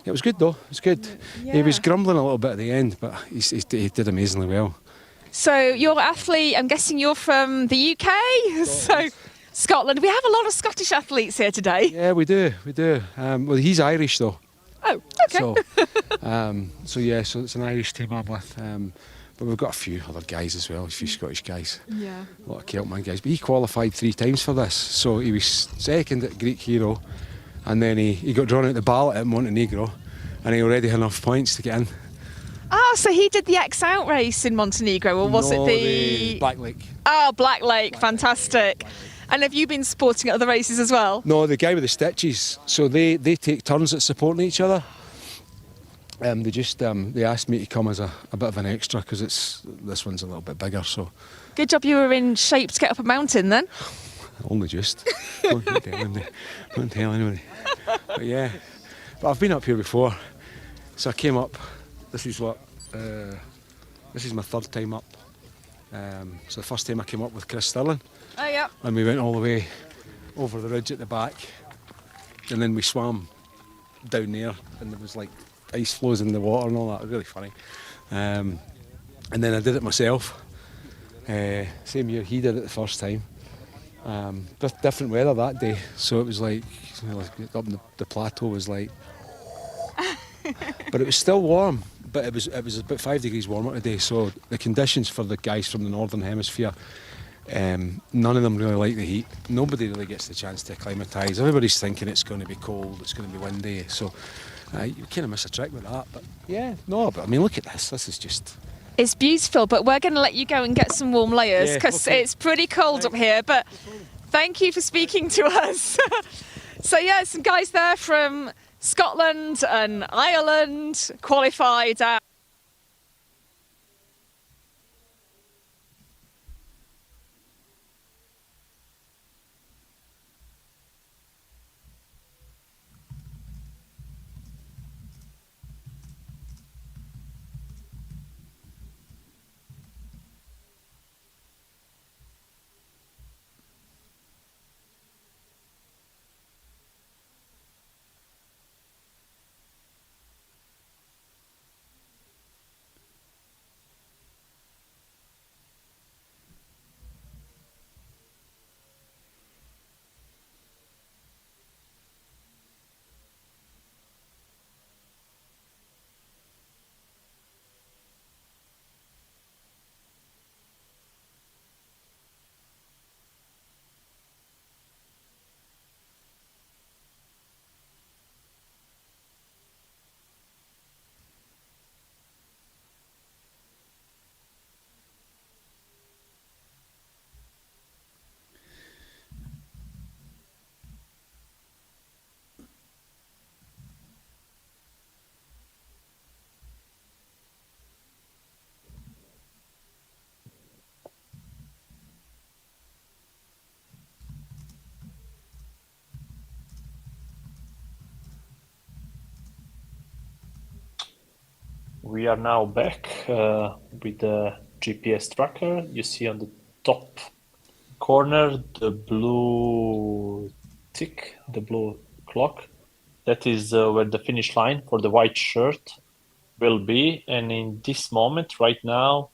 it was good though. It was good. Yeah. He was grumbling a little bit at the end, but he did amazingly well. So you're an athlete. I'm guessing you're from the UK. So Scotland. We have a lot of Scottish athletes here today. Yeah, we do. Well, he's Irish though. Oh, okay. So yeah, so it's an Irish team I'm with. But we've got a few other guys as well, a few Scottish guys. Yeah. A lot of Celtman guys. But he qualified 3 times for this. So he was second at Greek Hero, and then he got drawn out the ballot at Montenegro, and he already had enough points to get in. Ah, so he did the X Out race in Montenegro, or was it the Black Lake? Oh, Black Lake, fantastic. And have you been supporting at other races as well? No, the guy with the stitches. So they take turns at supporting each other. They asked me to come as a bit of an extra because this one's a little bit bigger. So good job you were in shape to get up a mountain then. Only just. Don't tell anybody. But yeah, but I've been up here before. So I came up. This is my 3rd time up. So the first time I came up with Chris Stirling. Oh yeah. And we went all the way over the ridge at the back, and then we swam down there, and there was like ice flows in the water and all that. It was really funny. And then I did it myself. Same year he did it the first time. Different weather that day, so it was like up in the plateau was like, but it was still warm. But it was about 5 degrees warmer today. So the conditions for the guys from the northern hemisphere None of them really like the heat. Nobody really gets the chance to acclimatise. Everybody's thinking it's going to be cold, it's going to be windy, so you kind of miss a trick with that. But yeah, no, but I mean, look at this. This is just... It's beautiful, but we're going to let you go and get some warm layers because it's pretty cold up here. But thank you for speaking to us. So yeah, some guys there from Scotland and Ireland qualified out. We are now back with the GPS tracker. You see on the top corner the blue tick, the blue clock. That is where the finish line for the white shirt will be. And in this moment, right now,